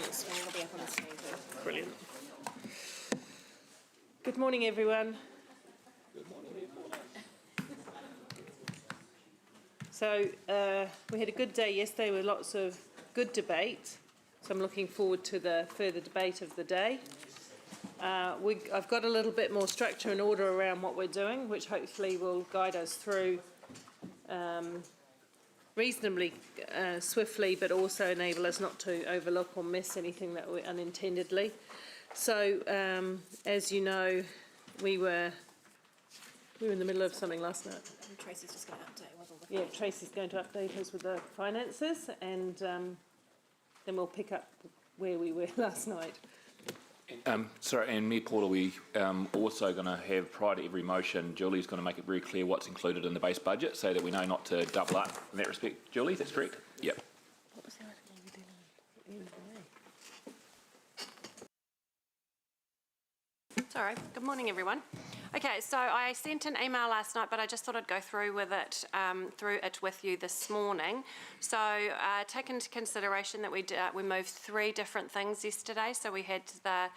notes, and it'll be up on the screen too. Brilliant. Good morning, everyone. Good morning. So we had a good day yesterday with lots of good debate. So I'm looking forward to the further debate of the day. I've got a little bit more structure and order around what we're doing, which hopefully will guide us through reasonably swiftly, but also enable us not to overlook or miss anything that we unintendedly. So, as you know, we were in the middle of something last night. And Tracy's just going to update with all the... Yeah, Tracy's going to update us with the finances, and then we'll pick up where we were last night. Sorry, and me, Paul, are we also going to have, prior to every motion, Julie's going to make it very clear what's included in the base budget so that we know not to double up in that respect. Julie, that's correct? Yep. What was the item we were dealing with at the end of the day? Sorry, good morning everyone. Okay, so I sent an email last night, but I just thought I'd go through it with you this morning. So take into consideration that we moved 3 different things yesterday. So we had the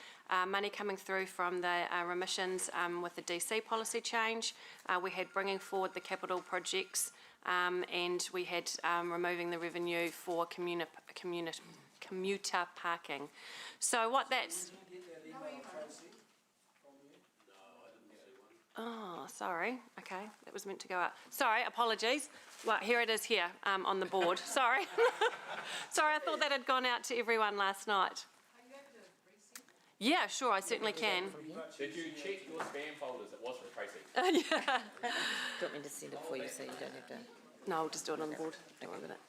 money coming through from the remissions with the DC policy change. We had bringing forward the capital projects, and we had removing the revenue for commuter parking. So what that's... Oh, sorry. Okay, that was meant to go out. Sorry, apologies. Well, here it is here on the board. Sorry. Sorry, I thought that had gone out to everyone last night. Are you able to resend? Yeah, sure, I certainly can. Did you check your spam folders? It was from Tracy. Yeah. Do you want me to send it for you so you don't have to... No, I'll just do it on the board. Don't worry about it.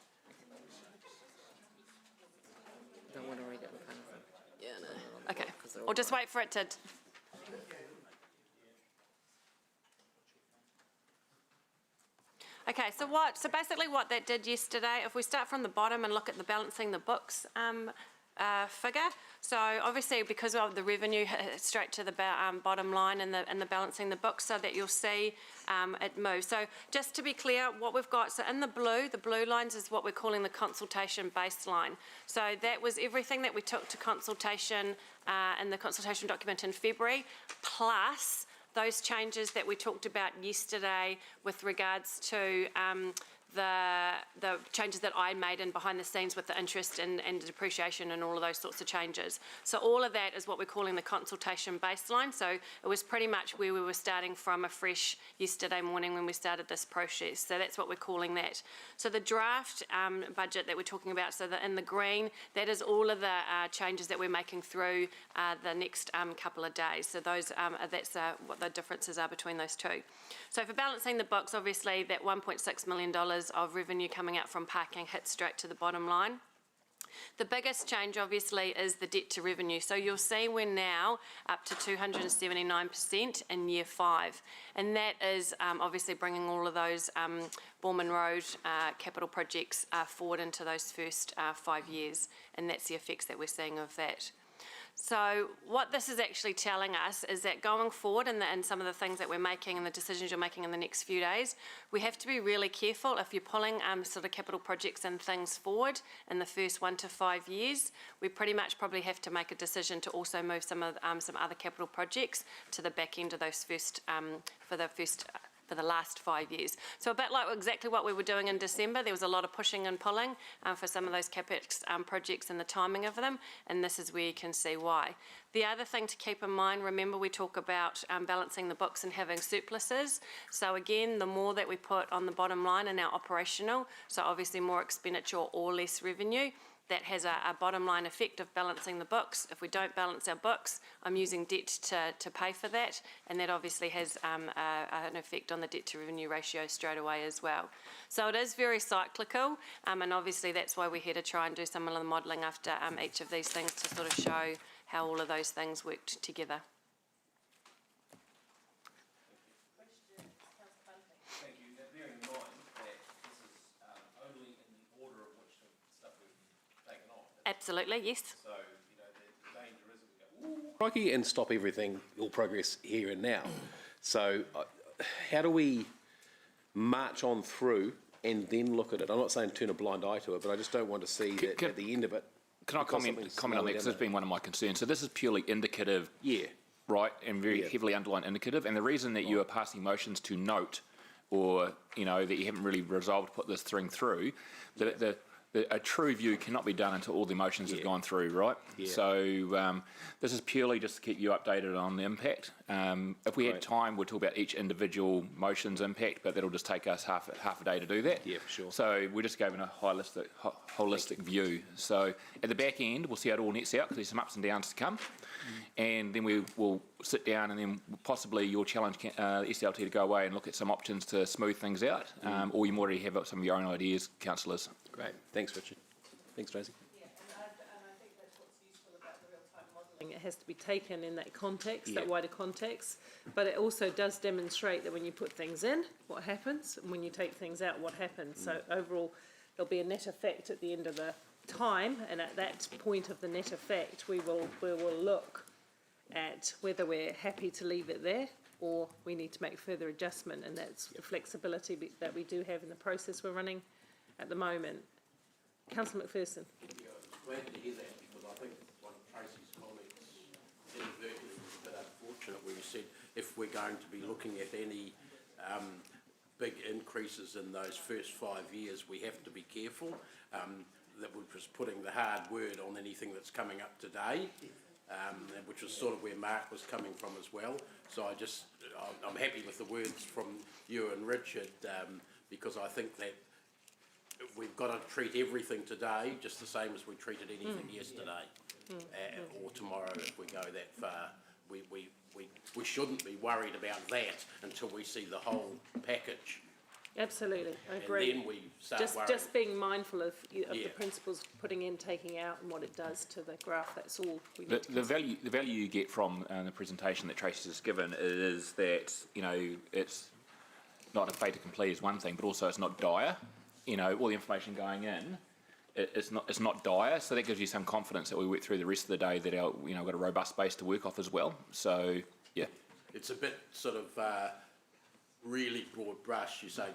I don't want to read it in front of them. Yeah, no. Okay, I'll just wait for it to... Okay, so basically what that did yesterday, if we start from the bottom and look at the balancing the books figure, so obviously because of the revenue hit straight to the bottom line and the balancing the books, so that you'll see it move. So just to be clear, what we've got, so in the blue lines is what we're calling the consultation baseline. So that was everything that we took to consultation in the consultation document in February, plus those changes that we talked about yesterday with regards to the changes that I made in behind the scenes with the interest and the depreciation and all of those sorts of changes. So all of that is what we're calling the consultation baseline. So it was pretty much where we were starting from afresh yesterday morning when we started this process. So that's what we're calling that. So the draft budget that we're talking about, so in the green, that is all of the changes that we're making through the next couple of days. So those that's what the differences are between those two. So for balancing the books, obviously that $1.6 million of revenue coming out from parking hits straight to the bottom line. The biggest change obviously is the debt to revenue. So you'll see we're now up to 279% in year 5. And that is obviously bringing all of those Borman Road capital projects forward into those first 5 years. And that's the effects that we're seeing of that. So what this is actually telling us is that going forward and some of the things that we're making and the decisions you're making in the next few days, we have to be really careful if you're pulling sort of capital projects and things forward in the first 1 to 5 years. We pretty much probably have to make a decision to also move some other capital projects to the back end of those for the last 5 years. So a bit like exactly what we were doing in December, there was a lot of pushing and pulling for some of those CapEx projects and the timing of them, and this is where you can see why. The other thing to keep in mind, remember we talk about balancing the books and having surpluses. So again, the more that we put on the bottom line in our operational, so obviously more expenditure or less revenue, that has a bottom line effect of balancing the books. If we don't balance our books, I'm using debt to pay for that, and that obviously has an effect on the debt to revenue ratio straight away as well. So it is very cyclical, and obviously that's why we're here to try and do some of the modelling after each of these things to sort of show how all of those things worked together. Thank you. Now, bearing in mind that this is only in the order of which stuff we've taken off. Absolutely, yes. So, you know, the danger is that we go, ooh, crikey, and stop everything, all progress here and now. So, how do we march on through and then look at it? I'm not saying turn a blind eye to it, but I just don't want to see that at the end of it, Can I comment on that, because it's been one of my concerns. So this is purely indicative, Yeah. right, and very Yeah. heavily underlined indicative, and the reason that you are passing motions to note, or, you know, that you haven't really resolved to put this thing through, a true view cannot be done until all the motions have gone through, right? Yeah. So this is purely just to keep you updated on the impact. If we had time, we'd talk about each individual motion's impact, but that'll just take us half a day to do that. Yeah, for sure. So we're just giving a holistic view. So at the back end, we'll see how it all nets out, because there's some ups and downs to come. And then we will sit down, and then possibly you'll challenge SLT to go away and look at some options to smooth things out, or you might already have some of your own ideas, councillors. Great. Thanks, Richard. Thanks, Tracy. Yeah, and I think that's what's useful about the real-time modelling. It has to be taken in that context, Yeah. that wider context, but it also does demonstrate that when you put things in, what happens, and when you take things out, what happens. So overall, there'll be a net effect at the end of the time, and at that point of the net effect, we will look at whether we're happy to leave it there or we need to make further adjustment, and that's the flexibility that we do have in the process we're running at the moment. Councillor McPherson. Glad to hear that, because I think one of Tracy's comments inadvertently was a bit unfortunate, where you said if we're going to be looking at any big increases in those first 5 years, we have to be careful. That was putting the hard word on anything that's coming up today, which was sort of where Mark was coming from as well. So I'm happy with the words from you and Richard, because I think that we've got to treat everything today just the same as we treated anything yesterday, or tomorrow if we go that far. We shouldn't be worried about that until we see the whole package. Absolutely, I agree. And then we start worrying. Just being mindful of the Yeah. principles, putting in, taking out, and what it does to the graph. That's all we need to The value you get from the presentation that Tracy's has given is that, you know, it's not a fait accompli is one thing, but also it's not dire. You know, all the information going in, it's not dire, so that gives you some confidence that we work through the rest of the day that our, you know, got a robust base to work off as well. So yeah, It's a bit sort of really broad brush. You say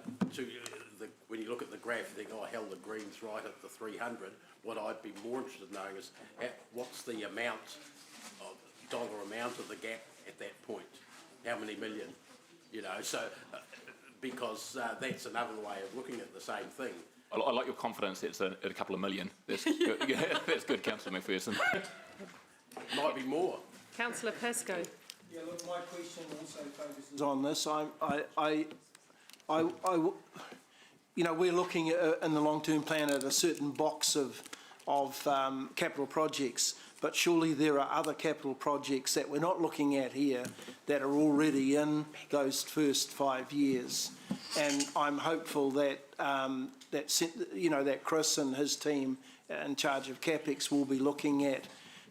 when you look at the graph, you think, oh hell, the green's right at the 300. What I'd be more interested in knowing is what's the dollar amount of the gap at that point? How many million? You know, so because that's another way of looking at the same thing. I like your confidence that it's at a couple of million. That's good. Yeah, that's good, Councillor McPherson. Might be more. Councillor Pascoe. Yeah, look, my question also focuses on this. You know, we're looking at, in the long-term plan at a certain box of capital projects, but surely there are other capital projects that we're not looking at here that are already in those first 5 years. And I'm hopeful that that Chris and his team in charge of CapEx will be looking at,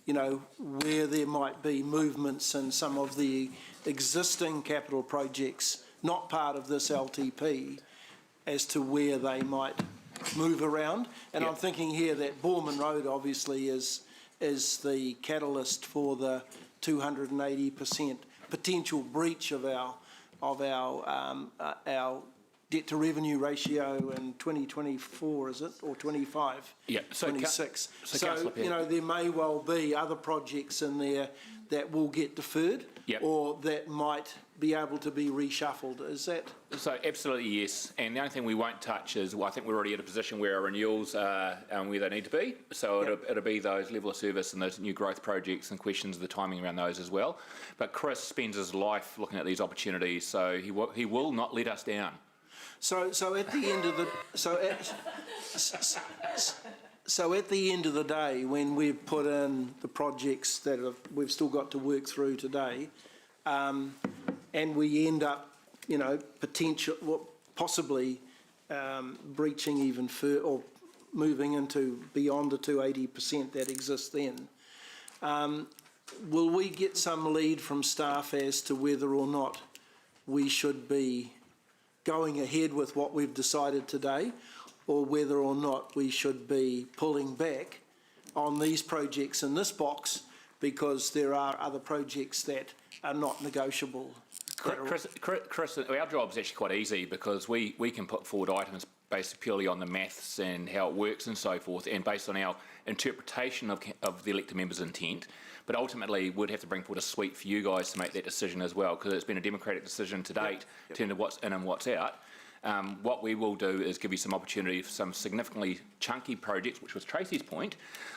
you know, where there might be movements in some of the existing capital projects, not part of this LTP, as to where they might move around. And I'm thinking here that Borman Road obviously is the catalyst for the 280% potential breach of our debt to revenue ratio in 2024, is it, or 25? Yeah. 26. So You know, there may well be other projects in there that will get deferred, or that might be able to be reshuffled. Is that? So absolutely yes. And the only thing we won't touch is, well, I think we're already at a position where our renewals are where they need to be. So it'll be those level of service and those new growth projects and questions of the timing around those as well. But Chris spends his life looking at these opportunities, so he will not let us down. So at the end of the so at the end of the day, when we've put in the projects that we've still got to work through today, and we end up, you know, possibly breaching even further or moving into beyond the 280% that exists then, will we get some lead from staff as to whether or not we should be going ahead with what we've decided today, or whether or not we should be pulling back on these projects in this box because there are other projects that are not negotiable? Chris, our job's actually quite easy because we can put forward items based purely on the maths and how it works and so forth, and based on our interpretation of the elected members' intent. But ultimately, we'd have to bring forward a suite for you guys to make that decision as well, because it's been a democratic decision to date in terms of what's in and what's out. What we will do is give you some opportunity for some significantly chunky projects, which was Tracy's point,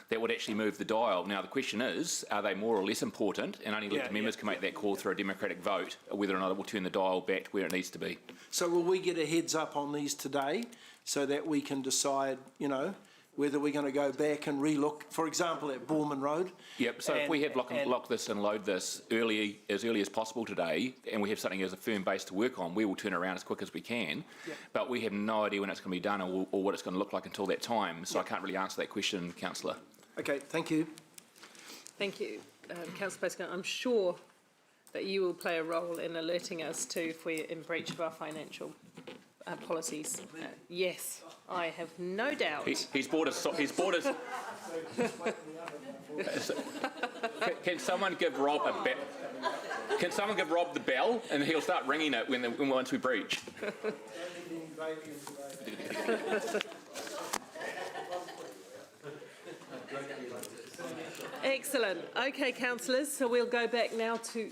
that would actually move the dial. Now, the question is, are they more or less important? And only elected members can make that call through a democratic vote, whether or not it will turn the dial back to where it needs to be. So will we get a heads up on these today so that we can decide, you know, whether we're going to go back and relook, for example, at Borman Road? Yep, so if we have lock this and load this as early as possible today, and we have something as a firm base to work on, we will turn around as quick as we can. Yep. But we have no idea when it's going to be done or what it's going to look like until that time, so I can't really answer that question, Councillor. Okay, thank you. Thank you, Councillor Pascoe. I'm sure that you will play a role in alerting us to if we're in breach of our financial policies. Yes, I have no doubt. He's bought us. Can someone give Rob a bell? Can someone give Rob the bell, and he'll start ringing it once we breach. Excellent. Okay, councillors. So we'll go back now to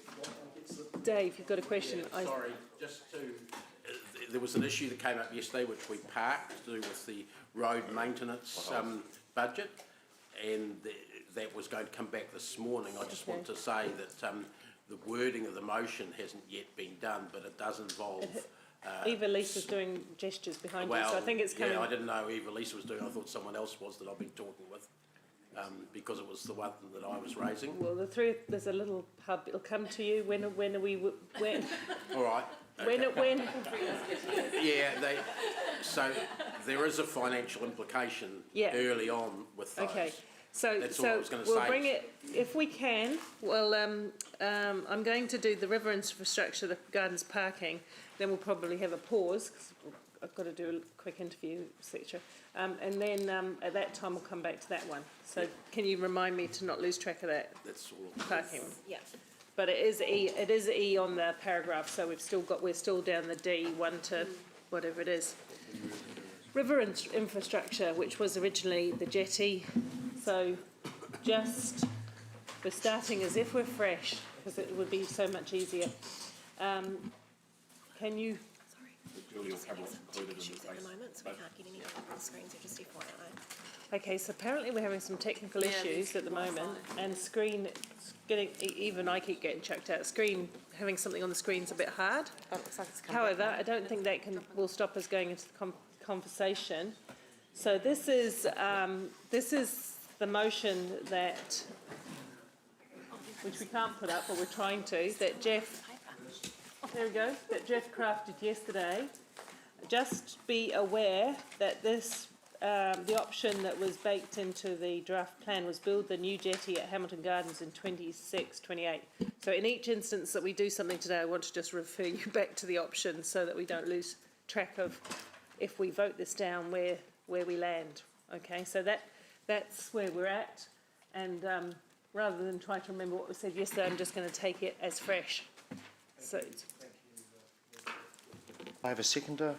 Dave. You've got a question. Sorry, just to. There was an issue that came up yesterday which we parked to do with the road maintenance budget, and that was going to come back this morning. I just want to say that the wording of the motion hasn't yet been done, but it does involve... Eva Lisa's doing gestures behind you, so I think it's coming... Yeah, I didn't know Eva Lisa was doing. I thought someone else was that I've been talking with, because it was the one that I was raising. Well, there's a little hub. It'll come to you. When are we... When? All right. When? Yeah, so there is a financial implication early on with those. Okay, so that's all I was going to we'll say. bring it, if we can, well, I'm going to do the river infrastructure, the gardens parking, then we'll probably have a pause, because I've got to do a quick interview, etc. And then at that time we'll come back to that one. So can you remind me to not lose track of that? That's all. Parking. Yeah. But it is E on the paragraph, so we're still down the D, 1 to whatever it is. River infrastructure, which was originally the jetty. So just, we're starting as if we're fresh, because it would be so much easier. Can you... Sorry. Just having some tech issues at the moment, so we can't get anything up on the screen, so just FYI. Okay, so apparently we're having some technical issues at the moment, and screen getting, even I keep getting chucked out. Screen, having something on the screen's a bit hard. Oh, it looks like it's come However, back. I don't think that will stop us going into the conversation. So this is the motion that, which we can't put up, but we're trying to, that Jeff, there we go, that Jeff crafted yesterday. Just be aware that this, the option that was baked into the draft plan was build the new jetty at Hamilton Gardens in 26-28. So in each instance that we do something today, I want to just refer you back to the options so that we don't lose track of, if we vote this down, where we land. Okay, so that's where we're at, and rather than try to remember what was said yesterday, I'm just going to take it as fresh. So I have a seconder.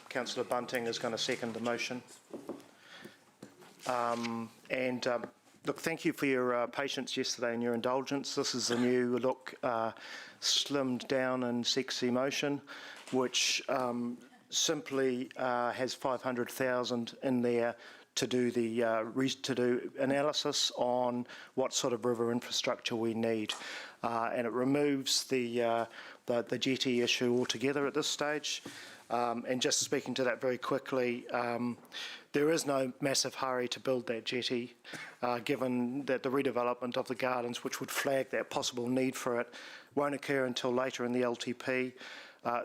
Councillor Bunting is going to second the motion. Look, thank you for your patience yesterday and your indulgence. This is a new look, slimmed down and sexy motion, which simply has 500,000 in there to do the analysis on what sort of river infrastructure we need, and it removes the jetty issue altogether at this stage. And just speaking to that very quickly, there is no massive hurry to build that jetty, given that the redevelopment of the gardens, which would flag that possible need for it, won't occur until later in the LTP.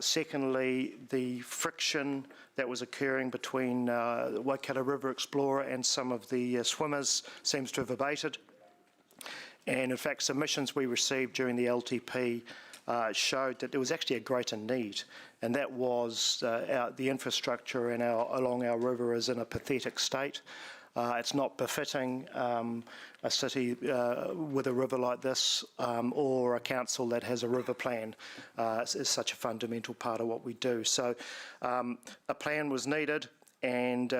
Secondly, the friction that was occurring between the Waikato River Explorer and some of the swimmers seems to have abated. And in fact, submissions we received during the LTP showed that there was actually a greater need, and that was the infrastructure along our river is in a pathetic state. It's not befitting a city with a river like this, or a council that has a river plan. Is such a fundamental part of what we do. So a plan was needed. and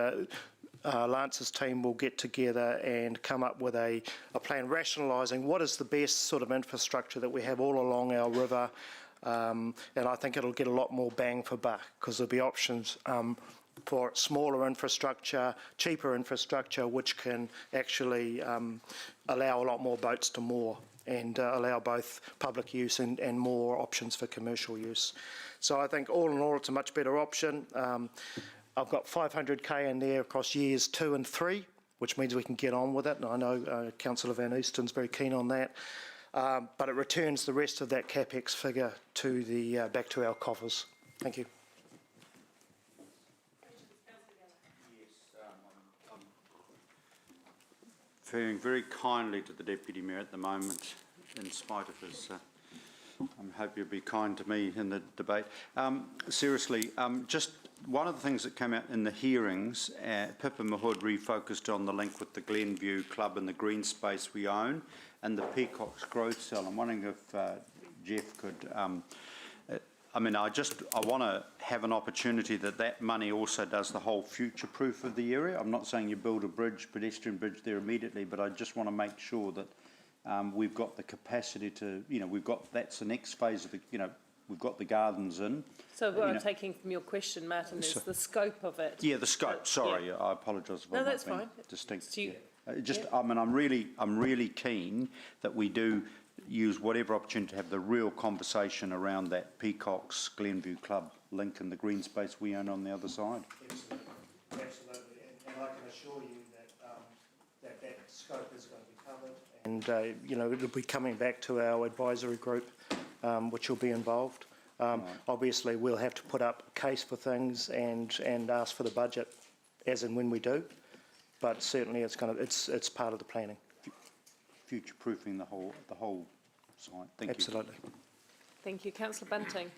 Lance's team will get together and come up with a plan rationalising what is the best sort of infrastructure that we have all along our river, and I think it'll get a lot more bang for buck because there'll be options for smaller infrastructure, cheaper infrastructure, which can actually allow a lot more boats to moor and allow both public use and more options for commercial use. So I think all in all it's a much better option. I've got 500k in there across years 2 and 3, which means we can get on with it, and I know Councillor Van Easton's very keen on that. But it returns the rest of that CapEx figure to the back to our coffers. Thank you. Referring very kindly to the Deputy Mayor at the moment, in spite of his, I hope you'll be kind to me in the debate. Seriously, just one of the things that came out in the hearings, Pippa Mahood refocused on the link with the Glenview Club and the green space we own and the Peacock's growth cell. I'm wondering if Jeff could, I want to have an opportunity that money also does the whole future proof of the area. I'm not saying you build a bridge, pedestrian bridge there immediately, but I just want to make sure that we've got the capacity to, that's the next phase of the, we've got the gardens in. So what I'm taking from your question, Martin, is the scope of it. Yeah, the scope. Sorry, yeah. I apologise if I'm not being distinct. I'm really keen that we do use whatever opportunity to have the real conversation around that Peacock's Glenview Club link and the green space we own on the other side. Absolutely. And I can assure you that that scope is going to be covered, and it'll be coming back to our advisory group, which will be involved. Obviously, we'll have to put up a case for things and ask for the budget as and when we do, but certainly it's part of the planning. Future-proofing the whole site. Thank you. Absolutely. Thank you. Councillor Bunting.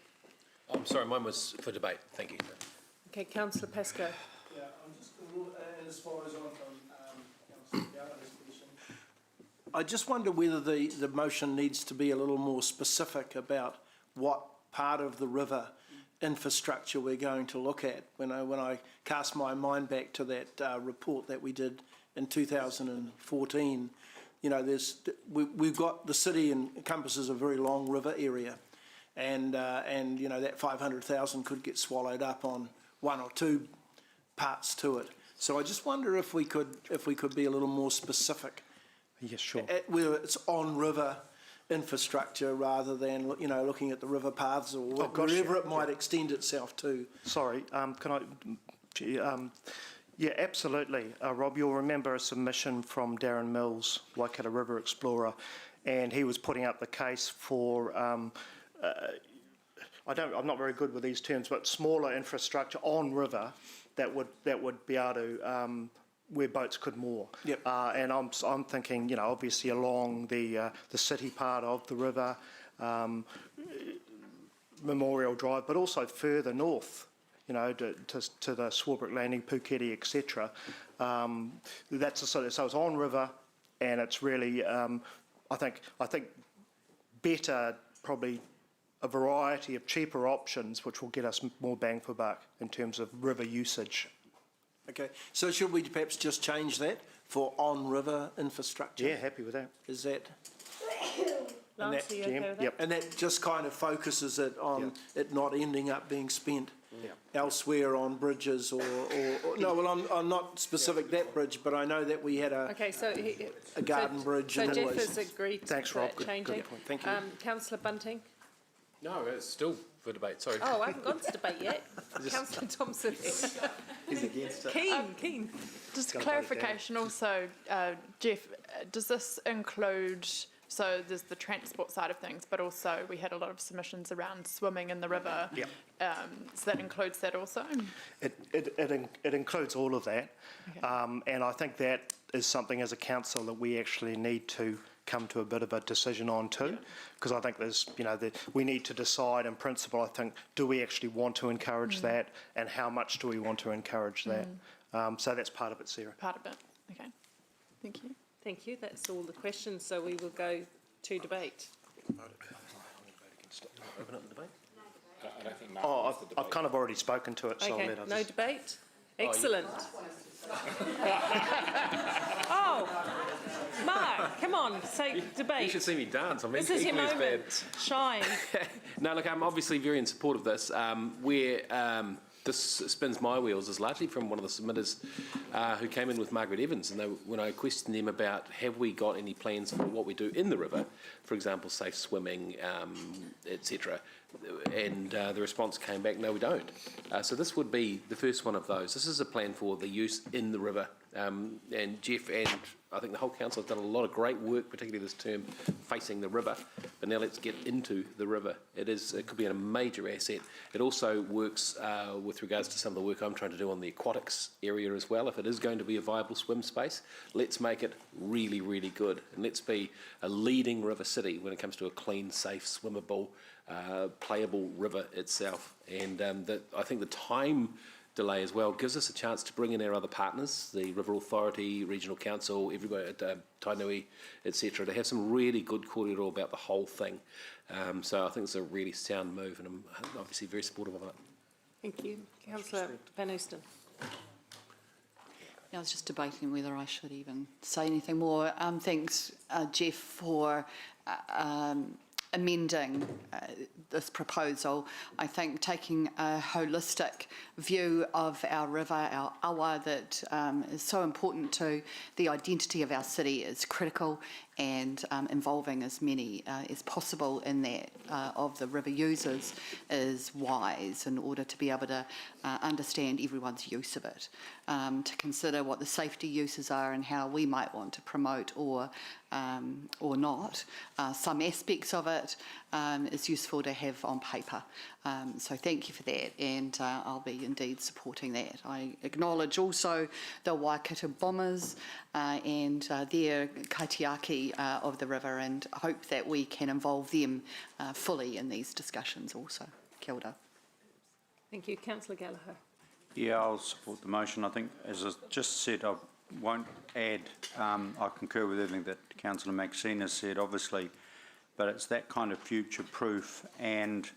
I'm sorry, mine was for debate. Thank you. Okay, Councillor Pascoe. Yeah, I'm just going to, and as far as on from Councillor Gallagher's question, I just wonder whether the motion needs to be a little more specific about what part of the river infrastructure we're going to look at. When I cast my mind back to that report that we did in 2014, we've got the city encompasses a very long river area, and that 500,000 could get swallowed up on one or two parts to it. So I just wonder if we could be a little more specific. Yes, sure. Whether it's on river infrastructure rather than looking at the river paths or wherever it might extend itself to. Sorry, can I? Yeah, absolutely. Rob, you'll remember a submission from Darren Mills, Waikato River Explorer, and he was putting up the case for, I'm not very good with these terms, but smaller infrastructure on river that would be able to, where boats could moor. Yep. And I'm thinking, obviously along the city part of the river, Memorial Drive, but also further north. To the Swarbrick Landing, Puketi, etc. So it's on river, and it's really, I think better, probably a variety of cheaper options, which will get us more bang for buck in terms of river usage. Okay, so should we perhaps just change that for on river infrastructure? Yeah, happy with that. Is that? Lance, are you okay with that? Yep. And that just kind of focuses it on it not ending up being spent elsewhere on bridges or no, well, I'm not specific that bridge, but I know that we had a garden bridge. So and Jeff has agreed Thanks, to Rob. that Good changing. point. Thank you. Councillor Bunting. No, it's still for debate. Sorry. Oh, I haven't gone to debate yet. Councillor Thompson. He's against it. Keen. Just clarification also, Jeff, does this include, so there's the transport side of things, but also we had a lot of submissions around swimming in the river. Yep. So that includes that also? It includes all of that. Okay. And I think that is something as a council that we actually need to come to a bit of a decision on too, because I think there's, we need to decide in principle, I think, do we actually want to encourage that, and how much do we want to encourage that? So that's part of it, Sarah. Part of it, okay. Thank you. Thank you. That's all the questions, so we will go to debate. Open up the debate. I don't think I've kind of already spoken to it, so I'll Okay, let others. no debate. Excellent. Oh, Mark, come on, say debate. You should see me dance. I'm This is your equally as bad. moment. Shine. No, look, I'm obviously very in support of this. Where this spins my wheels is largely from one of the submitters who came in with Margaret Evans, and when I questioned them about have we got any plans for what we do in the river, for example, safe swimming, etc., and the response came back, no, we don't. So this would be the first one of those. This is a plan for the use in the river, and Jeff and I think the whole council have done a lot of great work, particularly this term, facing the river. But now let's get into the river. It could be a major asset. It also works with regards to some of the work I'm trying to do on the aquatics area as well. If it is going to be a viable swim space, let's make it really, really good. And let's be a leading river city when it comes to a clean, safe, swimmable, playable river itself. And I think the time delay as well gives us a chance to bring in our other partners, the River Authority, Regional Council, everybody at Tainui, etc., to have some really good kōrero about the whole thing. So I think it's a really sound move, and I'm obviously very supportive of it. Thank you. Councillor Van Oosten. I was just debating whether I should even say anything more. Thanks, Jeff, for amending this proposal. I think taking a holistic view of our river, our awa, that is so important to the identity of our city is critical, and involving as many as possible in that of the river users is wise in order to be able to understand everyone's use of it, to consider what the safety uses are and how we might want to promote or not. Some aspects of it is useful to have on paper. So thank you for that, and I'll be indeed supporting that. I acknowledge also the Waikato Bombers and their kaitiaki of the river, and hope that we can involve them fully in these discussions also. Kia ora. Thank you. Councillor Gallagher. Yeah, I'll support the motion. I think, as I just said, I won't add, I concur with everything that Councillor Maxine has said, obviously, but it's that kind of future-proof, and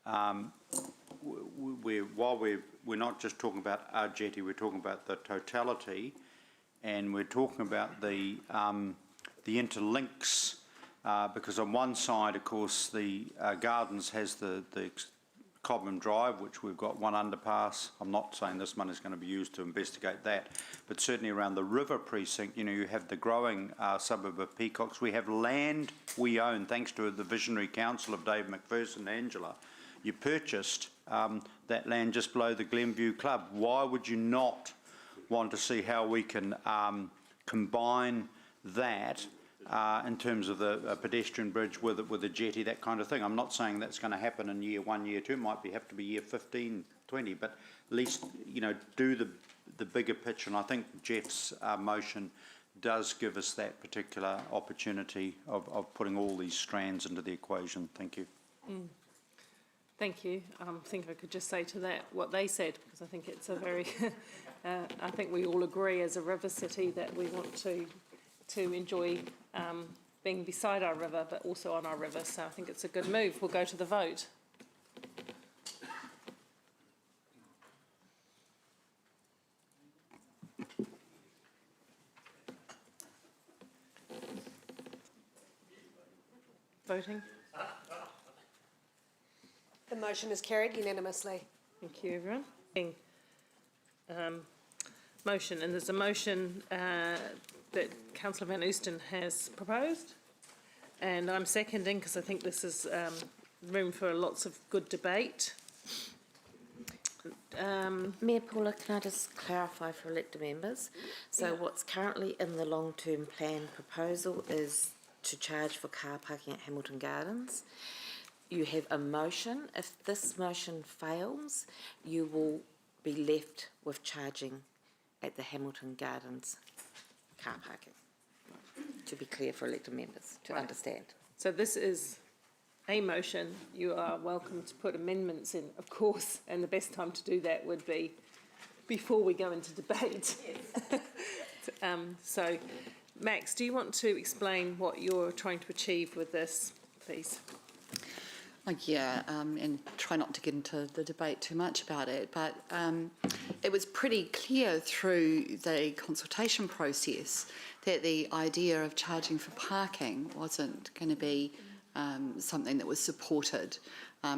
while we're not just talking about our jetty, we're talking about the totality, and we're talking about the interlinks, because on one side, of course, the Gardens has the Cobham Drive, which we've got one underpass. I'm not saying this money is going to be used to investigate that, but certainly around the river precinct, you know, you have the growing suburb of Peacocks. We have land we own, thanks to the visionary council of Dave McPherson and Angela. You purchased that land just below the Glenview Club. Why would you not want to see how we can combine that in terms of a pedestrian bridge with a jetty, that kind of thing? I'm not saying that's going to happen in year 1, year 2. It might have to be year 15, 20, but at least, you know, do the bigger picture. And I think Jeff's motion does give us that particular opportunity of putting all these strands into the equation. Thank you. Thank you. I think I could just say to that what they said, because I think it's a very, I think we all agree as a river city that we want to enjoy being beside our river, but also on our river. So I think it's a good move. We'll go to the vote. Voting. The motion is carried unanimously. Thank you, everyone. Motion, and there's a motion that Councillor Van Oosten has proposed, and I'm seconding because I think this is room for lots of good debate. Mayor Paula, can I just clarify for elected members? So what's currently in the long-term plan proposal is to charge for car parking at Hamilton Gardens. You have a motion. If this motion fails, you will be left with charging at the Hamilton Gardens car parking. To be clear for elected members to understand. So this is a motion. You are welcome to put amendments in, of course, and the best time to do that would be before we go into debate. Yes. So, Max, do you want to explain what you're trying to achieve with this, please? And try not to get into the debate too much about it, but it was pretty clear through the consultation process that the idea of charging for parking wasn't going to be something that was supported.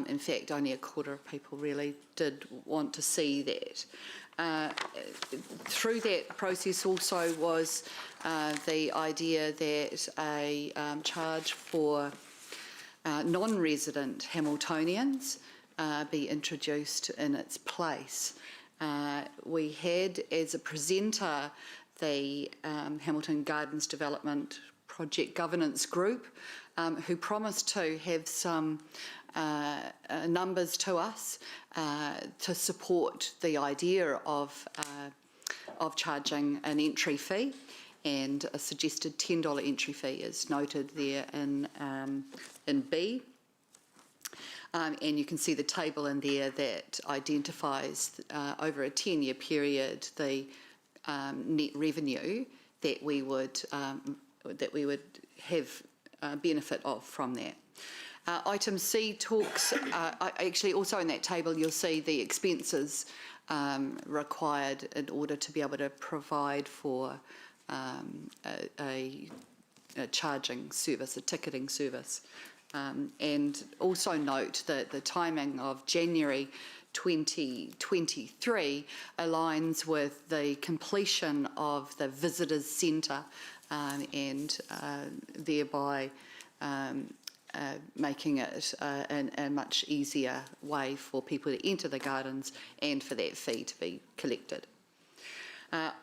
In fact, only a quarter of people really did want to see that. Through that process also was the idea that a charge for non-resident Hamiltonians be introduced in its place. We had as a presenter the Hamilton Gardens Development Project Governance Group, who promised to have some numbers to us to support the idea of charging an entry fee, and a suggested $10 entry fee is noted there in B. And you can see the table in there that identifies over a 10-year period the net revenue that we would have benefit of from that. Item C talks, actually also in that table you'll see the expenses required in order to be able to provide for a charging service, a ticketing service. And also note that the timing of January 2023 aligns with the completion of the visitors centre and thereby making it a much easier way for people to enter the gardens and for that fee to be collected.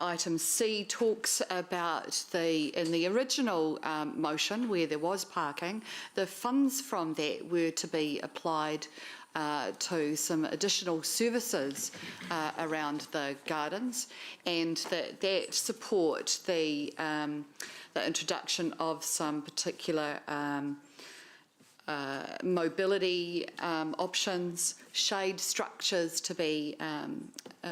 Item C talks about in the original motion where there was parking, the funds from that were to be applied to some additional services around the gardens, and that support the introduction of some particular mobility options, shade structures to be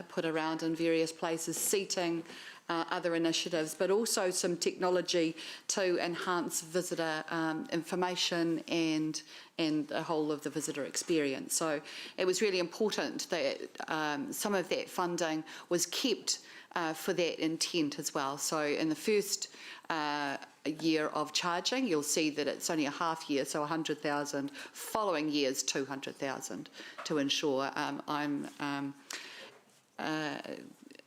put around in various places, seating, other initiatives, but also some technology to enhance visitor information and the whole of the visitor experience. So it was really important that some of that funding was kept for that intent as well. So in the first year of charging, you'll see that it's only a half year, so 100,000. Following years, 200,000 to ensure I'm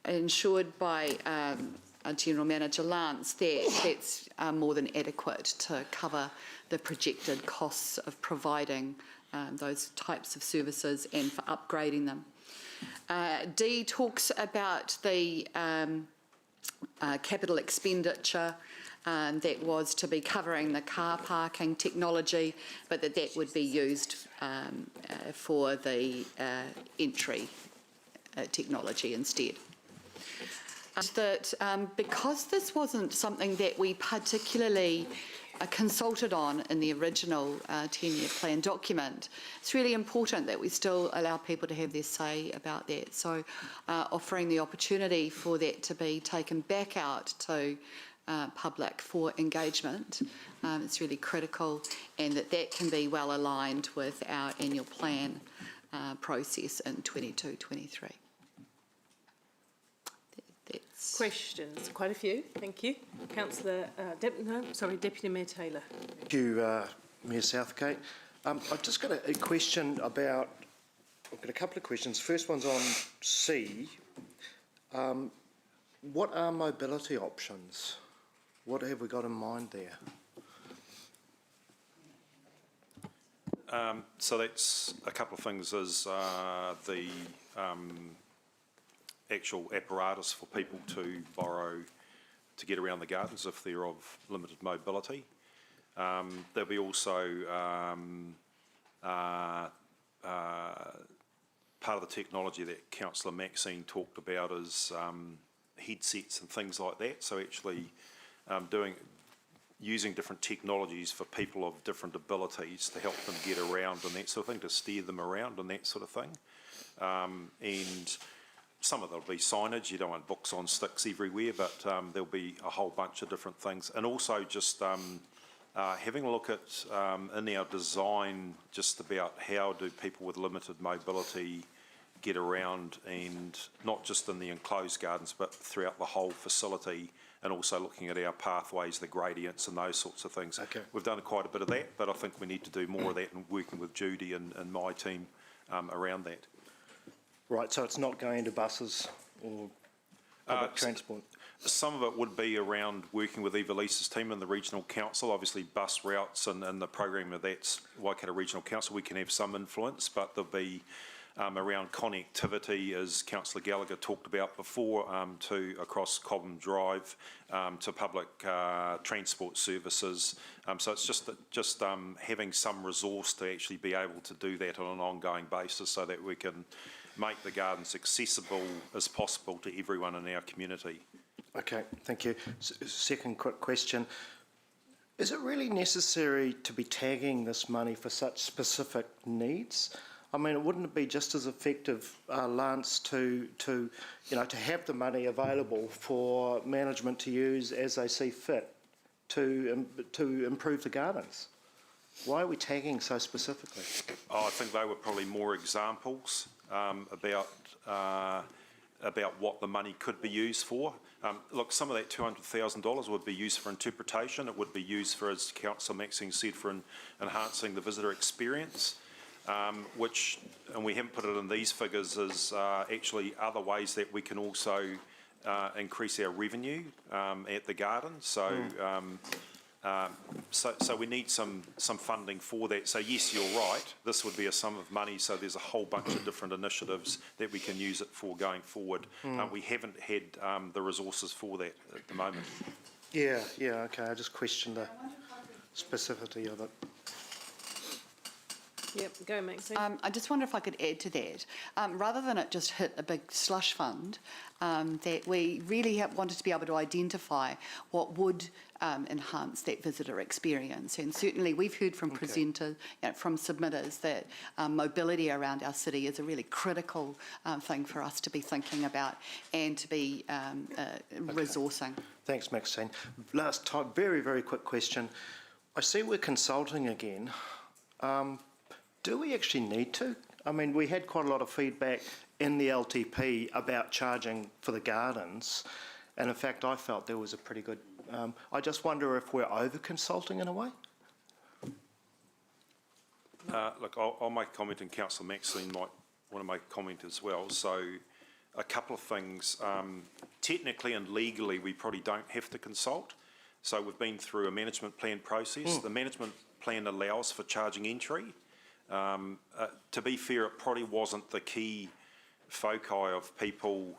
ensured by General Manager Lance that that's more than adequate to cover the projected costs of providing those types of services and for upgrading them. D talks about the capital expenditure that was to be covering the car parking technology, but that would be used for the entry technology instead. That because this wasn't something that we particularly consulted on in the original 10-year plan document, it's really important that we still allow people to have their say about that. So offering the opportunity for that to be taken back out to public for engagement, it's really critical, and that can be well aligned with our annual plan process in 22-23. Questions? Quite a few. Thank you. Councillor, Deputy Mayor Taylor. Thank you, Mayor Southgate. I've just got a question about, I've got a couple of questions. First one's on C. What are mobility options? What have we got in mind there? So that's a couple of things, is the actual apparatus for people to borrow to get around the gardens if they're of limited mobility. There'll be also part of the technology that Councillor Maxine talked about is headsets and things like that. So actually using different technologies for people of different abilities to help them get around and that sort of thing, to steer them around and that sort of thing. And some of there'll be signage. You don't want books on sticks everywhere, but there'll be a whole bunch of different things. And also just having a look at, in our design, just about how do people with limited mobility get around, and not just in the enclosed gardens, but throughout the whole facility, and also looking at our pathways, the gradients and those sorts of things. Okay. We've done quite a bit of that, but I think we need to do more of that, and working with Judy and my team around that. Right, so it's not going to buses or public transport? Some of it would be around working with Eva Lisa's team and the regional council. Obviously, bus routes and the program of that's Waikato Regional Council, we can have some influence, but there'll be around connectivity, as Councillor Gallagher talked about before, to across Cobham Drive, to public transport services. So it's just having some resource to actually be able to do that on an ongoing basis, so that we can make the gardens accessible as possible to everyone in our community. Okay, thank you. Second quick question. Is it really necessary to be tagging this money for such specific needs? I mean, wouldn't it be just as effective, Lance, to have the money available for management to use as they see fit to improve the gardens? Why are we tagging so specifically? I think they were probably more examples about what the money could be used for. Look, some of that $200,000 would be used for interpretation. It would be used for, as Councillor Maxine said, for enhancing the visitor experience. Which, and we haven't put it in these figures, is actually other ways that we can also increase our revenue at the garden. So, so we need some funding for that. So yes, you're right. This would be a sum of money. So there's a whole bunch of different initiatives that we can use it for going forward. We haven't had the resources for that at the moment. Yeah, okay. I just questioned the specificity of it. Yep, go Maxine. I just wonder if I could add to that. Rather than it just hit a big slush fund, that we really wanted to be able to identify what would enhance that visitor experience. And certainly we've heard from presenters, from submitters, that mobility around our city is a really critical thing for us to be thinking about and to be resourcing. Thanks, Maxine. Last time, very, very quick question. I see we're consulting again. Do we actually need to? I mean, we had quite a lot of feedback in the LTP about charging for the gardens, and in fact I felt there was a pretty good... I just wonder if we're over-consulting in a way? Look, I'll make a comment, and Councillor Maxine might want to make a comment as well. So a couple of things. Technically and legally we probably don't have to consult. So we've been through a management plan process. The management plan allows for charging entry. To be fair, it probably wasn't the key foci of people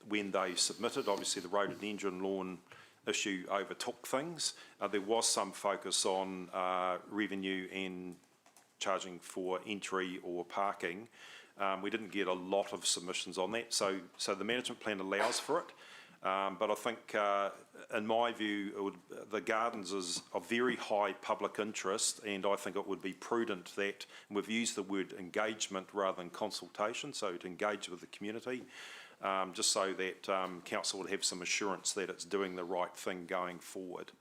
when they submitted. Obviously the road and engine lawn issue overtook things. There was some focus on revenue and charging for entry or parking. We didn't get a lot of submissions on that, so the management plan allows for it. But I think, in my view, the gardens is of very high public interest, and I think it would be prudent that, and we've used the word engagement rather than consultation, so to engage with the community, just so that council would have some assurance that it's doing the right thing going forward.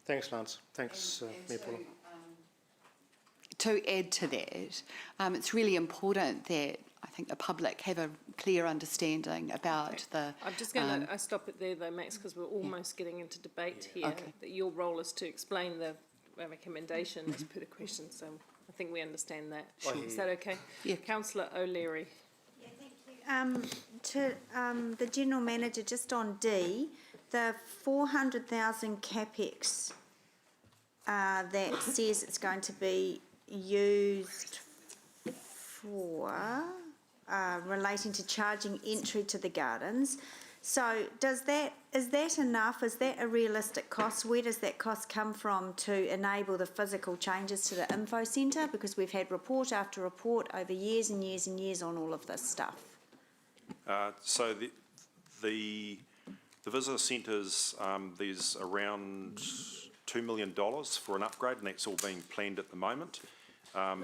Thanks, Lance. Thanks, Mayor Paula. To add to that, it's really important that I think the public have a clear understanding about the... I'm just going to stop it there though, Max, because we're almost getting into debate here. That your role is to explain the recommendation as per the question, so I think we understand that. Is that okay? Yeah. Councillor O'Leary. Yeah, thank you. To the General Manager, just on D, the 400,000 capex that says it's going to be used for relating to charging entry to the gardens. So is that enough? Is that a realistic cost? Where does that cost come from to enable the physical changes to the info centre? Because we've had report after report over years and years and years on all of this stuff. So the visitor centres, there's around $2 million for an upgrade, and that's all being planned at the moment.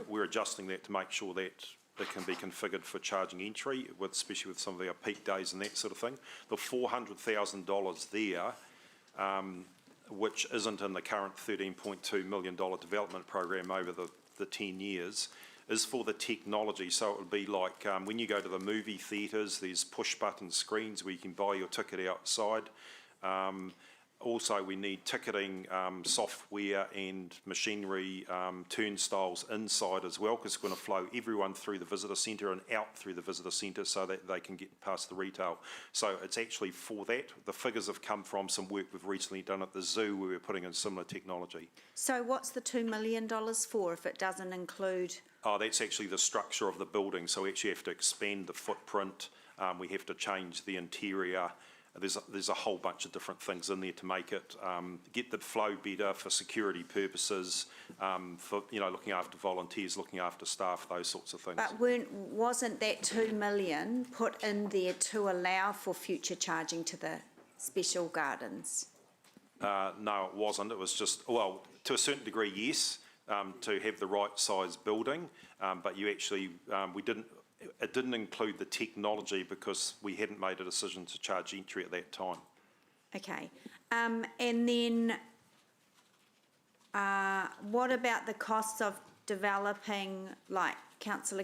We're adjusting that to make sure that it can be configured for charging entry, especially with some of our peak days and that sort of thing. The $400,000 there which isn't in the current $13.2 million development program over the 10 years, is for the technology. So it would be like when you go to the movie theatres, there's push-button screens where you can buy your ticket outside. Also, we need ticketing software and machinery turnstiles inside as well, because it's going to flow everyone through the visitor centre and out through the visitor centre so that they can get past the retail. So it's actually for that. The figures have come from some work we've recently done at the zoo where we're putting in similar technology. So what's the $2 million for if it doesn't include? Oh, that's actually the structure of the building. So we actually have to expand the footprint. We have to change the interior. There's a whole bunch of different things in there to make it get the flow better for security purposes, for looking after volunteers, looking after staff, those sorts of things. But wasn't that $2 million put in there to allow for future charging to the special gardens? No, it wasn't. It was just, well, to a certain degree, yes, to have the right size building, but you actually it didn't include the technology because we hadn't made a decision to charge entry at that time. Okay. And then what about the costs of developing, like Councillor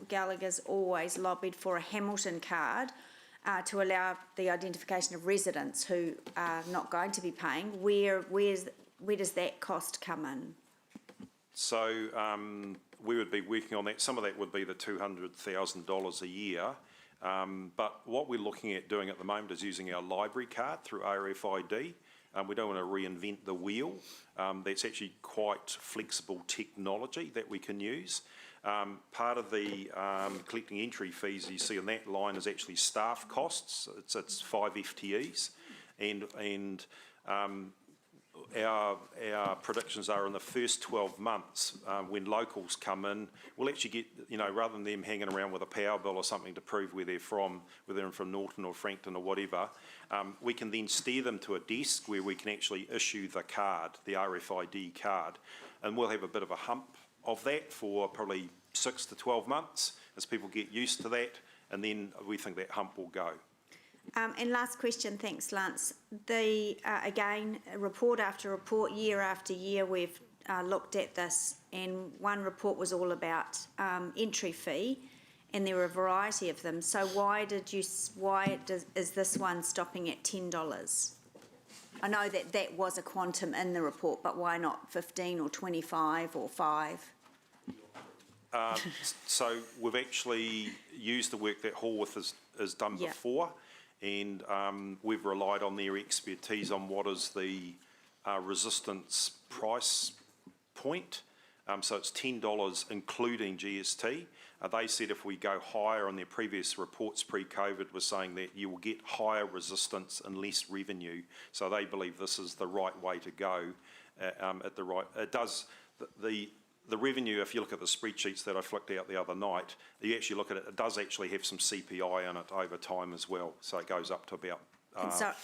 Gallagher's always lobbied for a Hamilton card to allow the identification of residents who are not going to be paying? Where does that cost come in? So we would be working on that. Some of that would be the $200,000 a year. But what we're looking at doing at the moment is using our library card through RFID. We don't want to reinvent the wheel. That's actually quite flexible technology that we can use. Part of the collecting entry fees you see on that line is actually staff costs. It's 5 FTEs. And our predictions are in the first 12 months, when locals come in, we'll actually get, rather than them hanging around with a power bill or something to prove where they're from, whether they're from Norton or Frankton or whatever, we can then steer them to a desk where we can actually issue the card, the RFID card, and we'll have a bit of a hump of that for probably 6 to 12 months as people get used to that, and then we think that hump will go. And last question, thanks, Lance. Again, report after report, year after year, we've looked at this, and one report was all about entry fee, and there were a variety of them. So is this one stopping at $10? I know that was a quantum in the report, but why not 15 or 25 or 5? So we've actually used the work that Horwath has done before. And we've relied on their expertise on what is the resistance price point. So it's $10 including GST. They said if we go higher, on their previous reports pre-COVID was saying that you will get higher resistance and less revenue. So they believe this is the right way to go. It does the revenue, if you look at the spreadsheets that I flicked out the other night, you actually look at it, it does actually have some CPI in it over time as well. So it goes up to about...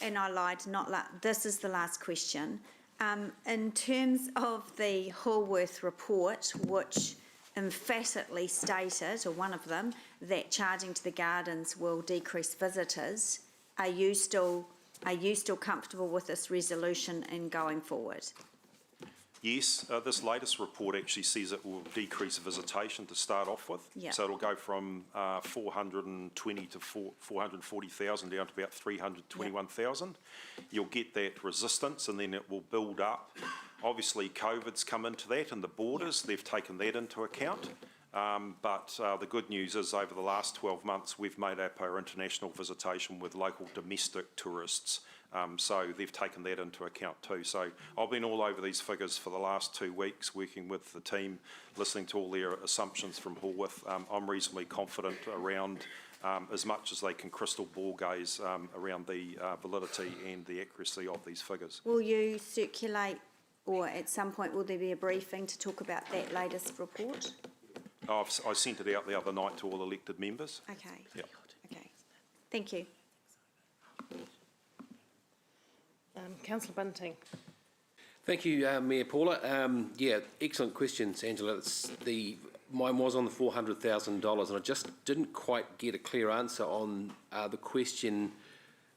And I lied, this is the last question. In terms of the Horwath report, which emphatically stated, or one of them, that charging to the gardens will decrease visitors, are you still comfortable with this resolution and going forward? Yes, this latest report actually says it will decrease visitation to start off with. Yep. So it'll go from 420 to 440,000 down to about 321,000. Yep. You'll get that resistance and then it will build up. Obviously, COVID's come into that and the borders, they've taken that into account. But the good news is over the last 12 months, we've made up our international visitation with local domestic tourists. So they've taken that into account too. So I've been all over these figures for the last 2 weeks, working with the team, listening to all their assumptions from Horwath. I'm reasonably confident around, as much as they can crystal ball gaze, around the validity and the accuracy of these figures. Will you circulate, or at some point will there be a briefing to talk about that latest report? I sent it out the other night to all elected members. Okay. Yep. Okay. Thank you. Councillor Bunting. Thank you, Mayor Paula. Excellent questions, Angela. Mine was on the $400,000, and I just didn't quite get a clear answer on the question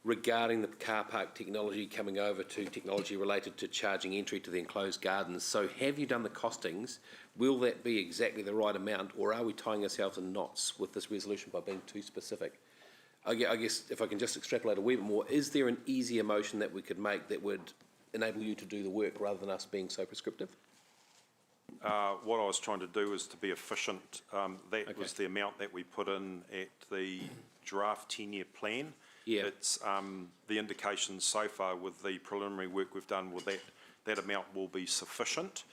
regarding the car park technology coming over to technology related to charging entry to the enclosed gardens. So have you done the costings? Will that be exactly the right amount, or are we tying ourselves in knots with this resolution by being too specific? I guess if I can just extrapolate a wee bit more, is there an easier motion that we could make that would enable you to do the work rather than us being so prescriptive? What I was trying to do is to be efficient. That was the amount that we put in at the draft 10-year plan. Yeah. It's the indications so far with the preliminary work we've done with that amount will be sufficient.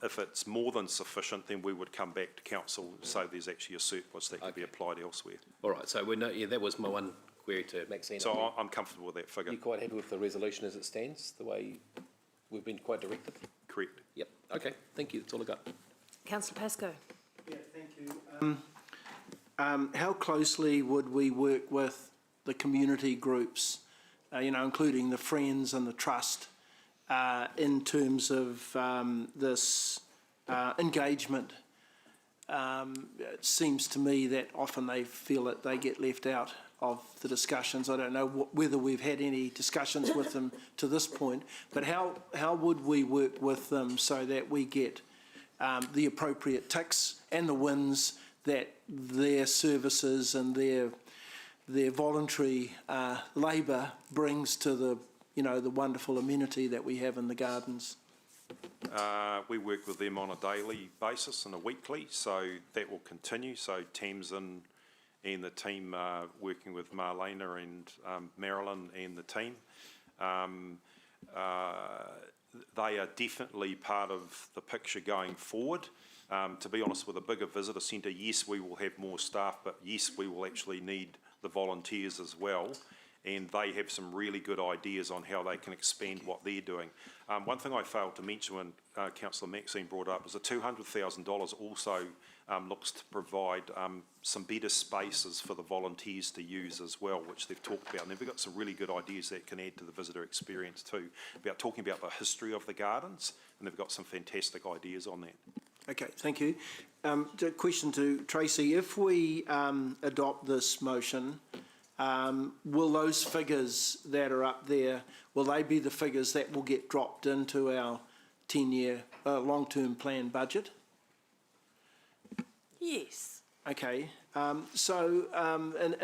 If it's more than sufficient, then we would come back to council and say there's actually a surplus that could be applied elsewhere. All right, so that was my one query to Maxine. So I'm comfortable with that figure. You're quite happy with the resolution as it stands, the way we've been quite directive? Correct. Yep, okay, thank you, that's all I got. Councillor Pascoe. Yeah, thank you. How closely would we work with the community groups, including the Friends and the Trust, in terms of this engagement? It seems to me that often they feel that they get left out of the discussions. I don't know whether we've had any discussions with them to this point, but how would we work with them so that we get the appropriate ticks and the wins that their services and their voluntary labour brings to the the wonderful amenity that we have in the gardens? We work with them on a daily basis and a weekly, so that will continue. So Tamsin and the team are working with Marlena and Marilyn and the team. They are definitely part of the picture going forward. To be honest, with a bigger visitor centre, yes, we will have more staff, but yes, we will actually need the volunteers as well. And they have some really good ideas on how they can expand what they're doing. One thing I failed to mention when Councillor Maxine brought up is the $200,000 also looks to provide some better spaces for the volunteers to use as well, which they've talked about. And they've got some really good ideas that can add to the visitor experience too, about talking about the history of the gardens, and they've got some fantastic ideas on that. Okay, thank you. Question to Tracy. If we adopt this motion, will those figures that are up there, will they be the figures that will get dropped into our 10-year long-term plan budget? Yes. Okay. And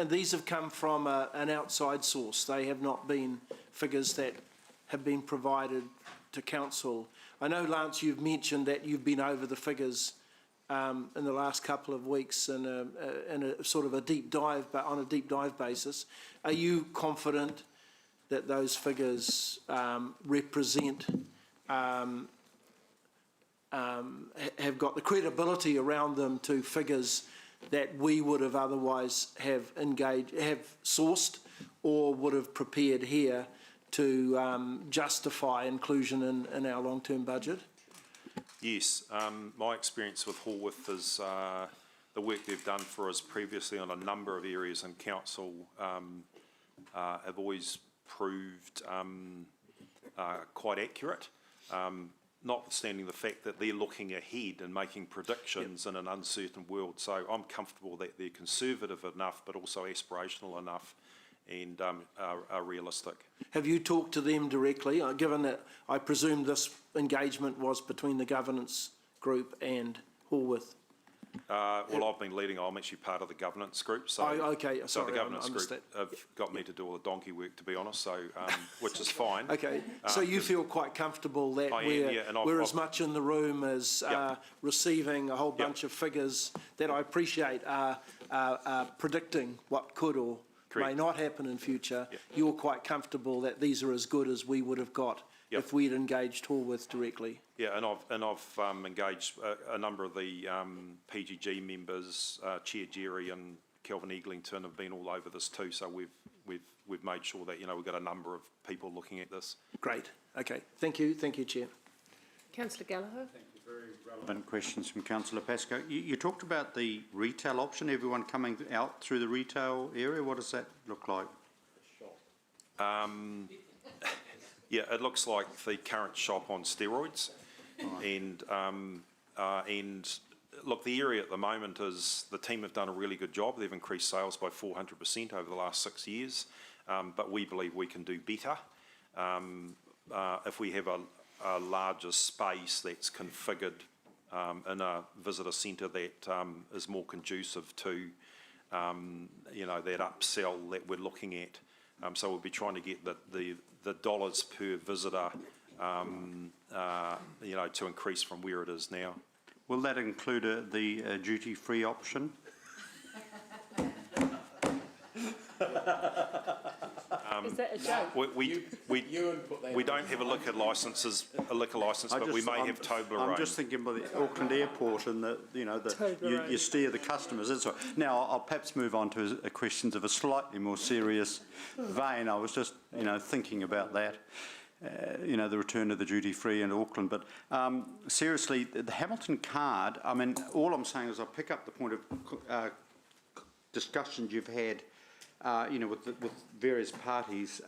these have come from an outside source. They have not been figures that have been provided to council. I know, Lance, you've mentioned that you've been over the figures in the last couple of weeks in a sort of a deep dive, but on a deep dive basis. Are you confident that those figures represent, have got the credibility around them to figures that we would have otherwise have sourced or would have prepared here to justify inclusion in our long-term budget? Yes, my experience with Horwath is the work they've done for us previously on a number of areas in council have always proved quite accurate, notwithstanding the fact that they're looking ahead and making predictions in an uncertain world. So I'm comfortable that they're conservative enough but also aspirational enough and are realistic. Have you talked to them directly, given that I presume this engagement was between the governance group and Horwath? Well, I've been leading, I'm actually part of the governance group, so, okay, so sorry, the governance I group have got me to do all the donkey work, to be honest, so, which is fine. Okay, so you feel quite comfortable that we're as much in the room as receiving a whole bunch of figures that I appreciate are predicting what could or may not happen in future. You're quite comfortable that these are as good as we would have got if we'd engaged Horwath directly. Yeah, and I've engaged a number of the PGG members, Chair Jerry and Kelvin Eglinton have been all over this too. So we've made sure that we've got a number of people looking at this. Great. Okay. Thank you, Chair. Councillor Gallagher. Thank you. Very relevant questions from Councillor Pascoe. You talked about the retail option. Everyone coming out through the retail area. What does that look like? Yeah, it looks like the current shop on steroids. And look, the area at the moment is the team have done a really good job. They've increased sales by 400% over the last 6 years. but we believe we can do better. If we have a larger space that's configured in a visitor centre that is more conducive to, that upsell that we're looking at. So we'll be trying to get the dollars per visitor, to increase from where it is now. Will that include the duty-free option? Is that a joke? We don't have a liquor licence, but we may have Toblerone. I'm just thinking about the Auckland Airport and you steer the customers. That's right. Now I'll perhaps move on to questions of a slightly more serious vein. I was just thinking about that. The return of the duty-free in Auckland. But seriously, the Hamilton card, I mean, all I'm saying is I'll pick up the point of discussions you've had, with various parties.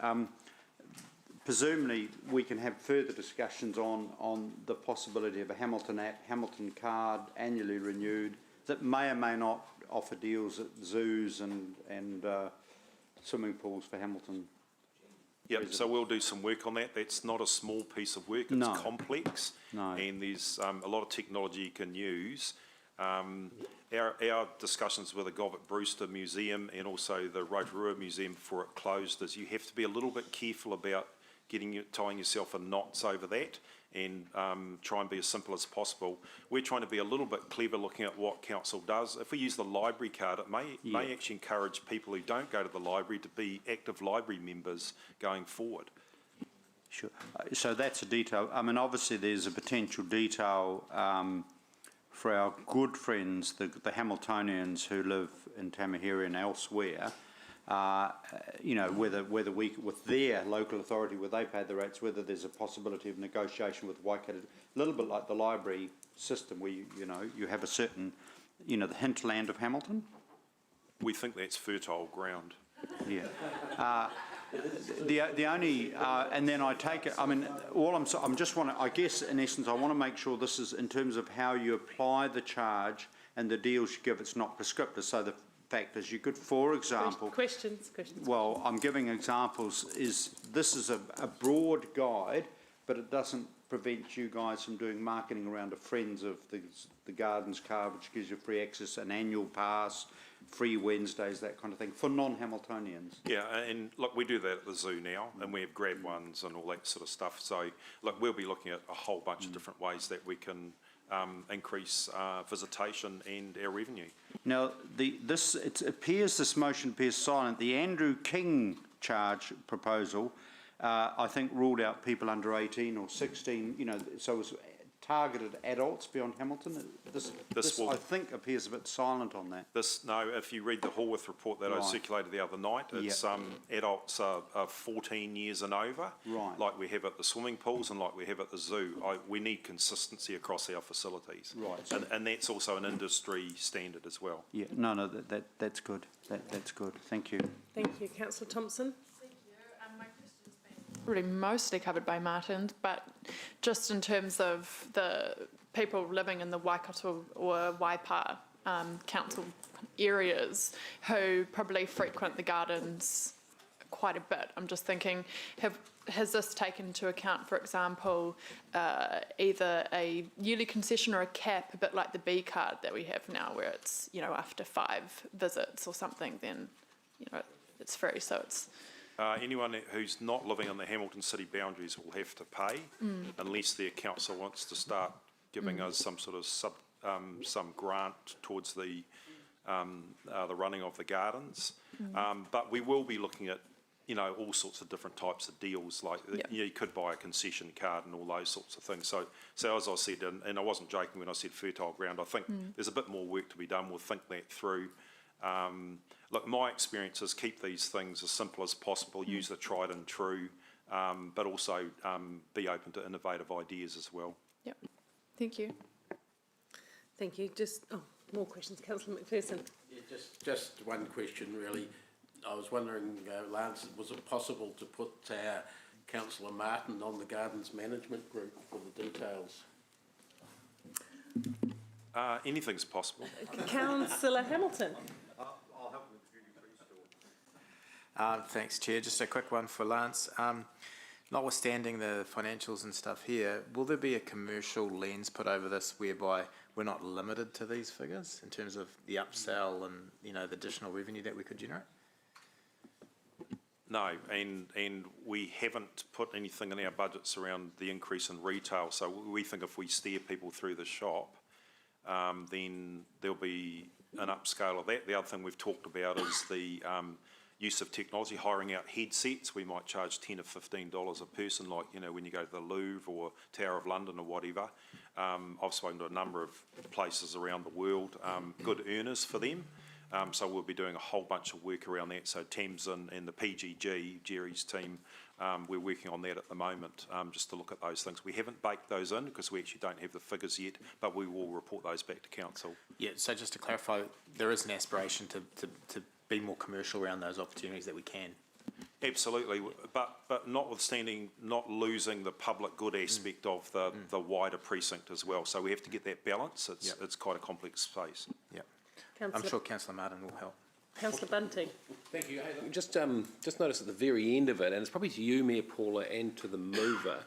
Presumably, we can have further discussions on the possibility of a Hamilton app, Hamilton card, annually renewed, that may or may not offer deals at zoos and swimming pools for Hamilton. Yep, so we'll do some work on that. That's not a small piece of work, it's complex, and there's a lot of technology you can use. Our discussions with the Govett Brewster Museum and also the Rotorua Museum before it closed is you have to be a little bit careful about tying yourself in knots over that and try and be as simple as possible. We're trying to be a little bit clever looking at what council does. If we use the library card, it may actually encourage people who don't go to the library to be active library members going forward. Sure. So that's a detail. I mean, obviously there's a potential detail for our good friends, the Hamiltonians who live in Tamahiri and elsewhere, whether we, with their local authority, where they pay the rates, whether there's a possibility of negotiation with Waikato, a little bit like the library system where, you have a certain, the hinterland of Hamilton. We think that's fertile ground. Yeah. The only, and then I take it, I mean, I guess in essence, I want to make sure this is in terms of how you apply the charge and the deals you give, it's not prescriptive. So the fact is you could, for example... Questions. Well, I'm giving examples, this is a broad guide, but it doesn't prevent you guys from doing marketing around a Friends of the Gardens card, which gives you free access, an annual pass, free Wednesdays, that kind of thing, for non-Hamiltonians. Yeah, and look, we do that at the zoo now, and we have grab ones and all that sort of stuff. So, look, we'll be looking at a whole bunch of different ways that we can increase visitation and our revenue. Now, this motion appears silent. The Andrew King charge proposal, I think, ruled out people under 18 or 16, so it was targeted adults beyond Hamilton. This I think appears a bit silent on that. If you read the Hallworth report that I circulated the other night, it's adults are 14 years and over, like we have at the swimming pools and like we have at the zoo. We need consistency across our facilities. Right. And that's also an industry standard as well. Yeah, no, that's good. That's good. Thank you. Thank you. Councillor Thompson. Really mostly covered by Martin, but just in terms of the people living in the Waikato or Waipa council areas who probably frequent the gardens quite a bit, I'm just thinking, has this taken into account, for example, either a yearly concession or a cap, a bit like the B card that we have now, where it's, after 5 visits or something, then, it's free, so it's... Anyone who's not living on the Hamilton city boundaries will have to pay, unless their council wants to start giving us some sort of some grant towards the running of the gardens. But we will be looking at all sorts of different types of deals. Like you could buy a concession card and all those sorts of things. So as I said, and I wasn't joking when I said fertile ground. I think there's a bit more work to be done. We'll think that through. Look, my experience is keep these things as simple as possible, use the tried and true, but also be open to innovative ideas as well. Yep. Thank you. Thank you. More questions. Councillor McPherson. Yeah, just one question, really. I was wondering, Lance, was it possible to put Councillor Martin on the Gardens Management Group for the details? Anything's possible. Councillor Hamilton. Thanks, Chair. Just a quick one for Lance. Notwithstanding the financials and stuff here, will there be a commercial lens put over this whereby we're not limited to these figures in terms of the upsell and, you know, the additional revenue that we could generate? No, and we haven't put anything in our budgets around the increase in retail. So we think if we steer people through the shop, then there'll be an upscale of that. The other thing we've talked about is the use of technology, hiring out headsets. We might charge $10 or $15 a person, like, you know, when you go to the Louvre or Tower of London or whatever. I've spoken to a number of places around the world, good earners for them. So we'll be doing a whole bunch of work around that. So Thames and the PGG, Jerry's team, we're working on that at the moment, just to look at those things. We haven't baked those in because we actually don't have the figures yet, but we will report those back to council. Yeah, so just to clarify, there is an aspiration to be more commercial around those opportunities that we can. Absolutely, but notwithstanding not losing the public good aspect of the wider precinct as well. So we have to get that balance. It's quite a complex space. Yeah, I'm sure Councillor Martin will help. Councillor Bunting. Thank you. Hey, look, just noticed at the very end of it, and it's probably to you, Mayor Paula, and to the mover.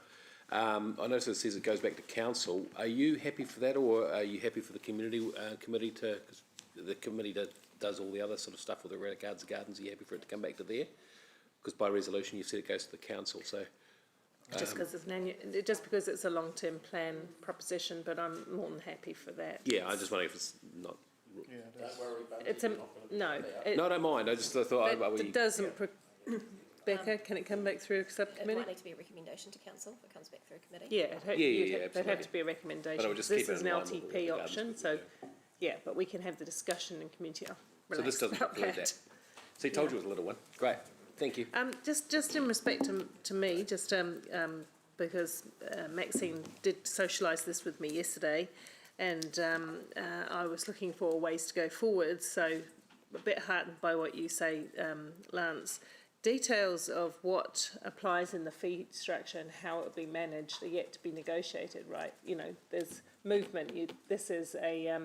I notice it says it goes back to council. Are you happy for that, or are you happy for the community committee to? Cause the committee does all the other sort of stuff with the Gardens. Are you happy for it to come back to there? Because by resolution you said it goes to the council. So just because it's a long-term plan proposition, but I'm more than happy for that. Yeah, I just wonder if it's not. Yeah, don't worry about it's it. No, I don't mind. I just thought it doesn't. Yeah. Becca, can it come back through a subcommittee? It might need to be a recommendation to council if it comes back through a committee. Yeah, there'd have to be a recommendation. This is an LTP option, so yeah, but we can have the discussion in community. So this doesn't include that. So he told you it was a little one. Great, thank you. Just in respect to me, just because Maxine did socialise this with me yesterday, and I was looking for ways to go forward. So a bit heartened by what you say, Lance. Details of what applies in the fee structure and how it will be managed are yet to be negotiated, right? You know, there's movement. This is a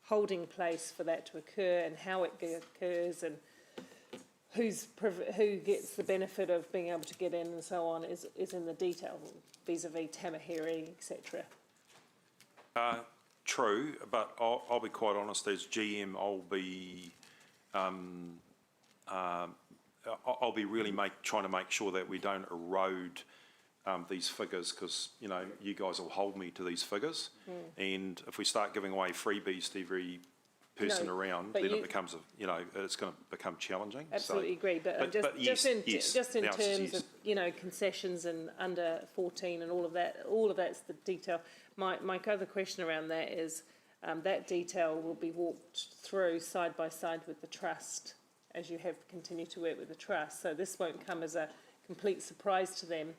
holding place for that to occur, and how it occurs, and who gets the benefit of being able to get in and so on is in the detail, vis-a-vis Tamahiri, etc. True, but I'll be quite honest. As GM, I'll be really trying to make sure that we don't erode these figures, because, you know, you guys will hold me to these figures, and if we start giving away freebies to every person around, then it becomes it's going to become challenging. Absolutely agree, but just in terms of, you know, concessions and under 14 and all of that's the detail. My other question around that is that detail will be walked through side by side with the trust, as you have continued to work with the trust. So this won't come as a complete surprise to them,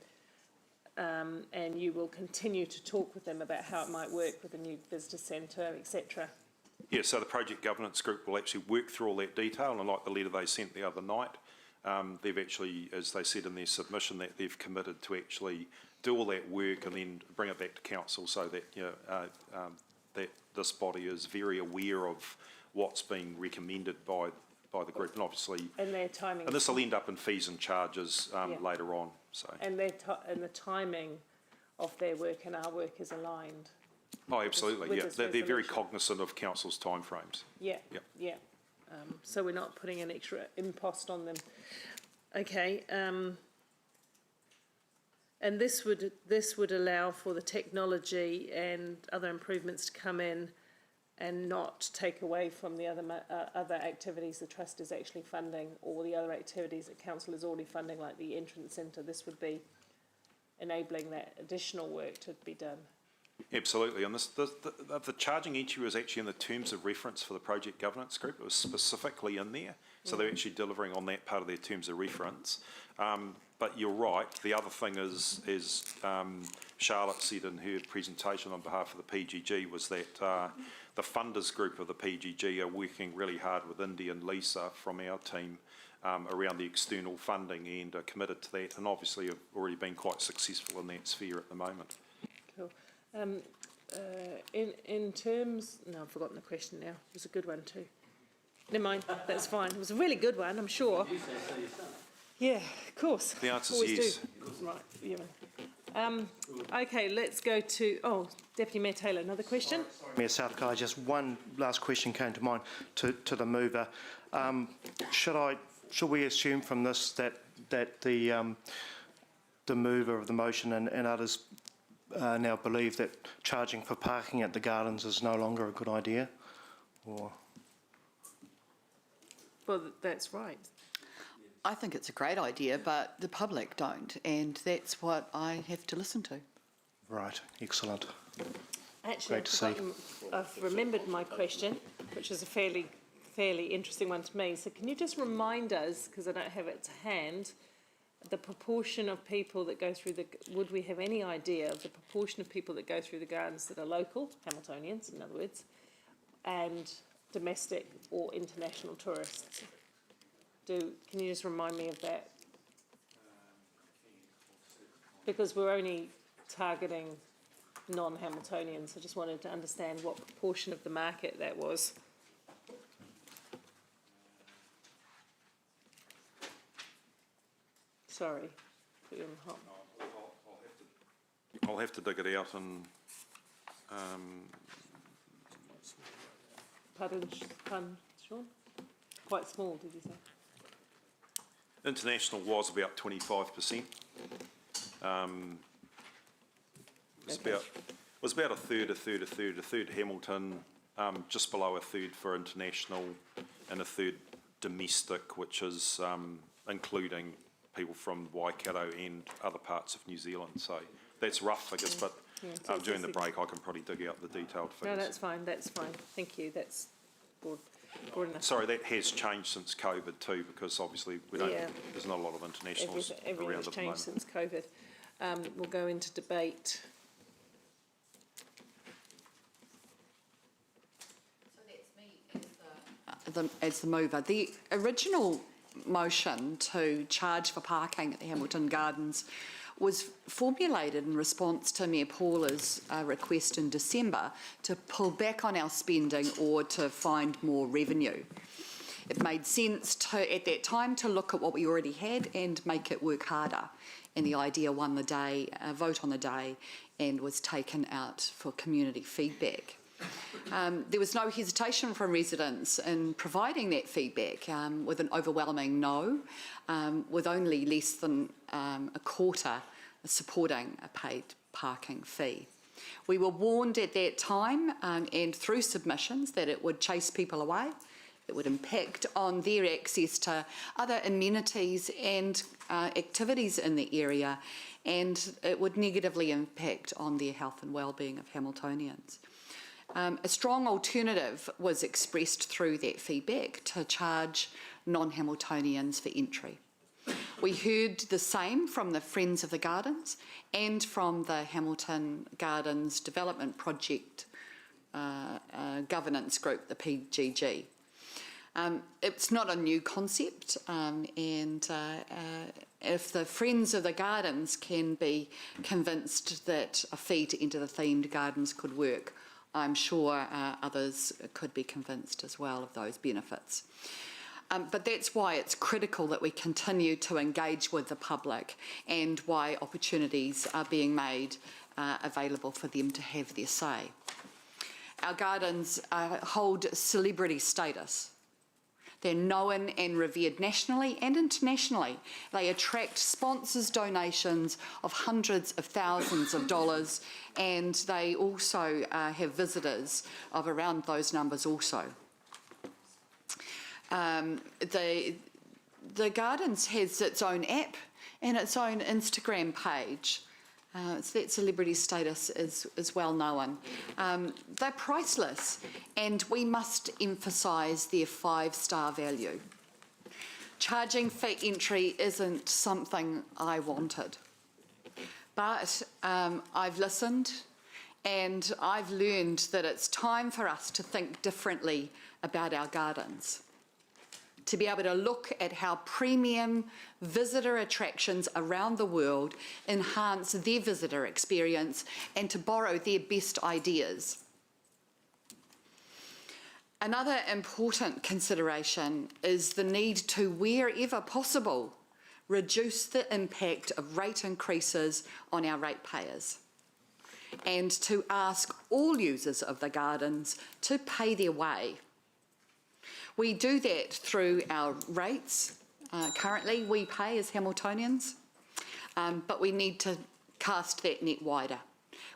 and you will continue to talk with them about how it might work with a new visitor centre, etc. Yeah, so the project governance group will actually work through all that detail, and like the letter they sent the other night, they've actually, as they said in their submission, that they've committed to actually do all that work and then bring it back to council, so that, you know, that this body is very aware of what's being recommended by the group, and obviously, and their timing. And this will end up in fees and charges later on. So. And the timing of their work and our work is aligned. Oh, absolutely. Yeah, they're very cognizant of council's timeframes. Yeah. Yeah. So we're not putting an extra impost on them. Okay. And this would allow for the technology and other improvements to come in and not take away from the other activities the trust is actually funding, or the other activities that council is already funding, like the entrance centre. This would be enabling that additional work to be done. Absolutely, and the charging issue is actually in the terms of reference for the project governance group. It was specifically in there, so they're actually delivering on that part of their terms of reference. But you're right, the other thing is, as Charlotte said in her presentation on behalf of the PGG, was that the funders group of the PGG are working really hard with Indy and Lisa from our team around the external funding, and are committed to that, and obviously have already been quite successful in that sphere at the moment. Cool. In terms, no, I've forgotten the question now. It was a good one too. Never mind, that's fine. It was a really good one, I'm sure. Yeah, of course. The answer is Always yes. do. Right, yeah. Okay, let's go to, Deputy Mayor Taylor, another question? Mayor Southcott, just one last question came to mind to the mover. Should we assume from this that the mover of the motion and others now believe that charging for parking at the gardens is no longer a good idea? Or? Well, that's right. I think it's a great idea, but the public don't, and that's what I have to listen to. Right, excellent. Actually, Great to see. I've remembered my question, which is a fairly interesting one to me. So can you just remind us, because I don't have it to hand, the proportion of people that go through would we have any idea of the proportion of people that go through the gardens that are local, Hamiltonians in other words, and domestic or international tourists? Can you just remind me of that? Because we're only targeting non-Hamiltonians. I just wanted to understand what proportion of the market that was. Sorry, put you on the hop. I'll have to dig it out and Pardon, Sean? Quite small, did you say? international was about 25%. Was about a third Hamilton, just below a third for international, and a third domestic, which is including people from Waikato and other parts of New Zealand. So that's rough figures, but during the break I can probably dig out the detailed figures. No, that's fine, thank you, that's broad enough. Sorry, that has changed since COVID too, because obviously we don't, there's not a lot of internationals Everything around has at the changed moment. since COVID. We'll go into debate. As the mover. The original motion to charge for parking at the Hamilton Gardens was formulated in response to Mayor Paula's request in December to pull back on our spending or to find more revenue. It made sense to, at that time, to look at what we already had and make it work harder. And the idea won the day, vote on the day, and was taken out for community feedback. There was no hesitation from residents in providing that feedback, with an overwhelming no, with only less than a quarter supporting a paid parking fee. We were warned at that time and through submissions that it would chase people away, it would impact on their access to other amenities and activities in the area, and it would negatively impact on their health and well-being of Hamiltonians. A strong alternative was expressed through that feedback to charge non-Hamiltonians for entry. We heard the same from the Friends of the Gardens and from the Hamilton Gardens Development Project governance group, the PGG. It's not a new concept, and if the Friends of the Gardens can be convinced that a fee to enter the themed gardens could work, I'm sure others could be convinced as well of those benefits. But that's why it's critical that we continue to engage with the public and why opportunities are being made available for them to have their say. Our gardens hold celebrity status. They're known and revered nationally and internationally. They attract sponsors' donations of hundreds of thousands of dollars, and they also have visitors of around those numbers also. The Gardens has its own app and its own Instagram page. That celebrity status is well known. They're priceless, and we must emphasise their 5-star value. Charging for entry isn't something I wanted, but I've listened and I've learned that it's time for us to think differently about our gardens, to be able to look at how premium visitor attractions around the world enhance their visitor experience and to borrow their best ideas. Another important consideration is the need to, wherever possible, reduce the impact of rate increases on our ratepayers, and to ask all users of the gardens to pay their way. We do that through our rates. Currently, we pay as Hamiltonians, but we need to cast that net wider.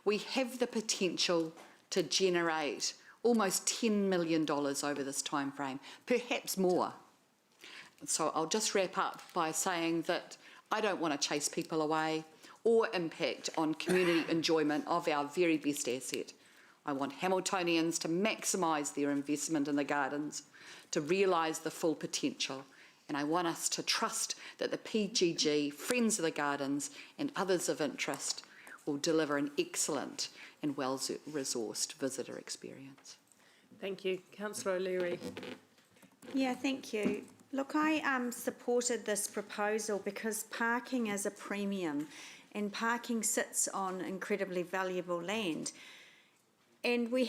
We have the potential to generate almost $10 million over this time frame, perhaps more. So I'll just wrap up by saying that I don't want to chase people away or impact on community enjoyment of our very best asset. I want Hamiltonians to maximise their investment in the gardens, to realise the full potential, and I want us to trust that the PGG, Friends of the Gardens and others of interest will deliver an excellent and well-resourced visitor experience. Thank you. Councillor O'Leary. Yeah, thank you. Look, I supported this proposal because parking is a premium and parking sits on incredibly valuable land. And we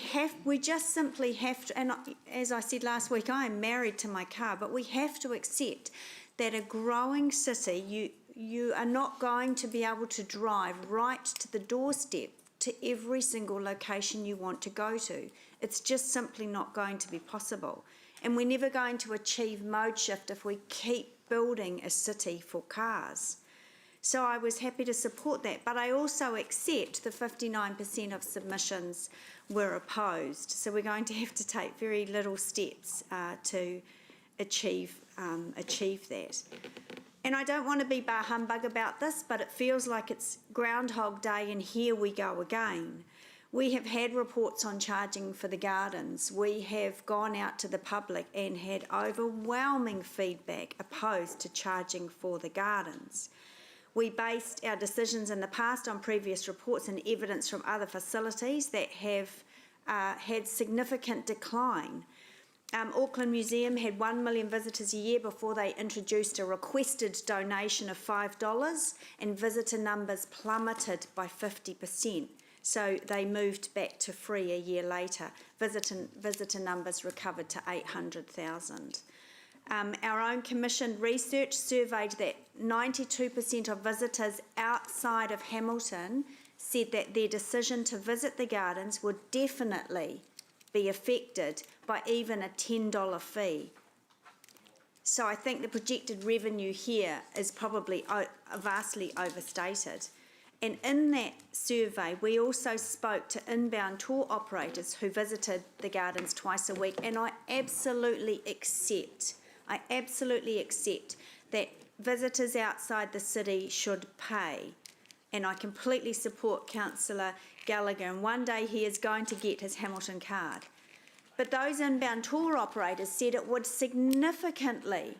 just simply have to, and as I said last week, I am married to my car, but we have to accept that a growing city, you are not going to be able to drive right to the doorstep to every single location you want to go to. It's just simply not going to be possible. And we're never going to achieve mode shift if we keep building a city for cars. So I was happy to support that, but I also accept the 59% of submissions were opposed. So we're going to have to take very little steps to achieve that. And I don't want to be bar humbug about this, but it feels like it's Groundhog Day and here we go again. We have had reports on charging for the gardens. We have gone out to the public and had overwhelming feedback opposed to charging for the gardens. We based our decisions in the past on previous reports and evidence from other facilities that have had significant decline. Auckland Museum had 1 million visitors a year before they introduced a requested donation of $5, and visitor numbers plummeted by 50%. So they moved back to free a year later. Visitor numbers recovered to 800,000. Our own commissioned research surveyed that 92% of visitors outside of Hamilton said that their decision to visit the gardens would definitely be affected by even a $10 fee. So I think the projected revenue here is probably vastly overstated. And in that survey, we also spoke to inbound tour operators who visited the gardens twice a week, and I absolutely accept that visitors outside the city should pay. And I completely support Councillor Gallagher, and one day he is going to get his Hamilton card. But those inbound tour operators said it would significantly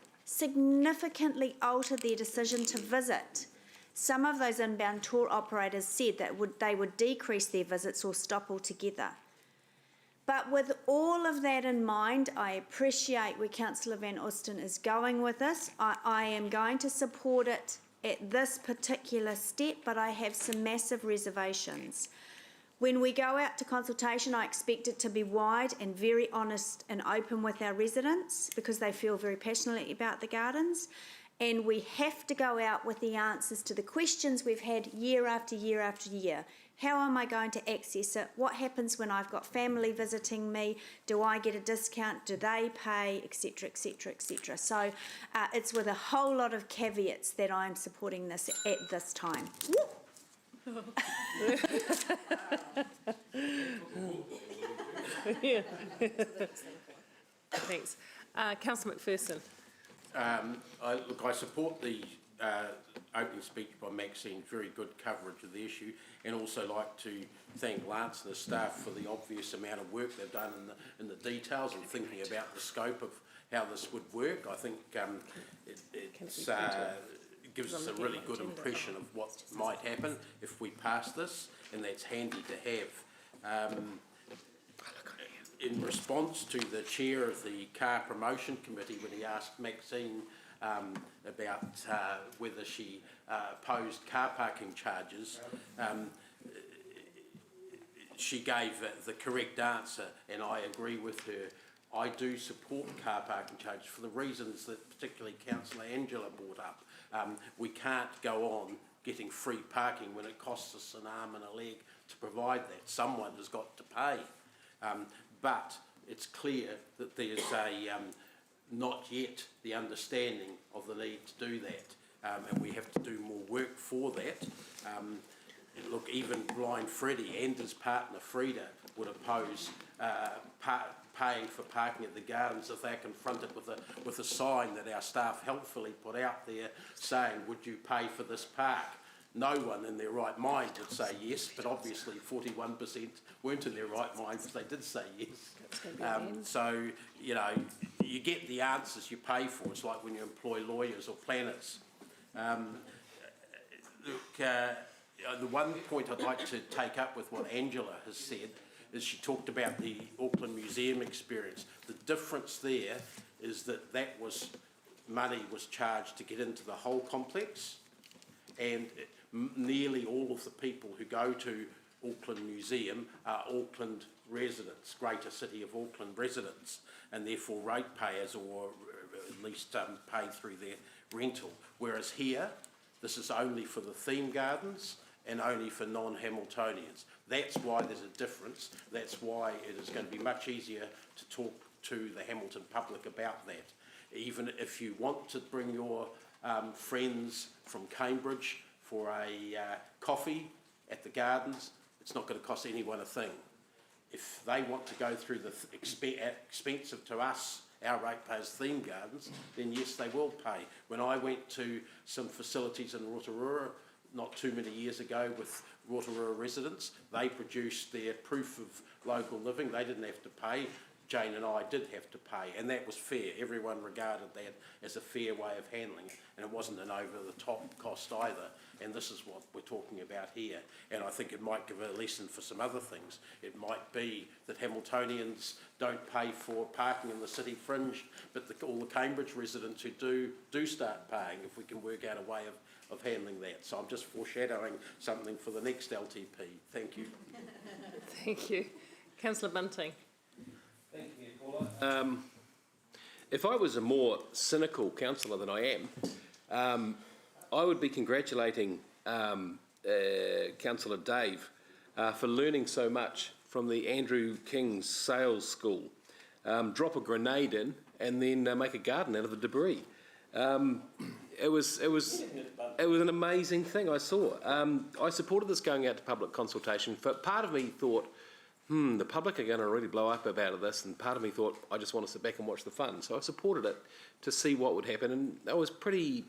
alter their decision to visit. Some of those inbound tour operators said that they would decrease their visits or stop altogether. But with all of that in mind, I appreciate where Councillor Van Oosten is going with this. I am going to support it at this particular step, but I have some massive reservations. When we go out to consultation, I expect it to be wide and very honest and open with our residents because they feel very passionately about the gardens. And we have to go out with the answers to the questions we've had year after year after year. How am I going to access it? What happens when I've got family visiting me? Do I get a discount? Do they pay? Etc, etc, etc. So it's with a whole lot of caveats that I'm supporting this at this time. Yeah. Thanks. Councillor McPherson. I support the opening speech by Maxine, very good coverage of the issue, and also like to thank Lance and the staff for the obvious amount of work they've done in the details and thinking about the scope of how this would work. I think it gives us a really good impression of what might happen if we pass this, and that's handy to have. In response to the chair of the Car Promotion Committee when he asked Maxine about whether she opposed car parking charges, she gave the correct answer, and I agree with her. I do support car parking charges for the reasons that particularly Councillor Angela brought up. We can't go on getting free parking when it costs us an arm and a leg to provide that. Someone has got to pay. But it's clear that there's not yet the understanding of the need to do that, and we have to do more work for that. Look, even blind Freddie and his partner Frida would oppose paying for parking at the gardens if they're confronted with a sign that our staff helpfully put out there saying, would you pay for this park? No one in their right mind would say yes, but obviously 41% weren't in their right mind because they did say yes. So, you know, you get the answers you pay for. It's like when you employ lawyers or planners. The one point I'd like to take up with what Angela has said is she talked about the Auckland Museum experience. The difference there is that money was charged to get into the whole complex, and nearly all of the people who go to Auckland Museum are Auckland residents, Greater City of Auckland residents, and therefore ratepayers, or at least pay through their rental. Whereas here, this is only for the theme gardens and only for non-Hamiltonians. That's why there's a difference. That's why it is going to be much easier to talk to the Hamilton public about that. Even if you want to bring your friends from Cambridge for a coffee at the gardens, it's not going to cost anyone a thing. If they want to go through the expensive to us, our ratepayers theme gardens, then yes, they will pay. When I went to some facilities in Rotorua not too many years ago with Rotorua residents, they produced their proof of local living. They didn't have to pay. Jane and I did have to pay, and that was fair. Everyone regarded that as a fair way of handling it, and it wasn't an over-the-top cost either. And this is what we're talking about here. And I think it might give a lesson for some other things. It might be that Hamiltonians don't pay for parking in the city fringe, but all the Cambridge residents who do start paying, if we can work out a way of handling that. So I'm just foreshadowing something for the next LTP. Thank you. Thank you. Councillor Bunting. Thank you, Paula. If I was a more cynical councillor than I am, I would be congratulating Councillor Dave for learning so much from the Andrew King's sales school. Drop a grenade in and then make a garden out of the debris. It was an amazing thing I saw. I supported this going out to public consultation, but part of me thought, the public are going to really blow up about this, and part of me thought, I just want to sit back and watch the fun. So I supported it to see what would happen, and I was pretty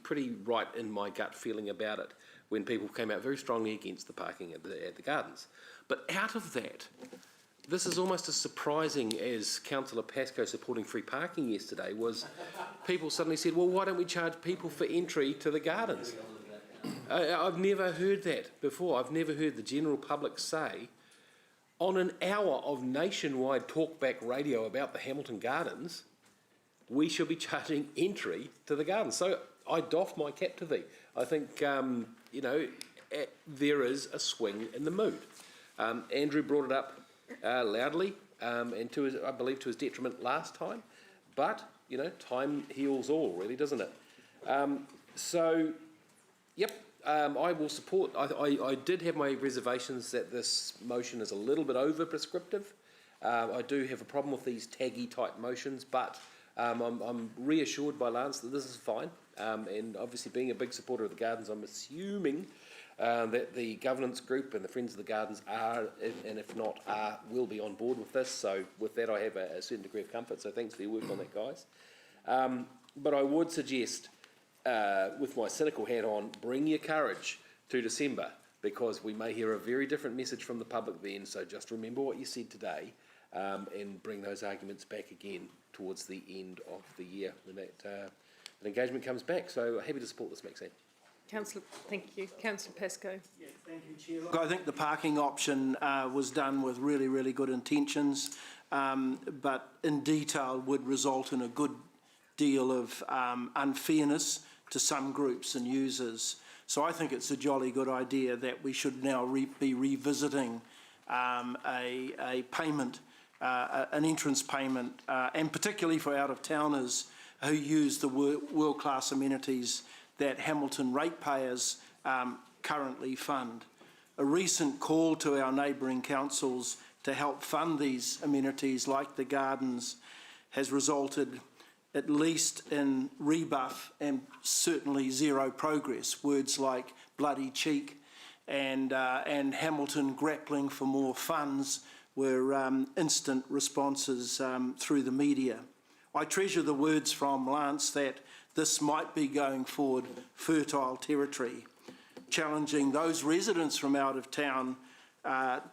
right in my gut feeling about it when people came out very strongly against the parking at the gardens. But out of that, this is almost as surprising as Councillor Pascoe supporting free parking yesterday, was people suddenly said, well, why don't we charge people for entry to the gardens? I've never heard that before. I've never heard the general public say, on an hour of nationwide talkback radio about the Hamilton Gardens, we should be charging entry to the gardens. So I doff my cap to thee. I think, you know, there is a swing in the mood. Andrew brought it up loudly, and to his, I believe to his detriment last time. But, you know, time heals all, really, doesn't it? So, yep. I will support. I did have my reservations that this motion is a little bit over prescriptive. I do have a problem with these taggy type motions, but I'm reassured by Lance that this is fine. And obviously, being a big supporter of the gardens, I'm assuming that the governance group and the Friends of the Gardens are, and if not are, will be on board with this. So with that, I have a certain degree of comfort. So thanks for your work on that, guys. But I would suggest, with my cynical hat on, bring your courage to December, because we may hear a very different message from the public then. So just remember what you said today, and bring those arguments back again towards the end of the year when that engagement comes back. So happy to support this, Maxine. Councillor, thank you. Councillor Pascoe. Yeah, thank you, Chair. Look, I think the parking option was done with really, really good intentions, but in detail would result in a good deal of unfairness to some groups and users. So I think it's a jolly good idea that we should now be revisiting a payment, an entrance payment, and particularly for out-of-towners who use the world-class amenities that Hamilton ratepayers currently fund. A recent call to our neighbouring councils to help fund these amenities like the gardens has resulted at least in rebuff and certainly zero progress. Words like bloody cheek and Hamilton grappling for more funds were instant responses through the media. I treasure the words from Lance that this might be going forward fertile territory, challenging those residents from out of town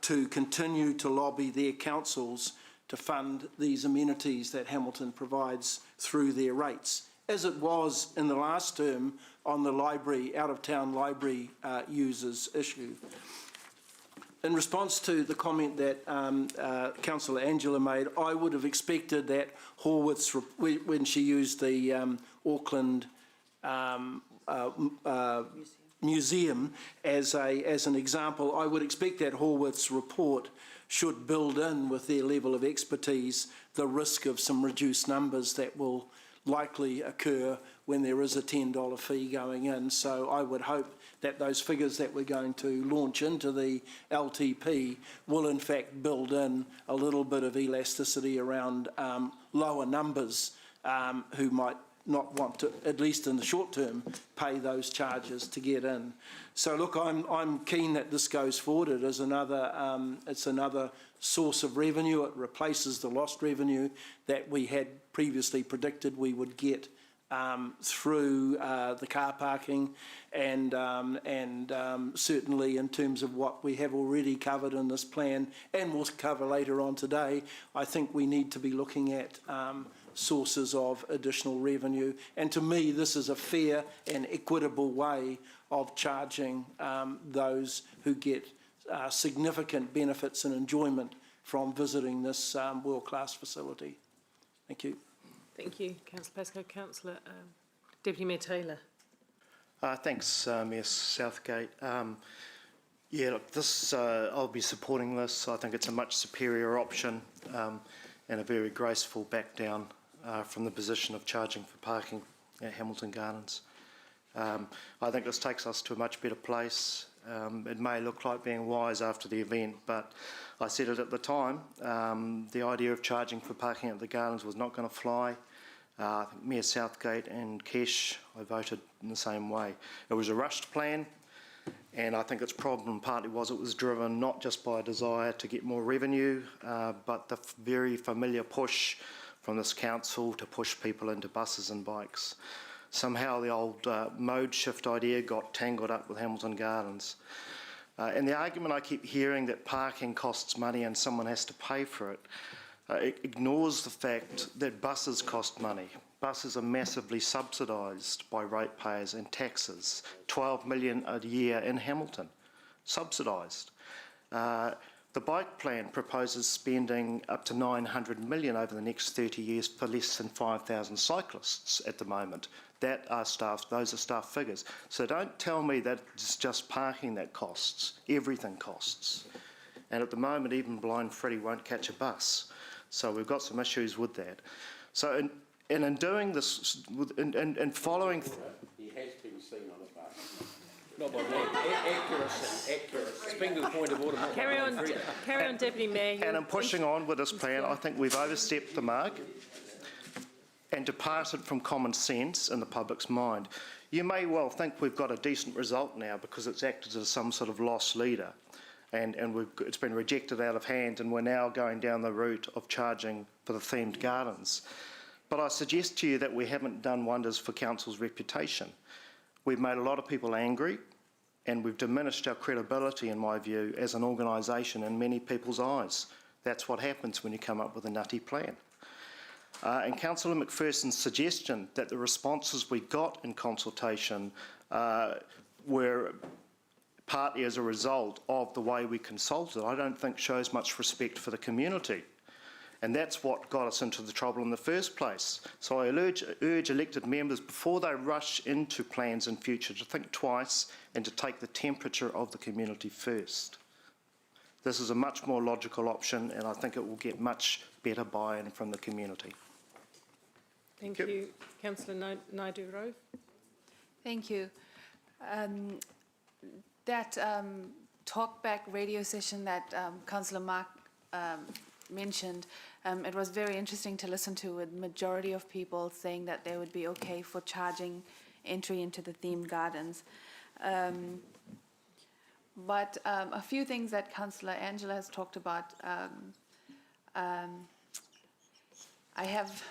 to continue to lobby their councils to fund these amenities that Hamilton provides through their rates, as it was in the last term on the library, out-of-town library users issue. In response to the comment that Councillor Angela made, I would have expected that Horwitz, when she used the Auckland Museum as an example, I would expect that Horwitz report should build in with their level of expertise the risk of some reduced numbers that will likely occur when there is a $10 fee going in. So I would hope that those figures that we're going to launch into the LTP will in fact build in a little bit of elasticity around lower numbers who might not want to, at least in the short term, pay those charges to get in. So look, I'm keen that this goes forward. It is it's another source of revenue. It replaces the lost revenue that we had previously predicted we would get through the car parking and certainly in terms of what we have already covered in this plan and will cover later on today. I think we need to be looking at sources of additional revenue, and to me this is a fair and equitable way of charging those who get significant benefits and enjoyment from visiting this world-class facility. Thank you. Thank you, Councillor Pascoe. Councillor Deputy Mayor Taylor. Thanks, Mayor Southgate. Yeah, look, this I'll be supporting this. I think it's a much superior option and a very graceful back down from the position of charging for parking at Hamilton Gardens. I think this takes us to a much better place. It may look like being wise after the event, but I said it at the time, the idea of charging for parking at the gardens was not going to fly. I think Mayor Southgate and Kesh, I voted in the same way. It was a rushed plan, and I think its problem partly was it was driven not just by a desire to get more revenue, but the very familiar push from this council to push people into buses and bikes. Somehow the old mode shift idea got tangled up with Hamilton Gardens. And the argument I keep hearing that parking costs money and someone has to pay for it, it ignores the fact that buses cost money. Buses are massively subsidised by ratepayers and taxes, 12 million a year in Hamilton, subsidised. The bike plan proposes spending up to 900 million over the next 30 years for less than 5,000 cyclists at the moment. Those are staff figures. So don't tell me that it's just parking that costs. Everything costs. And at the moment, even blind Freddie won't catch a bus. So we've got some issues with that. So in doing this, and following... He has been seen on a bus. Not by blind. Accuracy. Speaking to the point of order. Carry on, Deputy Mayor. And in pushing on with this plan, I think we've overstepped the mark and departed from common sense in the public's mind. You may well think we've got a decent result now because it's acted as some sort of lost leader and it's been rejected out of hand and we're now going down the route of charging for the themed gardens. But I suggest to you that we haven't done wonders for council's reputation. We've made a lot of people angry and we've diminished our credibility, in my view, as an organisation in many people's eyes. That's what happens when you come up with a nutty plan. And Councillor McPherson's suggestion that the responses we got in consultation were partly as a result of the way we consulted, I don't think shows much respect for the community. And that's what got us into the trouble in the first place. So I urge elected members, before they rush into plans in future, to think twice and to take the temperature of the community first. This is a much more logical option and I think it will get much better buy-in from the community. Thank you. Councillor Naidu-Rove. Thank you. That talkback radio session that Councillor Mark mentioned, it was very interesting to listen to, with majority of people saying that they would be okay for charging entry into the themed gardens. But a few things that Councillor Angela has talked about, I have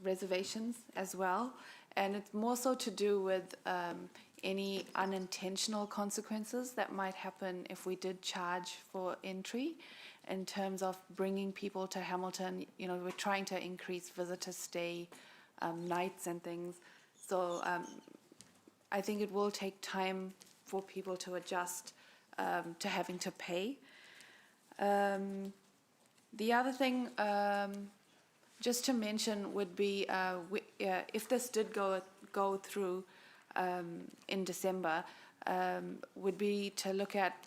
reservations as well, and it's more so to do with any unintentional consequences that might happen if we did charge for entry, in terms of bringing people to Hamilton. You know, we're trying to increase visitor stay nights and things, so I think it will take time for people to adjust to having to pay. The other thing just to mention would be if this did go through in December, would be to look at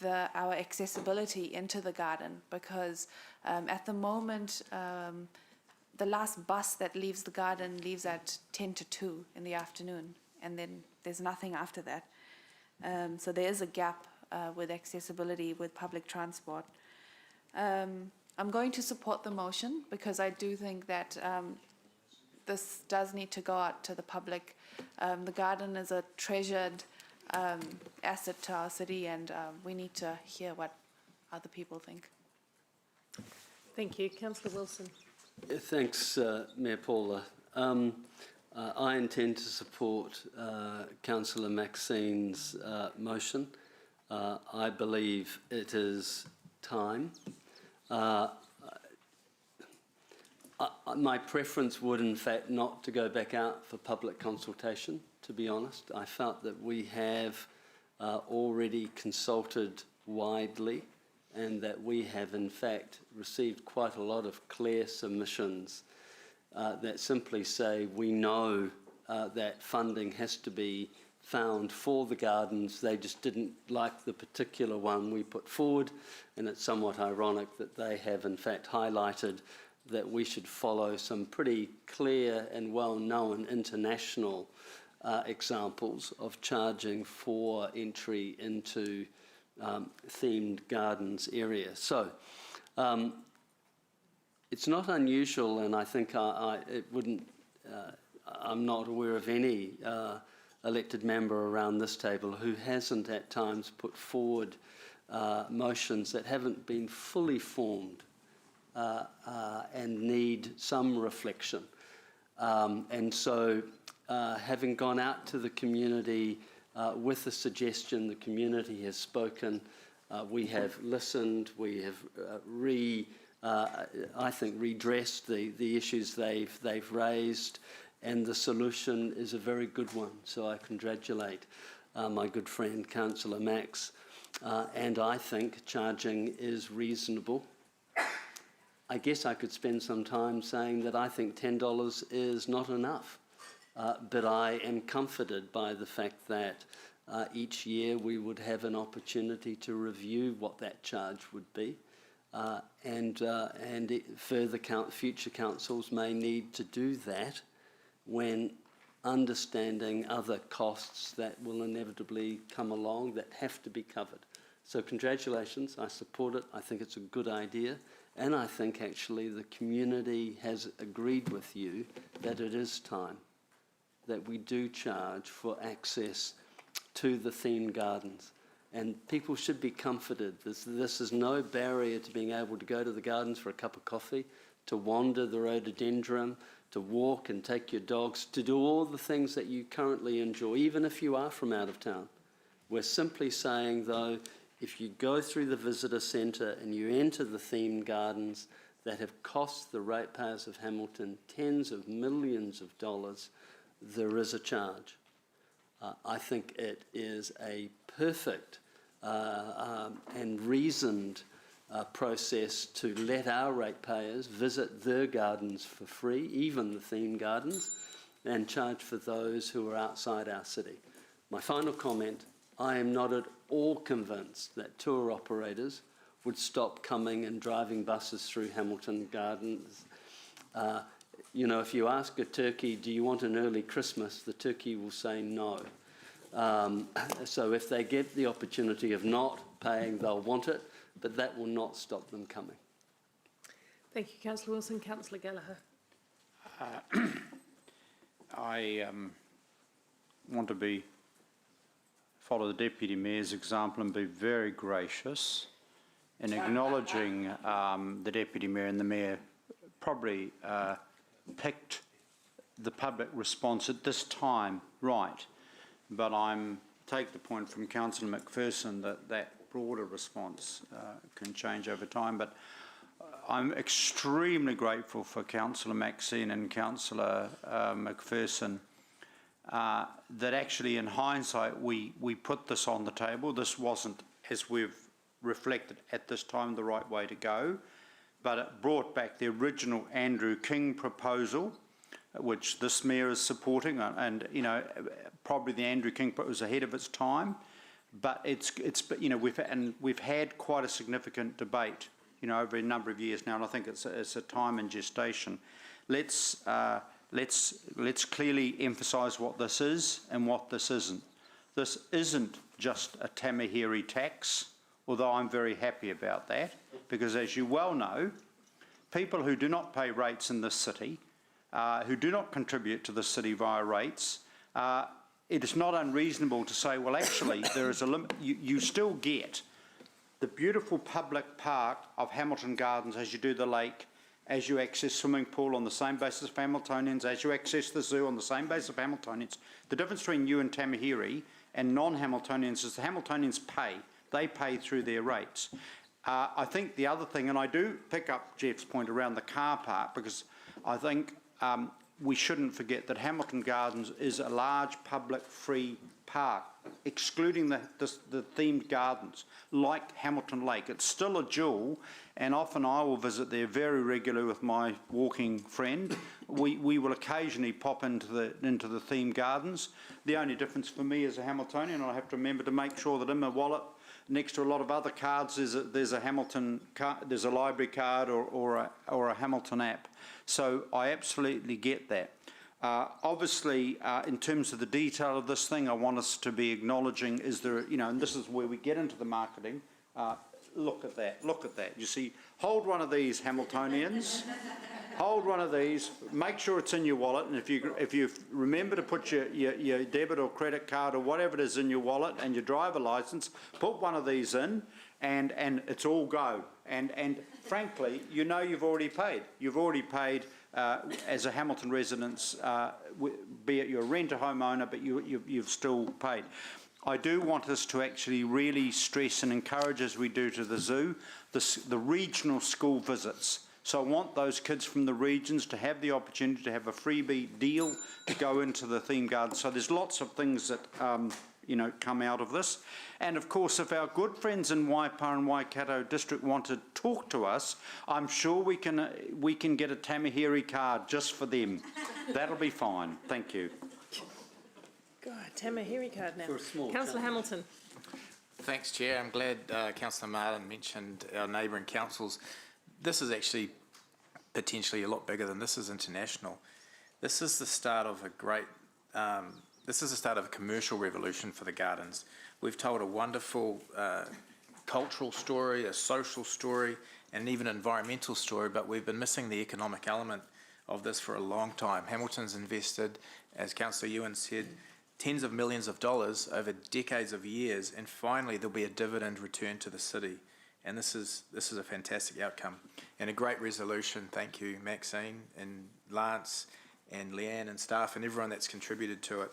our accessibility into the garden, because at the moment the last bus that leaves the garden leaves at 10 to 2 in the afternoon, and then there's nothing after that. So there is a gap with accessibility with public transport. I'm going to support the motion because I do think that this does need to go out to the public. The garden is a treasured asset to our city, and we need to hear what other people think. Thank you. Councillor Wilson. Thanks, Mayor Paula. I intend to support Councillor Maxine's motion. I believe it is time. My preference would, in fact, not to go back out for public consultation, to be honest. I felt that we have already consulted widely, and that we have, in fact, received quite a lot of clear submissions that simply say we know that funding has to be found for the gardens. They just didn't like the particular one we put forward, and it's somewhat ironic that they have, in fact, highlighted that we should follow some pretty clear and well-known international examples of charging for entry into themed gardens area. So it's not unusual, and I think it wouldn't. I'm not aware of any elected member around this table who hasn't at times put forward motions that haven't been fully formed and need some reflection. And so having gone out to the community with a suggestion, the community has spoken, we have listened, we have I think redressed the issues they've raised, and the solution is a very good one. So I congratulate my good friend Councillor Max, and I think charging is reasonable. I guess I could spend some time saying that I think $10 is not enough, but I am comforted by the fact that each year we would have an opportunity to review what that charge would be, and future councils may need to do that when understanding other costs that will inevitably come along that have to be covered. So congratulations, I support it, I think it's a good idea, and I think actually the community has agreed with you that it is time that we do charge for access to the themed gardens. And people should be comforted. This is no barrier to being able to go to the gardens for a cup of coffee, to wander the rhododendron, to walk and take your dogs, to do all the things that you currently enjoy, even if you are from out of town. We're simply saying, though, if you go through the visitor centre and you enter the themed gardens that have cost the ratepayers of Hamilton tens of millions of dollars, there is a charge. I think it is a perfect and reasoned process to let our ratepayers visit their gardens for free, even the themed gardens, and charge for those who are outside our city. My final comment, I am not at all convinced that tour operators would stop coming and driving buses through Hamilton Gardens. You know, if you ask a turkey, do you want an early Christmas, the turkey will say no. So if they get the opportunity of not paying, they'll want it, but that will not stop them coming. Thank you, Councillor Wilson. Councillor Gallagher. I want to follow the Deputy Mayor's example and be very gracious in acknowledging the Deputy Mayor and the Mayor probably picked the public response at this time right. But take the point from Councillor McPherson that broader response can change over time. But I'm extremely grateful for Councillor Maxine and Councillor McPherson that actually in hindsight we put this on the table. This wasn't, as we've reflected at this time, the right way to go, but it brought back the original Andrew King proposal, which this Mayor is supporting, and you know, probably the Andrew King was ahead of its time, but it's you know, we've had quite a significant debate, you know, over a number of years now, and I think it's a time in gestation. Let's clearly emphasise what this is and what this isn't. This isn't just a Tamahiri tax, although I'm very happy about that, because as you well know, people who do not pay rates in this city, who do not contribute to the city via rates, it is not unreasonable to say, well, actually, there is a limit. You still get the beautiful public park of Hamilton Gardens as you do the lake, as you access swimming pool on the same basis of Hamiltonians, as you access the zoo on the same basis of Hamiltonians. The difference between you and Tamahiri and non-Hamiltonians is the Hamiltonians pay. They pay through their rates. I think the other thing, and I do pick up Jeff's point around the car park, because I think we shouldn't forget that Hamilton Gardens is a large public free park, excluding the themed gardens, like Hamilton Lake. It's still a jewel, and often I will visit there very regularly with my walking friend. We will occasionally pop into the themed gardens. The only difference for me as a Hamiltonian, I have to remember to make sure that in my wallet, next to a lot of other cards, there's a Hamilton card, there's a library card or a Hamilton app. So I absolutely get that. Obviously, in terms of the detail of this thing, I want us to be acknowledging, is there, you know, and this is where we get into the marketing. Look at that, look at that. You see, hold one of these, Hamiltonians. Hold one of these, make sure it's in your wallet, and if you remember to put your debit or credit card or whatever it is in your wallet and your driver licence, put one of these in, and it's all go. And frankly, you know you've already paid. You've already paid as a Hamilton resident, be it you're a renter homeowner, but you've still paid. I do want us to actually really stress and encourage, as we do to the zoo, the regional school visits. So I want those kids from the regions to have the opportunity to have a freebie deal to go into the theme garden. So there's lots of things that you know, come out of this. And of course, if our good friends in Waipa and Waikato district want to talk to us, I'm sure we can get a Tamahiri card just for them. That'll be fine. Thank you. God, Tamahiri card now. For a small Councillor Hamilton. Thanks, Chair. I'm glad Councillor Martin mentioned our neighbouring councils. This is actually potentially a lot bigger than this is international. This is the start of a great, this is the start of a commercial revolution for the gardens. We've told a wonderful cultural story, a social story, and even an environmental story, but we've been missing the economic element of this for a long time. Hamilton's invested, as Councillor Ewan said, tens of millions of dollars over decades of years, and finally there'll be a dividend return to the city. And this is a fantastic outcome and a great resolution. Thank you, Maxine and Lance and Leanne and staff and everyone that's contributed to it.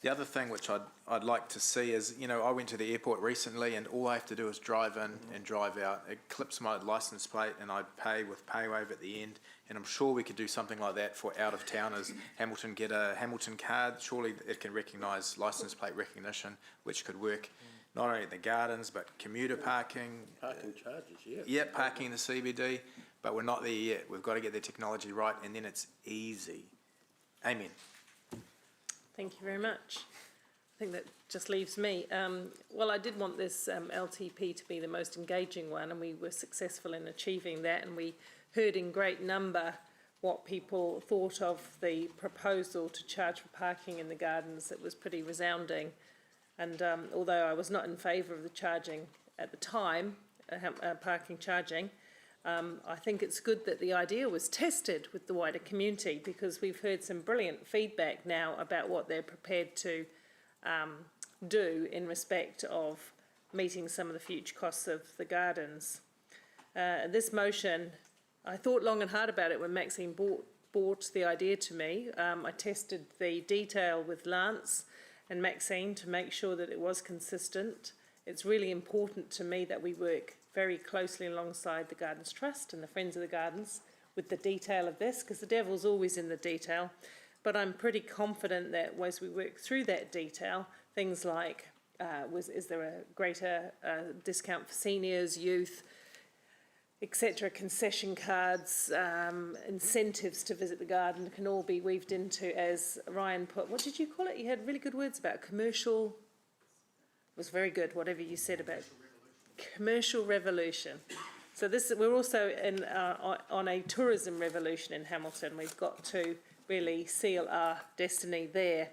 The other thing which I'd like to see is, you know, I went to the airport recently and all I have to do is drive in and drive out. It clips my licence plate and I pay with PayWave at the end. And I'm sure we could do something like that for out-of-towners. Hamilton get a Hamilton card. Surely it can recognise licence plate recognition, which could work not only at the gardens, but commuter parking. Parking charges, yeah. Yeah, parking in the CBD, but we're not there yet. We've got to get the technology right, and then it's easy. Amen. Thank you very much. I think that just leaves me. Well, I did want this LTP to be the most engaging one, and we were successful in achieving that, and we heard in great number what people thought of the proposal to charge for parking in the gardens. It was pretty resounding. And although I was not in favour of the charging at the time, parking charging, I think it's good that the idea was tested with the wider community, because we've heard some brilliant feedback now about what they're prepared to do in respect of meeting some of the future costs of the gardens. This motion, I thought long and hard about it when Maxine brought the idea to me. I tested the detail with Lance and Maxine to make sure that it was consistent. It's really important to me that we work very closely alongside the Gardens Trust and the Friends of the Gardens with the detail of this, because the devil's always in the detail. But I'm pretty confident that as we work through that detail, things like is there a greater discount for seniors, youth, etc., concession cards, incentives to visit the garden can all be weaved into, as Ryan put, what did you call it? You had really good words about commercial. It was very good, whatever you said about commercial revolution. So we're also on a tourism revolution in Hamilton. We've got to really seal our destiny there.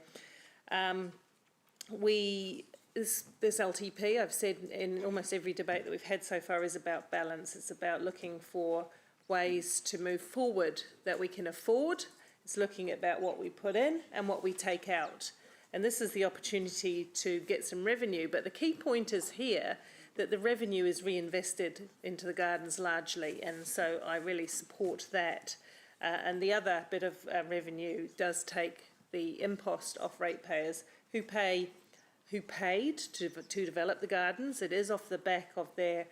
This LTP, I've said in almost every debate that we've had so far, is about balance. It's about looking for ways to move forward that we can afford. It's looking about what we put in and what we take out. And this is the opportunity to get some revenue. But the key point is here that the revenue is reinvested into the gardens largely. And so I really support that. And the other bit of revenue does take the impost off ratepayers who paid to develop the gardens. It is off the back of their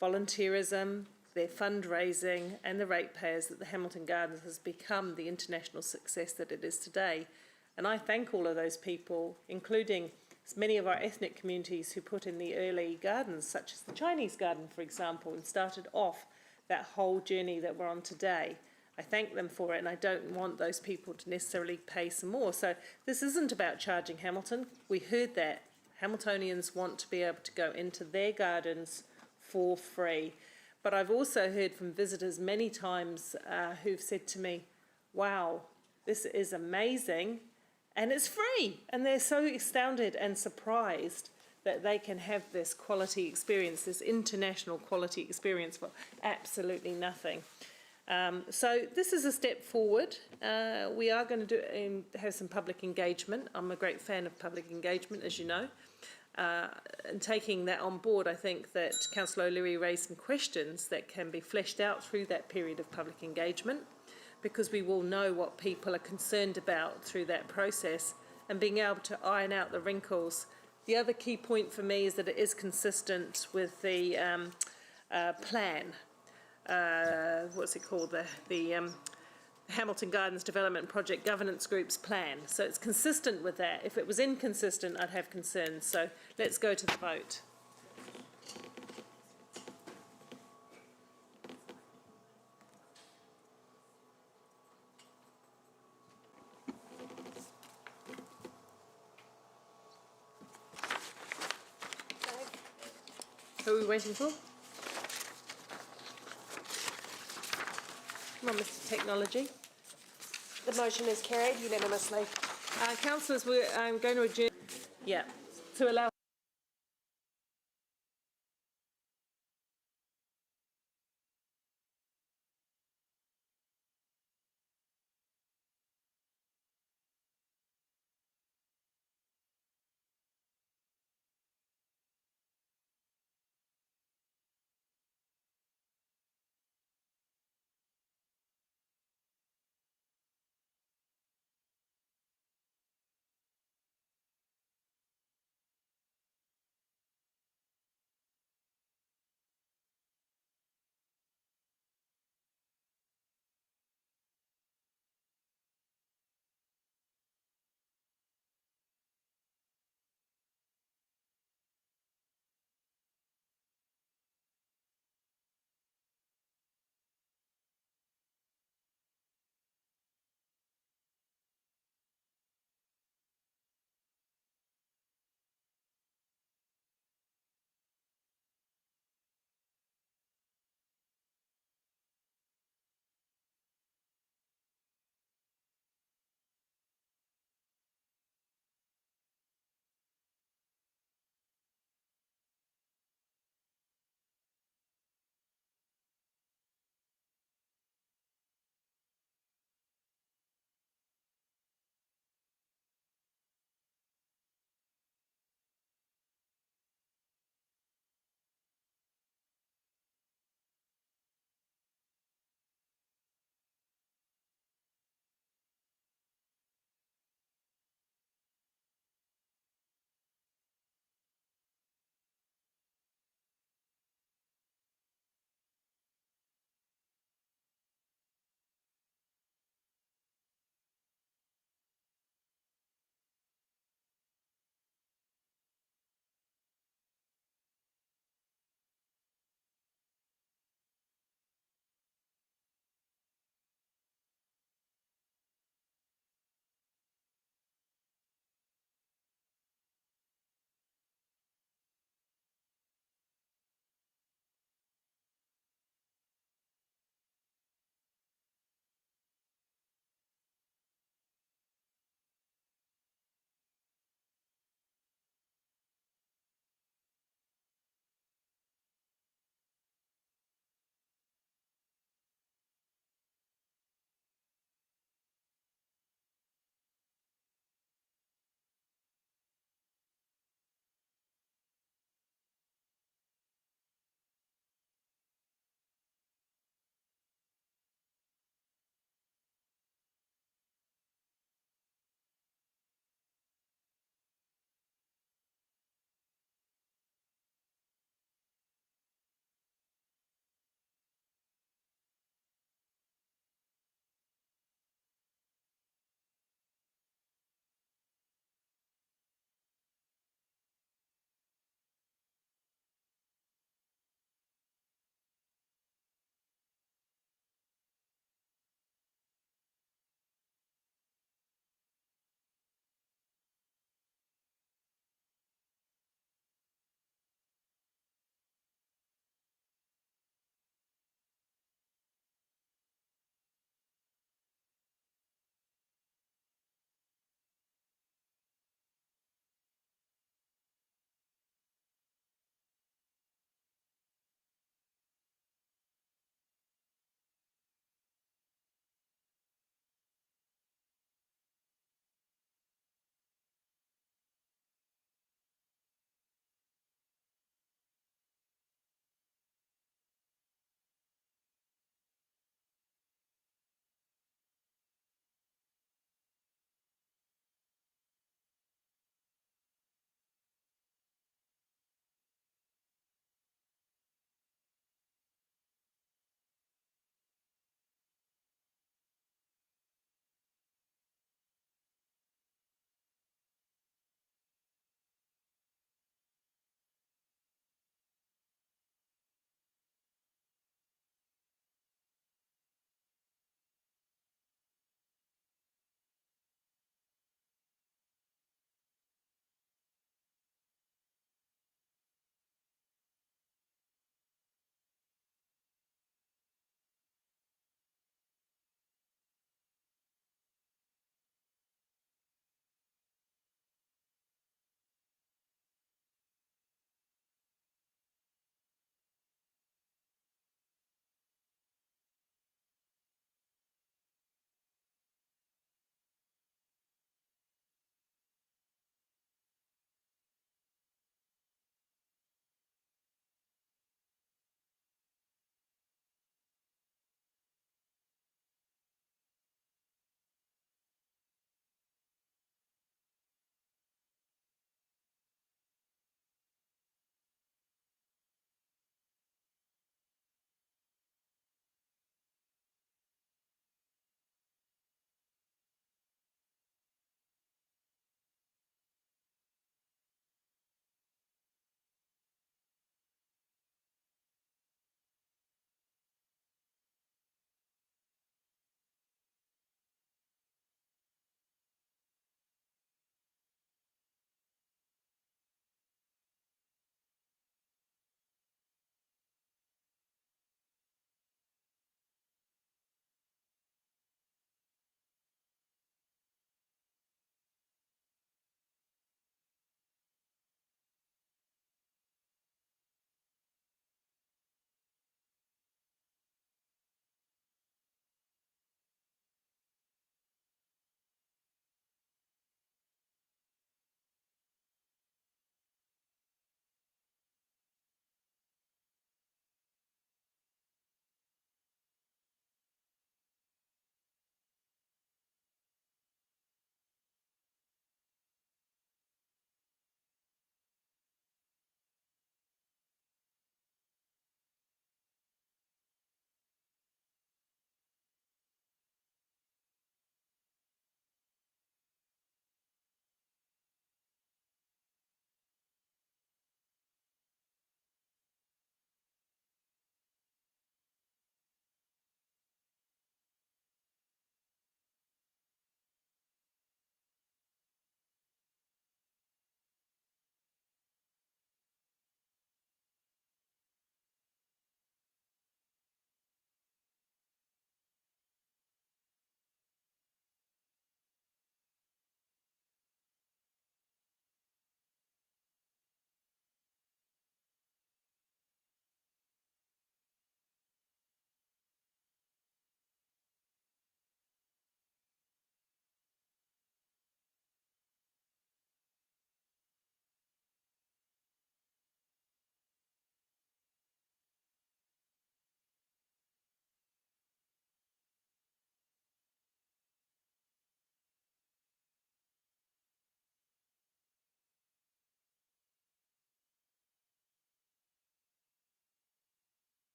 volunteerism, their fundraising, and the ratepayers that the Hamilton Gardens has become the international success that it is today. And I thank all of those people, including many of our ethnic communities who put in the early gardens, such as the Chinese garden, for example, and started off that whole journey that we're on today. I thank them for it, and I don't want those people to necessarily pay some more. So this isn't about charging Hamilton. We heard that. Hamiltonians want to be able to go into their gardens for free. But I've also heard from visitors many times who've said to me, wow, this is amazing, and it's free. And they're so astounded and surprised that they can have this quality experience, this international quality experience for absolutely nothing. So this is a step forward. We are going to have some public engagement. I'm a great fan of public engagement, as you know. And taking that on board, I think that Councillor O'Leary raised some questions that can be fleshed out through that period of public engagement, because we will know what people are concerned about through that process, and being able to iron out the wrinkles. The other key point for me is that it is consistent with the plan. What's it called? The Hamilton Gardens Development Project Governance Group's plan. So it's consistent with that. If it was inconsistent, I'd have concerns. So let's go to the vote. Who are we waiting for? Come on, Mr. Technology. The motion is carried unanimously. Councillors, I'm going to adjourn. Yeah, to allow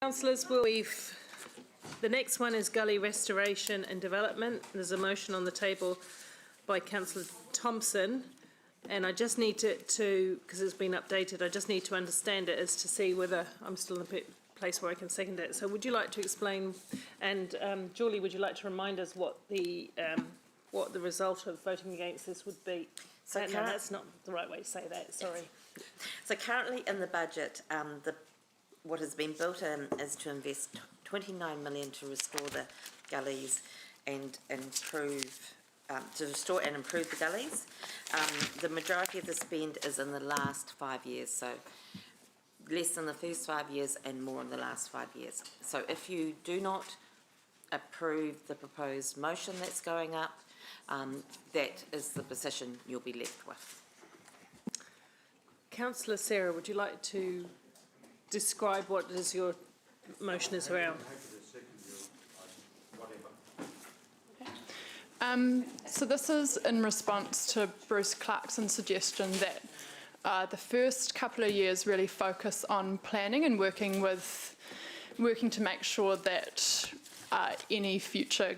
Councillors, the next one is gully restoration and development. There's a motion on the table by Councillor Thompson, and I just need to, because it's been updated, I just need to understand it as to see whether I'm still in a place where I can second it. So would you like to explain, and Julie, would you like to remind us what the result of voting against this would be? So no, that's not the right way to say that, sorry. So currently in the budget, what has been built in is to invest 29 million to restore the gullies and improve, to restore and improve the gullies. The majority of the spend is in the last 5 years, so less than the first 5 years and more in the last 5 years. So if you do not approve the proposed motion that's going up, that is the position you'll be left with. Councillor Sarah, would you like to describe what is your motion is around? So this is in response to Bruce Clarkson's suggestion that the first couple of years really focus on planning and working to make sure that any future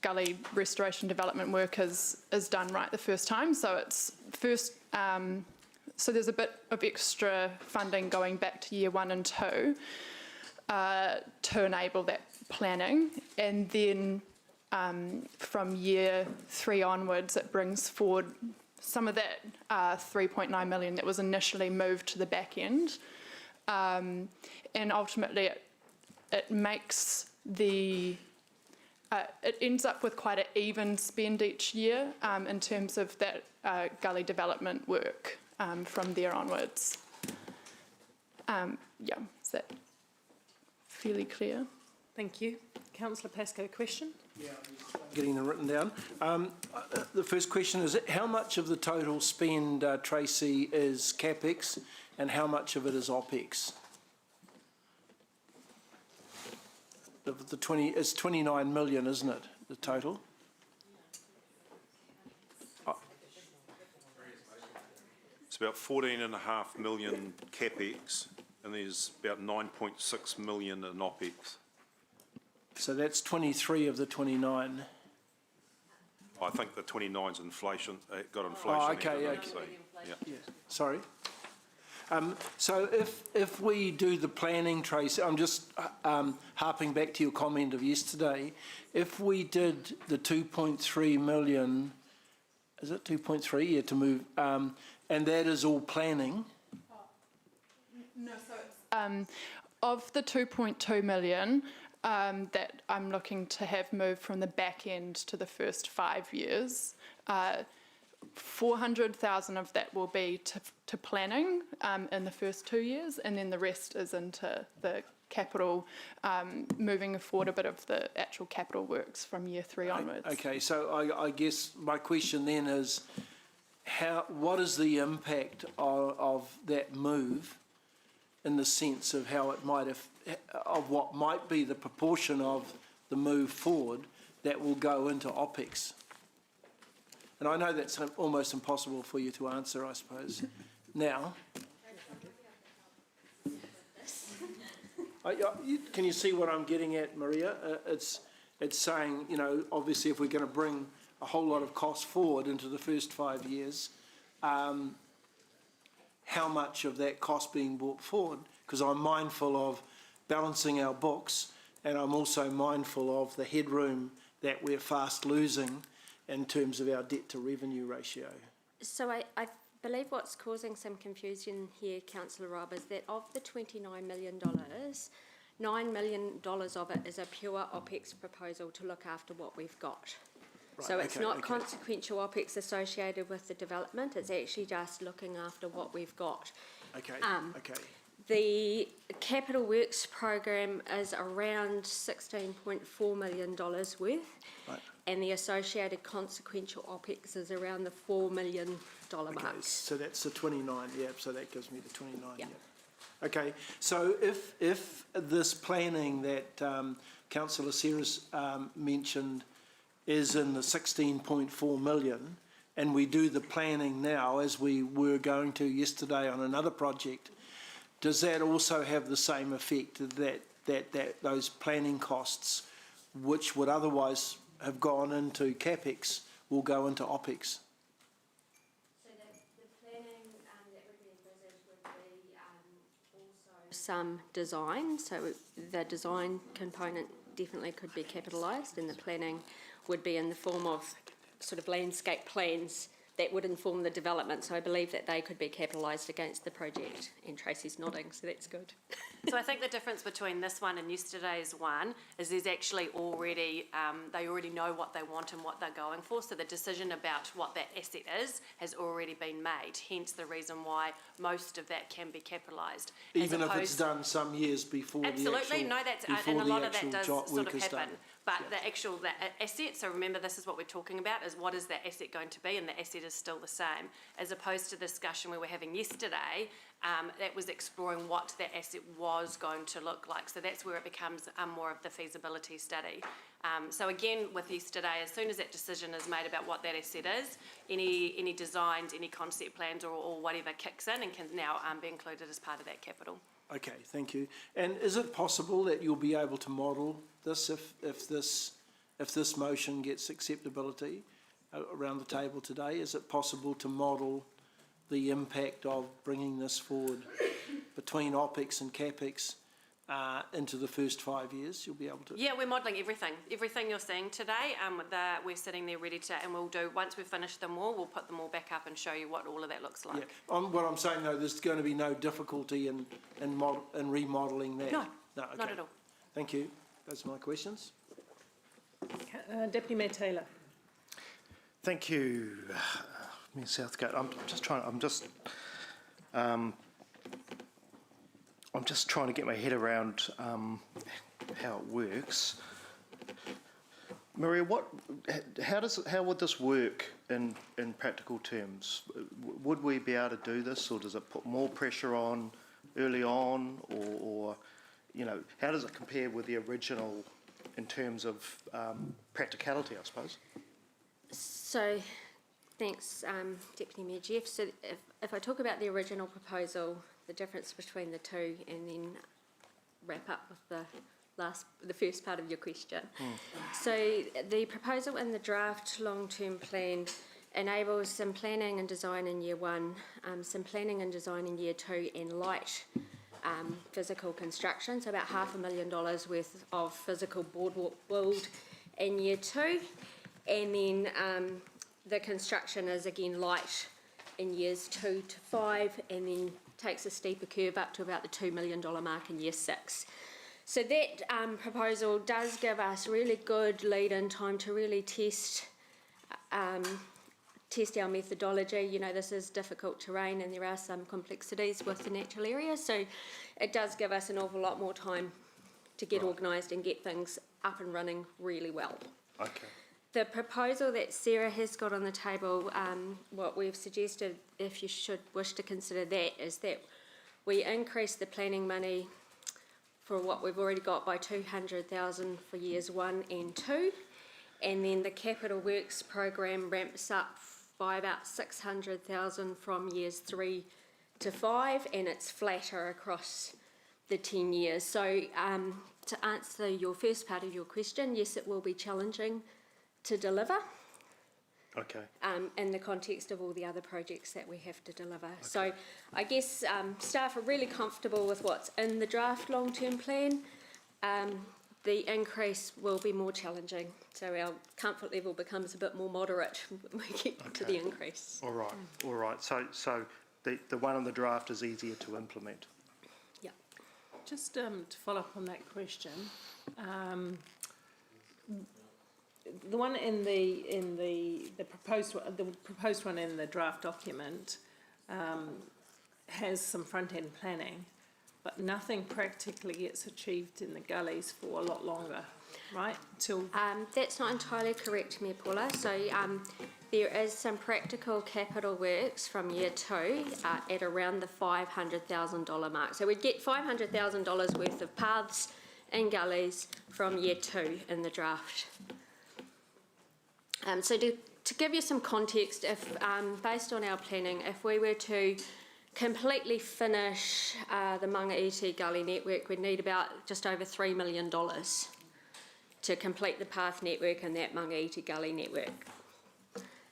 gully restoration development work is done right the first time. So it's first. So there's a bit of extra funding going back to year 1 and 2 to enable that planning, and then from year 3 onwards it brings forward some of that 3.9 million that was initially moved to the back end, and ultimately it makes the it ends up with quite an even spend each year in terms of that gully development work. From there onwards. Yeah, is that fairly clear? Thank you. Councillor Pascoe, question? Yeah, getting them written down. The first question is, how much of the total spend, Tracy, is CapEx and how much of it is OpEx? It's 29 million, isn't it, the total? It's about 14.5 million CapEx, and there's about 9.6 million in OpEx. So that's 23 of the 29. I think the 29's inflation, got inflation. Oh, okay, okay. So, yeah. Sorry. So if we do the planning, Tracy, I'm just harping back to your comment of yesterday. If we did the 2.3 million, is it 2.3? Yeah, to move, and that is all planning. No, so it's of the 2.2 million that I'm looking to have moved from the back end to the first 5 years. 400,000 of that will be to planning in the first 2 years, and then the rest is into the capital, moving forward a bit of the actual capital works from year 3 onwards. Okay, so I guess my question then is, what is the impact of that move, in the sense of how it might have, of what might be the proportion of the move forward that will go into OpEx? And I know that's almost impossible for you to answer, I suppose, now. Can you see what I'm getting at, Maria? It's saying, you know, obviously if we're going to bring a whole lot of costs forward into the first 5 years, how much of that cost being brought forward? Because I'm mindful of balancing our books, and I'm also mindful of the headroom that we're fast losing in terms of our debt to revenue ratio. So I believe what's causing some confusion here, Councillor Rob, is that of the $29 million, $9 million of it is a pure OpEx proposal to look after what we've got. Right, so it's not consequential OpEx associated with the development, it's actually just looking after what we've got. The capital works program is around $16.4 million worth, right, and the associated consequential OpEx is around the $4 million mark. So that's the 29, yeah, so that gives me the 29, yeah. Okay, so if this planning that Councillor Sarah's mentioned is in the 16.4 million, and we do the planning now as we were going to yesterday on another project, does that also have the same effect, that that those planning costs, which would otherwise have gone into CapEx, will go into OpEx. So the planning that would be envisaged would be also some design, so the design component definitely could be capitalised, and the planning would be in the form of sort of landscape plans that would inform the development. So I believe that they could be capitalised against the project. And Tracy's nodding, so that's good. So I think the difference between this one and yesterday's one is there's actually already, they already know what they want and what they're going for. So the decision about what that asset is has already been made. Hence the reason why most of that can be capitalised. Even if it's done some years before absolutely, the actual, no, that's before and a the lot of that actual does job sort work of is happen. done. But the actual asset, so remember this is what we're talking about, is what is that asset going to be, and the asset is still the same, as opposed to the discussion we were having yesterday, that was exploring what that asset was going to look like. So that's where it becomes more of the feasibility study. So again, with yesterday, as soon as that decision is made about what that asset is, any designs, any concept plans or whatever kicks in and can now be included as part of that capital. Okay, thank you. And is it possible that you'll be able to model this if this motion gets acceptability around the table today? Is it possible to model the impact of bringing this forward between OpEx and CapEx into the first 5 years? You'll be able to? Yeah, we're modelling everything. Everything you're seeing today, we're sitting there ready to, and we'll do, once we've finished them all, we'll put them all back up and show you what all of that looks like. Yeah. What I'm saying though, there's going to be no difficulty in remodelling that? No, okay. not at all. Thank you. Those are my questions. Deputy Mayor Taylor. Thank you, Mayor Southgate. I'm just trying to get my head around how it works. Maria, how would this work in practical terms? Would we be able to do this, or does it put more pressure on early on, or how does it compare with the original in terms of practicality, I suppose? So, thanks, Deputy Mayor Jeff. So if I talk about the original proposal, the difference between the two, and then wrap up with the first part of your question. So the proposal in the draft long-term plan enables some planning and design in year one, some planning and design in year two, and light physical construction, so about $500,000 worth of physical boardwalk build in year two, and then the construction is again light in years 2 to 5, and then takes a steeper curve up to about the $2 million mark in year 6. So that proposal does give us really good lead-in time to really test our methodology. This is difficult terrain and there are some complexities with the natural area, so it does give us an awful lot more time to get organised and get things up and running really well. Okay. The proposal that Sarah has got on the table, what we've suggested, if you should wish to consider that, is that we increase the planning money for what we've already got by $200,000 for years 1 and 2, and then the capital works program ramps up by about $600,000 from years 3 to 5, and it's flatter across the 10 years. So to answer your first part of your question, yes, it will be challenging to deliver. Okay. In the context of all the other projects that we have to deliver. Okay. So I guess staff are really comfortable with what's in the draft long-term plan. The increase will be more challenging, so our comfort level becomes a bit more moderate when we get to the increase. All right. So the one in the draft is easier to implement. Yeah. Just to follow up on that question, the one in the proposed one in the draft document has some front end planning, but nothing practically gets achieved in the gullies for a lot longer, right? That's not entirely correct, Mayor Paula. So there is some practical capital works from year 2 at around the $500,000 mark. So we'd get $500,000 worth of paths and gullies from year 2 in the draft. So to give you some context, if based on our planning, if we were to completely finish the Mangaiti Gully network, we'd need about just over $3 million to complete the path network and that Mangaiti Gully network.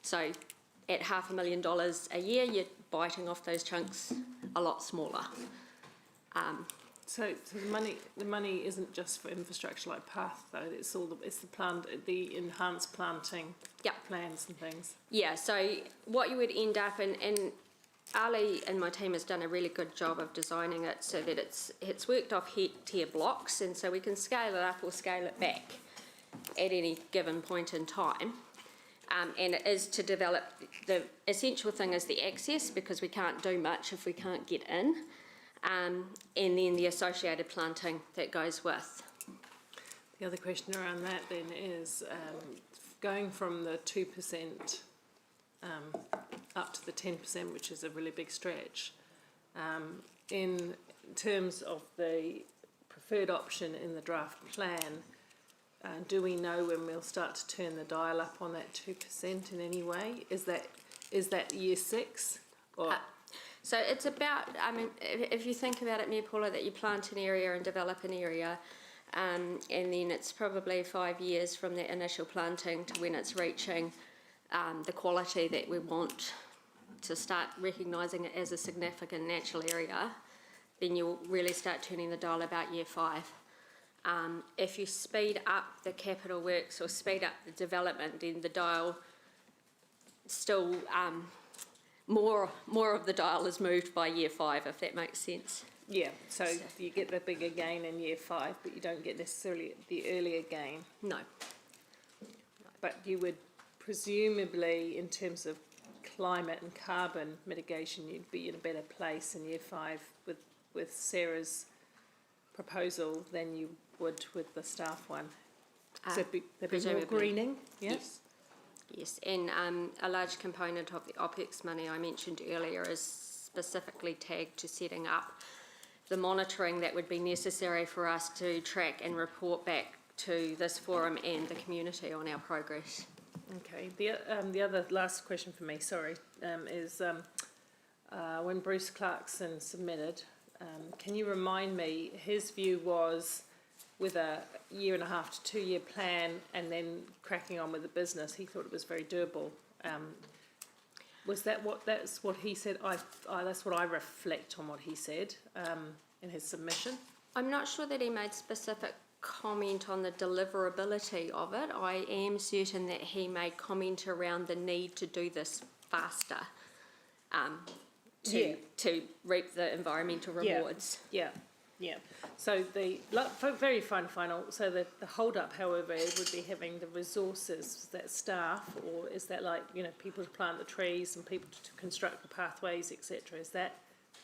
So at $500,000 a year, you're biting off those chunks a lot smaller. So the money isn't just for infrastructure like path though. It's the enhanced planting plans and things. Yeah. So what you would end up in, and Ali and my team has done a really good job of designing it so that it's worked off hectare blocks, and so we can scale it up or scale it back at any given point in time. And it is to develop, the essential thing is the access, because we can't do much if we can't get in, and then the associated planting that goes with. The other question around that then is going from the 2% up to the 10%, which is a really big stretch. In terms of the preferred option in the draft plan, do we know when we'll start to turn the dial up on that 2% in any way? Is that year 6? Or? So it's about, I mean, if you think about it, Mayor Paula, that you plant an area and develop an area, and then it's probably 5 years from that initial planting to when it's reaching the quality that we want to start recognising it as a significant natural area, then you'll really start turning the dial about year 5. If you speed up the capital works or speed up the development, then the dial still, more of the dial is moved by year 5, if that makes sense. Yeah, so you get the bigger gain in year 5, but you don't get necessarily the earlier gain. No. But you would presumably, in terms of climate and carbon mitigation, you'd be in a better place in year 5 with Sarah's proposal than you would with the staff one. So there'd be more greening? Yes. Yes, and a large component of the OPEX money I mentioned earlier is specifically tagged to setting up the monitoring that would be necessary for us to track and report back to this forum and the community on our progress. Okay, the other last question for me, sorry, is when Bruce Clarkson submitted, can you remind me, his view was with a 1.5 to 2 year plan and then cracking on with the business, he thought it was very doable. That's what he said? That's what I reflect on what he said in his submission. I'm not sure that he made specific comment on the deliverability of it. I am certain that he made comment around the need to do this faster to reap the environmental rewards. Yeah. So the very final. So the hold up, however, would be having the resources. Is that staff, or is that people to plant the trees and people to construct the pathways, etc.? Is that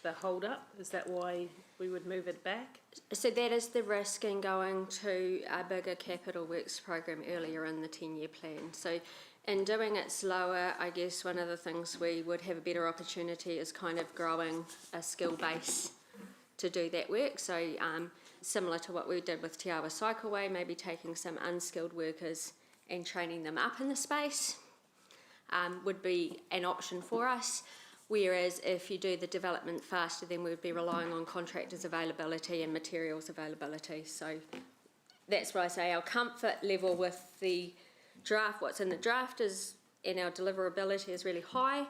the hold up? Is that why we would move it back? So that is the risk in going to a bigger capital works program earlier in the 10-year plan. So in doing it slower, I guess one of the things we would have a better opportunity is kind of growing a skill base to do that work. So similar to what we did with Te Awa Cycleway, maybe taking some unskilled workers and training them up in the space would be an option for us. Whereas if you do the development faster, then we would be relying on contractors' availability and materials availability. So that's why I say our comfort level with the draft, what's in the draft is, and our deliverability is really high.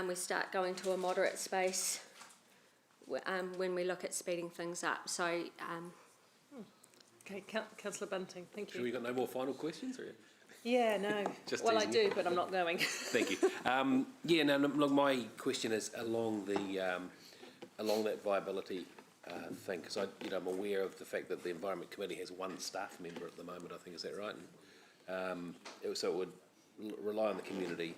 We start going to a moderate space when we look at speeding things up. So, okay, Councillor Bunting, thank you. Sure, you got no more final questions, or? Yeah, no. Well, I do, but I'm not going. Thank you. Look, my question is along that viability thing, because I'm aware of the fact that the Environment Committee has one staff member at the moment. I think, is that right? And so it would rely on the community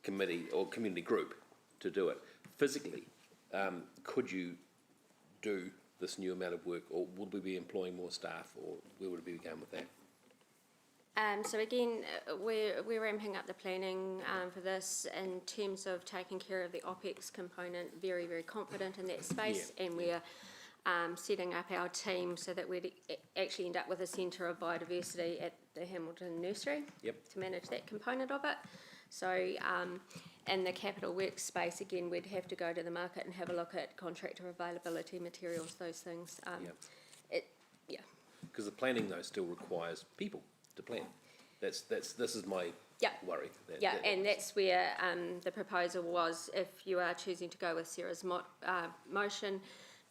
committee or community group to do it physically. Could you do this new amount of work, or would we be employing more staff, or where would we be going with that? So again, we're ramping up the planning for this in terms of taking care of the OPEX component. Very, very confident in that space, and we're setting up our team so that we'd actually end up with a centre of biodiversity at the Hamilton Nursery to manage that component of it. So, in the capital works space, again, we'd have to go to the market and have a look at contractor availability, materials, those things. Because the planning though still requires people to plan. This is my worry. And that's where the proposal was, if you are choosing to go with Sarah's motion,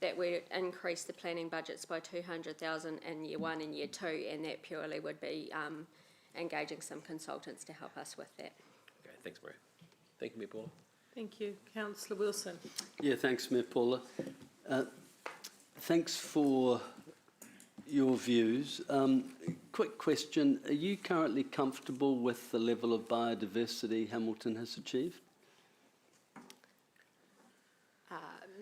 that we increase the planning budgets by 200,000 in year 1 and year 2, and that purely would be engaging some consultants to help us with that. Okay, thanks, Maria. Thank you, Mayor Paula. Thank you. Councillor Wilson. Yeah, thanks, Mayor Paula. Thanks for your views. Quick question. Are you currently comfortable with the level of biodiversity Hamilton has achieved?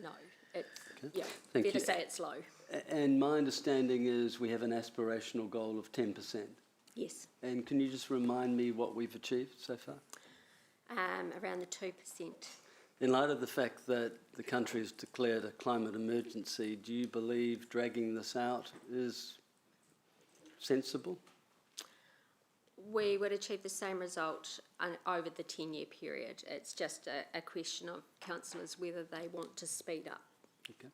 No, it's, Okay. fair Thank to you. say it's low. And my understanding is we have an aspirational goal of 10%. Yes, And can you just remind me what we've achieved so far? around the 2%. In light of the fact that the country has declared a climate emergency, do you believe dragging this out is sensible? We would achieve the same result over the 10-year period. It's just a question of councillors whether they want to speed up. Okay.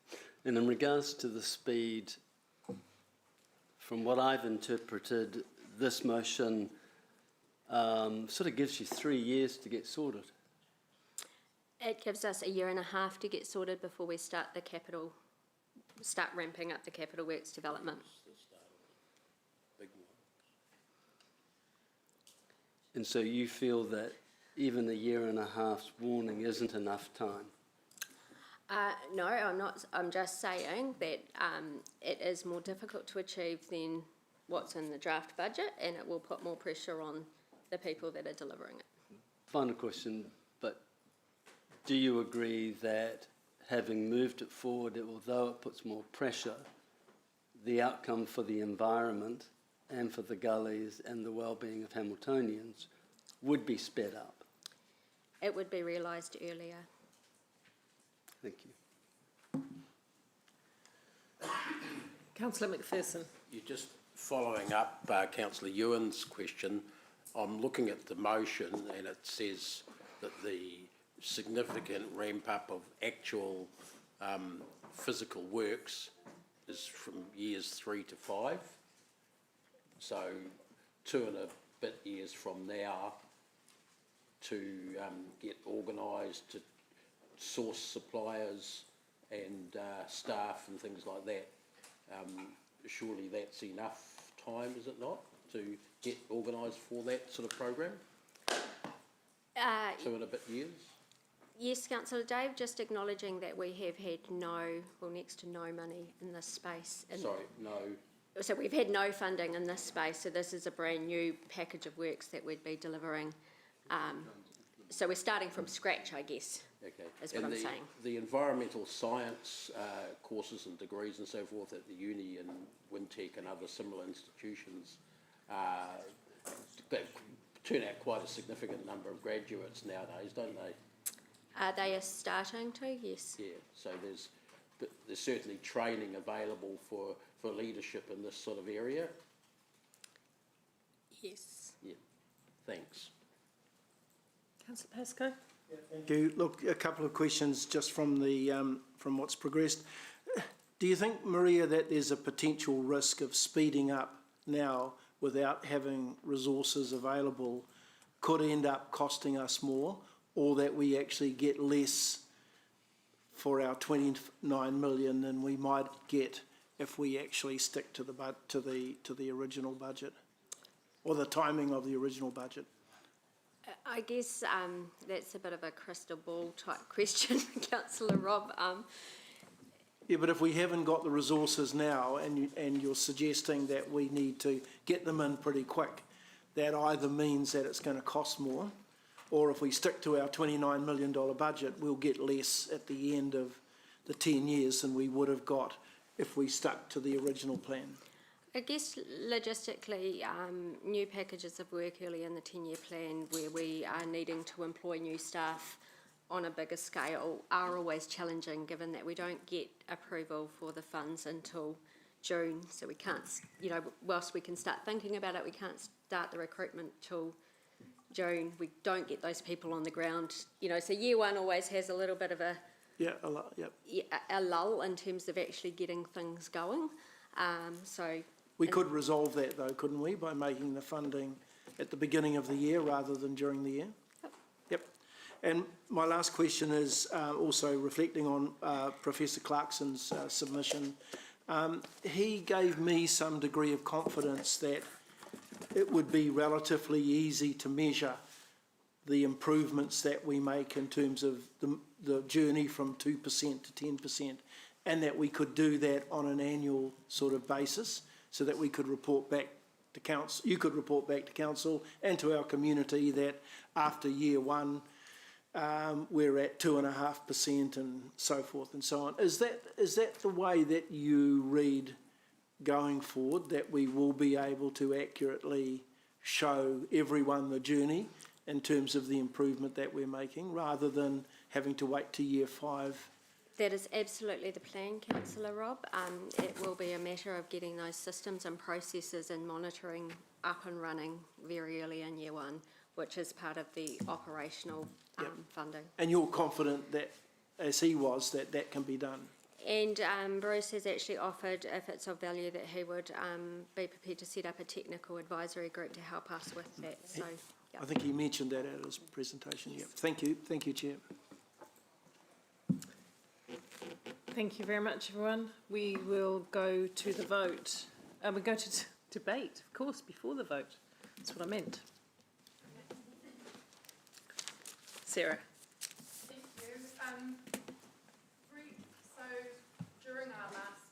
And in regards to the speed, from what I've interpreted, this motion sort of gives you 3 years to get sorted. It gives us a year and a half to get sorted before we start ramping up the capital works development. And so you feel that even a year and a half's warning isn't enough time? No, I'm not. I'm just saying that it is more difficult to achieve than what's in the draft budget, and it will put more pressure on the people that are delivering it. Final question, but do you agree that having moved it forward, although it puts more pressure, the outcome for the environment and for the gullies and the well-being of Hamiltonians would be sped up? It would be realised earlier. Thank you. Councillor McPherson. You're just following up Councillor Ewan's question. I'm looking at the motion and it says that the significant ramp up of actual physical works is from years 3 to 5. So 2 and a bit years from now to get organised, to source suppliers and staff and things like that. Surely that's enough time, is it not, to get organised for that sort of program? 2 and a bit years? Yes, Councillor Dave, just acknowledging that we have had next to no money in this space. So we've had no funding in this space, so this is a brand new package of works that we'd be delivering. So we're starting from scratch, I guess, is what I'm saying. The environmental science courses and degrees and so forth at the uni and Wintec and other similar institutions, they turn out quite a significant number of graduates nowadays, don't they? They are starting to, yes. Yeah, so there's certainly training available for leadership in this sort of area. Yes. Yeah, thanks. Councillor Pascoe. Thank you. Look, a couple of questions just from from what's progressed. Do you think, Maria, that there's a potential risk of speeding up now without having resources available could end up costing us more, or that we actually get less for our 29 million than we might get if we actually stick to the original budget, or the timing of the original budget? I guess that's a bit of a crystal ball type question, Councillor Rob. Yeah, but if we haven't got the resources now and you're suggesting that we need to get them in pretty quick, that either means that it's going to cost more, or if we stick to our $29 million budget, we'll get less at the end of the 10 years than we would have got if we stuck to the original plan. I guess logistically, new packages of work early in the 10-year plan where we are needing to employ new staff on a bigger scale are always challenging, given that we don't get approval for the funds until June. So we can't, whilst we can start thinking about it, we can't start the recruitment till June, we don't get those people on the ground, you know, so year one always has a little bit of a a lull in terms of actually getting things going. We could resolve that though, couldn't we, by making the funding at the beginning of the year rather than during the year? Yep. And my last question is also reflecting on Professor Clarkson's submission. He gave me some degree of confidence that it would be relatively easy to measure the improvements that we make in terms of the journey from 2% to 10%, and that we could do that on an annual sort of basis, so that we could report back to council, you could report back to council and to our community that after year one we're at 2.5% and so forth and so on. Is that the way that you read going forward, that we will be able to accurately show everyone the journey in terms of the improvement that we're making, rather than having to wait to year 5? That is absolutely the plan, Councillor Rob. It will be a matter of getting those systems and processes and monitoring up and running very early in year one, which is part of the operational funding. And you're confident that, as he was, that that can be done? And Bruce has actually offered, if it's of value, that he would be prepared to set up a technical advisory group to help us with that. So, I think he mentioned that at his presentation. Yep. Thank you, Chair. Thank you very much, everyone. We will go to the vote. We go to debate, of course, before the vote. That's what I meant. Sarah. Thank you. So during our last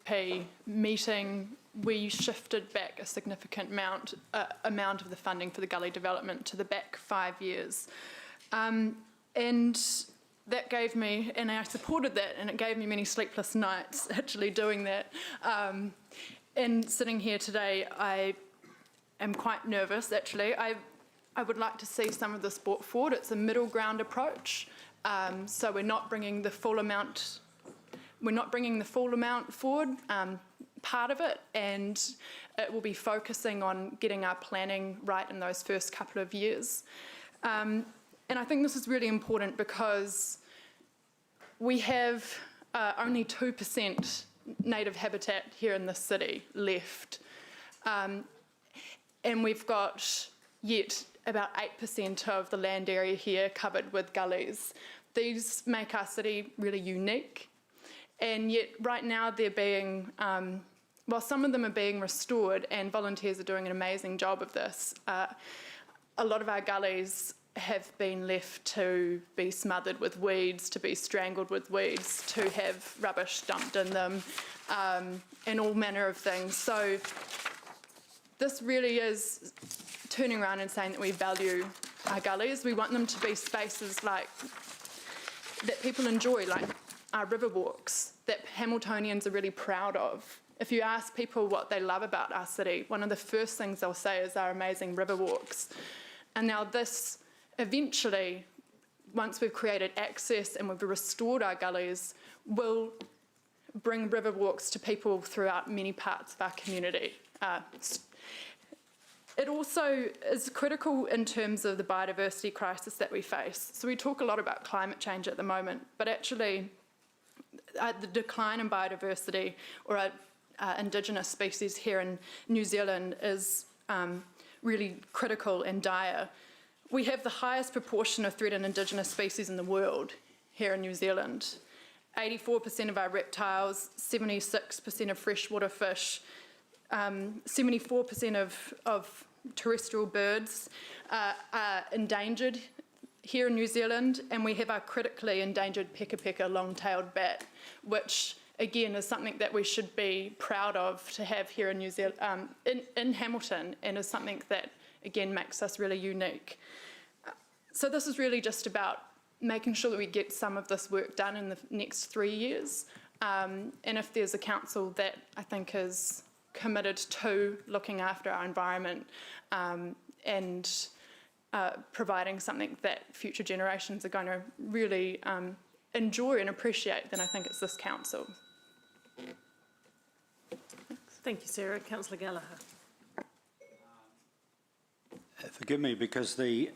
LTP meeting, we shifted back a significant amount of the funding for the gully development to the back 5 years. And that gave me, and I supported that, and it gave me many sleepless nights actually doing that. And sitting here today, I am quite nervous actually. I would like to see some of this brought forward. It's a middle ground approach. So we're not bringing the full amount. We're not bringing the full amount forward. Part of it, and it will be focusing on getting our planning right in those first couple of years. And I think this is really important because we have only 2% native habitat here in the city left. And we've got yet about 8% of the land area here covered with gullies. These make our city really unique. And yet right now they're being, well, some of them are being restored, and volunteers are doing an amazing job of this. A lot of our gullies have been left to be smothered with weeds, to be strangled with weeds, to have rubbish dumped in them, and all manner of things. So this really is turning around and saying that we value our gullies. We want them to be spaces like that people enjoy, like our river walks, that Hamiltonians are really proud of. If you ask people what they love about our city, one of the first things they'll say is our amazing river walks. And now this, eventually, once we've created access and we've restored our gullies, will bring river walks to people throughout many parts of our community. It also is critical in terms of the biodiversity crisis that we face. So we talk a lot about climate change at the moment, but actually the decline in biodiversity or Indigenous species here in New Zealand is really critical and dire. We have the highest proportion of threatened Indigenous species in the world here in New Zealand. 84% of our reptiles, 76% of freshwater fish, 74% of terrestrial birds are endangered here in New Zealand, and we have our critically endangered peka long-tailed bat, which again is something that we should be proud of to have here in New Zealand, in Hamilton, and is something that again makes us really unique. So this is really just about making sure that we get some of this work done in the next 3 years, and if there's a council that I think is committed to looking after our environment and providing something that future generations are going to really enjoy and appreciate, then I think it's this council. Thank you, Sarah. Councillor Gallagher. Forgive me, because the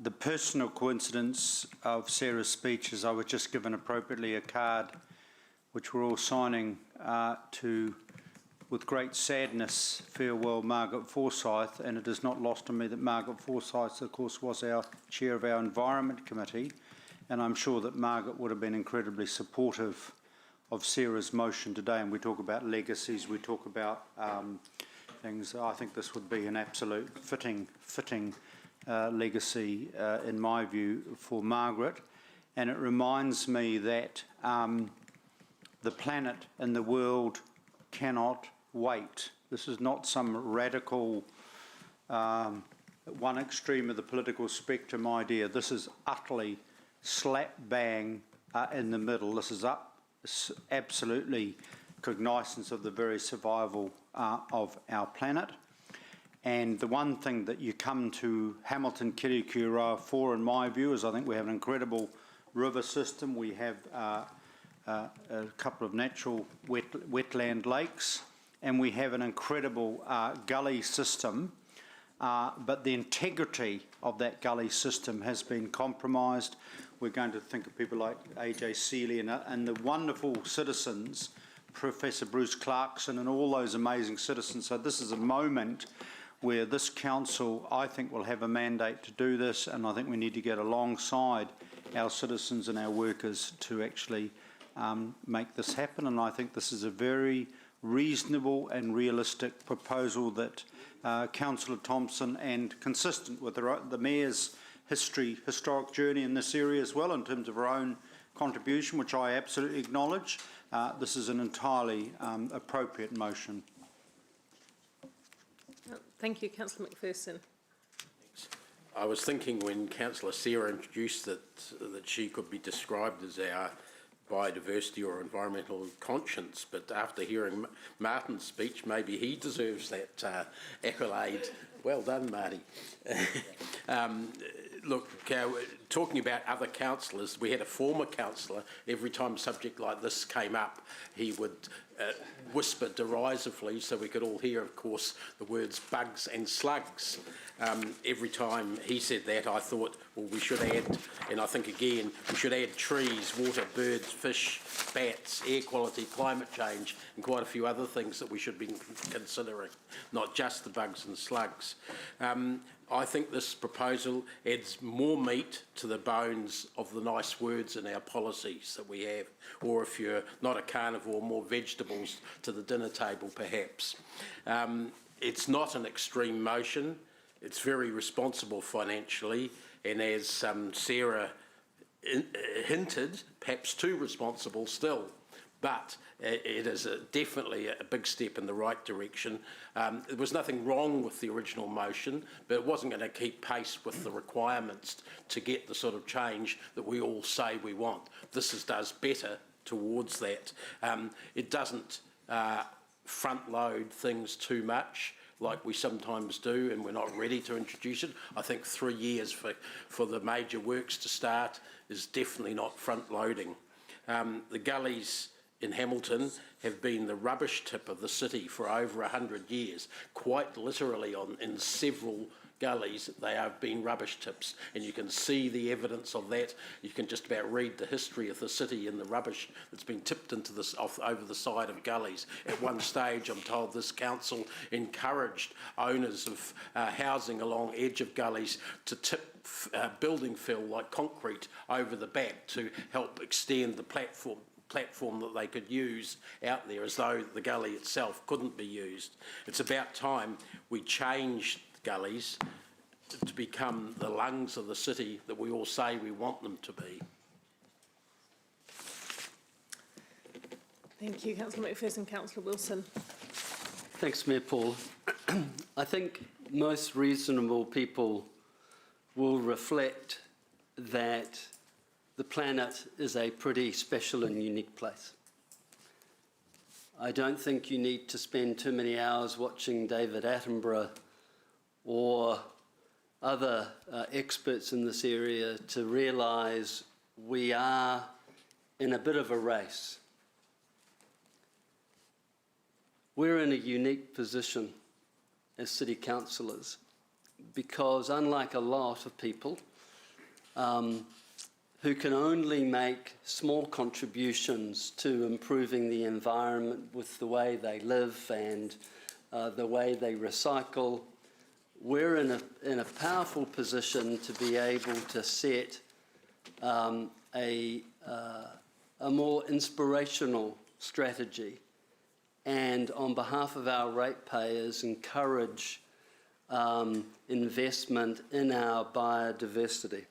the personal coincidence of Sarah's speech is I was just given appropriately a card which we're all signing to, with great sadness, farewell Margaret Forsyth, and it is not lost on me that Margaret Forsyth, of course, was our chair of our Environment Committee, and I'm sure that Margaret would have been incredibly supportive of Sarah's motion today. And we talk about legacies, we talk about things. I think this would be an absolute fitting legacy, in my view, for Margaret. And it reminds me that the planet and the world cannot wait. This is not some radical one extreme of the political spectrum idea. This is utterly slap bang in the middle. This is absolutely cognizance of the very survival of our planet. And the one thing that you come to Hamilton Kirikura for, in my view, is I think we have an incredible river system. We have a couple of natural wetland lakes, and we have an incredible gully system. But the integrity of that gully system has been compromised. We're going to think of people like A.J. Seeley and the wonderful citizens, Professor Bruce Clarkson and all those amazing citizens. So this is a moment where this council, I think, will have a mandate to do this, and I think we need to get alongside our citizens and our workers to actually make this happen. And I think this is a very reasonable and realistic proposal that Councillor Thompson, and consistent with the Mayor's historic journey in this area as well, in terms of her own contribution, which I absolutely acknowledge, this is an entirely appropriate motion. Thank you, Councillor McPherson. I was thinking when Councillor Sarah introduced that she could be described as our biodiversity or environmental conscience, but after hearing Martin's speech, maybe he deserves that accolade. Well done, Marty. Look, talking about other councillors, we had a former councillor, every time a subject like this came up, he would whisper derisively so we could all hear, of course, the words bugs and slugs. Every time he said that, I thought, well, we should add, and I think again, we should add trees, water, birds, fish, bats, air quality, climate change, and quite a few other things that we should be considering, not just the bugs and slugs. I think this proposal adds more meat to the bones of the nice words in our policies that we have, or if you're not a carnivore, more vegetables to the dinner table perhaps. It's not an extreme motion. It's very responsible financially, and as Sarah hinted, perhaps too responsible still. But it is definitely a big step in the right direction. There was nothing wrong with the original motion, but it wasn't going to keep pace with the requirements to get the sort of change that we all say we want. This does better towards that. It doesn't front load things too much like we sometimes do, and we're not ready to introduce it. I think 3 years for the major works to start is definitely not front loading. The gullies in Hamilton have been the rubbish tip of the city for over 100 years. Quite literally in several gullies they have been rubbish tips, and you can see the evidence of that. You can just about read the history of the city and the rubbish that's been tipped into this over the side of gullies. At one stage, I'm told this council encouraged owners of housing along edge of gullies to tip building fill like concrete over the back to help extend the platform that they could use out there, as though the gully itself couldn't be used. It's about time we changed gullies to become the lungs of the city that we all say we want them to be. Thank you, Councillor McPherson. Councillor Wilson. Thanks, Mayor Paul. I think most reasonable people will reflect that the planet is a pretty special and unique place. I don't think you need to spend too many hours watching David Attenborough or other experts in this area to realise we are in a bit of a race. We're in a unique position as city councillors, because unlike a lot of people who can only make small contributions to improving the environment with the way they live and the way they recycle, we're in a powerful position to be able to set a more inspirational strategy, and on behalf of our ratepayers encourage investment in our biodiversity.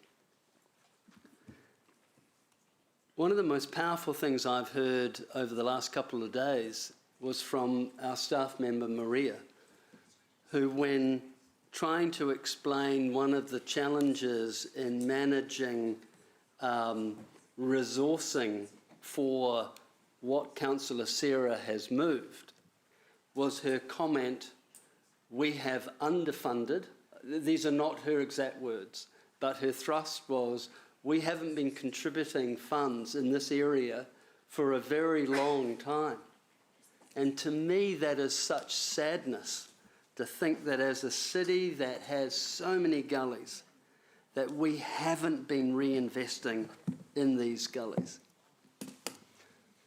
One of the most powerful things I've heard over the last couple of days was from our staff member Maria, who, when trying to explain one of the challenges in managing resourcing for what Councillor Sarah has moved, was her comment, "We have underfunded." These are not her exact words, but her thrust was, "We haven't been contributing funds in this area for a very long time." And to me, that is such sadness, to think that as a city that has so many gullies, that we haven't been reinvesting in these gullies.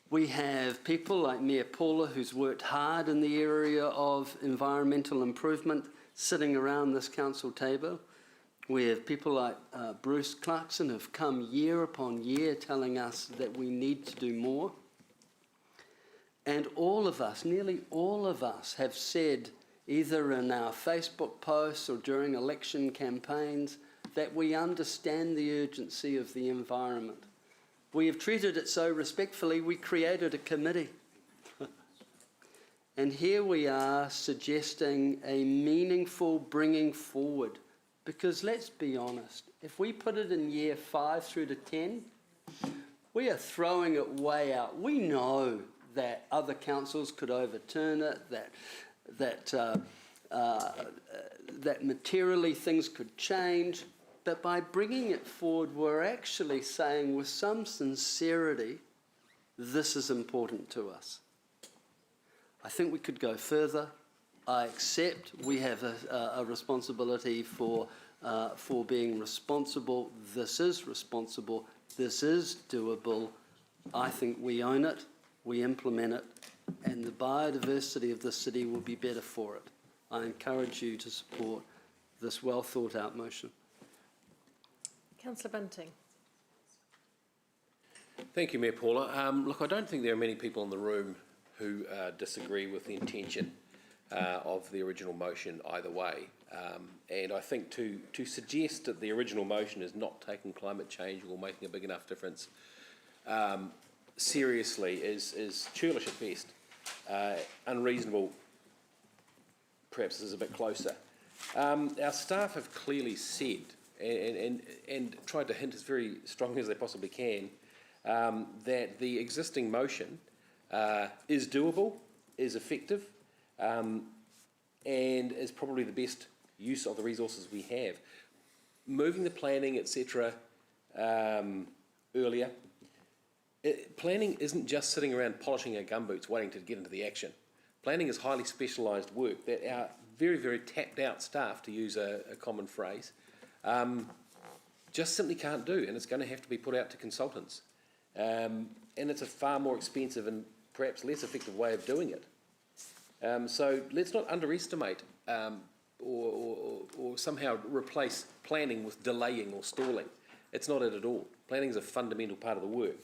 We have people like Mayor Paula, who's worked hard in the area of environmental improvement, sitting around this council table. We have people like Bruce Clarkson, who've come year upon year telling us that we need to do more. And all of us, nearly all of us, have said, either in our Facebook posts or during election campaigns, that we understand the urgency of the environment. We have treated it so respectfully, we created a committee. And here we are suggesting a meaningful bringing forward. Because let's be honest, if we put it in year 5 through to 10, we are throwing it way out. We know that other councils could overturn it, that materially things could change. But by bringing it forward, we're actually saying with some sincerity, this is important to us. I think we could go further. I accept we have a responsibility for being responsible. This is responsible. This is doable. I think we own it, we implement it, and the biodiversity of the city will be better for it. I encourage you to support this well thought out motion. Councillor Bunting. Thank you, Mayor Paula. Look, I don't think there are many people in the room who disagree with the intention of the original motion either way. And I think to suggest that the original motion is not taking climate change or making a big enough difference seriously is churlish at best. Unreasonable, perhaps, is a bit closer. Our staff have clearly said and tried to hint as very strongly as they possibly can that the existing motion is doable, is effective, and is probably the best use of the resources we have. Moving the planning, etc., earlier, planning isn't just sitting around polishing our gumboots waiting to get into the action. Planning is highly specialised work that our very, very tapped out staff, to use a common phrase, just simply can't do, and it's going to have to be put out to consultants. And it's a far more expensive and perhaps less effective way of doing it. So let's not underestimate or somehow replace planning with delaying or stalling. It's not it at all. Planning is a fundamental part of the work.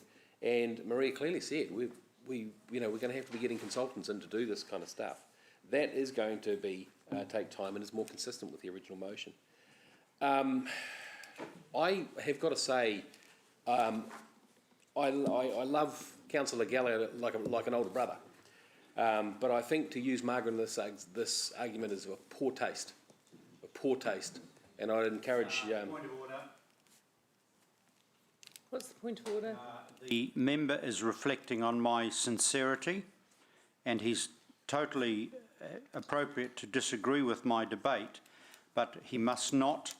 And Maria clearly said we're going to have to be getting consultants in to do this kind of stuff. That is going to be take time and is more consistent with the original motion. I have got to say, I love Councillor Gallagher like an older brother. But I think to use Margaret in this argument is a poor taste, and I'd encourage... Point of order. What's the point of order? The member is reflecting on my sincerity, and he's totally appropriate to disagree with my debate, but he must not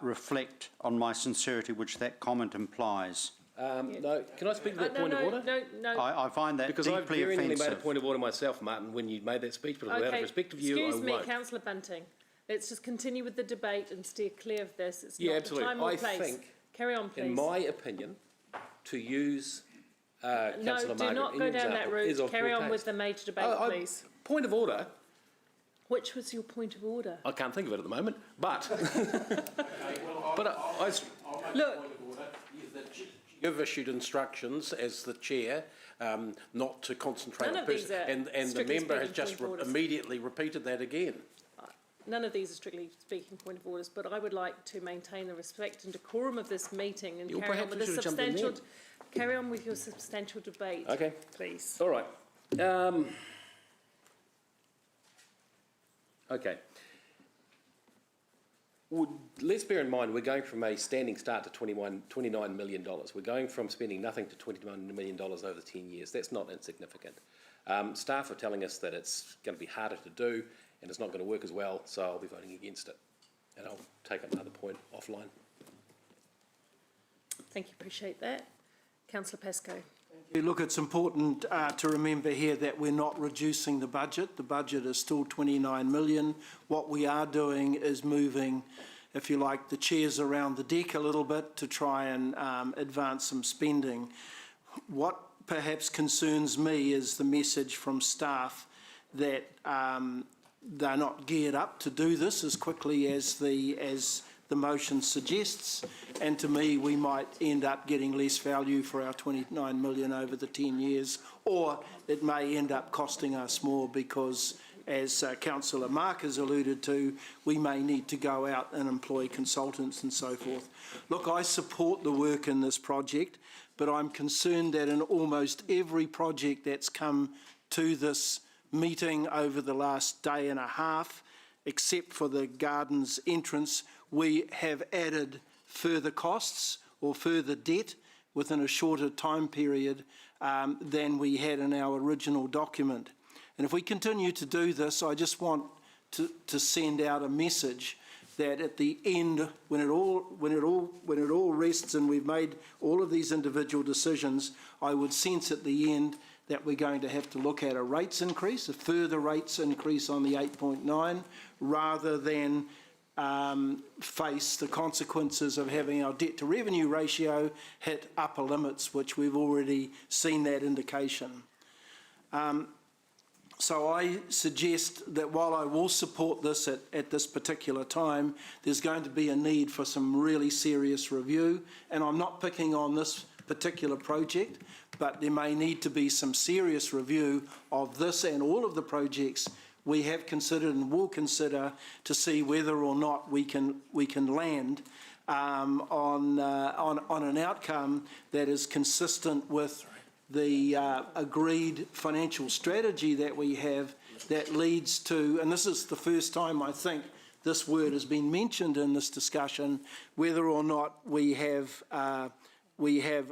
reflect on my sincerity, which that comment implies. No, can I speak to that point of order? No. I find that Because I've deeply very nearly made a offensive. point of order myself, Martin, when you made that speech, but out of respect of you, I Excuse me, won't. Councillor Bunting. Let's just continue with the debate and steer clear of this. It's Yeah, not absolutely. the time or I place. think, Carry on, please. in my opinion, to use Councillor No, Margaret do not in go your down that example, is route. of Carry poor on with taste. the major debate, please. Point of order. Which was your point of order? I can't think of it at the moment, but Look. You've issued instructions as the chair not to concentrate None on of these person, are and the strictly member has speaking just point of orders. immediately repeated that again. None of these are strictly speaking point of orders, but I would like to maintain the respect and decorum of this meeting and carry on with the substantial. Carry on with your substantial debate. Okay, please. All right. Okay. Let's bear in mind we're going from a standing start to $29 million. We're going from spending nothing to $21 million over 10 years. That's not insignificant. Staff are telling us that it's going to be harder to do and it's not going to work as well, so I'll be voting against it. And I'll take up another point offline. Thank you, appreciate that. Councillor Pascoe. Look, it's important to remember here that we're not reducing the budget. The budget is still 29 million. What we are doing is moving, if you like, the chairs around the deck a little bit to try and advance some spending. What perhaps concerns me is the message from staff that they're not geared up to do this as quickly as the motion suggests, and to me we might end up getting less value for our 29 million over the 10 years, or it may end up costing us more because, as Councillor Mark has alluded to, we may need to go out and employ consultants and so forth. Look, I support the work in this project, but I'm concerned that in almost every project that's come to this meeting over the last day and a half, except for the gardens entrance, we have added further costs or further debt within a shorter time period than we had in our original document. And if we continue to do this, I just want to send out a message that at the end, when it all rests and we've made all of these individual decisions, I would sense at the end that we're going to have to look at a rates increase, a further rates increase on the 8.9, rather than face the consequences of having our debt to revenue ratio hit upper limits, which we've already seen that indication. So I suggest that while I will support this at this particular time, there's going to be a need for some really serious review, and I'm not picking on this particular project, but there may need to be some serious review of this and all of the projects we have considered and will consider to see whether or not we can land on an outcome that is consistent with the agreed financial strategy that we have, that leads to, and this is the first time I think this word has been mentioned in this discussion, whether or not we have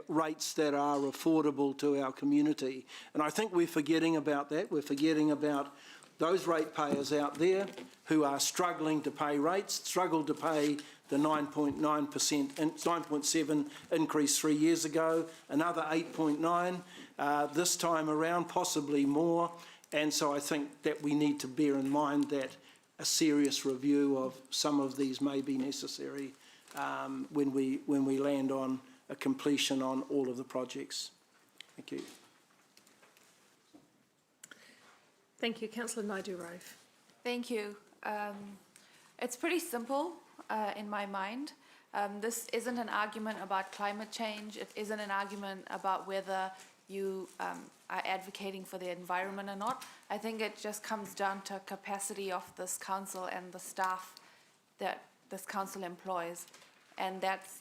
rates that are affordable to our community. And I think we're forgetting about that. We're forgetting about those ratepayers out there who are struggling to pay rates, struggled to pay the 9.9% and 9.7 increase 3 years ago, another 8.9 this time around, possibly more. And so I think that we need to bear in mind that a serious review of some of these may be necessary when we land on a completion on all of the projects. Thank you. Thank you. Councillor Naidu-Rove. Thank you. It's pretty simple in my mind. This isn't an argument about climate change. It isn't an argument about whether you are advocating for the environment or not. I think it just comes down to capacity of this council and the staff that this council employs, and that's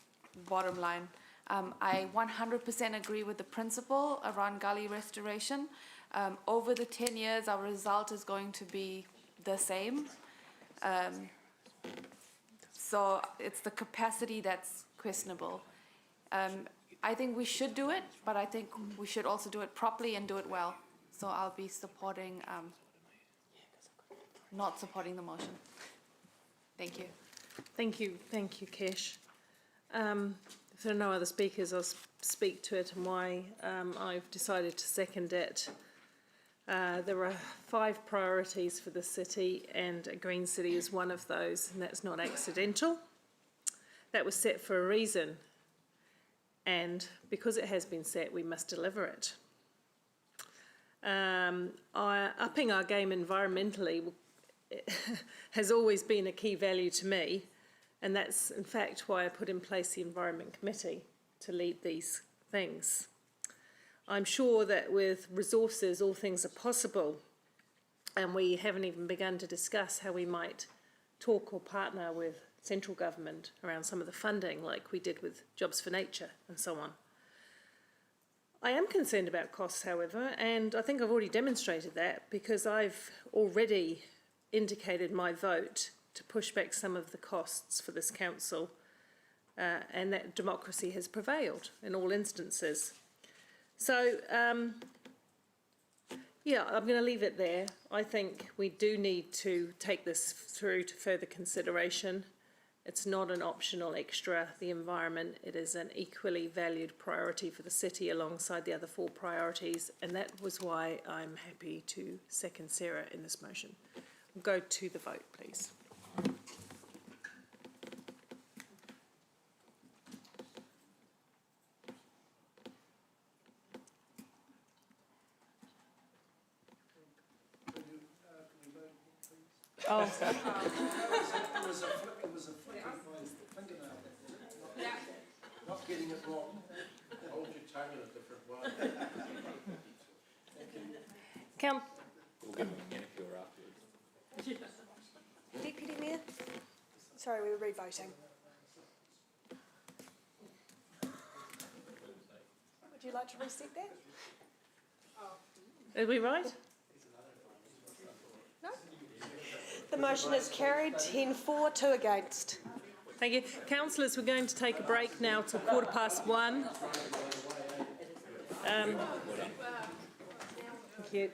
bottom line. I 100% agree with the principle around gully restoration. Over the 10 years, our result is going to be the same. So it's the capacity that's questionable. I think we should do it, but I think we should also do it properly and do it well. So I'll be supporting, not supporting the motion. Thank you. Thank you, Kesh. there are no other speakers, I'll speak to it and why I've decided to second it. There are 5 priorities for the city, and a green city is one of those, and that's not accidental. That was set for a reason, and because it has been set, we must deliver it. Upping our game environmentally has always been a key value to me, and that's in fact why I put in place the Environment Committee to lead these things. I'm sure that with resources all things are possible, and we haven't even begun to discuss how we might talk or partner with central government around some of the funding like we did with Jobs for Nature and so on. I am concerned about costs, however, and I think I've already demonstrated that because I've already indicated my vote to push back some of the costs for this council, and that democracy has prevailed in all instances. So, yeah, I'm going to leave it there. I think we do need to take this through to further consideration. It's not an optional extra, the environment. It is an equally valued priority for the city alongside the other 4 priorities, and that was why I'm happy to second Sarah in this motion. We'll go to the vote, please. Oh, It was a flick of my fingernail. Not getting it wrong. Hold your tongue in a different way. Count. We'll give them a manicure afterwards. Deputy Mayor? Sorry, we were re-voting. Would you like to reset that? Are we right? No? The motion is carried, 10-4, 2 against. Thank you. Councillors, we're going to take a break now till 1:15. Thank you.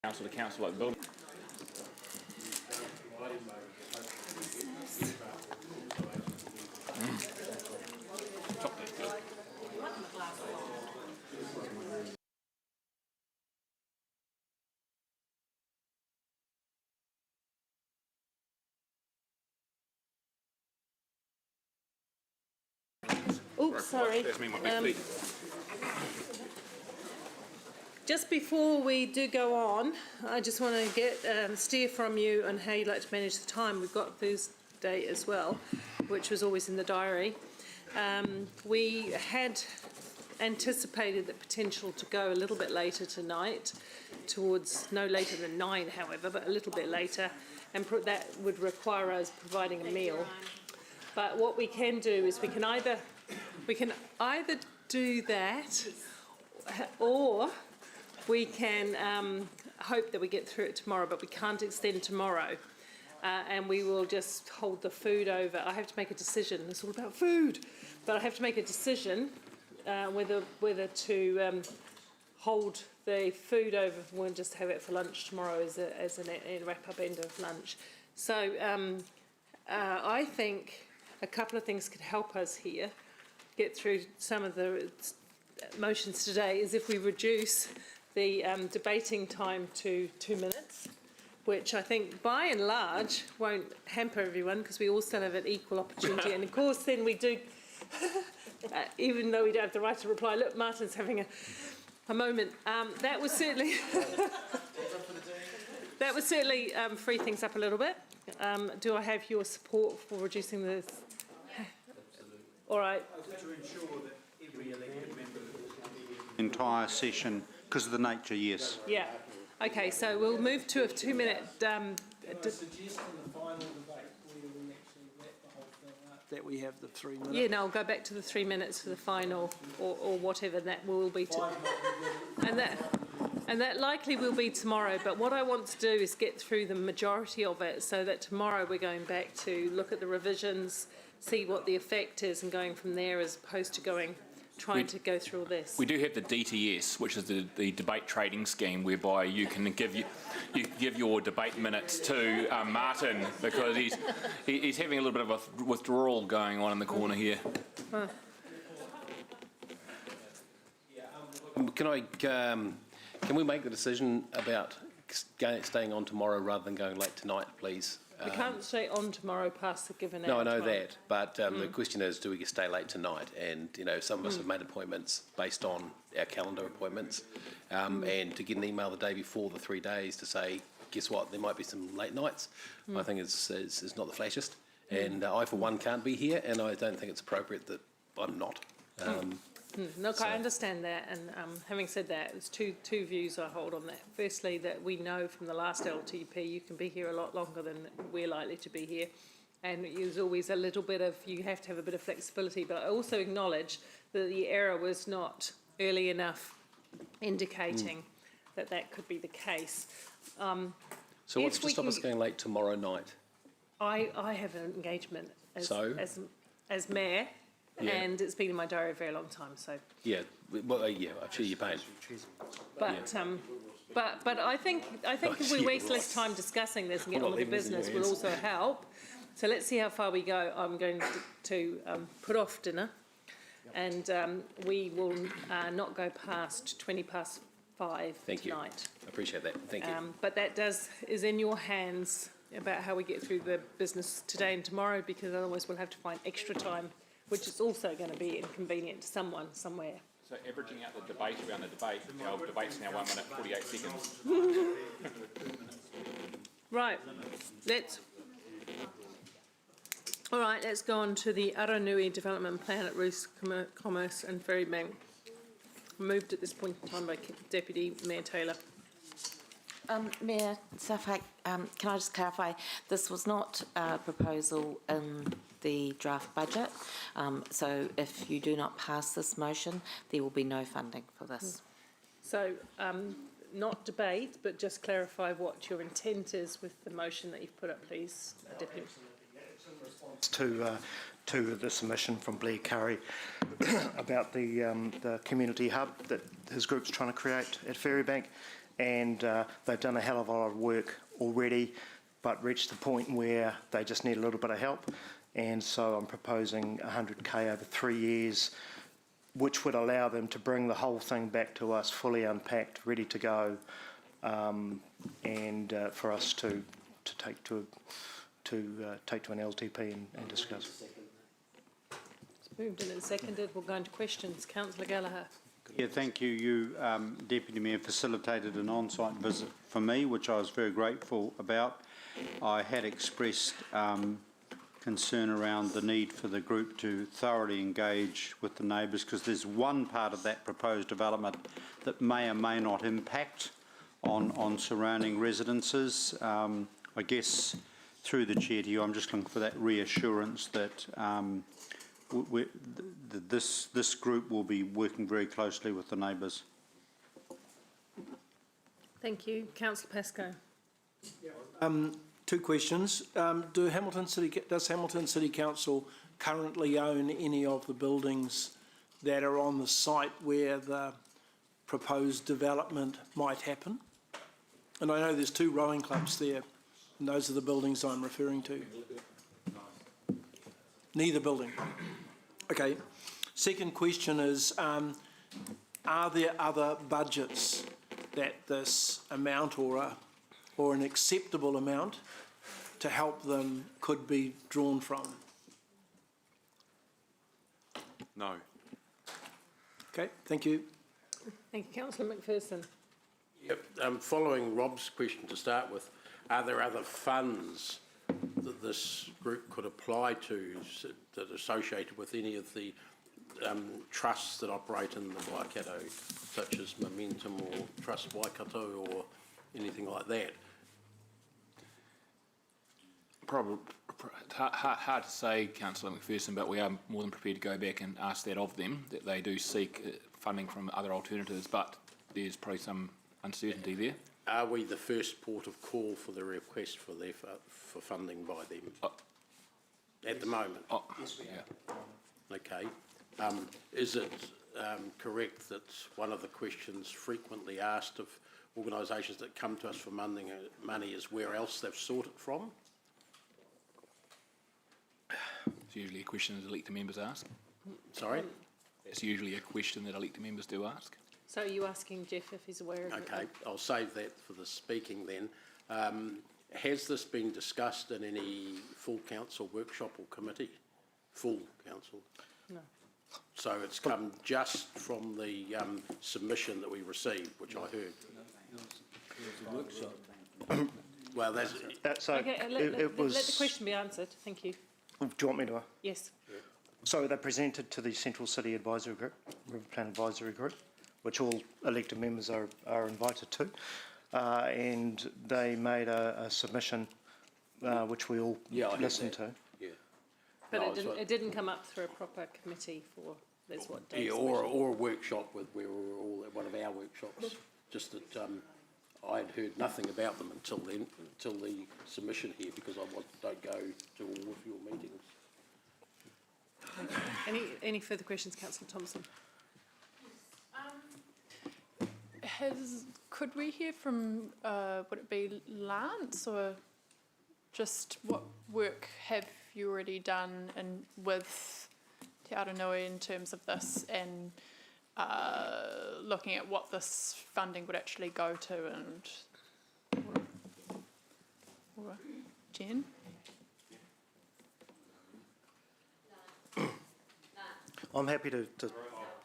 Council to council like the building. Oops, sorry. Just before we do go on, I just want to get steer from you on how you'd like to manage the time. We've got Thursday as well, which was always in the diary. We had anticipated the potential to go a little bit later tonight, towards no later than 9, however, but a little bit later, and that would require us providing a meal. But what we can do is we can either do that, or we can hope that we get through it tomorrow, but we can't extend tomorrow. And we will just hold the food over. I have to make a decision. It's all about food. But I have to make a decision whether to hold the food over. We'll just have it for lunch tomorrow as a wrap-up end of lunch. So I think a couple of things could help us here get through some of the motions today is if we reduce the debating time to 2 minutes, which I think by and large won't hamper everyone because we all still have an equal opportunity. And of course then we do, even though we don't have the right to reply, look, Martin's having a moment. That was certainly, free things up a little bit. Do I have your support for reducing this? All right. To ensure that every elected member entire session, because of the nature, yes. Yeah. Okay, so we'll move to a 2-minute. I suggest in the final debate where we actually wrap the whole thing up that we have the 3 minutes. Yeah, no, I'll go back to the 3 minutes for the final, or whatever that will be. And that likely will be tomorrow. But what I want to do is get through the majority of it, so that tomorrow we're going back to look at the revisions, see what the effect is, and going from there, as opposed to trying to go through all this. We do have the DTS, which is the debate trading scheme, whereby you can give your debate minutes to Martin, because he's having a little bit of a withdrawal going on in the corner here. Huh. Can we make the decision about staying on tomorrow rather than going late tonight, please? We can't stay on tomorrow past the given hour. No, I know that, but the question is, do we stay late tonight? And, some of us have made appointments based on our calendar appointments, and to get an email the day before the 3 days to say, guess what, there might be some late nights, I think is not the flashiest. And I, for one, can't be here, and I don't think it's appropriate that I'm not. Look, I understand that, and having said that, there's two views I hold on that. Firstly, that we know from the last LTP you can be here a lot longer than we're likely to be here, and there's always a little bit of, you have to have a bit of flexibility, but I also acknowledge that the error was not early enough indicating that could be the case. So what's to stop us going late tomorrow night? I have an engagement as mayor. Yeah. And it's been in my diary a very long time, so. Yeah, well, I'm sure you're paying. But I think if we waste less time discussing this and get on with the business will also help. So let's see how far we go. I'm going to put off dinner, and we will not go past 20 past 5 Thank tonight. You. I appreciate that. Thank you. But that is in your hands about how we get through the business today and tomorrow, because otherwise we'll have to find extra time, which is also going to be inconvenient to someone somewhere. So averaging out the debate around the debate, our debate's now 1 minute 48 seconds. Right, let's go on to the Aranui Development Plan at Roost Commerce and Ferrybank. Moved at this point in time by Deputy Mayor Taylor. Mayor Safak, can I just clarify, this was not a proposal in the draft budget, so if you do not pass this motion, there will be no funding for this. So, not debate, but just clarify what your intent is with the motion that you've put up, please, Deputy. To the submission from Blair Curry about the community hub that his group's trying to create at Ferrybank. and they've done a hell of a lot of work already, but reached the point where they just need a little bit of help. And so I'm proposing 100K over 3 years, which would allow them to bring the whole thing back to us fully unpacked, ready to go, and for us to take to an LTP and discuss. It's moved and it's seconded. We'll go into questions. Councillor Gallagher. Yeah, thank you. You, Deputy Mayor, facilitated an on-site visit for me, which I was very grateful about. I had expressed concern around the need for the group to thoroughly engage with the neighbours, because there's one part of that proposed development that may or may not impact on surrounding residences. I guess through the chair to you, I'm just looking for that reassurance that this group will be working very closely with the neighbours. Thank you. Councillor Pascoe. Two questions. Does Hamilton City Council currently own any of the buildings that are on the site where the proposed development might happen? And I know there's 2 rowing clubs there, and those are the buildings I'm referring to. Neither building. Okay. Second question is, are there other budgets that this amount or an acceptable amount to help them could be drawn from? No. Okay, thank you. Thank you. Councillor McPherson. Yep. Following Rob's question to start with, are there other funds that this group could apply to that are associated with any of the trusts that operate in the Waikato, such as Momentum or Trust Waikato or anything like that? Probably hard to say, Councillor McPherson, but we are more than prepared to go back and ask that of them, that they do seek funding from other alternatives, but there's probably some uncertainty there. Are we the first port of call for the request for funding by them at the moment? Yes, we are. Okay. Is it correct that one of the questions frequently asked of organisations that come to us for money is where else they've sought it from? It's usually a question that elected members ask. Sorry? It's usually a question that elected members do ask. So are you asking Jeff if he's aware of it? Okay, I'll save that for the speaking then. Has this been discussed in any full council workshop or committee? Full council? No. So it's come just from the submission that we received, which I heard. Well, that's... Okay, let the question be answered. Thank you. Do you want me to? Yes. So they presented to the Central City Advisory Group, River Plan Advisory Group, which all elected members are invited to, and they made a submission which we all listened to. Yeah. But it didn't come up through a proper committee for, that's what Dave's or a workshop where we were all at one of our workshops. Just that I had heard nothing about them until then, until the submission here, because I don't go to all of your meetings. Any further questions, Councillor Thompson? Could we hear from, would it be Lance, or just what work have you already done and with Te Aranui in terms of this, and looking at what this funding would actually go to, and Jen? I'm happy to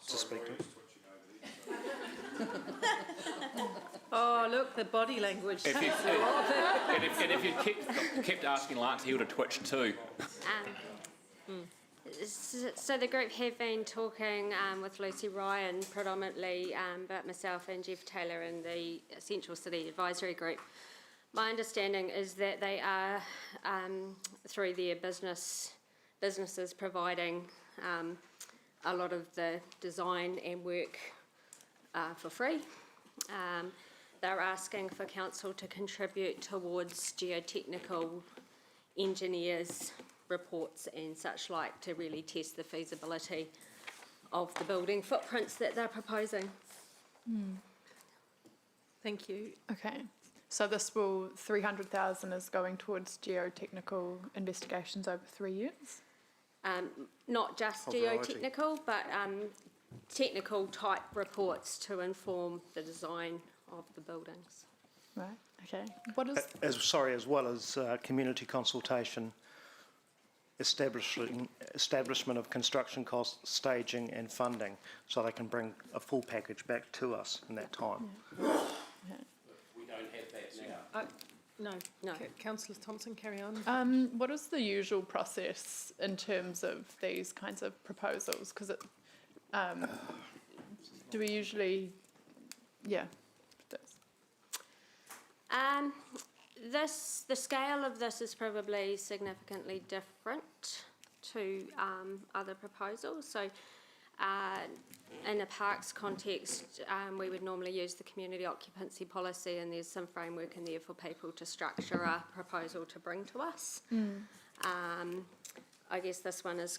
speak to it. Oh, look, the body language. If you kept asking Lance, he would have twitched too. So the group have been talking with Lucy Ryan predominantly, but myself and Jeff Taylor in the Central City Advisory Group. My understanding is that they are, through their businesses, providing a lot of the design and work for free. They're asking for council to contribute towards geotechnical engineers' reports and such like to really test the feasibility of the building footprints that they're proposing. Thank you. Okay. So this will, 300,000 is going towards geotechnical investigations over 3 years? Not just geotechnical, but technical type reports to inform the design of the buildings. Right, okay. What is... As well as community consultation, establishment of construction costs, staging and funding, so they can bring a full package back to us in that time. Yeah. We don't have that now. No. Councillor Thompson, carry on. What is the usual process in terms of these kinds of proposals? Because it, do we usually, yeah. The scale of this is probably significantly different to other proposals. So in a parks context, we would normally use the community occupancy policy, and there's some framework in there for people to structure a proposal to bring to us. I guess this one is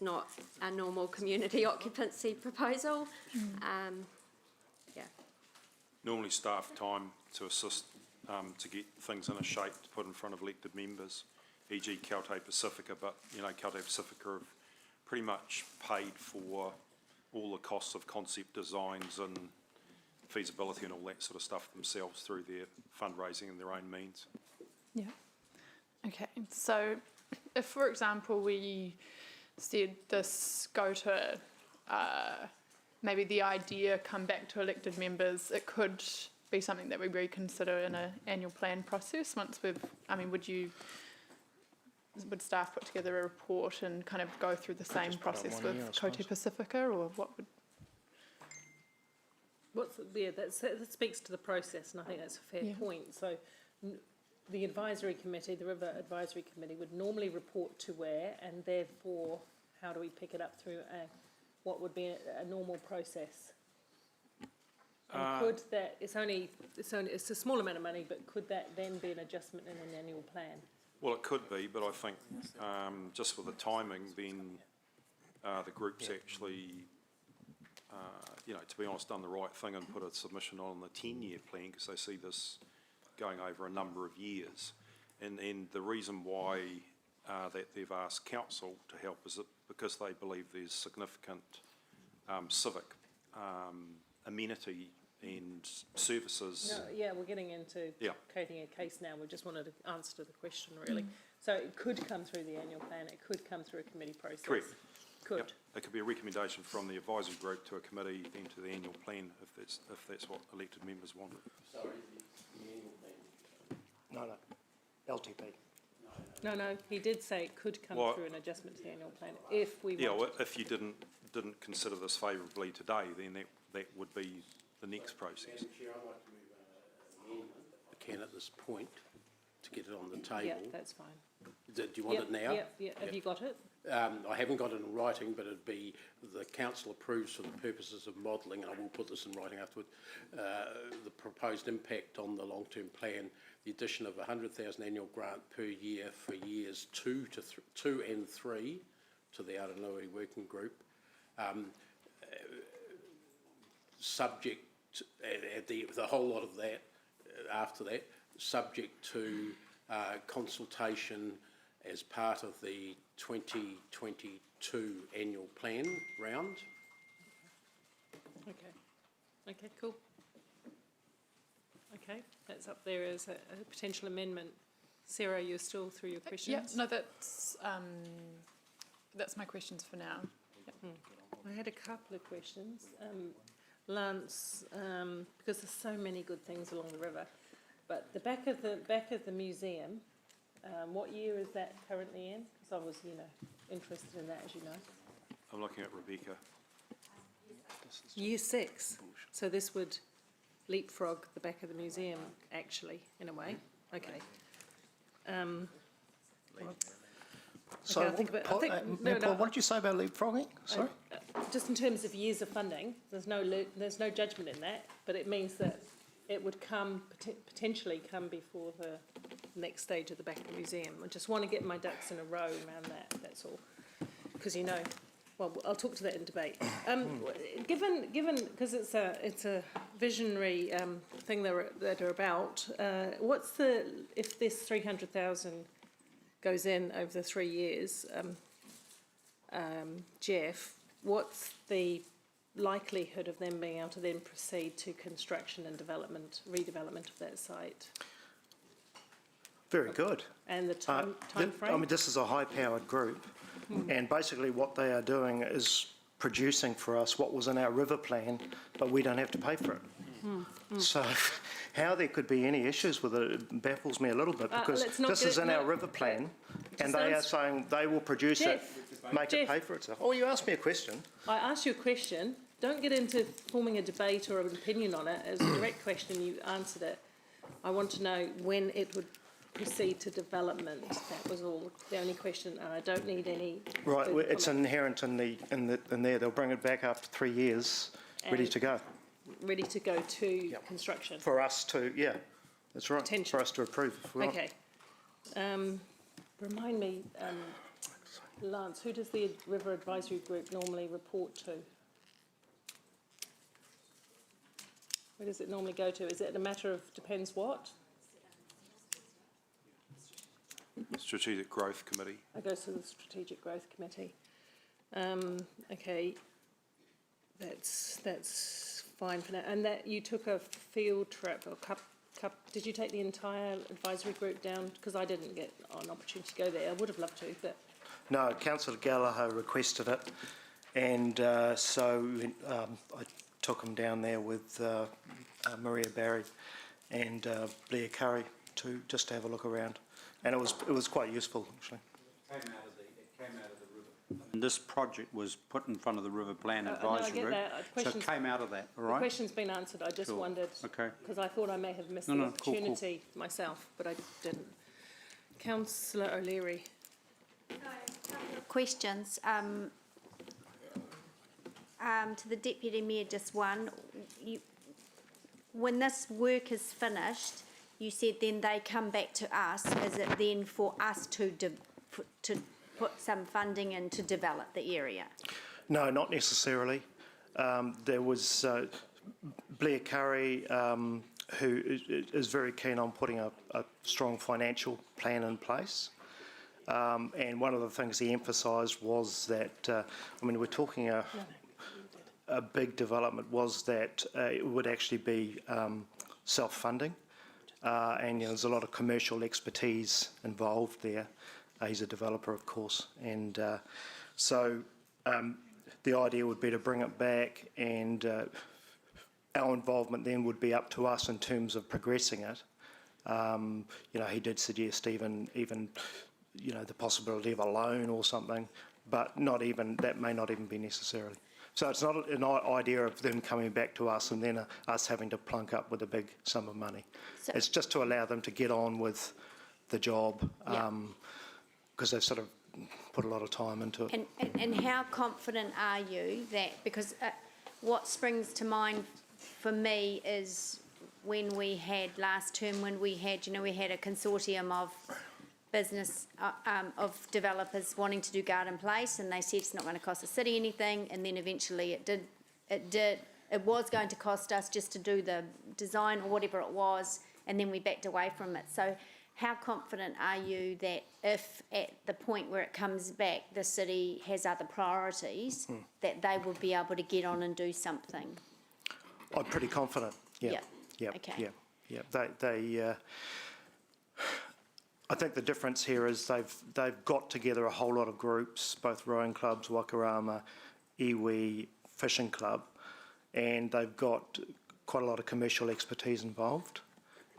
not a normal community occupancy proposal. Yeah. Normally staff time to assist to get things in a shape to put in front of elected members, e.g. Caltech Pacifica, but Caltech Pacifica have pretty much paid for all the costs of concept designs and feasibility and all that sort of stuff themselves through their fundraising and their own means. Yeah. Okay. So if, for example, we said this go to maybe the idea come back to elected members, it could be something that we reconsider in an annual plan process once we've, would staff put together a report and kind of go through the same process with Caltech Pacifica, or what would? That speaks to the process, and I think that's a fair point. So the advisory committee, the River Advisory Committee, would normally report to where, and therefore how do we pick it up through what would be a normal process? And could that, it's a small amount of money, but could that then be an adjustment in an annual plan? Well, it could be, but I think just for the timing, then the group's actually, to be honest, done the right thing and put a submission on the 10-year plan, because they see this going over a number of years. And the reason why that they've asked council to help is that because they believe there's significant civic amenity and services. No, yeah, we're getting into creating a case now. We just wanted an answer to the question, really. So it could come through the annual plan. It could come through a committee process. Correct. Could. Yep. It could be a recommendation from the advisory group to a committee, then to the annual plan, if that's what elected members want. Sorry, the annual plan? No, LTP. No, he did say it could come through an adjustment to the annual plan if we well, if you didn't consider this favourably today, then that would be the next process. Madam Chair, I'd like to move an amendment, if I can, at this point, to get it on the table. Yeah, that's fine. Do you want it now? Yeah. Have you got it? I haven't got it in writing, but it'd be the council approves for the purposes of modelling, and I will put this in writing afterward, the proposed impact on the long-term plan, the addition of 100,000 annual grant per year for years 2 and 3 to the Aranui Working Group, subject, the whole lot of that, after that, subject to consultation as part of the 2022 annual plan round. Okay, cool. Okay, that's up there as a potential amendment. Sarah, you're still through your questions? Yeah, no, that's my questions for now. Yep. I had a couple of questions. Lance, because there's so many good things along the river, but the back of the museum, what year is that currently in? Because I was, interested in that, as you know. I'm looking at Rebecca. Year 6. So this would leapfrog the back of the museum, actually, in a way. Okay. So, what did you say about leapfrogging? Sorry. Just in terms of years of funding, there's no judgment in that, but it means that it would potentially come before the next stage of the back of the museum. I just want to get my ducks in a row around that. That's all, because well, I'll talk to that in debate. Given because it's a visionary thing that are about, if this 300,000 goes in over the 3 years, Jeff, what's the likelihood of them being able to then proceed to construction and redevelopment of that site? Very good. And the time frame? I mean, this is a high-powered group, and basically what they are doing is producing for us what was in our river plan, but we don't have to pay for it. So how there could be any issues with it baffles me a little bit, because this is in our river plan, and they are saying they will produce it, make it pay for itself. Oh, you asked me a question. I asked you a question. Don't get into forming a debate or an opinion on it. As a direct question, you answered it. I want to know when it would proceed to development. That was all the only question, and I don't need any. Right, it's inherent in there. They'll bring it back after 3 years, ready to go. Ready to go to construction. For us to, yeah, that's right. For us to approve. If we want. Okay. Remind me, Lance, who does the River Advisory Group normally report to? Where does it normally go to? Is it a matter of depends what? Strategic Growth Committee. It goes to the Strategic Growth Committee. Okay, that's fine for now. And that you took a field trip or cup. Did you take the entire advisory group down? Because I didn't get an opportunity to go there. I would have loved to, but No, Councillor Gallagher requested it, and so I took him down there with Maria Barry and Blair Curry just to have a look around. And it was quite useful, actually. It came out of the river. And this project was put in front of the River Plan Advisory Group, so it came out of that, all right? The question's been answered. I just wondered, because I thought I may have missed the opportunity myself, but I didn't. Councillor O'Leary. Questions. To the Deputy Mayor, just one. When this work is finished, you said then they come back to us. Is it then for us to put some funding in to develop the area? No, not necessarily. There was Blair Curry, who is very keen on putting a strong financial plan in place. And one of the things he emphasised was that, I mean, we're talking a big development, was that it would actually be self-funding. And there's a lot of commercial expertise involved there. He's a developer, of course, and so the idea would be to bring it back, and our involvement then would be up to us in terms of progressing it. He did suggest even the possibility of a loan or something, but that may not even be necessarily. So it's not an idea of them coming back to us and then us having to plunk up with a big sum of money. So it's just to allow them to get on with the job, because they've sort of put a lot of time into it. And how confident are you that, because what springs to mind for me is when we had last term, we had a consortium of business of developers wanting to do Garden Place, and they said it's not going to cost the city anything, and then eventually it was going to cost us just to do the design or whatever it was, and then we backed away from it. So how confident are you that if at the point where it comes back the city has other priorities, that they will be able to get on and do something? I'm pretty confident, yeah. Okay. They I think the difference here is they've got together a whole lot of groups, both rowing clubs, Wakarama, iwi, fishing club, and they've got quite a lot of commercial expertise involved,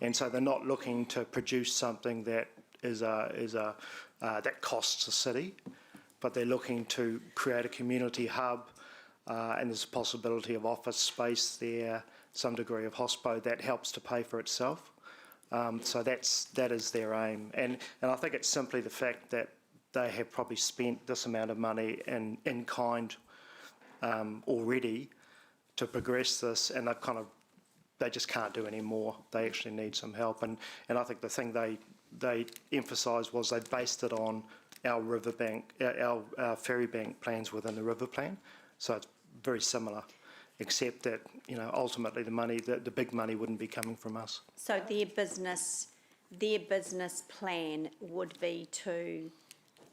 and so they're not looking to produce something that that costs the city, but they're looking to create a community hub, and there's a possibility of office space there, some degree of hospo that helps to pay for itself. So that is their aim, and I think it's simply the fact that they have probably spent this amount of money in kind already to progress this, and they just can't do any more. They actually need some help, and I think the thing they emphasised was they based it on our riverbank, our ferry bank plans within the river plan, so it's very similar. except that, you know, ultimately the big money wouldn't be coming from us. So their business plan would be to,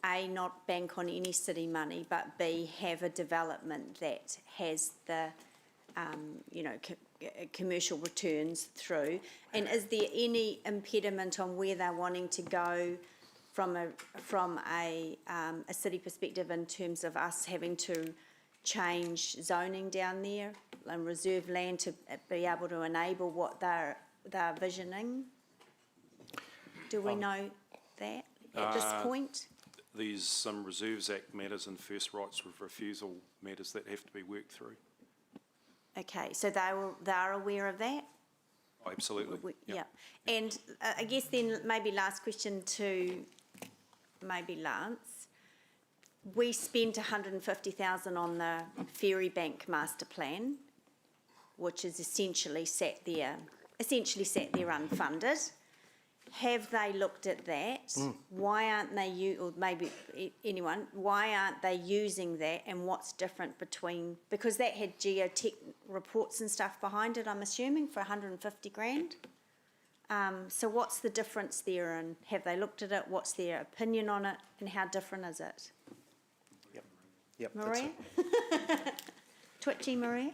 A, not bank on any city money, but B, have a development that has the, commercial returns through. And is there any impediment on where they're wanting to go from a city perspective in terms of us having to change zoning down there and reserve land to be able to enable what they're visioning? Do we know that at this point? There's some Reserves Act matters and first rights of refusal matters that have to be worked through. Okay, so they're aware of that? Oh, absolutely. Yeah. And I guess then maybe last question to maybe Lance. We spent 150,000 on the Ferry Bank master plan, which is essentially sat there unfunded. Have they looked at that? Why aren't they, or maybe anyone, why aren't they using that, and what's different between, because that had geotech reports and stuff behind it, I'm assuming, for 150 grand? So what's the difference there, and have they looked at it? What's their opinion on it, and how different is it? Yep. Maria? Twitchy Maria?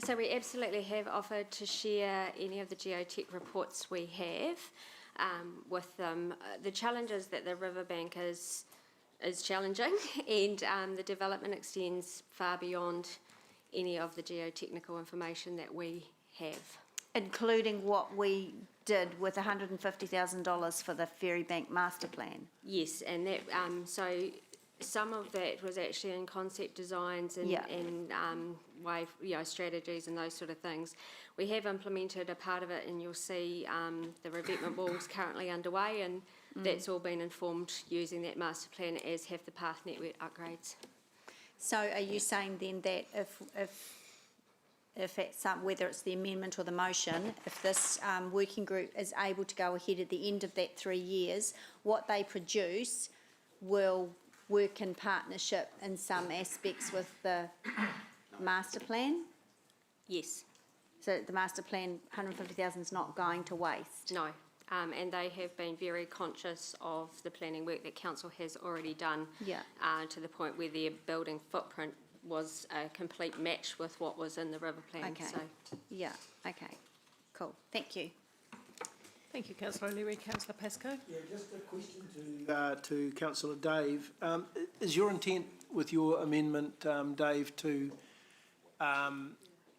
So we absolutely have offered to share any of the geotech reports we have with them. The challenge is that the riverbank is challenging and the development extends far beyond any of the geotechnical information that we have. Including what we did with $150,000 for the Ferry Bank master plan? Yes, and that so some of that was actually in concept designs and wave strategies and those sort of things. We have implemented a part of it, and you'll see the revetment walls currently underway, and that's all been informed using that master plan, as have the path network upgrades. So are you saying then that if it's whether it's the amendment or the motion, if this working group is able to go ahead at the end of that 3 years, what they produce will work in partnership in some aspects with the master plan? Yes. So the master plan, 150,000 is not going to waste? No. And they have been very conscious of the planning work that council has already done to the point where their building footprint was a complete match with what was in the river plan. Okay. So. Yeah, okay. Cool. Thank you. Thank you, Councillor O'Leary. Councillor Pascoe? Yeah, just a question to Councillor Dave. Is your intent with your amendment, Dave, to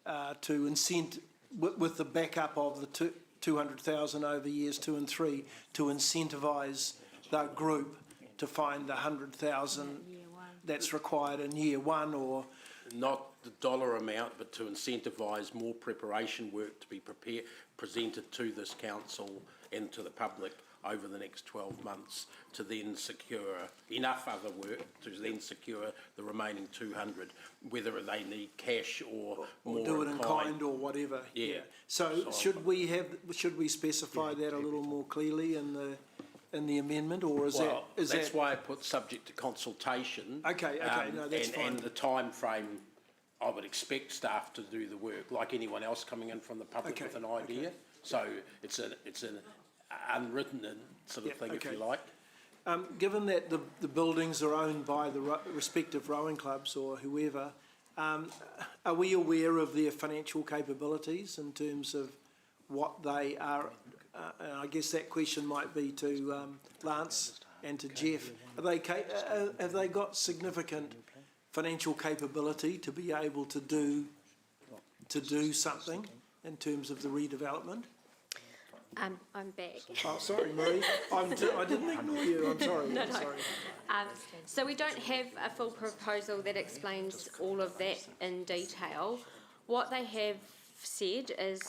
incent, with the backup of the 200,000 over years 2 and 3, to incentivise the group to find the 100,000 that's required in year 1, or? Not the dollar amount, but to incentivise more preparation work to be presented to this council and to the public over the next 12 months to then secure enough other work to then secure the remaining 200, whether they need cash or more do it in kind or whatever. Yeah. So should we specify that a little more clearly in the amendment, or is that's why I put subject to consultation. Okay, no, that's fine. And the time frame, I would expect staff to do the work like anyone else coming in from the public with an idea. Okay. So it's an unwritten sort of thing, if you like. Given that the buildings are owned by the respective rowing clubs or whoever, are we aware of their financial capabilities in terms of what they are? And I guess that question might be to Lance and to Jeff. Have they got significant financial capability to be able to do something in terms of the redevelopment? I'm back. Oh, sorry, Marie. I didn't ignore you. I'm sorry. No. Sorry. So we don't have a full proposal that explains all of that in detail. What they have said is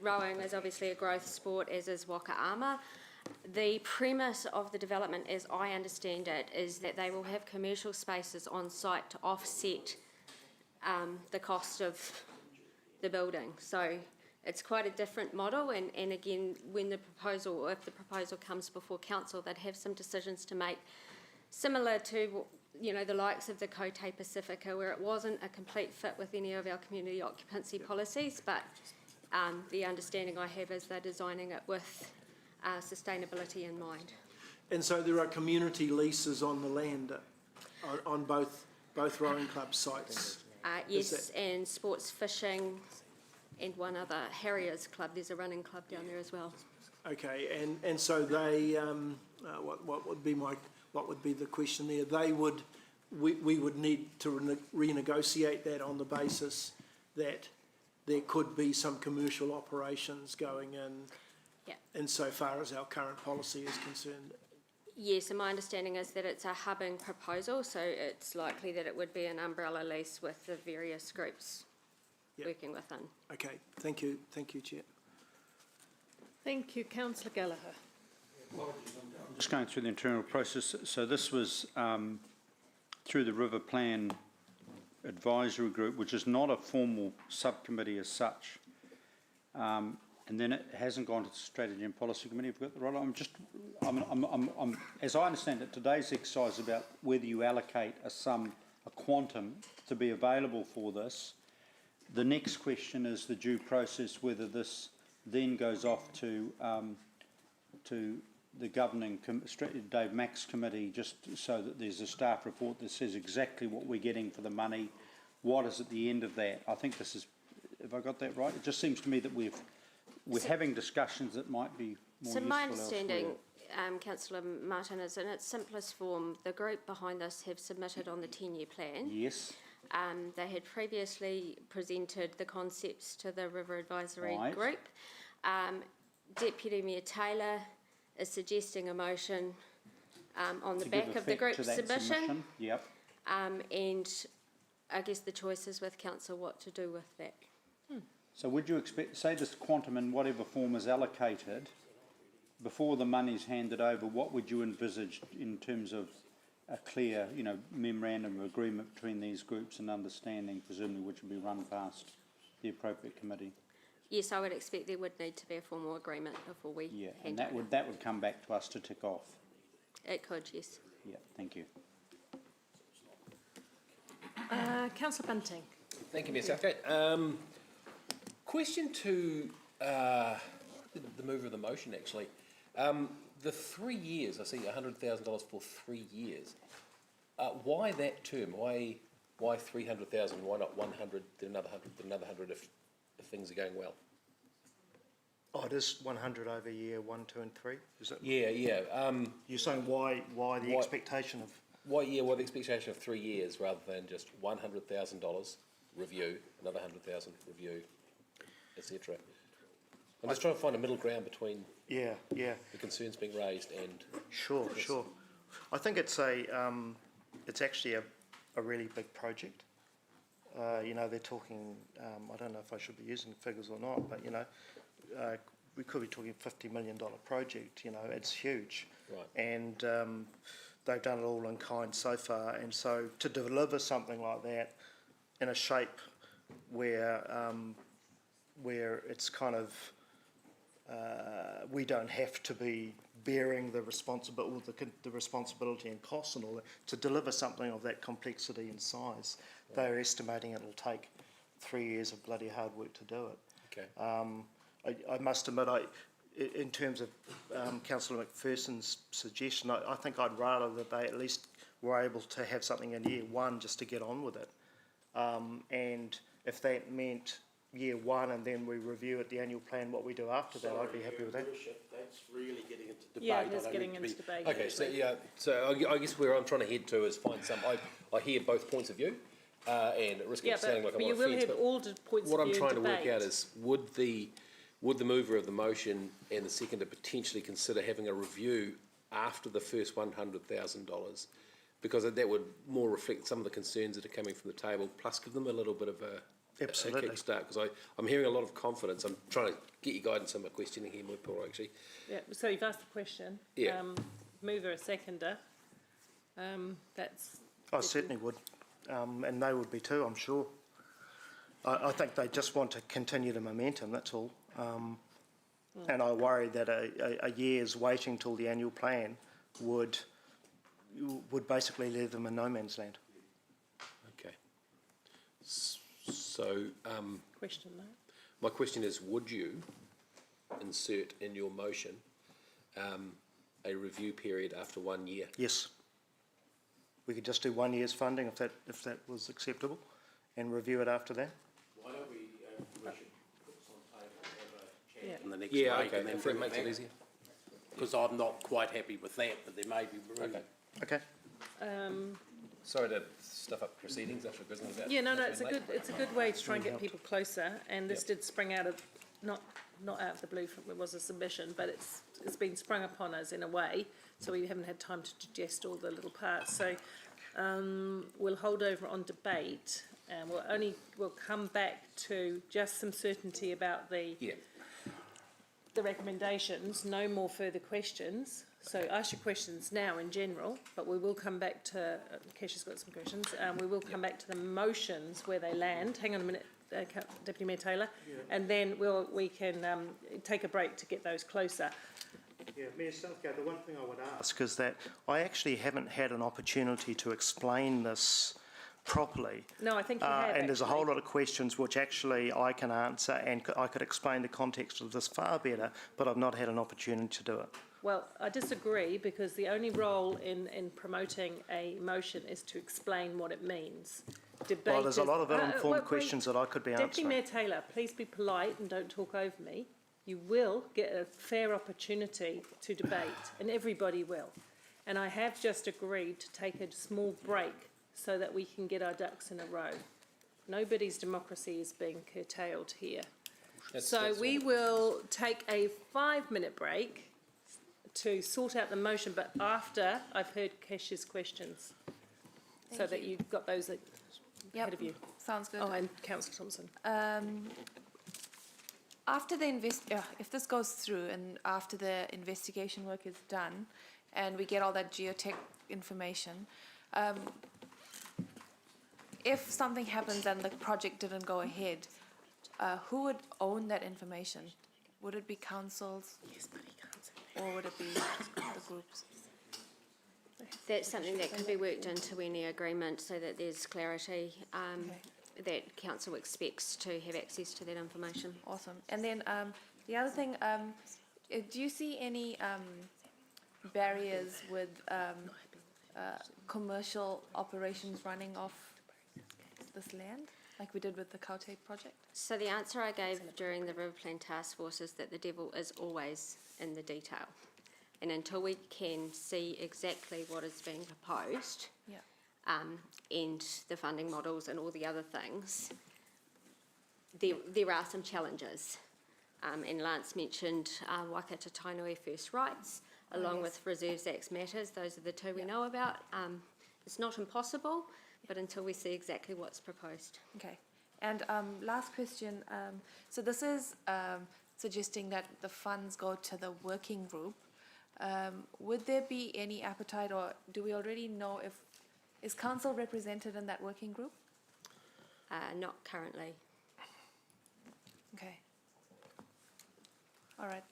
rowing is obviously a growth sport, as is waka ama. The premise of the development, as I understand it, is that they will have commercial spaces on site to offset the cost of the building. So it's quite a different model, and again, when the proposal, or if the proposal comes before council, they'd have some decisions to make, similar to you know, the likes of the Cote Pacifica, where it wasn't a complete fit with any of our community occupancy policies, but the understanding I have is they're designing it with sustainability in mind. And so there are community leases on the land on both rowing club sites? Yes, and sports fishing and one other, Harriers Club, there's a running club down there as well. Okay, and so they, what would be the question there? We would need to renegotiate that on the basis that there could be some commercial operations going in, insofar as our current policy is concerned. Yes, and my understanding is that it's a hubbing proposal, so it's likely that it would be an umbrella lease with the various groups working within. Okay, thank you, Chair. Thank you, Councillor Gallagher. Just going through the internal process. So this was through the River Plan Advisory Group, which is not a formal subcommittee as such. And then it hasn't gone to the Strategy and Policy Committee. I've got the right. As I understand it, today's exercise is about whether you allocate a quantum to be available for this. The next question is the due process, whether this then goes off to the governing Dave Mack's committee, just so that there's a staff report that says exactly what we're getting for the money, what is at the end of that. I think this is, have I got that right? It just seems to me that we're having discussions that might be more useful. So my understanding, Councillor Martin, is in its simplest form, the group behind this have submitted on the 10-year plan. Yes. They had previously presented the concepts to the River Advisory Right. Group. Deputy Mayor Taylor is suggesting a motion on the back of the group submission. Yep. And I guess the choice is with council what to do with that. So would you expect, say this quantum in whatever form is allocated, before the money's handed over, what would you envisage in terms of a clear, memorandum of agreement between these groups and understanding, presumably, which would be run past the appropriate committee? Yes, I would expect there would need to be a formal agreement before we and hand over. that would come back to us to tick off. It could, yes. Yeah, thank you. Councillor Bunting. Thank you, Ms. Southgate. Question to the mover of the motion, actually. The 3 years, I see $100,000 for 3 years. Why that term? Why 300,000? Why not 100, then another 100, then another 100 if things are going well? Oh, it is 100 over year 1, 2 and 3? Is it? Yeah. You're saying why the expectation of... Why the expectation of 3 years rather than just $100,000 review, another 100,000 review, etc. I'm just trying to find a middle ground between the concerns being raised and... Sure. I think it's actually a really big project. They're talking, I don't know if I should be using figures or not, but, we could be talking $50 million project, it's huge. Right. And they've done it all in kind so far. And so to deliver something like that in a shape where it's kind of, we don't have to be bearing the responsibility and costs and all that, to deliver something of that complexity and size, they're estimating it'll take 3 years of bloody hard work to do it. Okay. I must admit, in terms of Councillor McPherson's suggestion, I think I'd rather that they at least were able to have something in year one just to get on with it. And if that meant year one and then we review at the annual plan what we do after that, I'd be happy with that. That's really getting into debate. Yeah, it is getting into debate. Okay, so I guess where I'm trying to head to is find some... I hear both points of view, and at risk of sounding like I'm on a fence, but you will have all the points of view. What I'm trying to work out is, would the mover of the motion and the seconder potentially consider having a review after the first $100,000? Because that would more reflect some of the concerns that are coming from the table, plus give them a little bit of a kickstart. Because I'm hearing a lot of confidence. I'm trying to get your guidance on my questioning here, more Paul, actually. Yeah, so you've asked the question. Yeah. Mover, a seconder. That's... I certainly would. And they would be too, I'm sure. I think they just want to continue the momentum, that's all. And I worry that a year's waiting till the annual plan would would basically leave them in no man's land. Okay. So, Question, though. my question is, would you insert in your motion a review period after 1 year? Yes. We could just do 1 year's funding if that was acceptable, and review it after that. Why don't we should put this on table and have a chat in the next Yeah, break okay, and then if bring that it makes it back? easier. Because I'm not quite happy with that, but there may be room. Okay. Sorry to stuff up proceedings after business. Yeah, no, it's a good way to try and get people closer, and this did spring out of, not out of the blue, it was a submission, but it's been sprung upon us in a way, so we haven't had time to digest all the little parts, so we'll hold over on debate, and we'll come back to just some certainty about the recommendations, no more further questions. So ask your questions now in general, but we will come back to, Kesha's got some questions, we will come back to the motions where they land. Hang on a minute, Deputy Mayor Taylor, and then we can take a break to get those closer. Yeah, Mayor Southgate, the one thing I would ask is that I actually haven't had an opportunity to explain this properly. No, I think you have. And there's a whole lot of questions which actually I can answer, and I could explain the context of this far better, but I've not had an opportunity to do it. Well, I disagree, because the only role in promoting a motion is to explain what it means. Debate Well, there's a lot of wait, uninformed questions that I could be Deputy answering. Mayor Taylor, please be polite and don't talk over me. You will get a fair opportunity to debate, and everybody will. And I have just agreed to take a small break so that we can get our ducks in a row. Nobody's democracy is being curtailed here. So we will take a 5-minute break to sort out the motion, but after I've heard Kesha's questions, so that you've got those ahead of you. Sounds good. Oh, and Councillor Thompson. After the if this goes through and after the investigation work is done, and we get all that geotech information, if something happens and the project didn't go ahead, who would own that information? Would it be councils? Yes, but he can't say or would it be the groups? That's something that could be worked into any agreement so that there's clarity that council expects to have access to that information. Awesome. And then the other thing, do you see any barriers with commercial operations running off this land, like we did with the Kaute project? So the answer I gave during the River Plan Task Force is that the devil is always in the detail. And until we can see exactly what is being proposed, and the funding models and all the other things, there are some challenges. And Lance mentioned Waikato Tainui First Rights, along with Reserves Act matters. Those are the two we know about. It's not impossible, but until we see exactly what's proposed. Okay. And last question. So this is suggesting that the funds go to the working group. Would there be any appetite, or do we already know if, is council represented in that working group? Not currently. Okay. All right.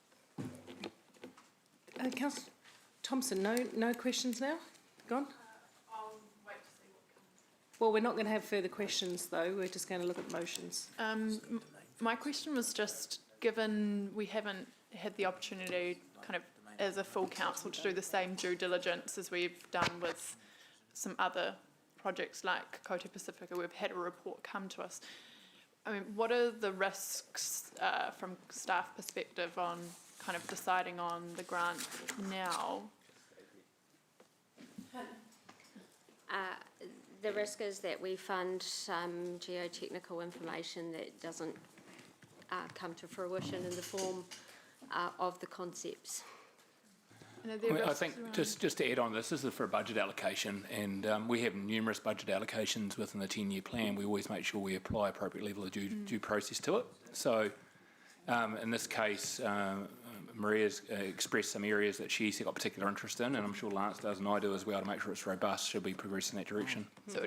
Councillor Thompson, no questions now? Gone? I'll wait to see what comes. Well, we're not going to have further questions, though. We're just going to look at motions. My question was just, given we haven't had the opportunity kind of as a full council to do the same due diligence as we've done with some other projects like Kaute Pacifica, we've had a report come to us. I mean, what are the risks from staff perspective on kind of deciding on the grant now? The risk is that we fund some geotechnical information that doesn't come to fruition in the form of the concepts. I think just to add on this is for a budget allocation, and we have numerous budget allocations within the 10-year plan. We always make sure we apply appropriate level of due process to it. So in this case, Maria's expressed some areas that she's got particular interest in, and I'm sure Lance does and I do as well, to make sure it's robust, should we progress in that direction. So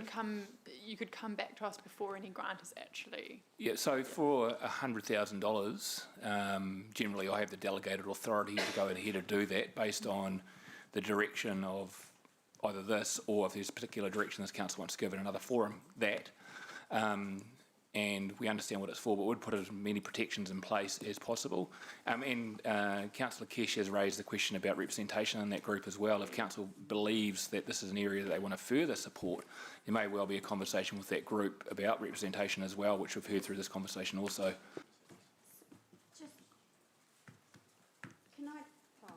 you could come back to us before any grant is actually... Yeah, so for $100,000, generally I have the delegated authority to go ahead and do that based on the direction of either this, or if there's a particular direction this council wants to give in another forum, that. And we understand what it's for, but would put as many protections in place as possible. Councillor Kesh has raised the question about representation in that group as well. If council believes that this is an area that they want to further support, there may well be a conversation with that group about representation as well, which we've heard through this conversation also. Can I? Oh.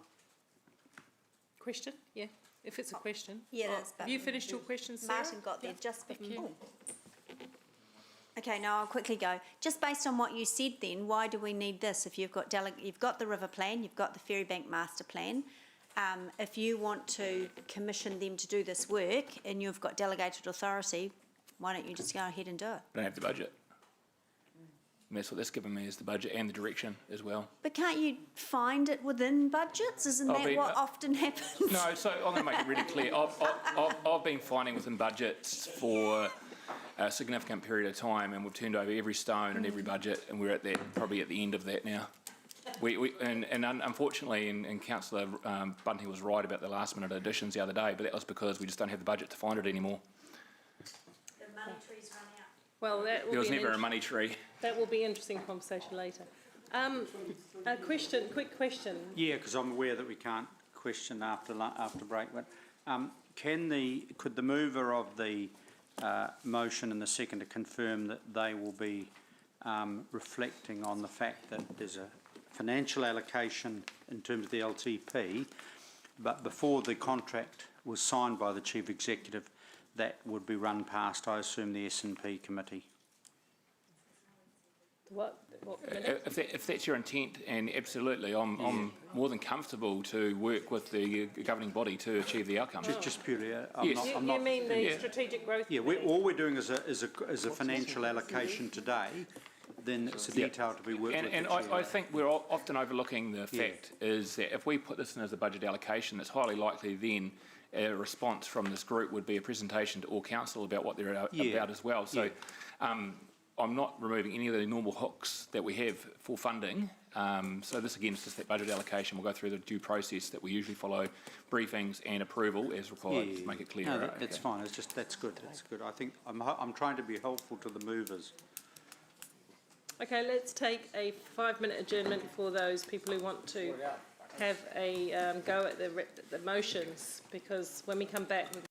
Question? Yeah, if it's a question. Yeah, it is. Have you finished your questions, Sarah? Martin got there just before. you. Okay, now I'll quickly go. Just based on what you said then, why do we need this? If you've got the river plan, you've got the Ferrybank master plan. If you want to commission them to do this work and you've got delegated authority, why don't you just go ahead and do it? Don't have the budget. And that's what that's given me, is the budget and the direction as well. But can't you find it within budgets? Isn't that what often happens? No, so I'm going to make it really clear. I've been finding within budgets for a significant period of time, and we've turned over every stone and every budget, and we're at that, probably at the end of that now. Unfortunately, and Councillor Bunting was right about the last minute additions the other day, but that was because we just don't have the budget to find it anymore. The money trees run out. Well, that will There was never a money tree. That will be an interesting conversation later. A question, quick question. Yeah, because I'm aware that we can't question after break, but could the mover of the motion and the seconder confirm that they will be reflecting on the fact that there's a financial allocation in terms of the LTP, but before the contract was signed by the Chief Executive, that would be run past, I assume, the S&P committee? What if that's your intent, and absolutely, I'm more than comfortable to work with the governing body to achieve the outcome. Just purely, you mean the strategic growth? Yeah, all we're doing is a financial allocation today. Then it's a detail to be worked with. And I think we're often overlooking the fact is that if we put this in as a budget allocation, it's highly likely then a response from this group would be a presentation to all council about what they're about as well. So. I'm not removing any of the normal hooks that we have for funding. So this again is just that budget allocation. We'll go through the due process that we usually follow, briefings and approval as required to make it clear. No, that's fine. It's just that's good. That's good. I think I'm trying to be helpful to the movers. Okay, let's take a 5-minute adjournment for those people who want to have a go at the motions, because when we come back we've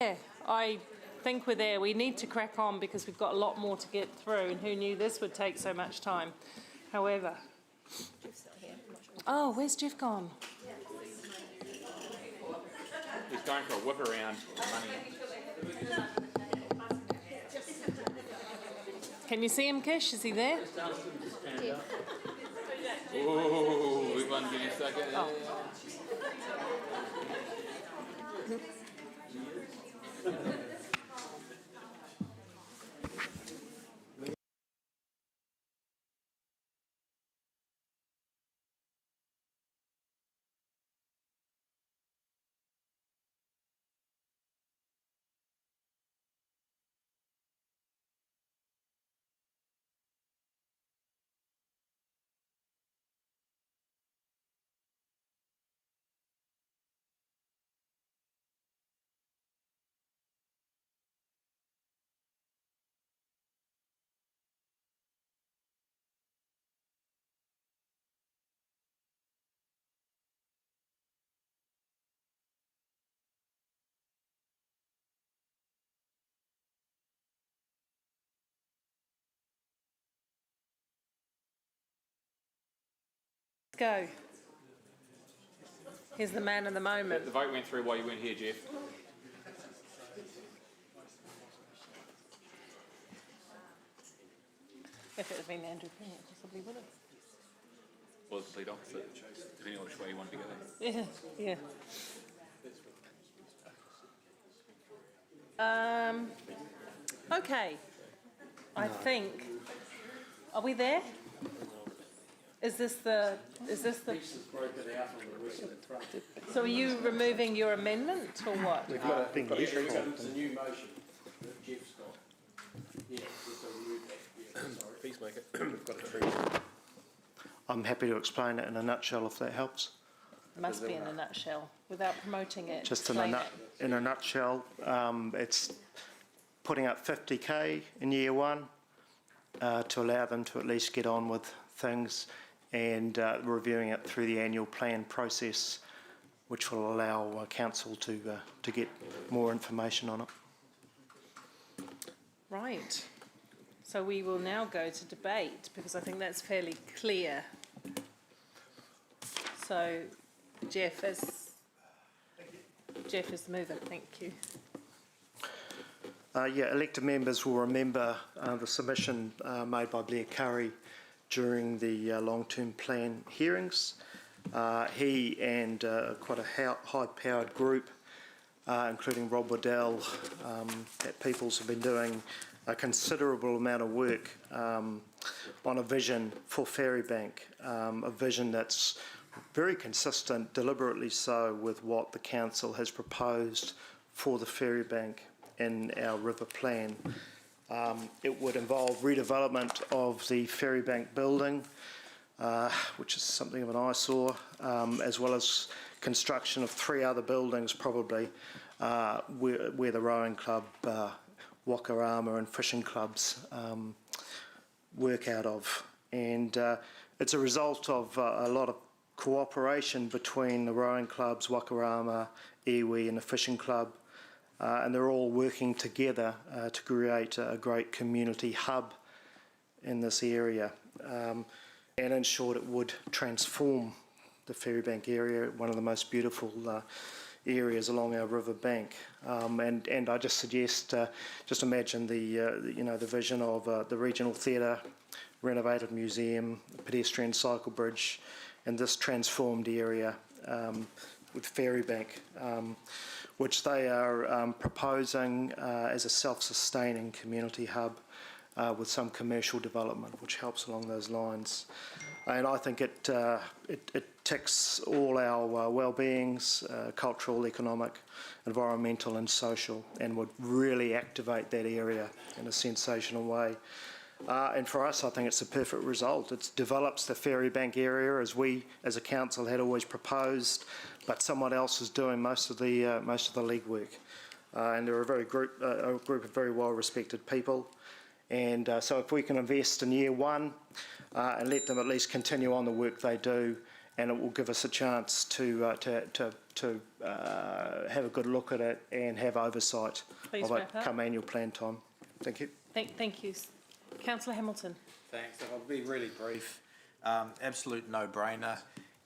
Yeah, I think we're there. We need to crack on because we've got a lot more to get through, and who knew this would take so much time. However, Jeff's not here. I'm not sure. oh, where's Jeff gone? He's going for a whip around money. Can you see him, Kish? Is he there? Oh, we want to get a second. Oh. Go. Here's the man of the moment. The vote went through while you weren't here, Jeff. If it had been Andrew King, it possibly would have. Or the complete opposite, depending on which way you want to go. Yeah, yeah. Okay. I think. Are we there? Is this the? So are you removing your amendment or what? We've got it being It's a new motion that Jeff's got. Yeah, just remove that. Peacemaker, we've got a tree. I'm happy to explain it in a nutshell if that helps. It must be in a nutshell, without promoting it. Just explain it. in a nutshell, it's putting up 50k in year one to allow them to at least get on with things, and reviewing it through the annual plan process, which will allow council to get more information on it. Right. So we will now go to debate because I think that's fairly clear. So Jeff is the mover. Thank you. Yeah, elected members will remember the submission made by Blair Curry during the long-term plan hearings. He and quite a high-powered group, including Rob Waddell at Peoples, have been doing a considerable amount of work on a vision for Ferrybank, a vision that's very consistent, deliberately so, with what the council has proposed for the Ferrybank in our river plan. It would involve redevelopment of the Ferrybank building, which is something of an eyesore, as well as construction of 3 other buildings probably, where the rowing club, Wakarama and fishing clubs work out of. And it's a result of a lot of cooperation between the rowing clubs, Wakarama, Iwi and the fishing club, and they're all working together to create a great community hub in this area. And in short, it would transform the Ferrybank area, one of the most beautiful areas along our river bank. And I just suggest, just imagine the vision of the regional theatre, renovated museum, pedestrian cycle bridge, and this transformed area with Ferrybank, which they are proposing as a self-sustaining community hub with some commercial development, which helps along those lines. And I think it ticks all our well-beings, cultural, economic, environmental and social, and would really activate that area in a sensational way. And for us, I think it's a perfect result. It develops the Ferrybank area as we, as a council, had always proposed, but someone else is doing most of the legwork. And they're a group of very well-respected people. And so if we can invest in year one and let them at least continue on the work they do and it will give us a chance to have a good look at it and have oversight Please of it wrap up. come annual plan time. Thank you. Thank you. Councillor Hamilton. Thanks. I'll be really brief. Absolute no-brainer.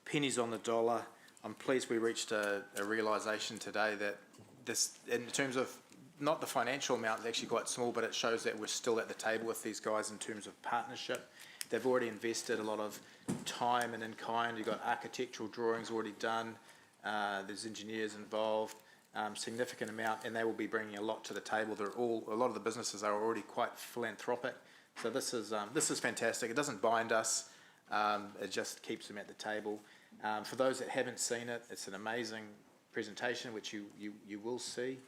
Pennies on the dollar. I'm pleased we reached a realisation today that this, in terms of not the financial amount, is actually quite small, but it shows that we're still at the table with these guys in terms of partnership. They've already invested a lot of time and in kind. You've got architectural drawings already done. There's engineers involved, significant amount, and they will be bringing a lot to the table. A lot of the businesses are already quite philanthropic. So this is fantastic. It doesn't bind us. It just keeps them at the table. For those that haven't seen it, it's an amazing presentation, which you will see.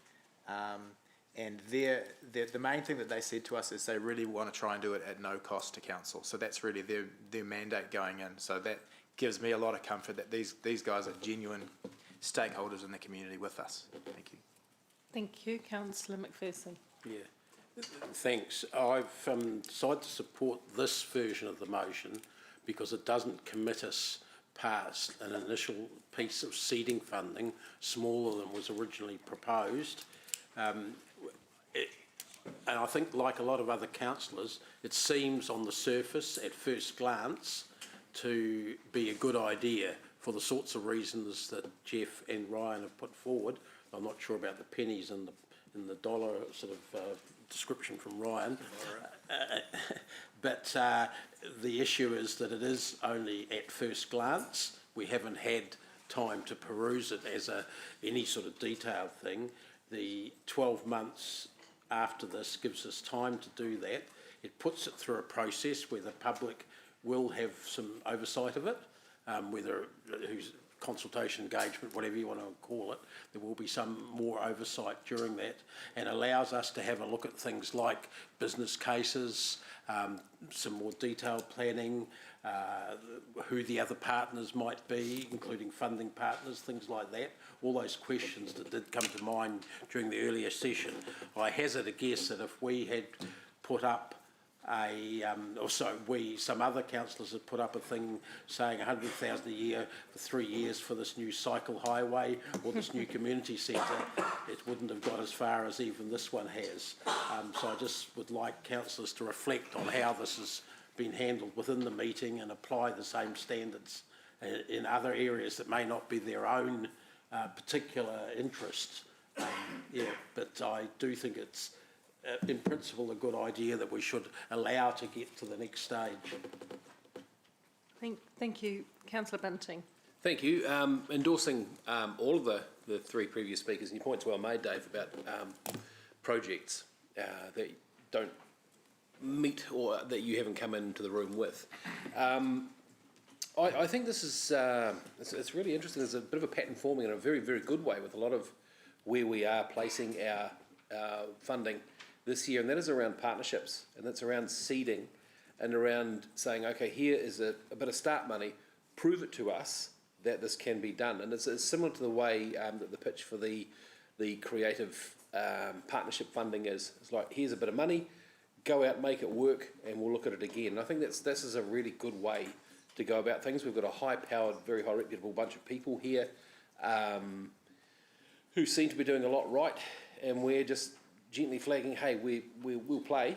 And the main thing that they said to us is they really want to try and do it at no cost to council. So that's really their mandate going in. So that gives me a lot of comfort that these guys are genuine stakeholders in the community with us. Thank you. Thank you. Councillor McPherson. Yeah, thanks. I've decided to support this version of the motion because it doesn't commit us past an initial piece of seeding funding smaller than was originally proposed. And I think, like a lot of other councillors, it seems on the surface, at first glance, to be a good idea for the sorts of reasons that Jeff and Ryan have put forward. I'm not sure about the pennies and the dollar sort of description from Ryan. But the issue is that it is only at first glance. We haven't had time to peruse it as any sort of detailed thing. The 12 months after this gives us time to do that. It puts it through a process where the public will have some oversight of it, whether who's consultation, engagement, whatever you want to call it. There will be some more oversight during that, and allows us to have a look at things like business cases, some more detailed planning, who the other partners might be, including funding partners, things like that. All those questions that did come to mind during the earlier session. I hazard a guess that if we had put up some other councillors had put up a thing saying 100,000 a year for 3 years for this new cycle highway or this new community centre, it wouldn't have got as far as even this one has. So I just would like councillors to reflect on how this has been handled within the meeting and apply the same standards in other areas that may not be their own particular interest. But I do think it's in principle a good idea that we should allow to get to the next stage. Thank you. Councillor Bunting. Thank you. Endorsing all of the three previous speakers, and your point's well made, Dave, about projects that don't meet or that you haven't come into the room with. I think this is it's really interesting. There's a bit of a pattern forming in a very, very good way with a lot of where we are placing our funding this year, and that is around partnerships, and that's around seeding and around saying, okay, here is a bit of start money, prove it to us that this can be done. And it's similar to the way that the pitch for the creative partnership funding is. It's like, here's a bit of money, go out, make it work, and we'll look at it again. And I think this is a really good way to go about things. We've got a high-powered, very high reputable bunch of people here who seem to be doing a lot right, and we're just gently flagging, hey, we'll play,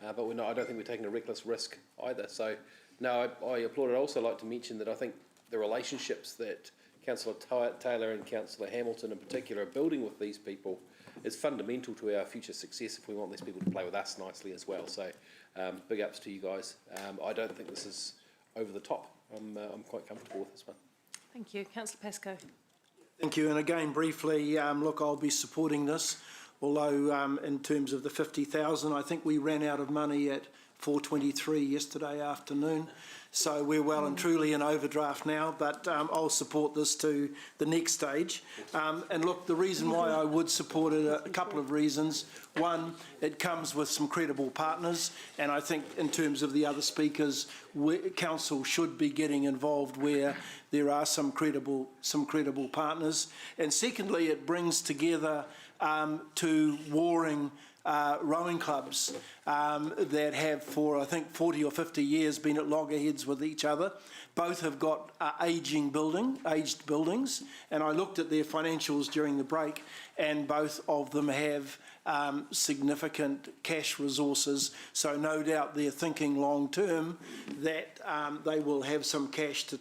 but we're not. I don't think we're taking a reckless risk either. So, no, I applaud it. I'd also like to mention that I think the relationships that Councillor Taylor and Councillor Hamilton in particular are building with these people is fundamental to our future success if we want these people to play with us nicely as well. So, big ups to you guys. I don't think this is over the top. I'm quite comfortable with this one. Thank you. Councillor Pascoe. Thank you. And again, briefly, look, I'll be supporting this. Although in terms of the 50,000, I think we ran out of money at 4:23 yesterday afternoon. So we're well and truly in overdraft now, but I'll support this to the next stage. And look, the reason why I would support it, a couple of reasons. One, it comes with some credible partners, and I think in terms of the other speakers, council should be getting involved where there are some credible partners. And secondly, it brings together two warring rowing clubs that have for, I think, 40 or 50 years been at loggerheads heads with each other. Both have got aged buildings, and I looked at their financials during the break, and both of them have significant cash resources, so no doubt they're thinking long term that they will have some cash to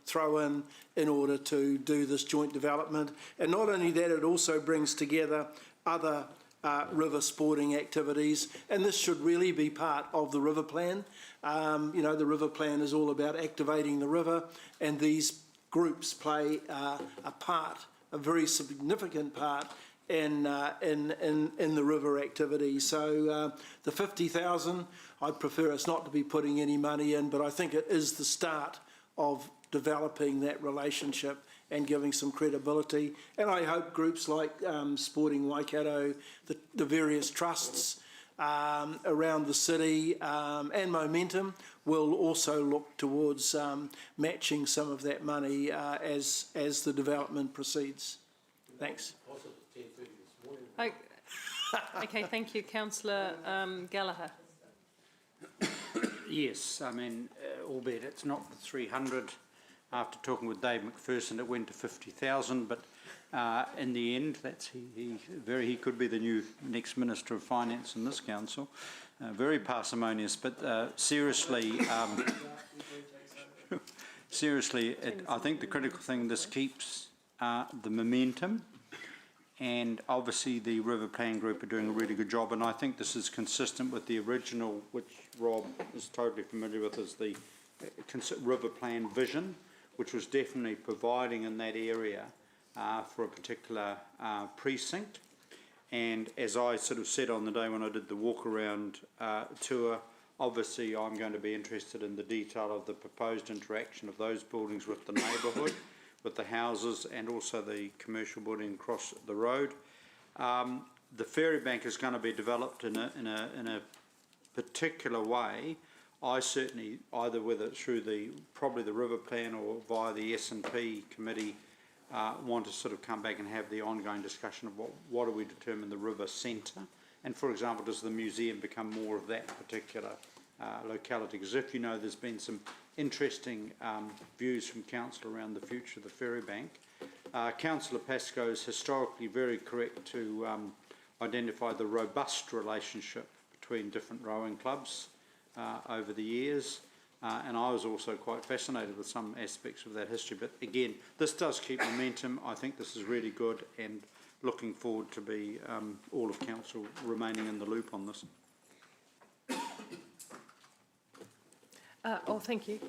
throw in order to do this joint development. And not only that, it also brings together other river sporting activities, and this should really be part of the river plan. You know, the river plan is all about activating the river, and these groups play a very significant part in the river activity. So the 50,000, I'd prefer us not to be putting any money in, but I think it is the start of developing that relationship and giving some credibility. And I hope groups like Sporting Waikato, the various trusts around the city and Momentum will also look towards matching some of that money as the development proceeds. Thanks. Okay, thank you. Councillor Gallagher. Yes, I mean, albeit it's not the 300. After talking with Dave McPherson, it went to 50,000, but in the end, he could be the new next Minister of Finance in this council. Very parsimonious, but seriously, I think the critical thing, this keeps the momentum, and obviously the River Plan Group are doing a really good job, and I think this is consistent with the original, which Rob is totally familiar with, as the River Plan vision, which was definitely providing in that area for a particular precinct. And as I sort of said on the day when I did the walk-around tour, obviously I'm going to be interested in the detail of the proposed interaction of those buildings with the neighbourhood, with the houses, and also the commercial building across the road. The ferry bank is going to be developed in a particular way. I certainly, either whether it's through probably the River Plan or via the S&P committee, want to sort of come back and have the ongoing discussion of what do we determine the river centre, and for example, does the museum become more of that particular locality? Because if you know, there's been some interesting views from council around the future of the ferry bank. Councillor Pascoe is historically very correct to identify the robust relationship between different rowing clubs over the years, and I was also quite fascinated with some aspects of that history. But again, this does keep momentum. I think this is really good, and looking forward to be all of council remaining in the loop on this. Thank you.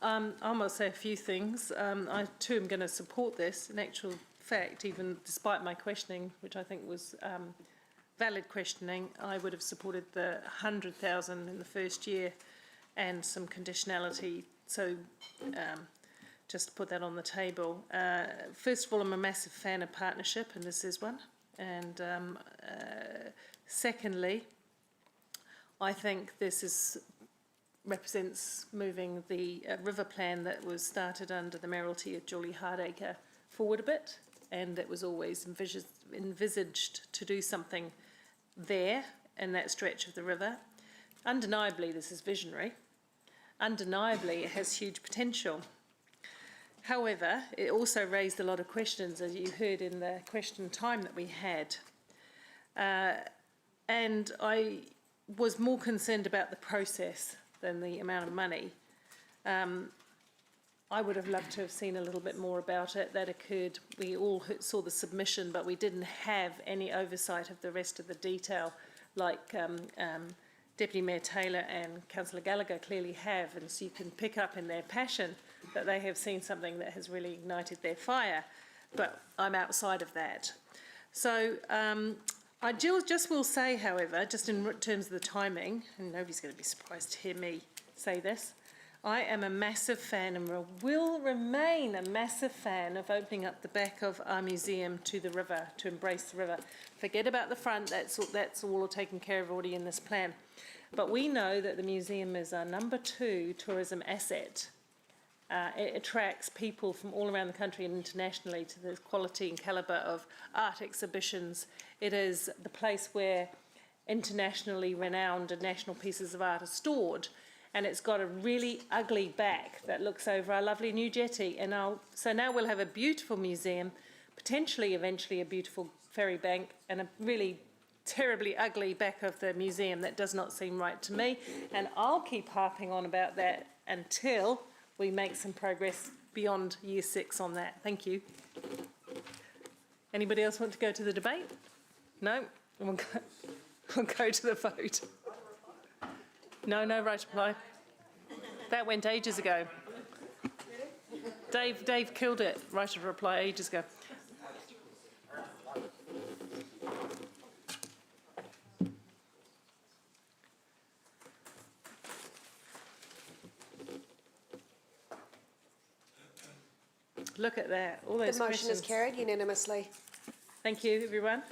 I must say a few things. I too am going to support this. In actual fact, even despite my questioning, which I think was valid questioning, I would have supported the 100,000 in the first year and some conditionality. So just to put that on the table. First of all, I'm a massive fan of partnership, and this is one. And secondly, I think this represents moving the river plan that was started under the mayoralty of Julie Hardacre forward a bit, and that was always envisaged to do something there in that stretch of the river. Undeniably, this is visionary. Undeniably, it has huge potential. However, it also raised a lot of questions, as you heard in the question time that we had. And I was more concerned about the process than the amount of money. I would have loved to have seen a little bit more about it. That occurred. We all saw the submission, but we didn't have any oversight of the rest of the detail, like Deputy Mayor Taylor and Councillor Gallagher clearly have, and so you can pick up in their passion that they have seen something that has really ignited their fire, but I'm outside of that. So I just will say, however, just in terms of the timing, and nobody's going to be surprised to hear me say this, I am a massive fan and will remain a massive fan of opening up the back of our museum to the river, to embrace the river. Forget about the front, that's all taken care of already in this plan. But we know that the museum is our #2 tourism asset. It attracts people from all around the country and internationally to the quality and calibre of art exhibitions. It is the place where internationally renowned and national pieces of art are stored. and it's got a really ugly back that looks over our lovely new jetty. And so now we'll have a beautiful museum, potentially eventually a beautiful ferry bank, and a really terribly ugly back of the museum that does not seem right to me. And I'll keep harping on about that until we make some progress beyond year 6 on that. Thank you. Anybody else want to go to the debate? No? We'll go to the vote. No right reply. That went ages ago. Dave killed it. Right of reply ages ago. Look at that. All those The motion questions. is carried unanimously. Thank you, everyone.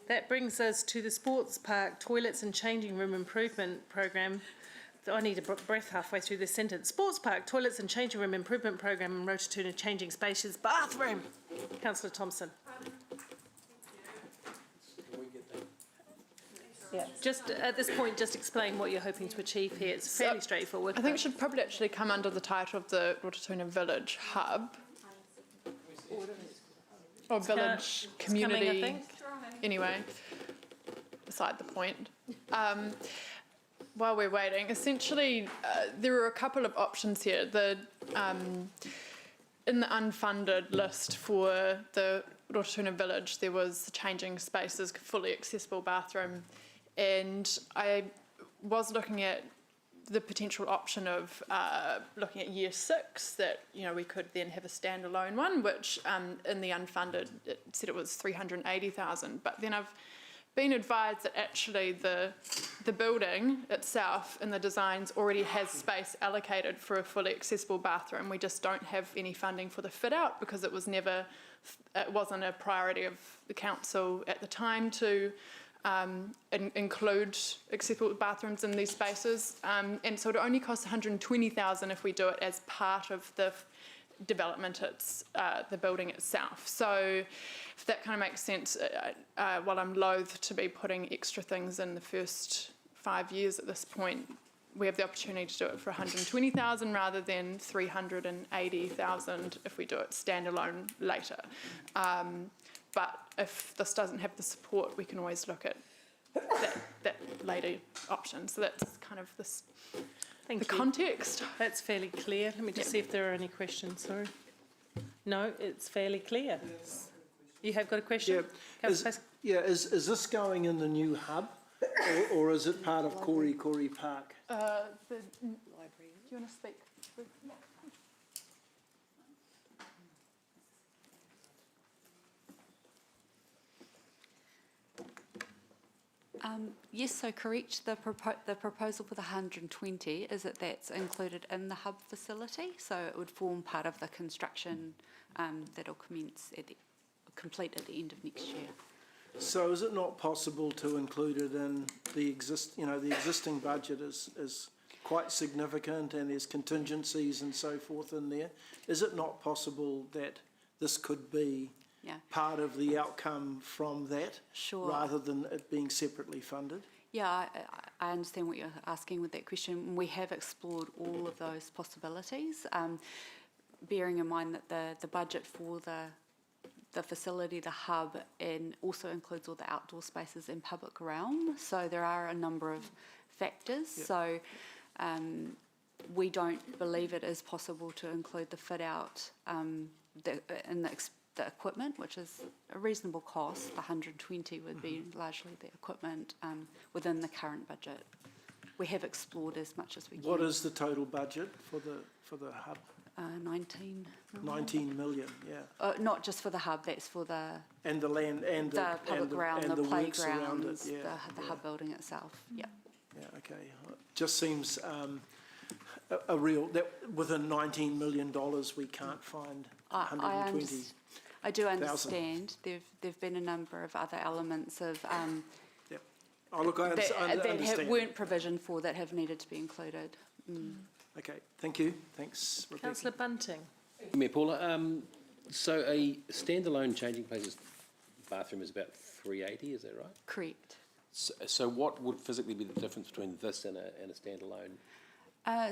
That brings us to the Sports Park Toilets and Changing Room Improvement Programme. I need a breath halfway through this sentence. Sports Park Toilets and Changing Room Improvement Programme and Rototuna Changing Spaces Bathroom. Councillor Thompson. Yeah, just at this point, just explain what you're hoping to achieve here. It's fairly straightforward. I think it should probably actually come under the title of the Rototuna Village Hub. Or Village Community. Coming, I think. Anyway, beside the point. While we're waiting, essentially, there are a couple of options here. In the unfunded list for the Rototuna Village, there was changing spaces, fully accessible bathroom, and I was looking at the potential option of looking at year 6, that we could then have a standalone one, which in the unfunded it said it was 380,000. But then I've been advised that actually the building itself in the designs already has space allocated for a fully accessible bathroom. We just don't have any funding for the fit out because it wasn't a priority of the council at the time to include accessible bathrooms in these spaces, and so it only costs 120,000 if we do it as part of the development. It's the building itself. So if that kind of makes sense, while I'm loath to be putting extra things in the first 5 years at this point, we have the opportunity to do it for 120,000 rather than 380,000 if we do it standalone later. But if this doesn't have the support, we can always look at that later option. So that's kind of the context. That's fairly clear. Let me just see if there are any questions. Sorry. No, it's fairly clear. You have got a question? Yeah. Is this going in the new hub, or is it part of Kori Park? Do you want to speak? Yes, so correct. The proposal for the 120 is that that's included in the hub facility, so it would form part of the construction that'll complete at the end of next year. So is it not possible to include it in the existing budget is quite significant and there's contingencies and so forth in there? Is it not possible that this could be part of the outcome from that, rather than it being separately funded? Yeah, I understand what you're asking with that question. We have explored all of those possibilities, bearing in mind that the budget for the facility, the hub, and also includes all the outdoor spaces and public realm. So there are a number of factors. Yep. So we don't believe it is possible to include the fit out in the equipment, which is a reasonable cost. The 120 would be largely the equipment within the current budget. We have explored as much as we can. What is the total budget for the hub? 19 million. 19 million, yeah. Not just for the hub, that's for the and the land and the public ground, the playgrounds, the hub building itself. Yeah. Yeah. Okay. Just seems a real that within $19 million we can't find 120. I do understand. There've been a number of other elements of Oh, look, I understand. That weren't provisioned for that have needed to be included. Okay, thank you. Thanks, Rebecca. Councillor Bunting. Mayor Paula, so a standalone changing places bathroom is about 380, is that right? Correct. So what would physically be the difference between this and a standalone?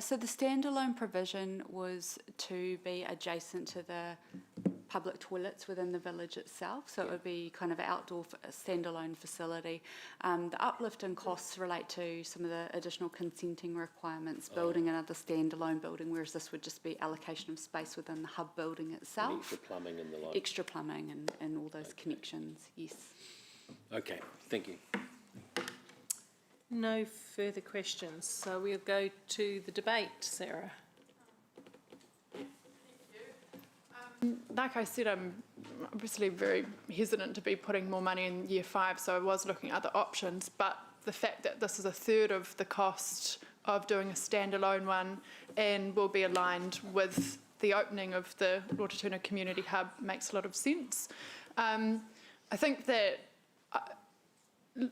So the standalone provision was to be adjacent to the public toilets within the village itself, so it would be kind of outdoor standalone facility. The uplift in costs relate to some of the additional consenting requirements, building another standalone building, whereas this would just be allocation of space within the hub building itself. And extra plumbing and the like. Extra plumbing and all those connections, yes. Okay, thank you. No further questions, so we'll go to the debate. Sarah. Like I said, I'm obviously very hesitant to be putting more money in year 5, so I was looking at other options, but the fact that this is a third of the cost of doing a standalone one and will be aligned with the opening of the Rotorua Community Hub makes a lot of sense. I think that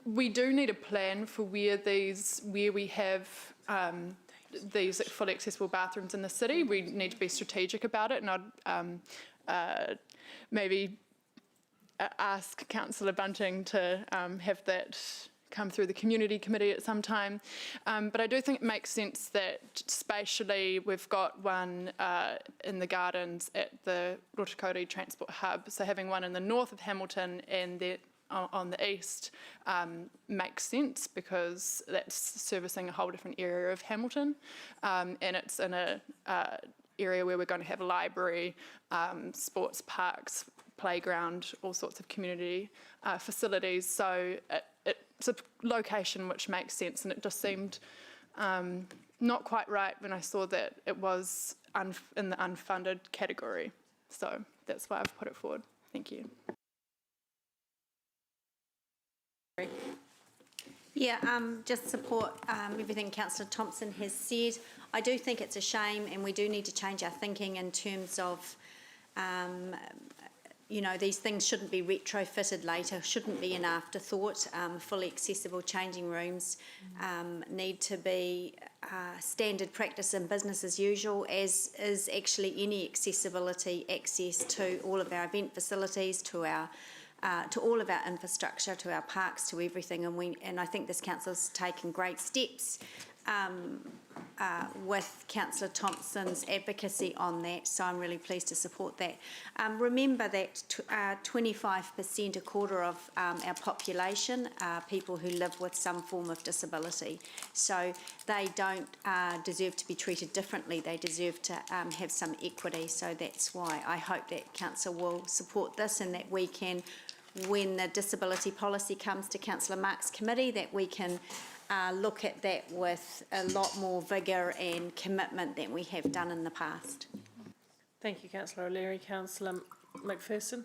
we do need a plan for where we have these fully accessible bathrooms in the city. We need to be strategic about it, and I'd maybe ask Councillor Bunting to have that come through the community committee at some time. But I do think it makes sense that spatially we've got one in the gardens at the Rotorua Transport Hub, so having one in the north of Hamilton and on the east makes sense because that's servicing a whole different area of Hamilton, and it's in a area where we're going to have a library, sports parks, playground, all sorts of community facilities. So it's a location which makes sense, and it just seemed not quite right when I saw that it was in the unfunded category. So that's why I've put it forward. Thank you. Yeah, just support everything Councillor Thompson has said. I do think it's a shame, and we do need to change our thinking in terms of, you know, these things shouldn't be retrofitted later, shouldn't be an afterthought. Fully accessible changing rooms need to be standard practice in business as usual, as is actually any accessibility access to all of our event facilities, to all of our infrastructure, to our parks, to everything, and I think this council's taken great steps with Councillor Thompson's advocacy on that, so I'm really pleased to support that. Remember that 25%, a quarter of our population, are people who live with some form of disability, so they don't deserve to be treated differently, they deserve to have some equity, so that's why I hope that council will support this, and that we can, when the disability policy comes to Councillor Mark's committee, that we can look at that with a lot more vigour and commitment than we have done in the past. Thank you, Councillor O'Leary. Councillor McPherson.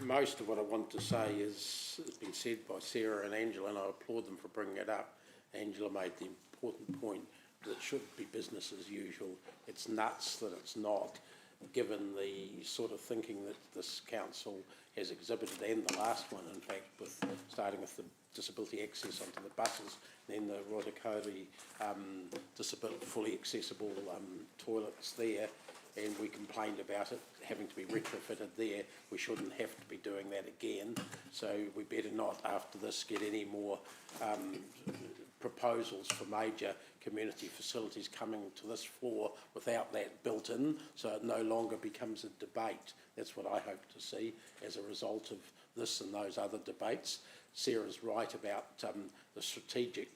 Most of what I want to say has been said by Sarah and Angela, and I applaud them for bringing it up. Angela made the important point that it should be business as usual. It's nuts that it's not, given the sort of thinking that this council has exhibited, and the last one, in fact, with starting with the disability access onto the buses, then the Rotorua fully accessible toilets there, and we complained about it having to be retrofitted there. We shouldn't have to be doing that again, so we better not, after this, get any more proposals for major community facilities coming to this floor without that built in, so it no longer becomes a debate. That's what I hope to see as a result of this and those other debates. Sarah's right about the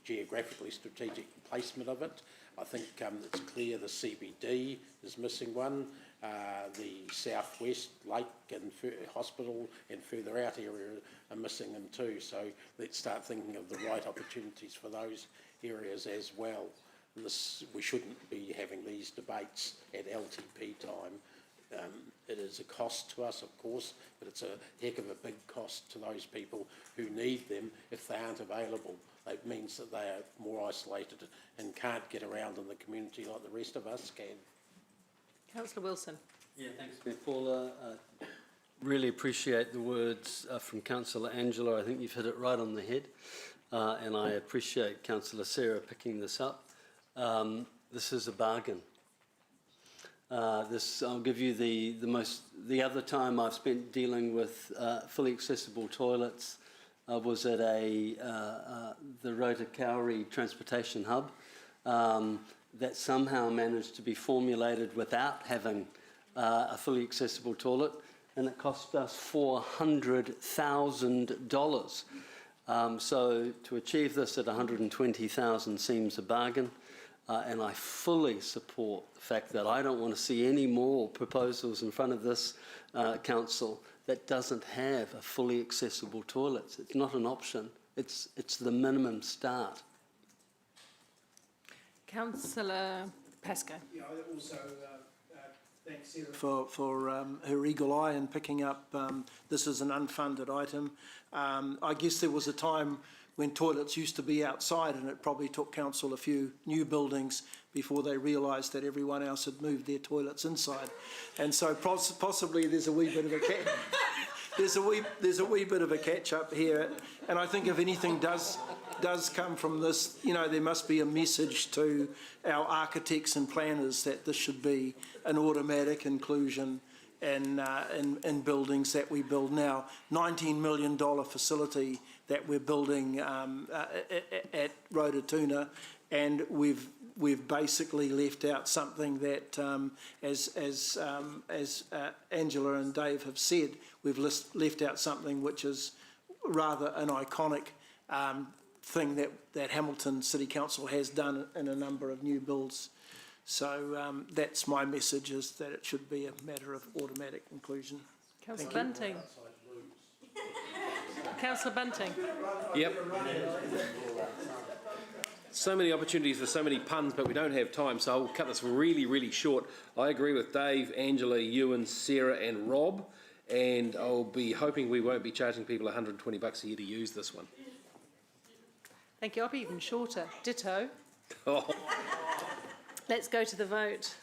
geographically strategic placement of it. I think it's clear the CBD is missing one. The southwest lake and hospital and further out area are missing them too. So let's start thinking of the right opportunities for those areas as well. We shouldn't be having these debates at LTP time. It is a cost to us, of course, but it's a heck of a big cost to those people who need them if they aren't available. It means that they are more isolated and can't get around in the community like the rest of us can. Councillor Wilson. Yeah, thanks, Mayor Paula. Really appreciate the words from Councillor Angela. I think you've hit it right on the head, and I appreciate Councillor Sarah picking this up. This is a bargain. I'll give you the other time I've spent dealing with fully accessible toilets was at the Rotokauri Transportation Hub that somehow managed to be formulated without having a fully accessible toilet, and it cost us $400,000. So to achieve this at $120,000 seems a bargain, and I fully support the fact that I don't want to see any more proposals in front of this council that doesn't have a fully accessible toilet. It's not an option. It's the minimum start. Councillor Pascoe. Yeah, I also thanks Sarah for her eagle eye in picking up this is an unfunded item. I guess there was a time when toilets used to be outside, and it probably took council a few new buildings before they realised that everyone else had moved their toilets inside, and so possibly there's a wee bit of a there's a wee bit of a catch up here, and I think if anything does come from this, you know, there must be a message to our architects and planners that this should be an automatic inclusion in buildings that we build now. $19 million facility that we're building at Rototuna, and we've basically left out something that, as Angela and Dave have said, we've left out something which is rather an iconic thing that Hamilton City Council has done in a number of new builds. So that's my message, is that it should be a matter of automatic inclusion. Councillor Bunting. Councillor Bunting. Yep. So many opportunities for so many puns, but we don't have time, so I'll cut this really, really short. I agree with Dave, Angela, Ewan, Sarah and Rob, and I'll be hoping we won't be charging people $120 a year to use this one. Thank you. I'll be even shorter. Ditto. Oh. Let's go to the vote.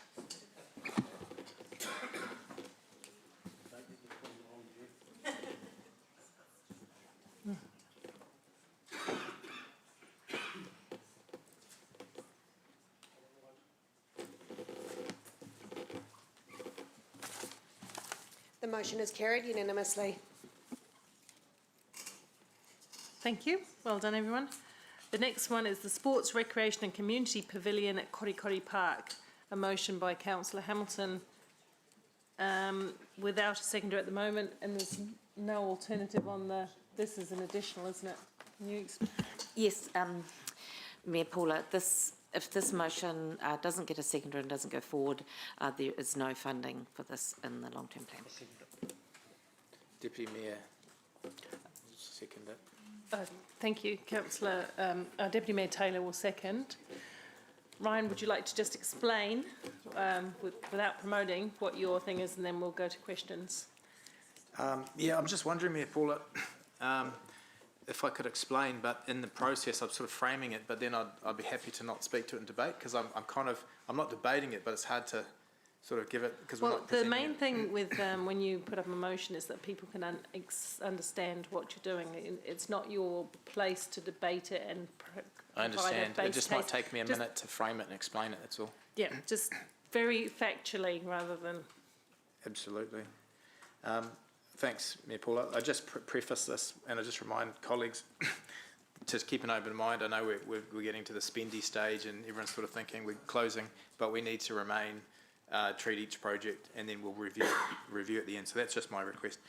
The motion is carried unanimously. Thank you. Well done, everyone. The next one is the Sports, Recreation and Community Pavilion at Korikori Park. A motion by Councillor Hamilton without a seconder at the moment, and there's no alternative on the... This is an additional, isn't it? Can you Yes, Mayor Paula, if this motion doesn't get a seconder and doesn't go forward, there is no funding for this in the long-term plan. Deputy Mayor, second it. Thank you, Councillor. Deputy Mayor Taylor will second. Ryan, would you like to just explain, without promoting, what your thing is, and then we'll go to questions? Yeah, I'm just wondering, Mayor Paula, if I could explain, but in the process I'm sort of framing it, but then I'd be happy to not speak to it in debate, because I'm not debating it, but it's hard to sort of give it, because we're not the main thing with when you put up a motion is that people can understand what you're doing. It's not your place to debate it and I understand. Provide a it just might take me a minute to frame it and explain it, that's all. Yeah, just very factually rather than... Absolutely. Thanks, Mayor Paula. I just preface this, and I just remind colleagues to keep an open mind. I know we're getting to the spendy stage, and everyone's sort of thinking we're closing, but we need to remain, treat each project, and then we'll review at the end. So that's just my request.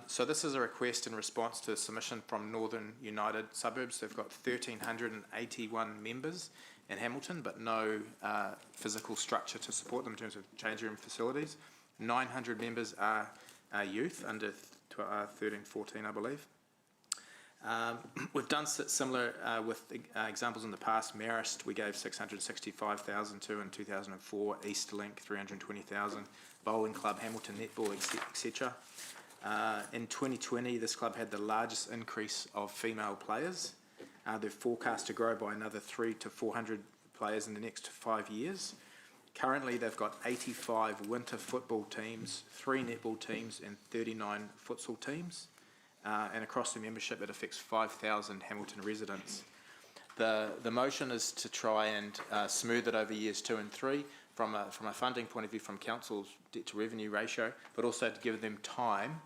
So this is a request in response to a submission from Northern United Suburbs. They've got 1,381 members in Hamilton, but no physical structure to support them in terms of change room facilities. 900 members are youth under 13, 14, I believe. We've done similar with examples in the past. Marist, we gave 665,000 to in 2004. Eastlink, 320,000. Bowling Club, Hamilton Netball, etc. In 2020, this club had the largest increase of female players. They're forecast to grow by another 300 to 400 players in the next 5 years. Currently, they've got 85 winter football teams, 3 netball teams, and 39 futsal teams. And across the membership, it affects 5,000 Hamilton residents. The motion is to try and smooth it over years 2 and 3 from a funding point of view, from council's debt to revenue ratio, but also to give them time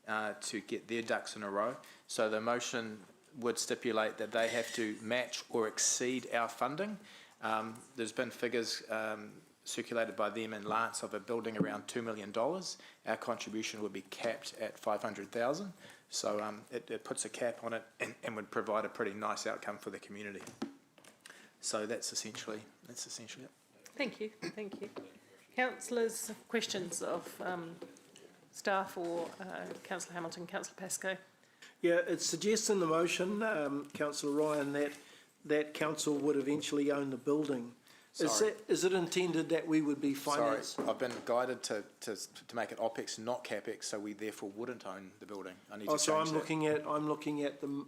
to get their ducks in a row. So the motion would stipulate that they have to match or exceed our funding. There's been figures circulated by them and Lance of a building around $2 million. Our contribution would be capped at $500,000. So it puts a cap on it and would provide a pretty nice outcome for the community. So that's essentially it. Thank you. Councillors, questions of staff or Councillor Hamilton, Councillor Pascoe? Yeah, it suggests in the motion, Councillor Ryan, that council would eventually own the building. Is it intended that we would be financed? Sorry, I've been guided to make it OPEX, not CAPEX, so we therefore wouldn't own the building. I need to change I'm looking at the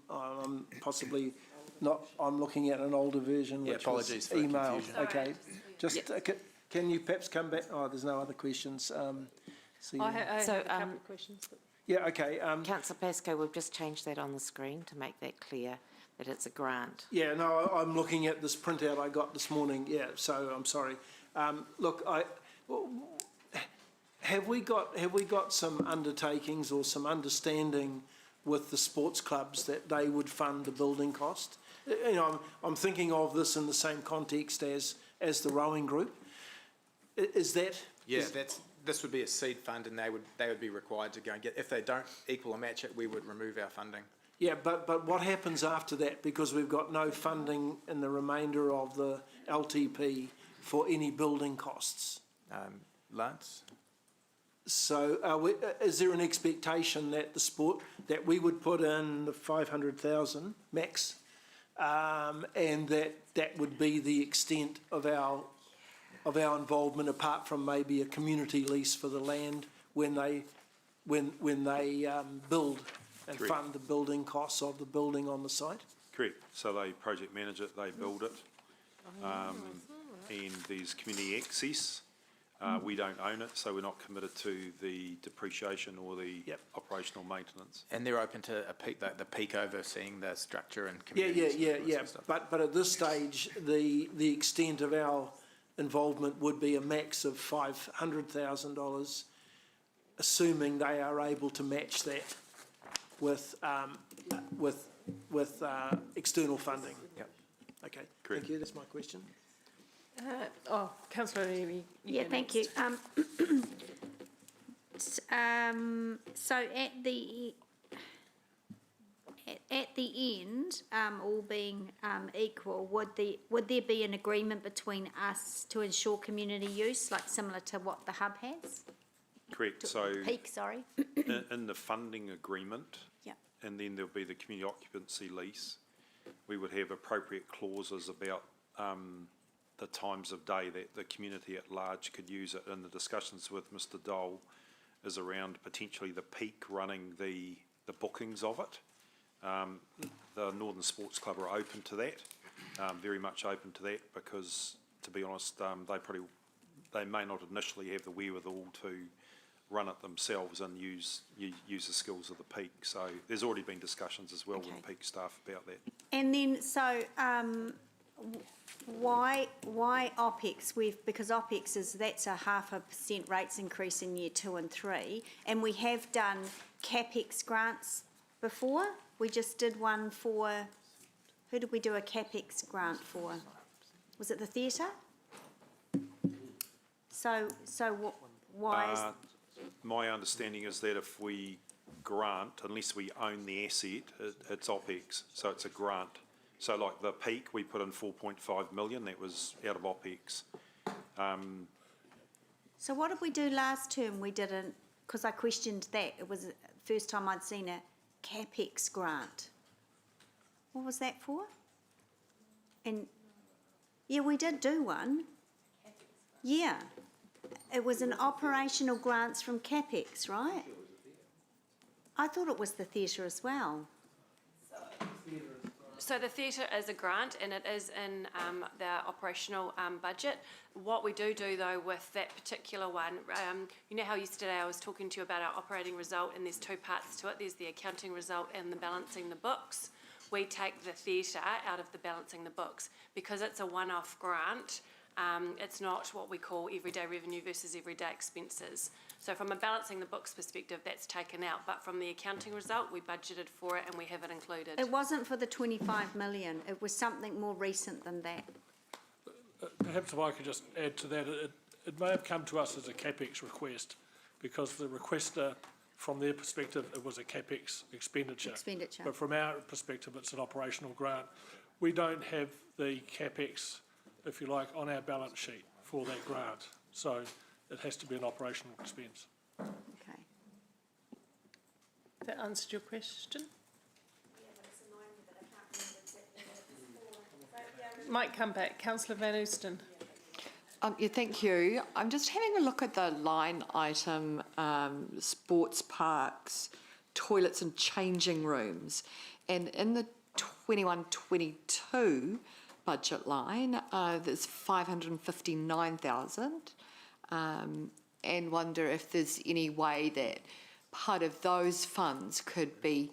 possibly not. I'm looking at an older version, which apologies was for emailed. confusion. Okay, just can you perhaps come back? Oh, there's no other questions. I have a couple of questions. Yeah. Okay. Councillor Pascoe, we've just changed that on the screen to make that clear. That it's a grant. Yeah, no, I'm looking at this printout I got this morning. Yeah, so I'm sorry. Look, have we got some undertakings or some understanding with the sports clubs that they would fund the building cost? You know, I'm thinking of this in the same context as the rowing group. Is that? Yeah, this would be a seed fund, and they would be required to go and get. If they don't equal or match it, we would remove our funding. Yeah, but what happens after that? Because we've got no funding in the remainder of the LTP for any building costs. Lance? So is there an expectation that that we would put in the 500,000 max, and that would be the extent of our involvement, apart from maybe a community lease for the land when they build and Correct. fund the building costs of the building on the site? Correct. So they project manage it, they build it, and there's community access. We don't own it, so we're not committed to the depreciation or the operational maintenance. And they're open to the peak overseeing the structure and community. Yeah. But at this stage, the extent of our involvement would be a max of $500,000, assuming they are able to match that with external funding. Yep. Okay. Correct. Thank you. That's my question. Councillor Levy. Yeah, thank you. So at the end, all being equal, would there be an agreement between us to ensure community use, like similar to what the hub has? Correct. So Peak, sorry. in the funding agreement, Yep. and then there'll be the community occupancy lease, we would have appropriate clauses about the times of day that the community at large could use it. And the discussions with Mr. Dole is around potentially the peak running the bookings of it. The Northern Sports Club are open to that, very much open to that, because to be honest, they may not initially have the wherewithal to run it themselves and use the skills of the peak. So there's already been discussions as well with peak staff about that. And then, so why OPEX? Because OPEX that's a 0.5% rates increase in year 2 and 3, and we have done CAPEX grants before. We just did one for, who did we do a CAPEX grant for? Was it the theatre? So why is... My understanding is that if we grant, unless we own the asset, it's OPEX, so it's a grant. So like the peak, we put in 4.5 million, that was out of OPEX. So what did we do last term? We didn't, because I questioned that. It was the first time I'd seen a CAPEX grant. What was that for? And yeah, we did do one. Yeah. It was an operational grants from CAPEX, right? I thought it was the theatre as well. So the theatre is a grant, and it is in the operational budget. What we do though with that particular one, you know how yesterday I was talking to you about our operating result, and there's two parts to it. There's the accounting result and the balancing the books. We take the theatre out of the balancing the books because it's a one-off grant. It's not what we call everyday revenue versus everyday expenses. So from a balancing the books perspective, that's taken out, but from the accounting result, we budgeted for it and we have it included. It wasn't for the 25 million, it was something more recent than that. Perhaps if I could just add to that, it may have come to us as a CapEx request because the requester, from their perspective, it was a CapEx expenditure. But from our perspective, it's an operational grant. We don't have the CapEx, if you like, on our balance sheet for that grant. So it has to be an operational expense. Okay. That answered your question? Might come back. Councillor Van Oosten. Yeah, thank you. I'm just having a look at the line item, sports parks, toilets and changing rooms. And in the 21-22 budget line, there's 559,000. And wonder if there's any way that part of those funds could be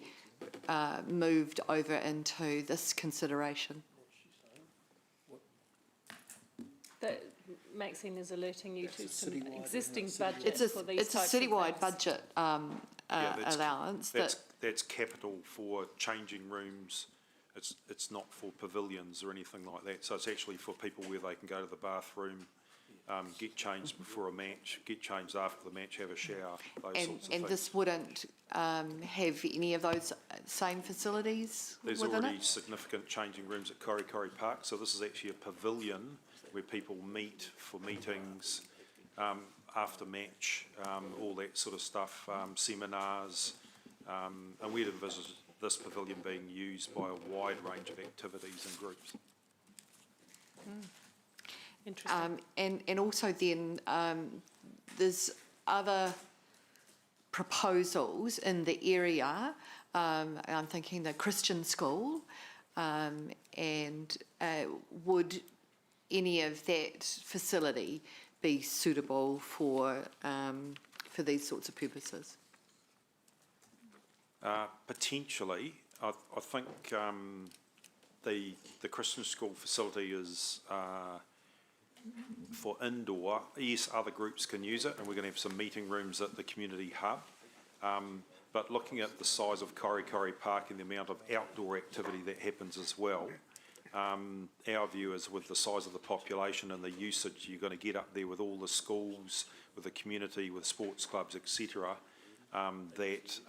moved over into this consideration. That Maxine is alerting you to some existing budgets for these It's a types of citywide things. budget allowance. That's capital for changing rooms. It's not for pavilions or anything like that. So it's actually for people where they can go to the bathroom, get changed before a match, get changed after the match, have a shower, those sorts of things. And this wouldn't have any of those same facilities There's within already it? significant changing rooms at Korikori Park, so this is actually a pavilion where people meet for meetings, after match, all that sort of stuff, seminars, and we'd envisage this pavilion being used by a wide range of activities and groups. Interesting. And also then, there's other proposals in the area. I'm thinking the Christian school, and would any of that facility be suitable for these sorts of purposes? Potentially, I think the Christian school facility is for indoor. Yes, other groups can use it, and we're going to have some meeting rooms at the community hub. But looking at the size of Korikori Park and the amount of outdoor activity that happens as well, our view is with the size of the population and the usage you're going to get up there with all the schools, with the community, with sports clubs, etc., that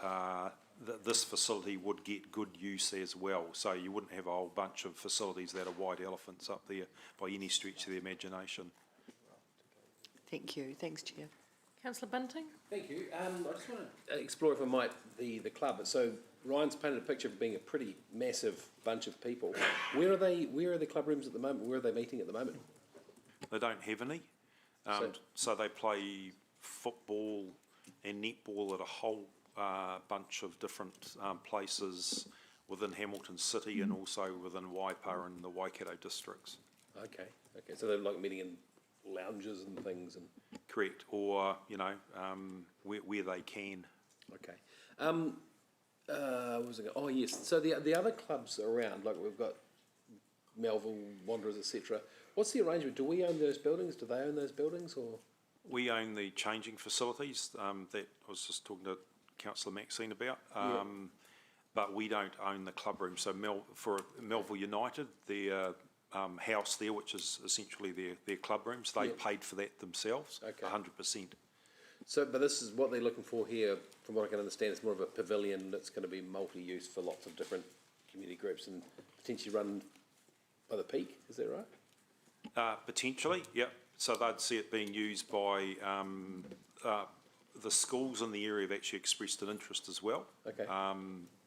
this facility would get good use as well. So you wouldn't have a whole bunch of facilities that are white elephants up there by any stretch of the imagination. Thank you. Thanks, Chair. Councillor Bunting? Thank you. I just want to explore, if I might, the club. So Ryan's painted a picture of being a pretty massive bunch of people. Where are the club rooms at the moment? Where are they meeting at the moment? They don't have any. So they play football and netball at a whole bunch of different places within Hamilton City and also within Waipa and the Waikato districts. Okay. So they're like meeting in lounges and things, and correct, or where they can. Okay. What was it? Oh yes. So the other clubs around, like we've got Melville Wanderers, etc. What's the arrangement? Do we own those buildings? Do they own those buildings, or? We own the changing facilities that I was just talking to Councillor Maxine about, but we don't own the club room. So for Melville United, their house there, which is essentially their club rooms, they paid for that themselves, 100%. So, but this is what they're looking for here, from what I can understand, it's more of a pavilion that's going to be multi-use for lots of different community groups and potentially run by the peak, is that right? Potentially, yep. So they'd see it being used by the schools in the area have actually expressed an interest as well,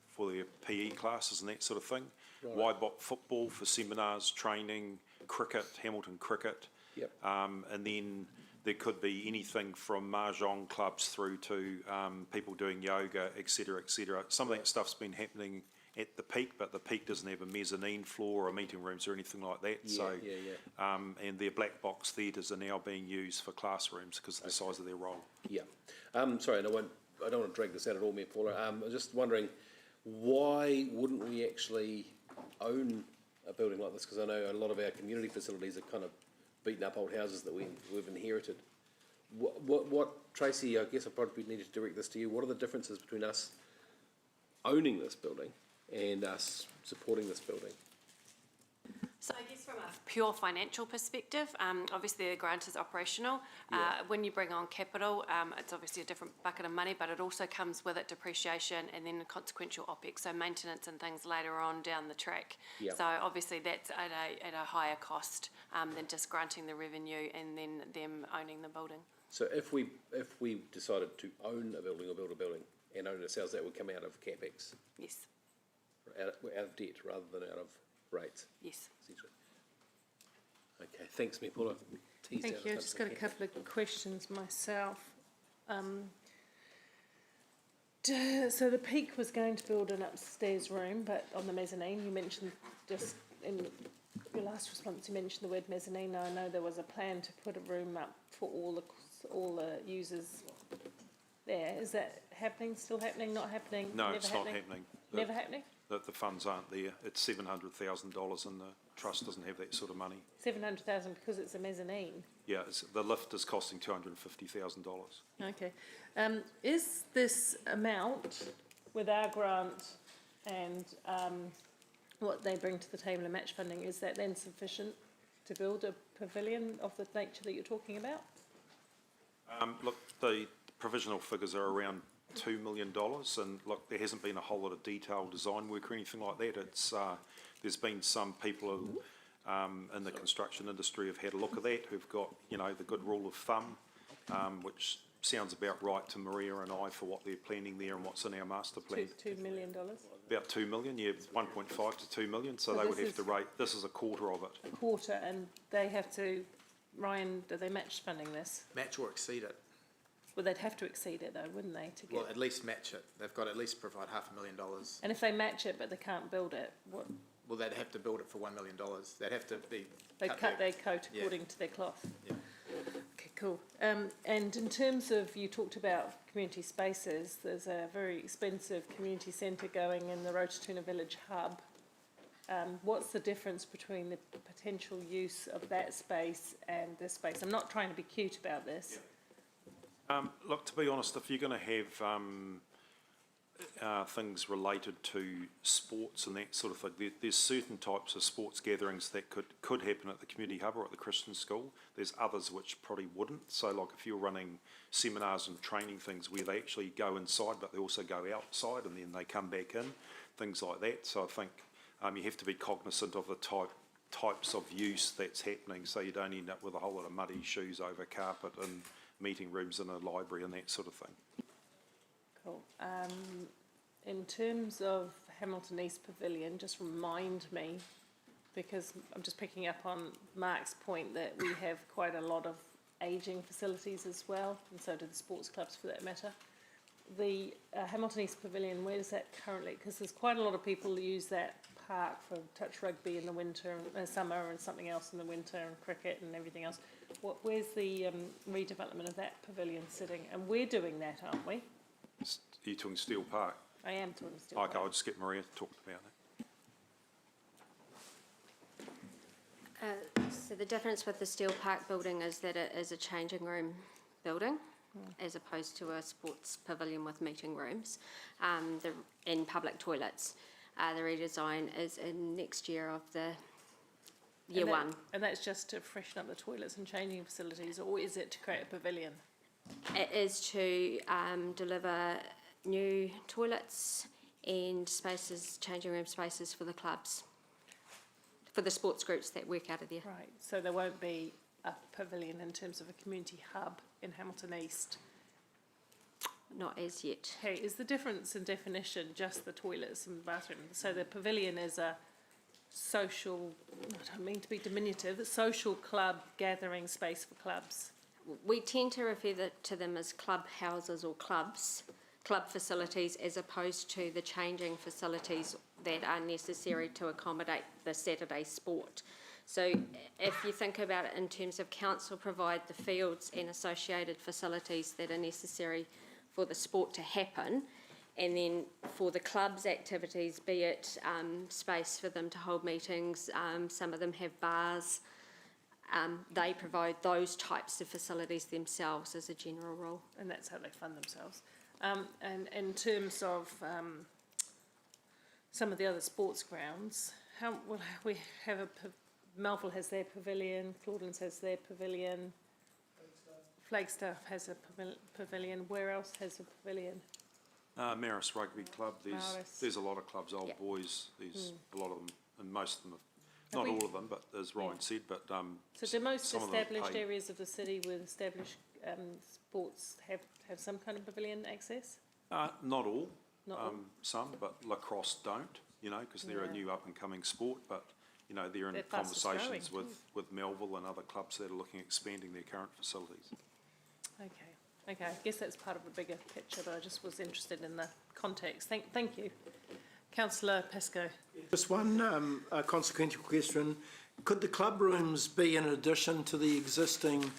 for their PE classes and that sort of thing. Right. Waibot football for seminars, training, cricket, Hamilton cricket, and then there could be anything from mahjong clubs through to people doing yoga, etc., etc. Some of that stuff's been happening at the peak, but the peak doesn't have a mezzanine floor or meeting rooms or anything like that. And their black box theatres are now being used for classrooms because of the size of their role. Yeah. Sorry, and I don't want to drag this out at all, Mayor Paula. I'm just wondering, why wouldn't we actually own a building like this? Because I know a lot of our community facilities are kind of beaten up old houses that we've inherited. What Tracy, I guess I probably need to direct this to you. What are the differences between us owning this building and us supporting this building? So I guess from a pure financial perspective, obviously the grant is operational. When you bring on capital, it's obviously a different bucket of money, but it also comes with it depreciation and then consequential OPEX, so maintenance and things later on down the track. So obviously that's at a higher cost than just granting the revenue and then them owning the building. So if we decided to own a building or build a building and own it ourselves, that would come out of CapEx? Yes. Out of debt rather than out of rates? Yes. Okay, thanks, me, Paula. Thank you. I've just got a couple of questions myself. So the Peak was going to build an upstairs room, but on the mezzanine, you mentioned just in your last response, you mentioned the word mezzanine. Now I know there was a plan to put a room up for all the users there. Is that happening? Still happening? Not happening? No, never it's happening? not happening. Never happening? The funds aren't there. It's $700,000 and the trust doesn't have that sort of money. 700,000 because it's a mezzanine. Yeah, the lift is costing $250,000. Okay. Is this amount with our grant and what they bring to the table in match funding, is that then sufficient to build a pavilion of the nature that you're talking about? Look, the provisional figures are around $2 million, and look, there hasn't been a whole lot of detailed design work or anything like that. It's there's been some people who, in the construction industry have had a look at that, who've got, you know, the good rule of thumb, which sounds about right to Maria and I for what they're planning there and what's in our master plan. $2 million? About 2 million, yeah, 1.5 to 2 million, so they would have to rate, this is a quarter of it. A quarter, and they have to, Ryan, do they match funding this? Match or exceed it. Well, they'd have to exceed it though, wouldn't they, to get? Well, at least match it. They've got to at least provide $500,000. And if they match it but they can't build it, what? Well, they'd have to build it for $1 million. They'd have to be... They cut their coat according to their cloth? Yeah. Okay, cool. And in terms of, you talked about community spaces, there's a very expensive community centre going in the Rototuna Village hub. What's the difference between the potential use of that space and this space? I'm not trying to be cute about this. Look, to be honest, if you're going to have things related to sports and that sort of thing, there's certain types of sports gatherings that could happen at the community hub or at the Christian school. There's others which probably wouldn't. So like if you're running seminars and training things where they actually go inside but they also go outside and then they come back in, things like that. So I think you have to be cognizant of the types of use that's happening so you don't end up with a whole lot of muddy shoes over carpet and meeting rooms in a library and that sort of thing. Cool. In terms of Hamilton East Pavilion, just remind me, because I'm just picking up on Mark's point that we have quite a lot of ageing facilities as well, and so do the sports clubs for that matter. The Hamilton East Pavilion, where is that currently? Because there's quite a lot of people who use that park for touch rugby in the winter, summer, and something else in the winter, and cricket and everything else. Where's the redevelopment of that pavilion sitting? And we're doing that, aren't we? Are you talking Steel Park? I am talking Steel Park. Okay, I'll just get Maria to talk about that. So the difference with the Steel Park building is that it is a changing room building as opposed to a sports pavilion with meeting rooms and public toilets. The redesign is in next year of the year one. And that's just to freshen up the toilets and changing facilities, or is it to create a pavilion? It is to deliver new toilets and spaces, changing room spaces for the clubs, for the sports groups that work out of there. Right, so there won't be a pavilion in terms of a community hub in Hamilton East? Not as yet. Okay, is the difference in definition just the toilets and the bathroom? So the pavilion is a social, I don't mean to be diminutive, a social club gathering space for clubs? We tend to refer to them as club houses or clubs, club facilities, as opposed to the changing facilities that are necessary to accommodate the Saturday sport. So if you think about it in terms of council provide the fields and associated facilities that are necessary for the sport to happen, and then for the club's activities, be it space for them to hold meetings, some of them have bars, they provide those types of facilities themselves as a general rule. And that's how they fund themselves. And in terms of some of the other sports grounds, how will we have Melville has their pavilion, Claudelands has their pavilion, Flagstaff has a pavilion. Where else has a pavilion? Marist Rugby Club, there's a lot of clubs, old boys, there's a lot of them, and most of them have, not all of them, but as Ryan said, but so do most some of them established pay. areas of the city with established sports have some kind of pavilion access? Not all, Not all. some, but lacrosse don't, you know, because they're a new up-and-coming sport, but, you know, they're in They're fastest conversations growing, with Melville and other clubs that are looking at expanding their current facilities. Okay, I guess that's part of a bigger picture, but I just was interested in the context. Thank you. Councillor Pascoe. Just one consequential question. Could the club rooms be in addition to the existing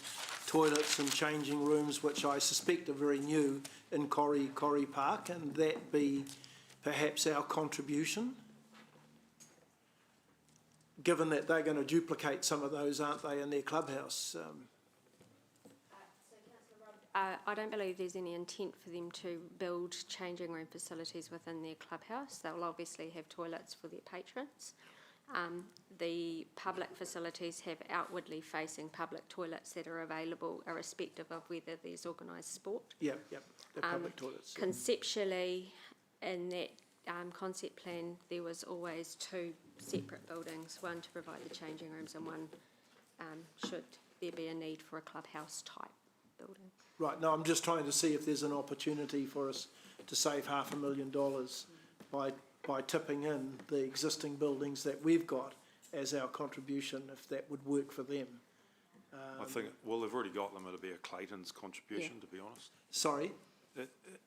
toilets and changing rooms, which I suspect are very new in Corrie Park, and that be perhaps our contribution? Given that they're going to duplicate some of those, aren't they, in their clubhouse? I don't believe there's any intent for them to build changing room facilities within their clubhouse. They'll obviously have toilets for their patrons. The public facilities have outwardly facing public toilets that are available irrespective of whether there's organised sport. Yep, the public toilets. Yep. Conceptually, in that concept plan, there was always two separate buildings, one to provide the changing rooms and one should there be a need for a clubhouse type building. Right, no, I'm just trying to see if there's an opportunity for us to save $500,000 by tipping in the existing buildings that we've got as our contribution, if that would work for them. I think, well, they've already got them, it'll be a Clayton's contribution, to be honest. Sorry?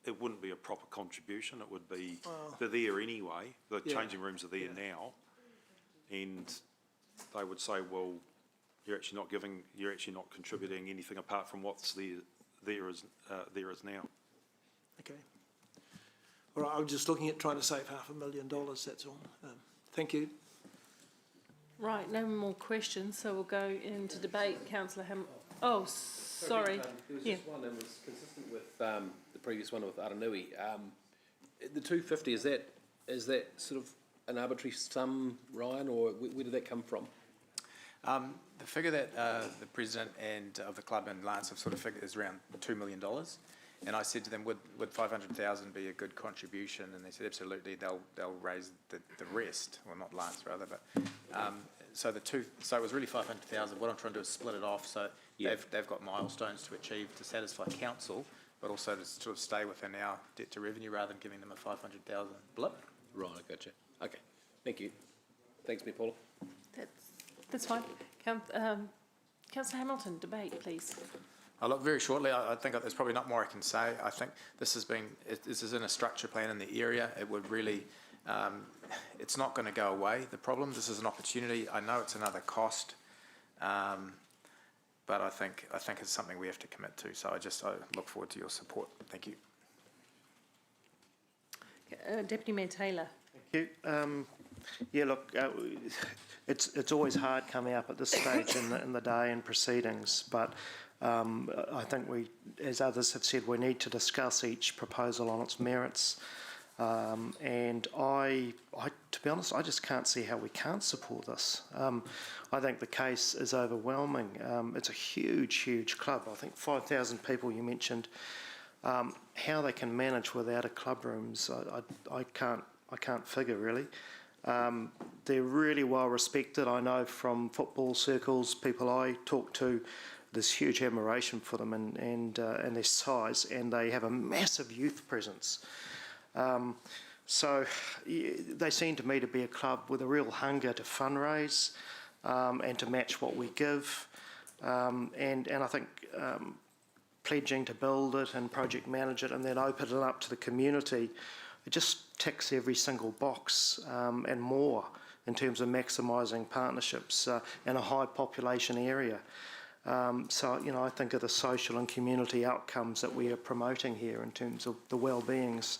It wouldn't be a proper contribution, it would be, they're there anyway, the changing rooms are there now, and they would say, well, you're actually not contributing anything apart from what's there as now. Okay. All right, I'm just looking at trying to save $500,000, that's all. Thank you. Right, no more questions, so we'll go into debate. Councillor Oh, sorry. There was just one that was consistent with the previous one with Aranui. The 250, is that sort of an arbitrary sum, Ryan, or where did that come from? The figure that the president and of the club and Lance have sort of figured is around $2 million. And I said to them, would 500,000 be a good contribution? And they said, absolutely, they'll raise the rest, well, not Lance rather, but so it was really 500,000. What I'm trying to do is split it off so they've got milestones to achieve to satisfy council, but also to sort of stay within our debt to revenue rather than giving them a 500,000 blip. Right, I gotcha. Okay, thank you. Thanks, me, Paula. That's fine. Councillor Hamilton, debate, please. I'll look very shortly. I think there's probably not more I can say. I think this is in a structure plan in the area. It would really, it's not going to go away, the problem. This is an opportunity. I know it's another cost, but I think it's something we have to commit to. So I look forward to your support. Thank you. Deputy Mayor Taylor. Thank you. Yeah, look, it's always hard coming up at this stage in the day and proceedings, but I think we, as others have said, we need to discuss each proposal on its merits. And to be honest, I just can't see how we can't support this. I think the case is overwhelming. It's a huge club. I think 5,000 people you mentioned. How they can manage without a club rooms, I can't figure really. They're really well respected. I know from football circles, people I talk to, there's huge admiration for them and their size, and they have a massive youth presence. So they seem to me to be a club with a real hunger to fundraise and to match what we give. And I think pledging to build it and project manage it and then open it up to the community, it just ticks every single box and more in terms of maximising partnerships in a high population area. So, you know, I think of the social and community outcomes that we are promoting here in terms of the well-beings.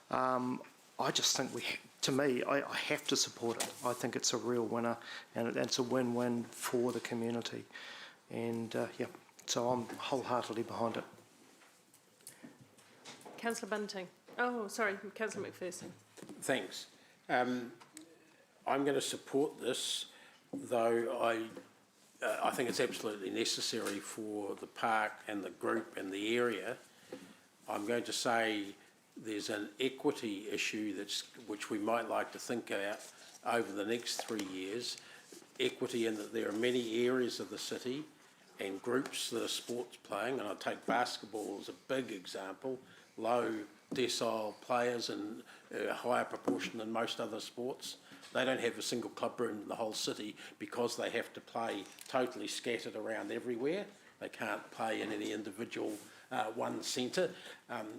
I just think we to me, I have to support it. I think it's a real winner, and it's a win-win for the community. And yeah, so I'm wholeheartedly behind it. Councillor Bunting. Oh, sorry, Councillor McPherson. Thanks. I'm going to support this, though I think it's absolutely necessary for the park and the group and the area. I'm going to say there's an equity issue which we might like to think about over the next 3 years. Equity in that there are many areas of the city and groups that are sports playing, and I take basketball as a big example, low decile players and a higher proportion than most other sports. They don't have a single club room in the whole city because they have to play totally scattered around everywhere. They can't play in any individual one centre.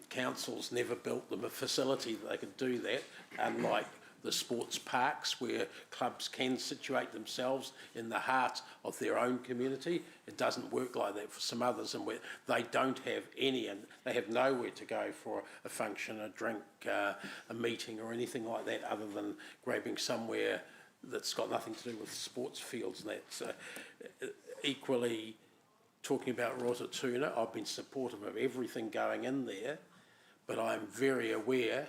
Councils never built them a facility that they could do that, unlike the sports parks where clubs can situate themselves in the heart of their own community. It doesn't work like that for some others, and where they don't have any, and they have nowhere to go for a function, a drink, a meeting or anything like that, other than grabbing somewhere that's got nothing to do with sports fields and that. So, equally, talking about Rotatuna, I've been supportive of everything going in there, but I'm very aware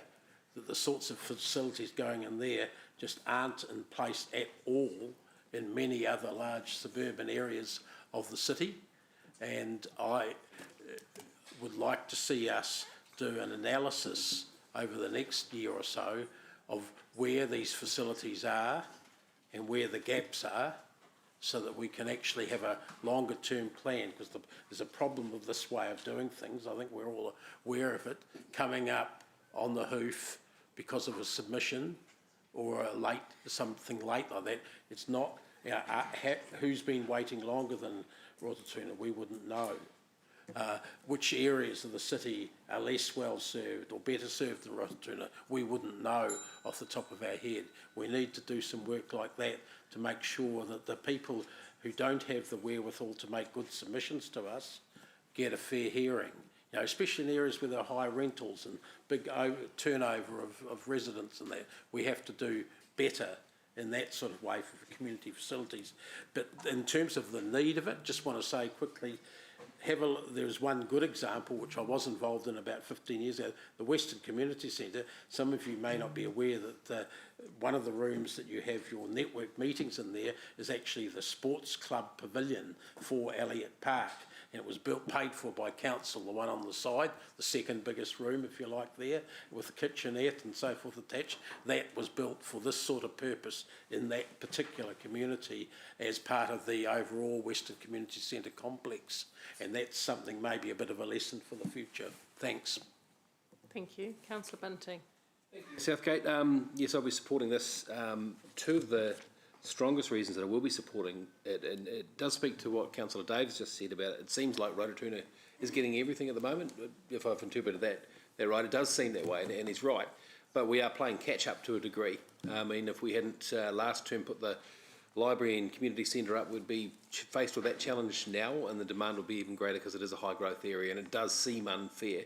that the sorts of facilities going in there just aren't in place at all in many other large suburban areas of the city. And I would like to see us do an analysis over the next year or so of where these facilities are and where the gaps are, so that we can actually have a longer term plan, because there's a problem with this way of doing things. I think we're all aware of it, coming up on the hoof because of a submission or something late like that. It's not, who's been waiting longer than Rotatuna? We wouldn't know. Which areas of the city are less well served or better served than Rotatuna? We wouldn't know off the top of our head. We need to do some work like that to make sure that the people who don't have the wherewithal to make good submissions to us get a fair hearing. You know, especially in areas where there are high rentals and big turnover of residents and that. We have to do better in that sort of way for community facilities. But in terms of the need of it, just want to say quickly, there's one good example which I was involved in about 15 years ago, the Western Community Centre. Some of you may not be aware that one of the rooms that you have your network meetings in there is actually the sports club pavilion for Elliott Park. And it was paid for by council, the one on the side, the second biggest room, if you like, there, with a kitchenette and so forth attached. That was built for this sort of purpose in that particular community as part of the overall Western Community Centre complex. And that's something, maybe a bit of a lesson for the future. Thanks. Thank you. Councillor Bunting. Thank you, Southgate. Yes, I'll be supporting this. Two of the strongest reasons that I will be supporting it, and it does speak to what Councillor Davis just said about it. It seems like Rotatuna is getting everything at the moment. If I've interpreted that right, it does seem that way, and he's right. But we are playing catch up to a degree. I mean, if we hadn't last term put the library and community centre up, we'd be faced with that challenge now, and the demand will be even greater because it is a high growth area, and it does seem unfair.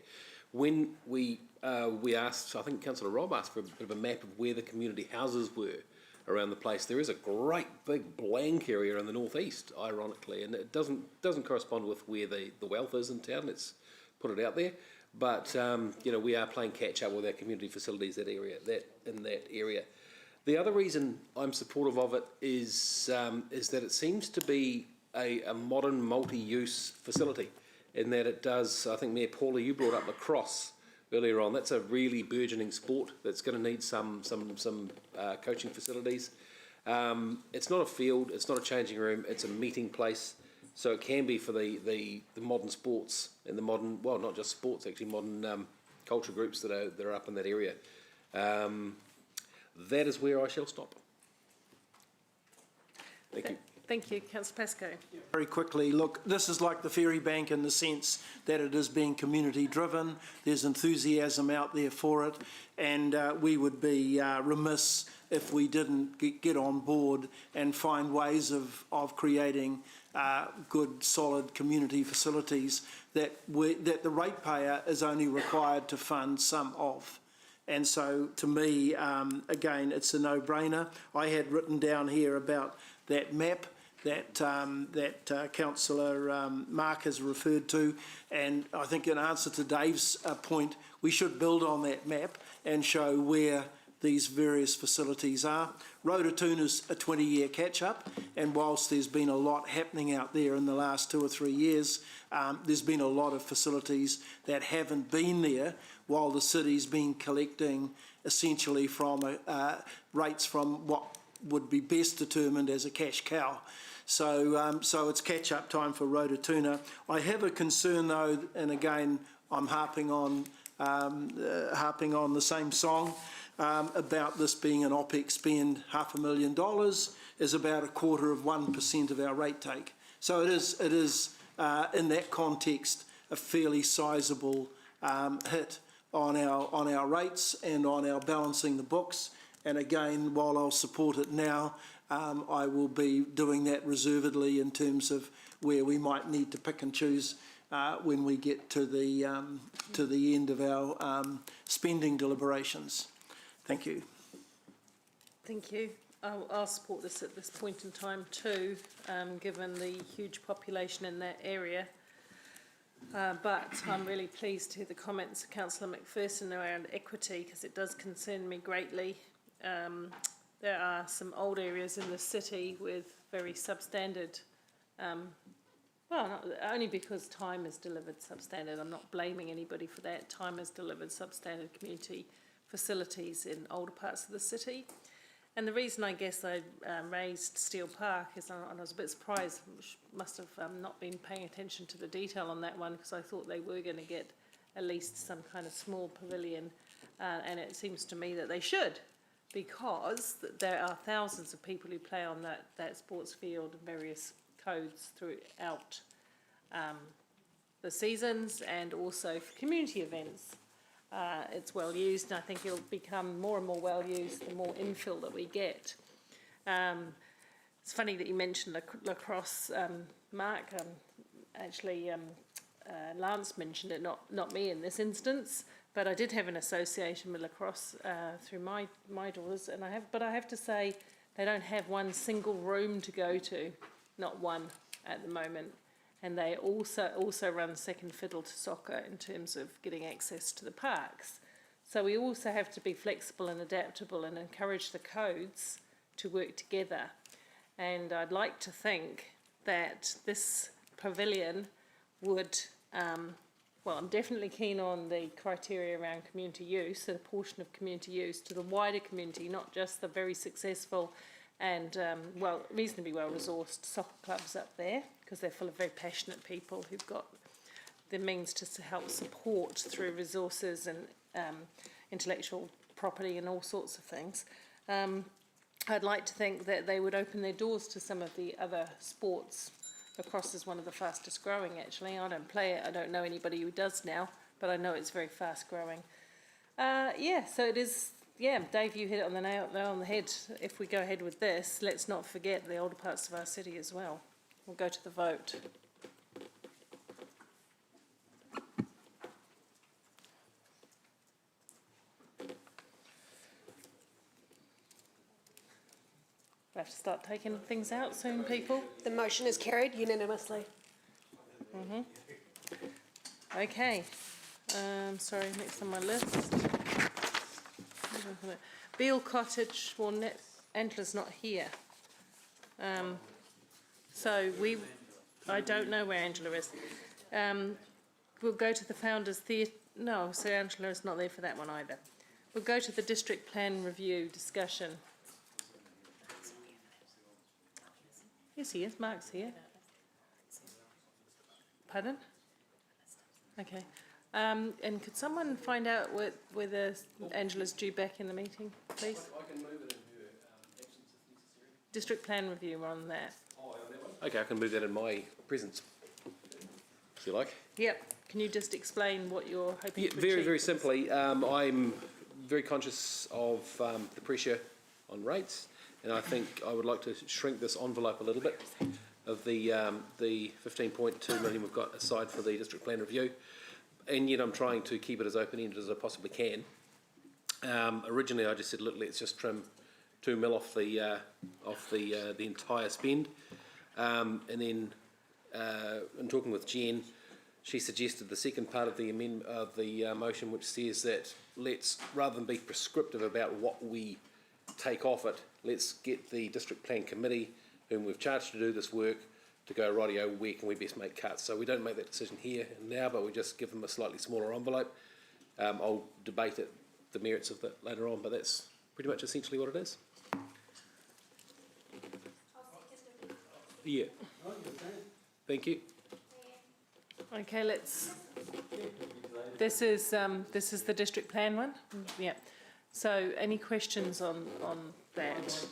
When we asked, I think Councillor Rob asked for a bit of a map of where the community houses were around the place. There is a great big blank area in the northeast, ironically, and it doesn't correspond with where the wealth is in town. Let's put it out there. But you know, we are playing catch up with our community facilities in that area. The other reason I'm supportive of it is that it seems to be a modern multi-use facility, in that it does. I think Mayor Paula, you brought up lacrosse earlier on. That's a really burgeoning sport that's going to need some coaching facilities. It's not a field, it's not a changing room, it's a meeting place. So it can be for the modern sports and the modern, well, not just sports actually, modern culture groups that are up in that area. That is where I shall stop. Thank you. Thank you. Councillor Pascoe. Very quickly, look, this is like the Ferry Bank in the sense that it is being community driven. There's enthusiasm out there for it, and we would be remiss if we didn't get on board and find ways of creating good, solid community facilities that the ratepayer is only required to fund some of. And so, to me, again, it's a no-brainer. I had written down here about that map that Councillor Mark has referred to, and I think in answer to Dave's point, we should build on that map and show where these various facilities are. Rototoona's a 20-year catch-up, and whilst there's been a lot happening out there in the last 2 or 3 years, there's been a lot of facilities that haven't been there while the city's been collecting essentially from rates from what would be best determined as a cash cow. So, so it's catch-up time for Rototoona. I have a concern though, and again, I'm harping on the same song, about this being an OPEX spend. $500,000 is about 1/4% of our rate take. So it is in that context a fairly sizable hit on our rates and on our balancing the books. And again, while I'll support it now, I will be doing that reservedly in terms of where we might need to pick and choose when we get to the end of our spending deliberations. Thank you. Thank you. I'll support this at this point in time too, given the huge population in that area. But I'm really pleased to hear the comments of Councillor McPherson around equity, because it does concern me greatly. There are some old areas in the city with very substandard, well, not, only because time has delivered substandard. I'm not blaming anybody for that. Time has delivered substandard community facilities in older parts of the city. And the reason I guess I raised Steel Park is, and I was a bit surprised, must have not been paying attention to the detail on that one, because I thought they were going to get at least some kind of small pavilion, and it seems to me that they should, because there are thousands of people who play on that sports field and various codes throughout the seasons, and also for community events. It's well used, and I think it'll become more and more well used the more infill that we get. It's funny that you mentioned lacrosse, Mark. Actually, Lance mentioned it, not me in this instance. But I did have an association with lacrosse through my daughters, and I have to say they don't have one single room to go to, not one at the moment. And they also run second fiddle to soccer in terms of getting access to the parks. So we also have to be flexible and adaptable and encourage the codes to work together. And I'd like to think that this pavilion would, well, I'm definitely keen on the criteria around community use, and a portion of community use to the wider community, not just the very successful and reasonably well-resourced soccer clubs up there, because they're full of very passionate people who've got the means to help support through resources and intellectual property and all sorts of things. I'd like to think that they would open their doors to some of the other sports. Lacrosse is one of the fastest growing, actually. I don't play it. I don't know anybody who does now, but I know it's very fast growing. So it is. Yeah, Dave, you hit it on the nail on the head. If we go ahead with this, let's not forget the older parts of our city as well. We'll go to the vote. We have to start taking things out soon, people. The motion is carried unanimously. Okay. Sorry, next on my list. Beale Cottage, well, Angela's not here. So I don't know where Angela is. We'll go to the Founders Theatre. No, so Angela is not there for that one either. We'll go to the District Plan Review discussion. Yes, he is. Mark's here. Pardon? Okay. And could someone find out whether Angela's due back in the meeting, please? I can move it in her absence if necessary. District Plan Review, we're on that. Okay, I can move that in my presence, if you like. Yep. Can you just explain what you're hoping to achieve? Very simply, I'm very conscious of the pressure on rates, and I think I would like to shrink this envelope a little bit of the 15.2 million we've got aside for the District Plan Review. And yet I'm trying to keep it as open-ended as I possibly can. Originally, I just said, look, let's just trim 2 mil off the entire spend, and then in talking with Jen, she suggested the second part of the amendment of the motion, which says that let's, rather than be prescriptive about what we take off it, let's get the district plan committee, whom we've charged to do this work, to go, rightio, where can we best make cuts? So we don't make that decision here and now, but we just give them a slightly smaller envelope. I'll debate it, the merits of that later on, but that's pretty much essentially what it is. Yeah. Thank you. Okay, this is the district plan one? Yeah. So any questions on that?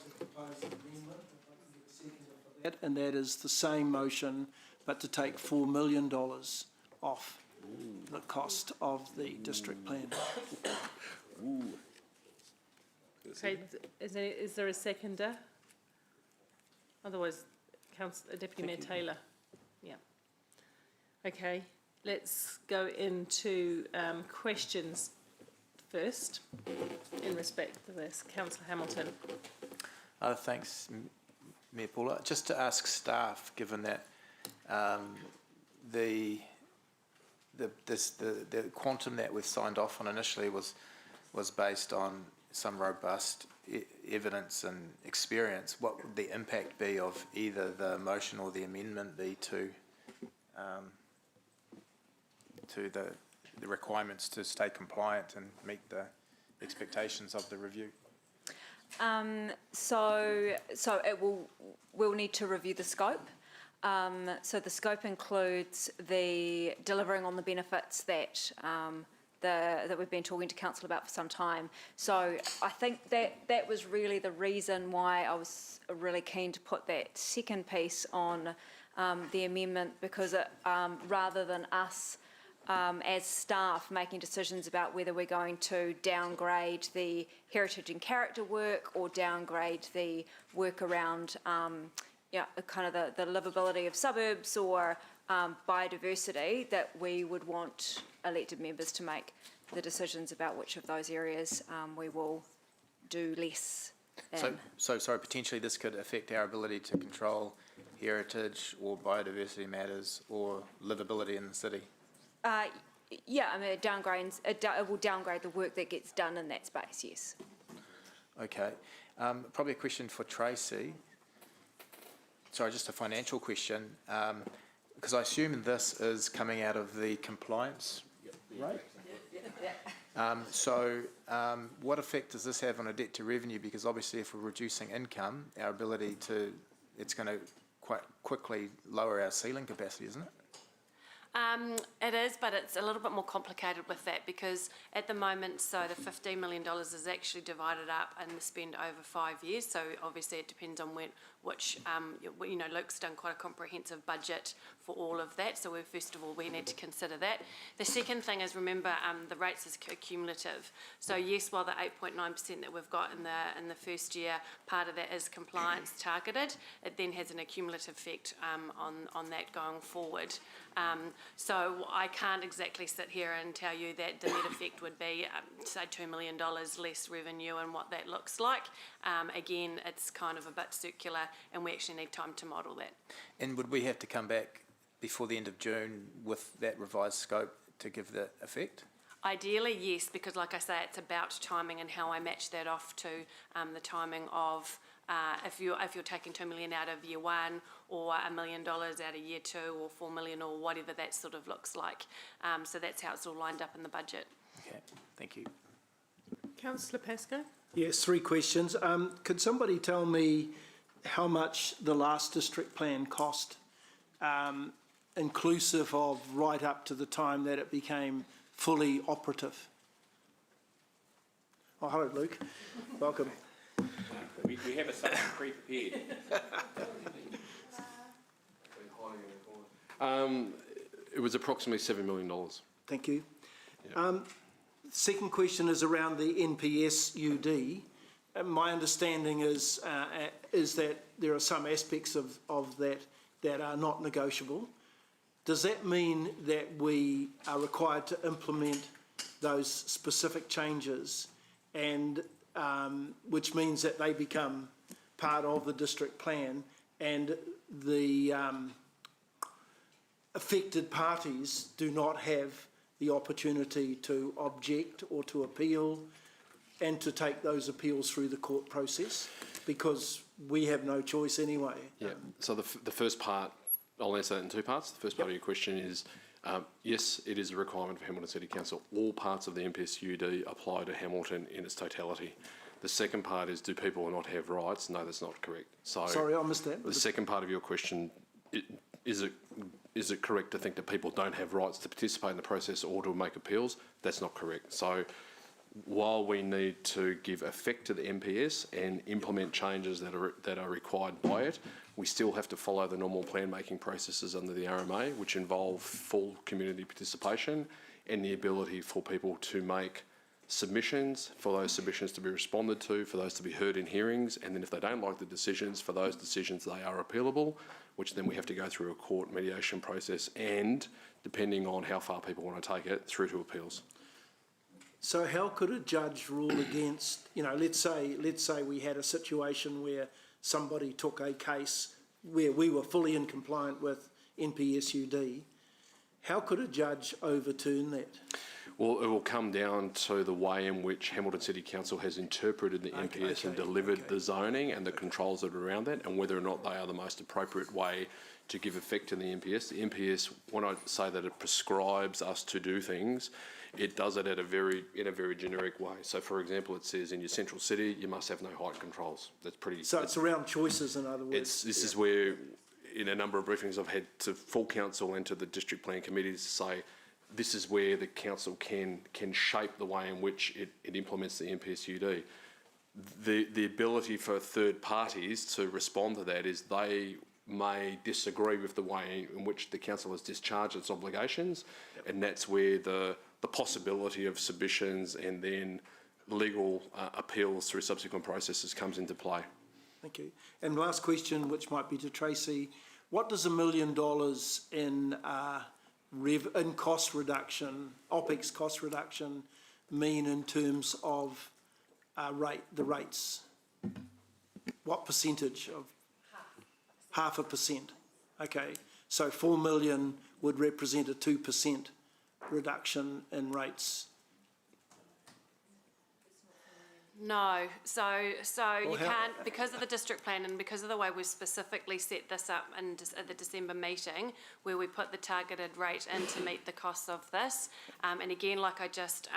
And that is the same motion, but to take $4 million off the cost of the district plan. Okay, is there a seconder? Otherwise, Deputy Mayor Taylor. Yeah. Okay, let's go into questions first in respect to this. Councillor Hamilton. Thanks, Mayor Paula. Just to ask staff, given that the quantum that was signed off on initially was based on some robust evidence and experience, what would the impact be of either the motion or the amendment be to the requirements to stay compliant and meet the expectations of the review? So we'll need to review the scope. So the scope includes the delivering on the benefits that that we've been talking to council about for some time. So I think that was really the reason why I was really keen to put that second piece on the amendment, because it, rather than us as staff making decisions about whether we're going to downgrade the heritage and character work or downgrade the work around kind of the livability of suburbs or biodiversity, that we would want elected members to make the decisions about which of those areas we will do less in. So sorry, potentially this could affect our ability to control heritage or biodiversity matters or livability in the city? Yeah, I mean, it will downgrade the work that gets done in that space, yes. Okay. Probably a question for Tracy. Sorry, just a financial question. Because I assume this is coming out of the compliance rate? What effect does this have on a debt to revenue? Because obviously if we're reducing income, our ability to, it's going to quite quickly lower our ceiling capacity, isn't it? It is, but it's a little bit more complicated with that, because at the moment, so the $15 million is actually divided up and spent over 5 years. So obviously it depends on which, Luke's done quite a comprehensive budget for all of that. So first of all, we need to consider that. The second thing is, remember, the rates is cumulative. So yes, while the 8.9% that we've got in the first year, part of that is compliance targeted, it then has an accumulative effect on that going forward. So I can't exactly sit here and tell you that the net effect would be, say, $2 million less revenue and what that looks like. Again, it's kind of a bit circular, and we actually need time to model that. And would we have to come back before the end of June with that revised scope to give the effect? Ideally, yes, because like I say, it's about timing and how I match that off to the timing of if you're taking $2 million out of year one, or $1 million out of year two, or $4 million, or whatever that sort of looks like. So that's how it's all lined up in the budget. Okay, thank you. Councillor Pascoe? Yes, 3 questions. Could somebody tell me how much the last district plan cost, inclusive of right up to the time that it became fully operative? Oh, hello, Luke. Welcome. We have a something pre-prepared. It was approximately $7 million. Thank you. Yeah. Second question is around the NPS UD. My understanding is that there are some aspects of that are not negotiable. Does that mean that we are required to implement those specific changes and which means that they become part of the district plan, and the affected parties do not have the opportunity to object or to appeal and to take those appeals through the court process, because we have no choice anyway. Yeah, so the first part, I'll answer that in two parts. The first part of your question is, yes, it is a requirement for Hamilton City Council. All parts of the MPSUD apply to Hamilton in its totality. The second part is, do people not have rights? No, that's not correct. So sorry, I missed that. The second part of your question, is it correct to think that people don't have rights to participate in the process or to make appeals? That's not correct. So while we need to give effect to the MPS and implement changes that are required by it, we still have to follow the normal plan-making processes under the RMA, which involve full community participation and the ability for people to make submissions, for those submissions to be responded to, for those to be heard in hearings, and then if they don't like the decisions, for those decisions they are appealable, which then we have to go through a court mediation process and, depending on how far people want to take it, through to appeals. So how could a judge rule against, let's say we had a situation where somebody took a case where we were fully in compliant with NPSUD, how could a judge overturn that? Well, it will come down to the way in which Hamilton City Council has interpreted the MPS and delivered the zoning and the controls that are around that, and whether or not they are the most appropriate way to give effect to the MPS. The MPS, when I say that it prescribes us to do things, it does it in a very generic way. So, for example, it says in your central city, you must have no height controls. That's pretty. So it's around choices, in other words. This is where, in a number of briefings I've had to full council and to the district plan committees, to say this is where the council can shape the way in which it implements the MPSUD. The ability for third parties to respond to that is they may disagree with the way in which the council has discharged its obligations, and that's where the possibility of submissions and then legal appeals through subsequent processes comes into play. Thank you. And last question, which might be to Tracy, what does $1 million in cost reduction, OPEX cost reduction, mean in terms of the rates? What percentage of? 0.5%. Okay, so 4 million would represent a 2% reduction in rates. No, so you can't, because of the district plan and because of the way we've specifically set this up at the December meeting, where we put the targeted rate in to meet the costs of this. And again, like I just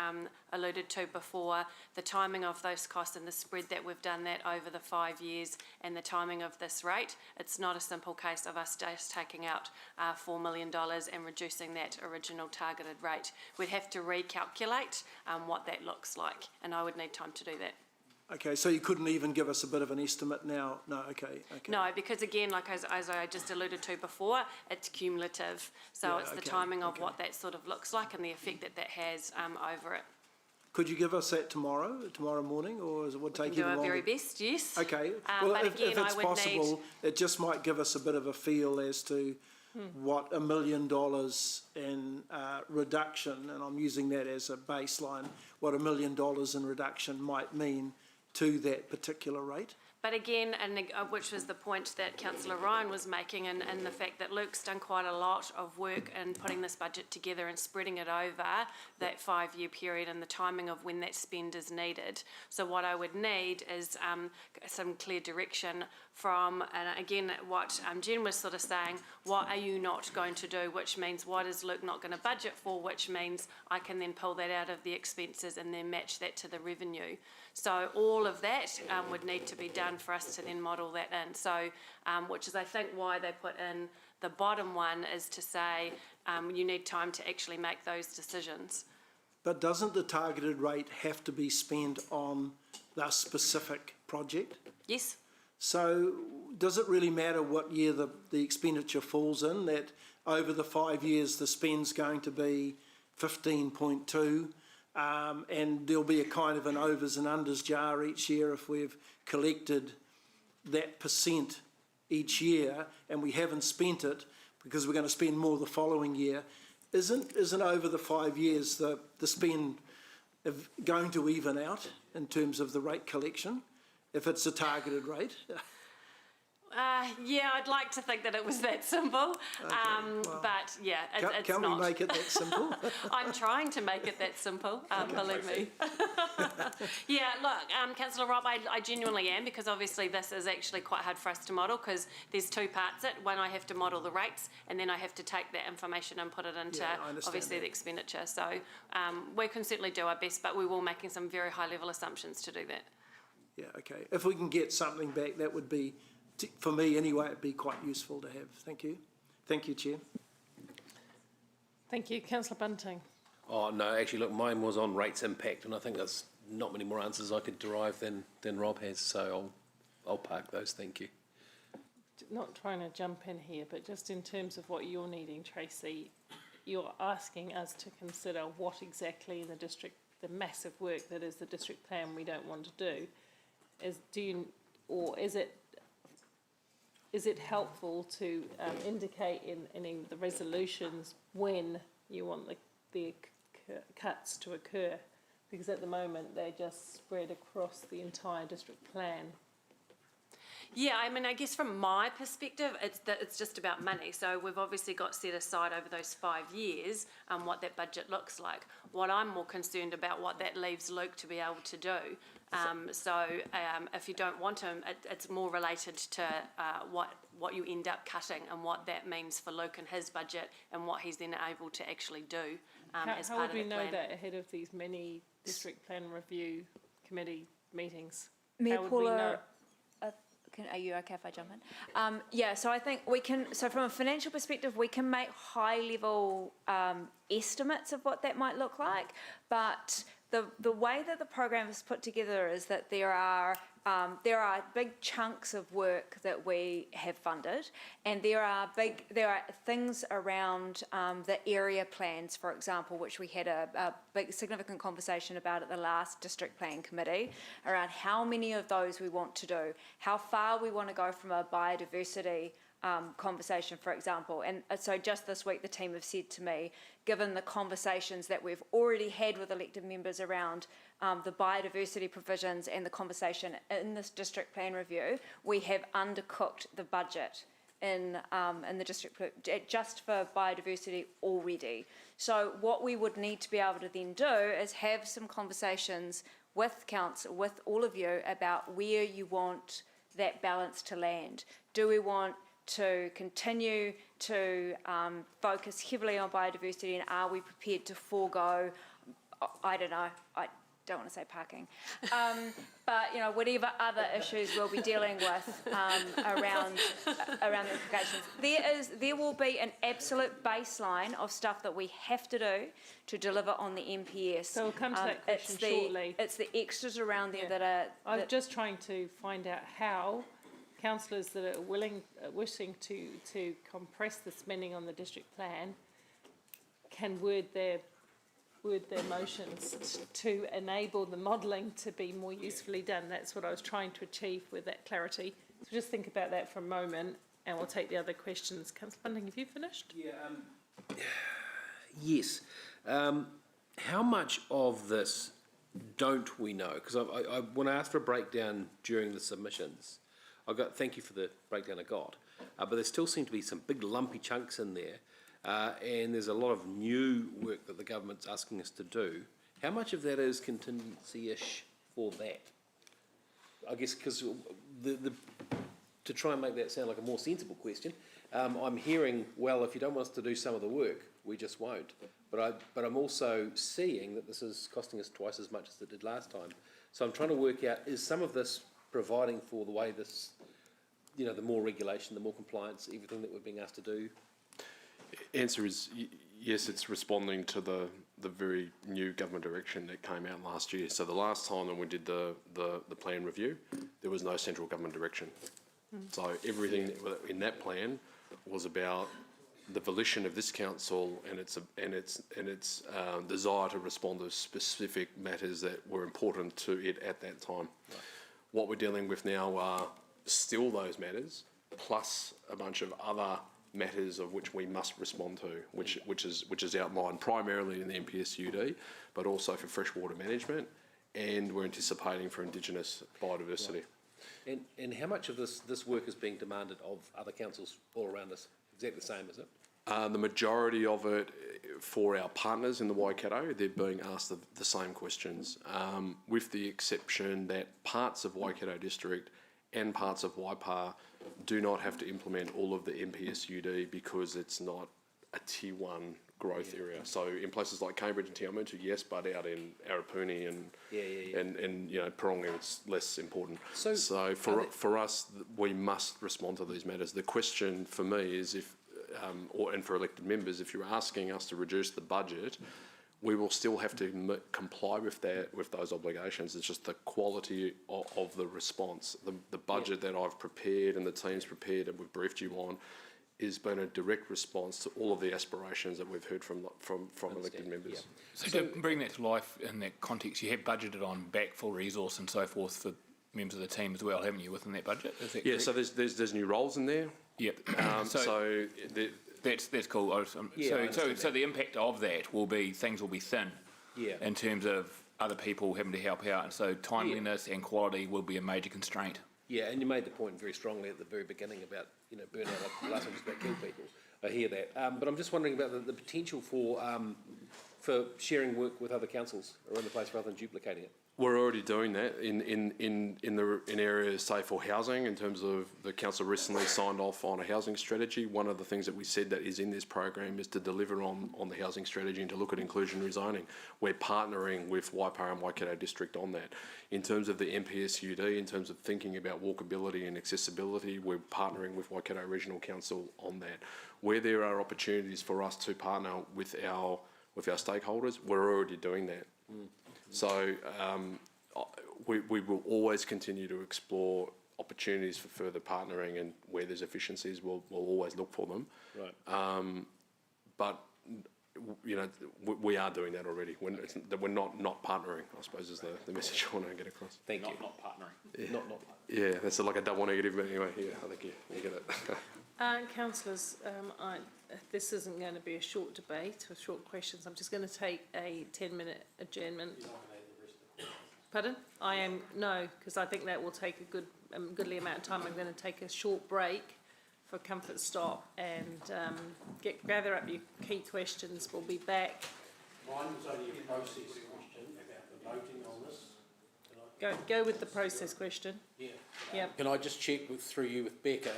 alluded to before, the timing of those costs and the spread that we've done that over the 5 years and the timing of this rate, it's not a simple case of us just taking out $4 million and reducing that original targeted rate. We'd have to recalculate what that looks like, and I would need time to do that. Okay, so you couldn't even give us a bit of an estimate now? No, okay. No, because again, like as I just alluded to before, it's cumulative. So it's the timing of what that sort of looks like and the effect that that has over it. Could you give us that tomorrow morning, or would it take you longer? Do our very best, yes. Okay, well, if it's possible, it just might give us a bit of a feel as to what $1 million in reduction, and I'm using that as a baseline, what $1 million in reduction might mean to that particular rate. But again, and which was the point that Councillor Ryan was making, and the fact that Luke's done quite a lot of work in putting this budget together and spreading it over that 5-year period and the timing of when that spend is needed. So what I would need is some clear direction from, and again, what Jen was sort of saying, what are you not going to do, which means what is Luke not going to budget for, which means I can then pull that out of the expenses and then match that to the revenue. So all of that would need to be done for us to then model that in. So, which is I think why they put in the bottom one, is to say you need time to actually make those decisions. But doesn't the targeted rate have to be spent on the specific project? Yes. So does it really matter what year the expenditure falls in, that over the 5 years the spend's going to be 15.2? And there'll be a kind of an overs and unders jar each year if we've collected that percent each year and we haven't spent it because we're going to spend more the following year. Isn't over the 5 years the spend going to even out? in terms of the rate collection, if it's a targeted rate? Yeah, I'd like to think that it was that simple, but yeah, it's can not. we make it that simple? I'm trying to make it that simple, believe me. Yeah, look, Councillor Robb, I genuinely am, because obviously this is actually quite hard for us to model, because there's two parts. One, I have to model the rates, and then I have to take that information and put it into obviously the expenditure. So we can certainly do our best, but we will making some very high level assumptions to do that. Yeah, okay. If we can get something back, that would be, for me anyway, it'd be quite useful to have. Thank you. Thank you, Chair. Thank you. Councillor Bunting. Oh, no, actually, look, mine was on rates impact, and I think there's not many more answers I could derive than Rob has, so I'll park those, thank you. Not trying to jump in here, but just in terms of what you're needing, Tracy, you're asking us to consider what exactly in the district, the massive work that is the district plan we don't want to do, is it helpful to indicate in the resolutions when you want the cuts to occur? Because at the moment they're just spread across the entire district plan. Yeah, I mean, I guess from my perspective, it's just about money. So we've obviously got set aside over those 5 years what that budget looks like. What I'm more concerned about, what that leaves Luke to be able to do. If you don't want him, it's more related to what you end up cutting and what that means for Luke and his budget and what he's then able to actually do as part of the plan. How would we know that ahead of these many district plan review committee meetings? Mayor Paula, are you okay if I jump in? Yeah, so I think we can, so from a financial perspective, we can make high level estimates of what that might look like, but the way that the program is put together is that there are big chunks of work that we have funded, and there are things around the area plans, for example, which we had a big significant conversation about at the last district plan committee, around how many of those we want to do, how far we want to go from a biodiversity conversation, for example. And so just this week the team have said to me, given the conversations that we've already had with elected members around the biodiversity provisions and the conversation in this district plan review, we have undercooked the budget in the district just for biodiversity already. So what we would need to be able to then do is have some conversations with council, with all of you, about where you want that balance to land. Do we want to continue to focus heavily on biodiversity, and are we prepared to forego, I don't know, I don't want to say parking, but you know, whatever other issues we'll be dealing with around the implications. There will be an absolute baseline of stuff that we have to do to deliver on the MPS. So we'll come to that question shortly. It's the extras around there that are... I'm just trying to find out how councillors that are wishing to compress the spending on the district plan can word their motions to enable the modelling to be more usefully done. That's what I was trying to achieve with that clarity. So just think about that for a moment, and we'll take the other questions. Councillor Bunting, have you finished? Yeah. Yes. How much of this don't we know? Because when I asked for a breakdown during the submissions, thank you for the breakdown I got, but there still seem to be some big lumpy chunks in there, and there's a lot of new work that the government's asking us to do. How much of that is contingency-ish for that? I guess because to try and make that sound like a more sensible question, I'm hearing, well, if you don't want us to do some of the work, we just won't. But I'm also seeing that this is costing us twice as much as it did last time. So I'm trying to work out, is some of this providing for the way this, you know, the more regulation, the more compliance, everything that we're being asked to do? Answer is yes, it's responding to the very new government direction that came out last year. So the last time that we did the plan review, there was no central government direction. So everything in that plan was about the volition of this council and its desire to respond to specific matters that were important to it at that time. Right. What we're dealing with now are still those matters, plus a bunch of other matters of which we must respond to, which is outlined primarily in the MPSUD, but also for freshwater management and we're anticipating for Indigenous biodiversity. And how much of this work is being demanded of other councils all around us? Exactly the same, is it? The majority of it for our partners in the Waikato, they're being asked the same questions, with the exception that parts of Waikato District and parts of Waipa do not have to implement all of the MPSUD because it's not a Tier 1 growth area. So in places like Cambridge and Te Awamutu, yes, but out in Arapuni and you know, Paronga, it's less important. So for us, we must respond to these matters. The question for me is if, and for elected members, if you're asking us to reduce the budget, we will still have to comply with that, with those obligations. It's just the quality of the response. The budget that I've prepared and the team's prepared and we've briefed you on has been a direct response to all of the aspirations that we've heard from elected members. So to bring that to life in that context, you have budgeted on backfill resource and so forth for members of the team as well, haven't you, within that budget? Is that correct? So there's new roles in there. Yep. So that's cool. So the impact of that will be things will be thin in terms of other people having to help out, and so timeliness and quality will be a major constraint. Yeah, and you made the point very strongly at the very beginning about, you know, burnout. The last one was about kill people. I hear that, but I'm just wondering about the potential for sharing work with other councils around the place rather than duplicating it. We're already doing that in areas, say, for housing, in terms of the council recently signed off on a housing strategy. One of the things that we said that is in this program is to deliver on the housing strategy and to look at inclusionary zoning. We're partnering with Waipa and Waikato District on that. In terms of the MPSUD, in terms of thinking about walkability and accessibility, we're partnering with Waikato Regional Council on that. Where there are opportunities for us to partner with our stakeholders, we're already doing that. So we will always continue to explore opportunities for further partnering, and where there's efficiencies, we'll always look for them. Right. But you know, we are doing that already. We're not partnering, I suppose, is the message I want to get across. Thank you. Not partnering. Yeah. Not. Yeah, that's like a double negative, but anyway, yeah, I think you get it. Councillors, this isn't going to be a short debate with short questions. I'm just going to take a 10-minute adjournment. Pardon? No, because I think that will take a goodly amount of time. I'm going to take a short break for comfort stop and gather up your key questions. We'll be back. Mine was only a process question about the voting on this. Go with the process question. Yeah. Yep. Can I just check through you with Becca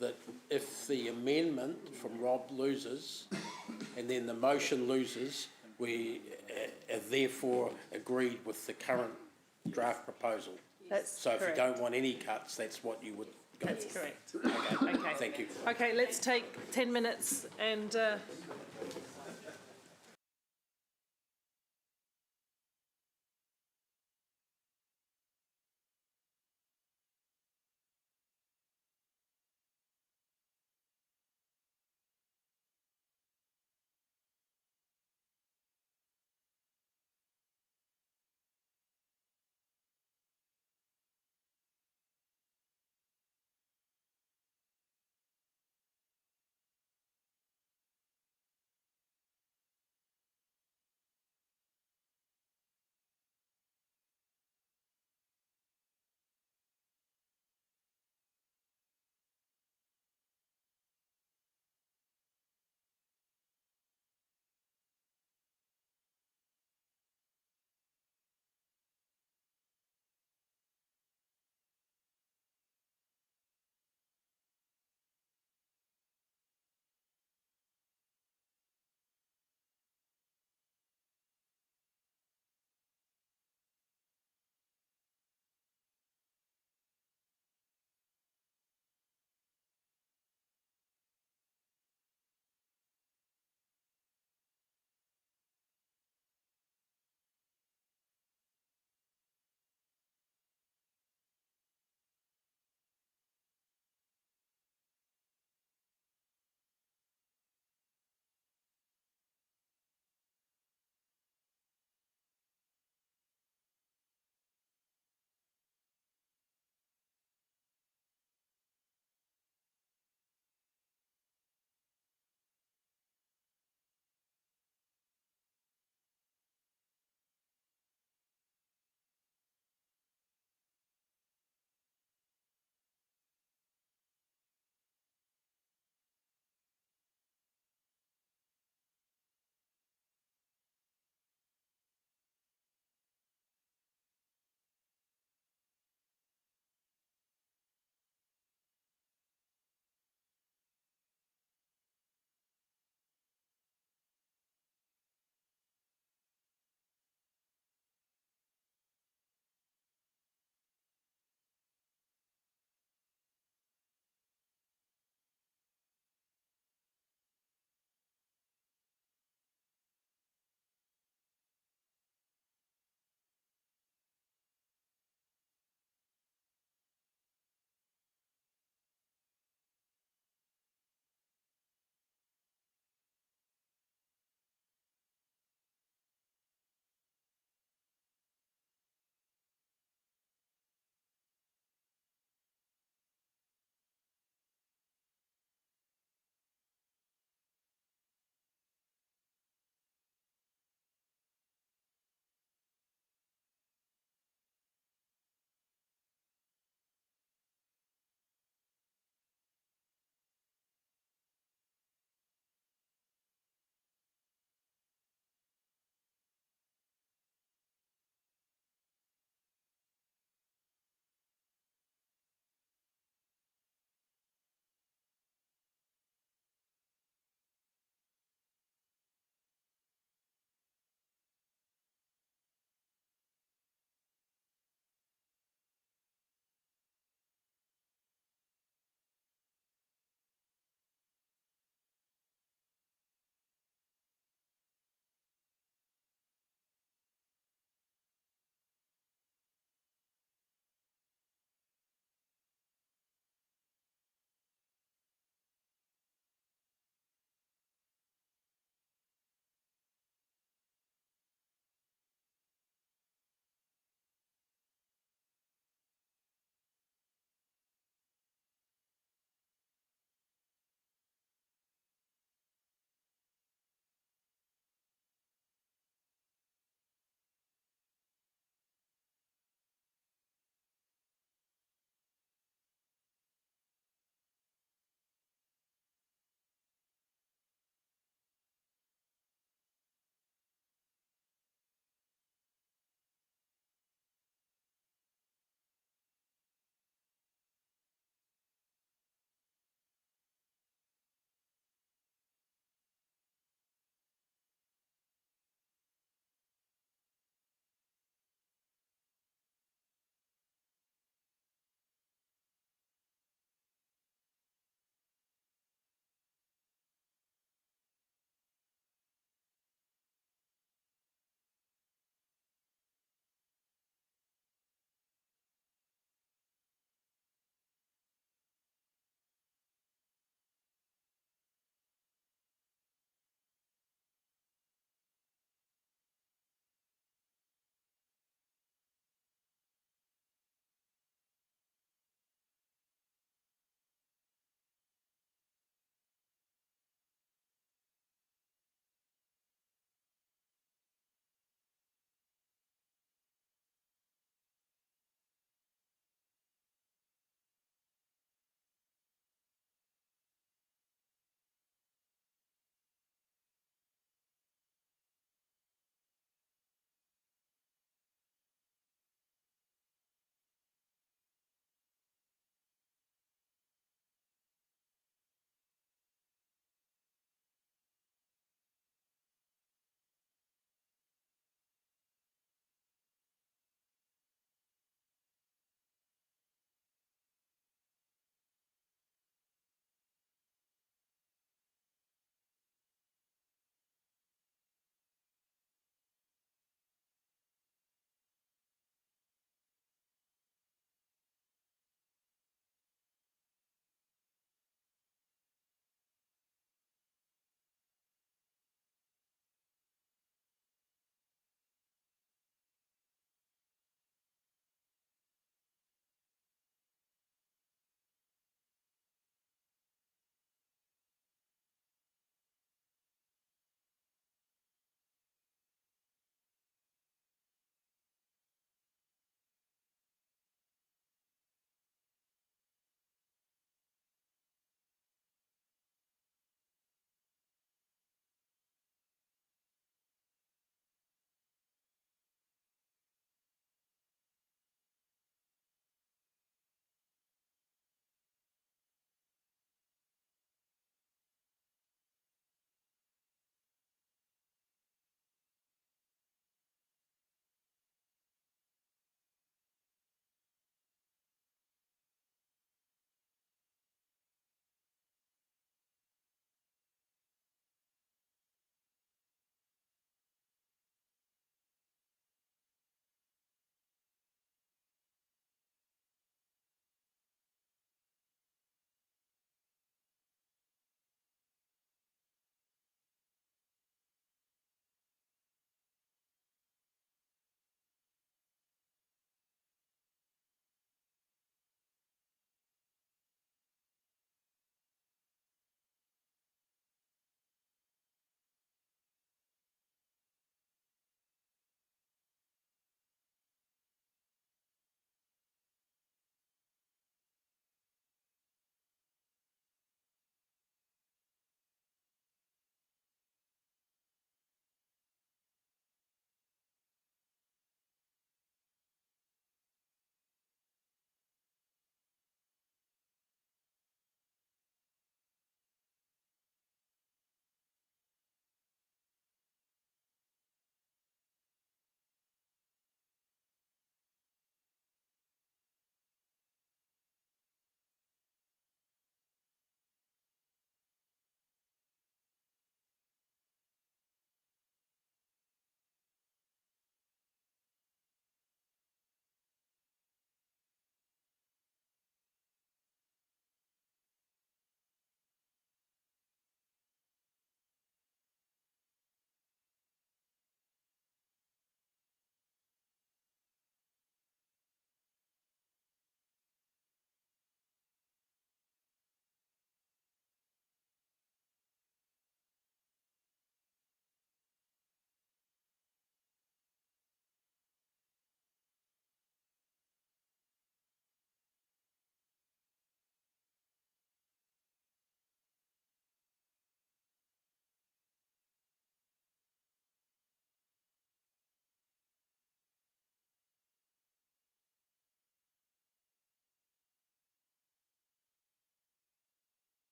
that if the amendment from Rob loses and then the motion loses, we are therefore agreed with the current draft proposal? That's correct. If you don't want any cuts, that's what you would go That's with. correct. Okay. Thank you. Okay, let's take 10 minutes and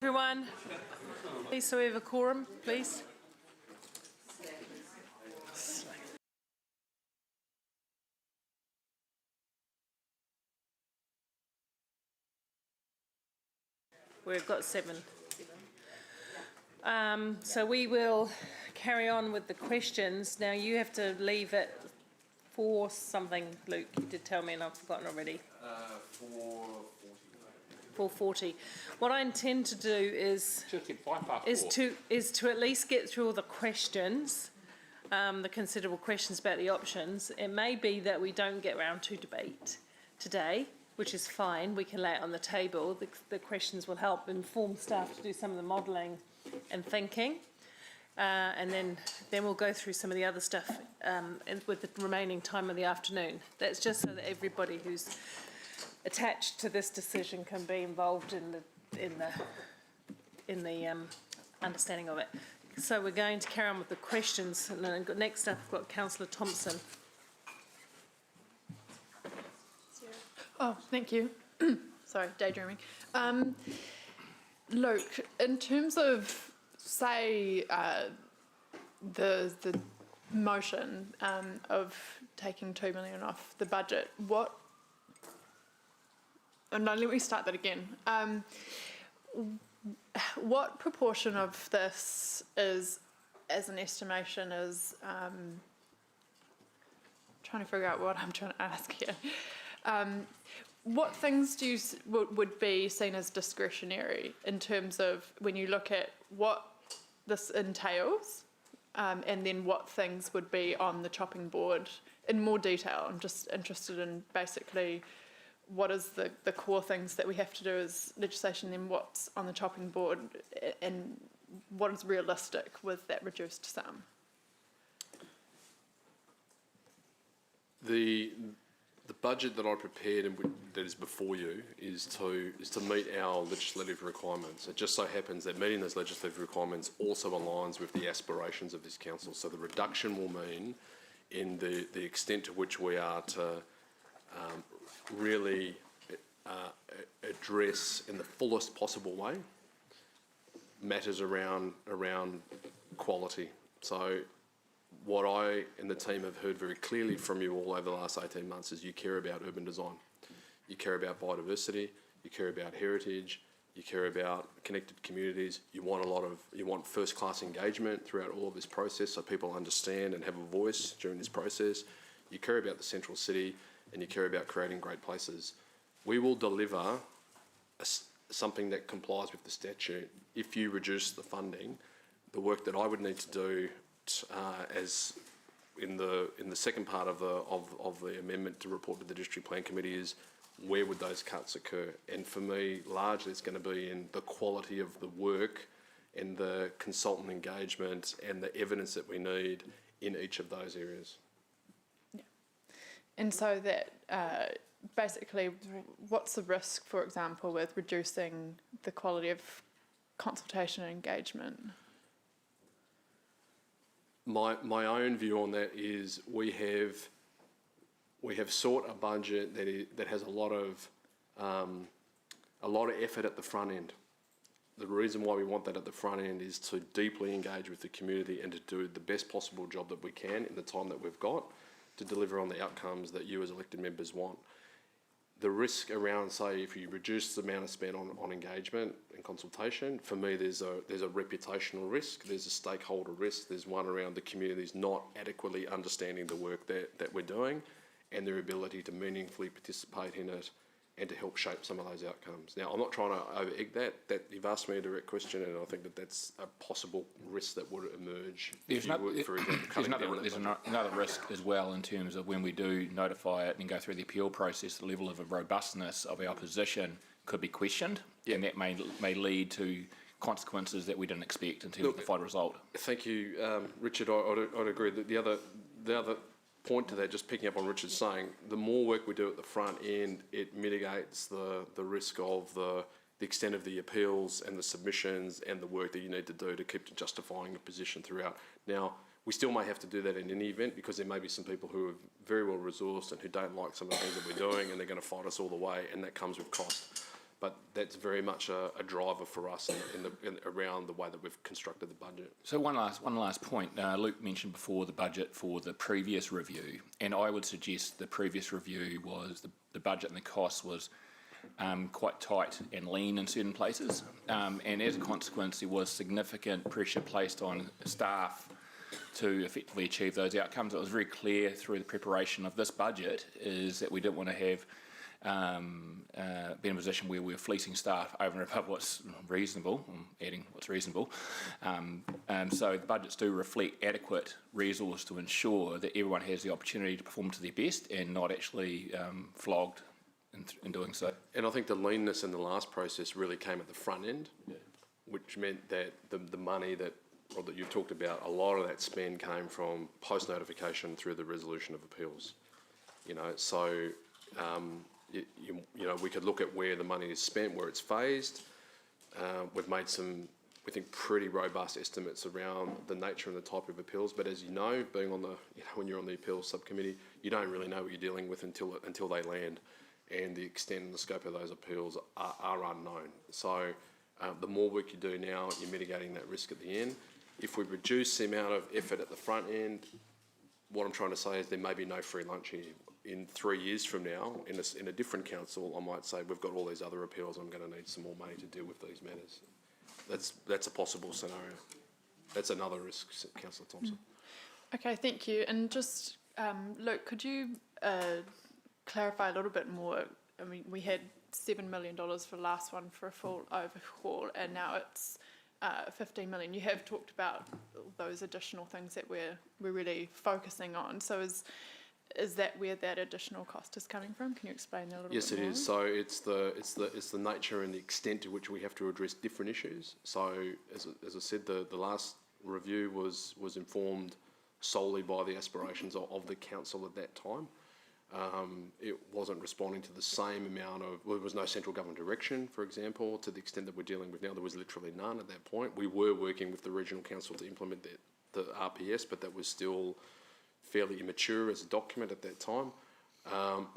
Everyone, please, so we have a quorum, please. We've got 7. So we will carry on with the questions. Now you have to leave at 4 something, Luke. You did tell me and I've forgotten already. 4:40. What I intend to do is to at least get through all the questions, the considerable questions about the options. It may be that we don't get round to debate today, which is fine. We can lay it on the table. The questions will help inform staff to do some of the modelling and thinking, and then we'll go through some of the other stuff with the remaining time of the afternoon. That's just so that everybody who's attached to this decision can be involved in the understanding of it. So we're going to carry on with the questions, and then next up we've got Councillor Thompson. Oh, thank you. Sorry, daydreaming. Luke, in terms of, say, the motion of taking $2 million off the budget, no, let me start that again. What proportion of this is, as an estimation, is trying to figure out what I'm trying to ask here. What things do you would be seen as discretionary in terms of when you look at what this entails, and then what things would be on the chopping board in more detail? I'm just interested in basically what is the core things that we have to do as legislation, then what's on the chopping board, and what is realistic with that reduced sum? The budget that I prepared and that is before you is to meet our legislative requirements. It just so happens that meeting those legislative requirements also aligns with the aspirations of this council. So the reduction will mean, in the extent to which we are to really address in the fullest possible way matters around quality. So what I and the team have heard very clearly from you all over the last 18 months is you care about urban design, you care about biodiversity, you care about heritage, you care about connected communities, you want first-class engagement throughout all of this process so people understand and have a voice during this process, you care about the central city, and you care about creating great places. We will deliver something that complies with the statute. If you reduce the funding, the work that I would need to do as in the second part of the amendment to report to the District Plan Committee is where would those cuts occur? And for me, largely it's going to be in the quality of the work and the consultant engagement and the evidence that we need in each of those areas. Yeah. And so that basically, what's the risk, for example, with reducing the quality of consultation and engagement? My own view on that is we have sought a budget that has a lot of effort at the front end. The reason why we want that at the front end is to deeply engage with the community and to do the best possible job that we can in the time that we've got to deliver on the outcomes that you as elected members want. The risk around, say, if you reduce the amount of spend on engagement and consultation, for me there's a reputational risk, there's a stakeholder risk, there's one around the communities not adequately understanding the work that we're doing and their ability to meaningfully participate in it and to help shape some of those outcomes. Now, I'm not trying to over-egg that you've asked me a direct question, and I think that's a possible risk that would emerge. There's another risk as well in terms of when we do notify it and go through the appeal process, the level of robustness of our position could be questioned, and that may lead to consequences that we didn't expect in terms of the final result. Thank you, Richard. I'd agree that the other point to that, just picking up on Richard's saying, the more work we do at the front end, it mitigates the risk of the extent of the appeals and the submissions and the work that you need to do to keep justifying your position throughout. Now, we still may have to do that in any event because there may be some people who are very well resourced and who don't like some of the things that we're doing and they're going to fight us all the way, and that comes with cost. but that's very much a driver for us around the way that we've constructed the budget. So one last point. Luke mentioned before the budget for the previous review, and I would suggest the previous review was the budget and the cost was quite tight and lean in certain places, and as a consequence there was significant pressure placed on staff to effectively achieve those outcomes. It was very clear through the preparation of this budget is that we didn't want to have be in a position where we're fleecing staff over and above what's reasonable, adding what's reasonable. So the budgets do reflect adequate resource to ensure that everyone has the opportunity to perform to their best and not actually flogged in doing so. And I think the leanness in the last process really came at the front end, which meant that the money that you talked about, a lot of that spend came from post-notification through the resolution of appeals. So we could look at where the money is spent, where it's phased. We've made some, we think, pretty robust estimates around the nature and the type of appeals. But as you know, being on when you're on the appeals subcommittee, you don't really know what you're dealing with until they land, and the extent and the scope of those appeals are unknown. So the more work you do now, you're mitigating that risk at the end. If we reduce the amount of effort at the front end, what I'm trying to say is there may be no free lunch here. In 3 years from now, in a different council, I might say we've got all these other appeals. I'm going to need some more money to deal with these matters. That's a possible scenario. That's another risk, Councillor Thompson. Okay, thank you. And just Luke, could you clarify a little bit more? I mean, we had $7 million for the last one for a full overhaul, and now it's 15 million. You have talked about those additional things that we're really focusing on. So is that where that additional cost is coming from? Can you explain that a little bit more? Yes, it is. So it's the nature and the extent to which we have to address different issues. So as I said, the last review was informed solely by the aspirations of the council at that time. It wasn't responding to the same amount of, there was no central government direction, for example, to the extent that we're dealing with now. There was literally none at that point. We were working with the regional council to implement the RPS, but that was still fairly immature as a document at that time.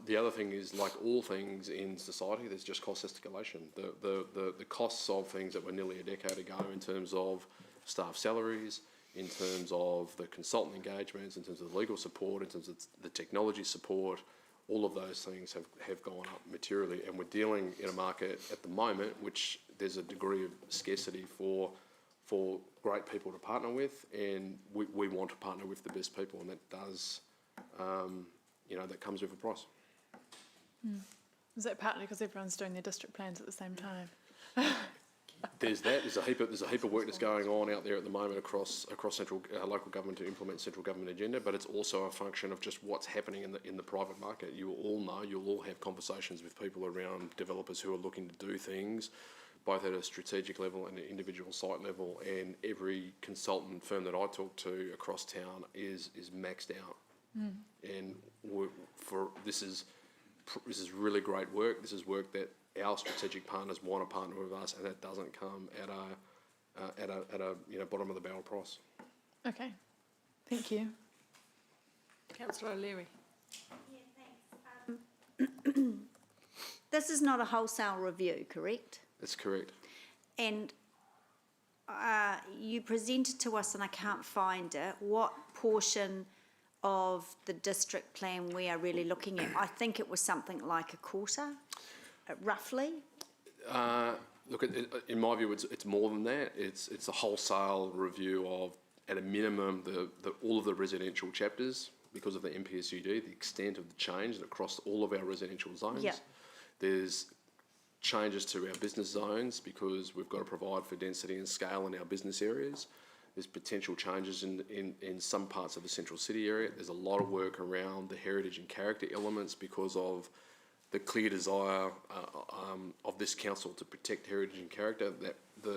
The other thing is, like all things in society, there's just cost escalation. The costs of things that were nearly a decade ago in terms of staff salaries, in terms of the consultant engagements, in terms of the legal support, in terms of the technology support, all of those things have gone up materially. And we're dealing in a market at the moment which there's a degree of scarcity for great people to partner with, and we want to partner with the best people, and that does, that comes with a price. Is that partly because everyone's doing their district plans at the same time? There's that. There's a heap of work that's going on out there at the moment across central local government to implement central government agenda, but it's also a function of just what's happening in the private market. You all know, you'll all have conversations with people around developers who are looking to do things both at a strategic level and an individual site level, and every consultant firm that I talk to across town is maxed out. And this is really great work. This is work that our strategic partners want to partner with us, and that doesn't come at a bottom of the barrel price. Okay, thank you. Councillor O'Leary. Yeah, thanks. This is not a wholesale review, correct? That's correct. And you presented to us, and I can't find it, what portion of the district plan we are really looking at. I think it was something like a quarter, roughly. Look, in my view, it's more than that. It's a wholesale review of, at a minimum, all of the residential chapters because of the MPSUD, the extent of the change across all of our residential zones. Yep. There's changes to our business zones because we've got to provide for density and scale in our business areas. There's potential changes in some parts of the central city area. There's a lot of work around the heritage and character elements because of the clear desire of this council to protect heritage and character. That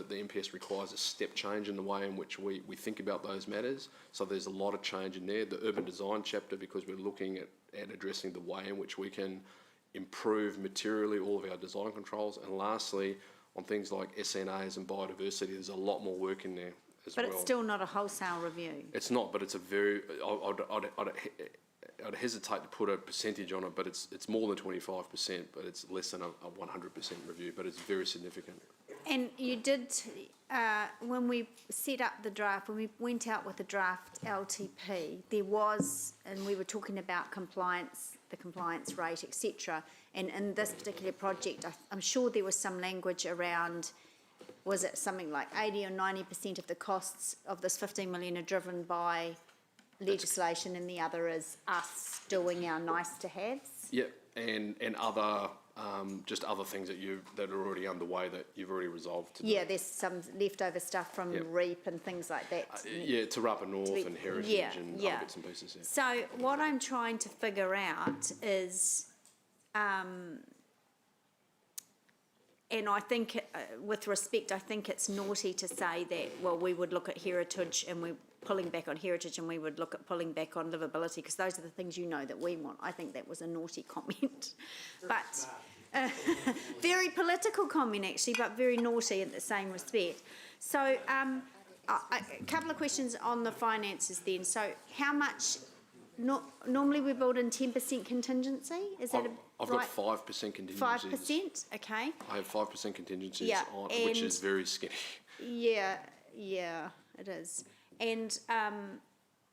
the MPS requires a step change in the way in which we think about those matters. So there's a lot of change in there. The urban design chapter, because we're looking at addressing the way in which we can improve materially all of our design controls. And lastly, on things like SNAs and biodiversity, there's a lot more work in there as well. But it's still not a wholesale review. It's not, but it's a very, I'd hesitate to put a percentage on it, but it's more than 25%, but it's less than a 100% review, but it's very significant. And you did, when we set up the draft, when we went out with the draft LTP, there was, and we were talking about compliance, the compliance rate, etc. And in this particular project, I'm sure there was some language around, was it something like 80 or 90% of the costs of this 15 million are driven by legislation, and the other is us doing our nice to haves? Yeah, and other just other things that are already underway that you've already resolved. Yeah, there's some leftover stuff from REAP and things like that. Yeah, to Rapa North and Heritage and other bits and pieces. Yeah. So what I'm trying to figure out is, and I think, with respect, I think it's naughty to say that, well, we would look at heritage and we're pulling back on heritage, and we would look at pulling back on livability, because those are the things that we want. I think that was a naughty comment. But very political comment, actually, but very naughty in the same respect. So a couple of questions on the finances then. So how much, normally we build in 10% contingency? Is that I've right? got 5% contingencies. 5%, okay. I have 5% contingencies Yeah, on, which is very skinny. Yeah, it is. And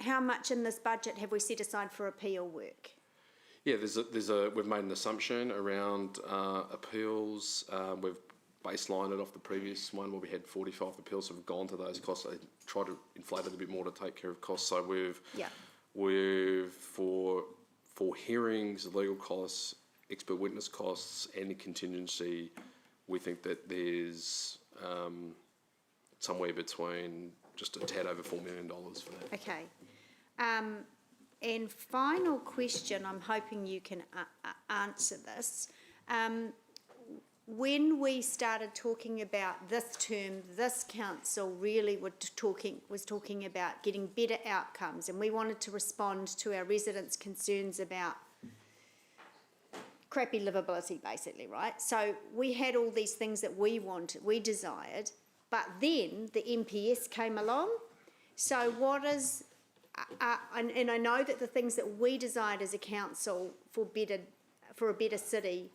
how much in this budget have we set aside for appeal work? Yeah, we've made an assumption around appeals. We've baselined it off the previous one where we had 45 appeals, so we've gone to those costs. I tried to inflate it a bit more to take care of costs. So we've for hearings, legal costs, expert witness costs, and contingency, we think that there's somewhere between just a tad over $4 million for that. Okay. And final question, I'm hoping you can answer this. When we started talking about this term, this council really was talking about getting better outcomes, and we wanted to respond to our residents' concerns about crappy livability, basically, right? So we had all these things that we wanted, we desired, but then the MPS came along. So what is, and I know that the things that we desired as a council for a better city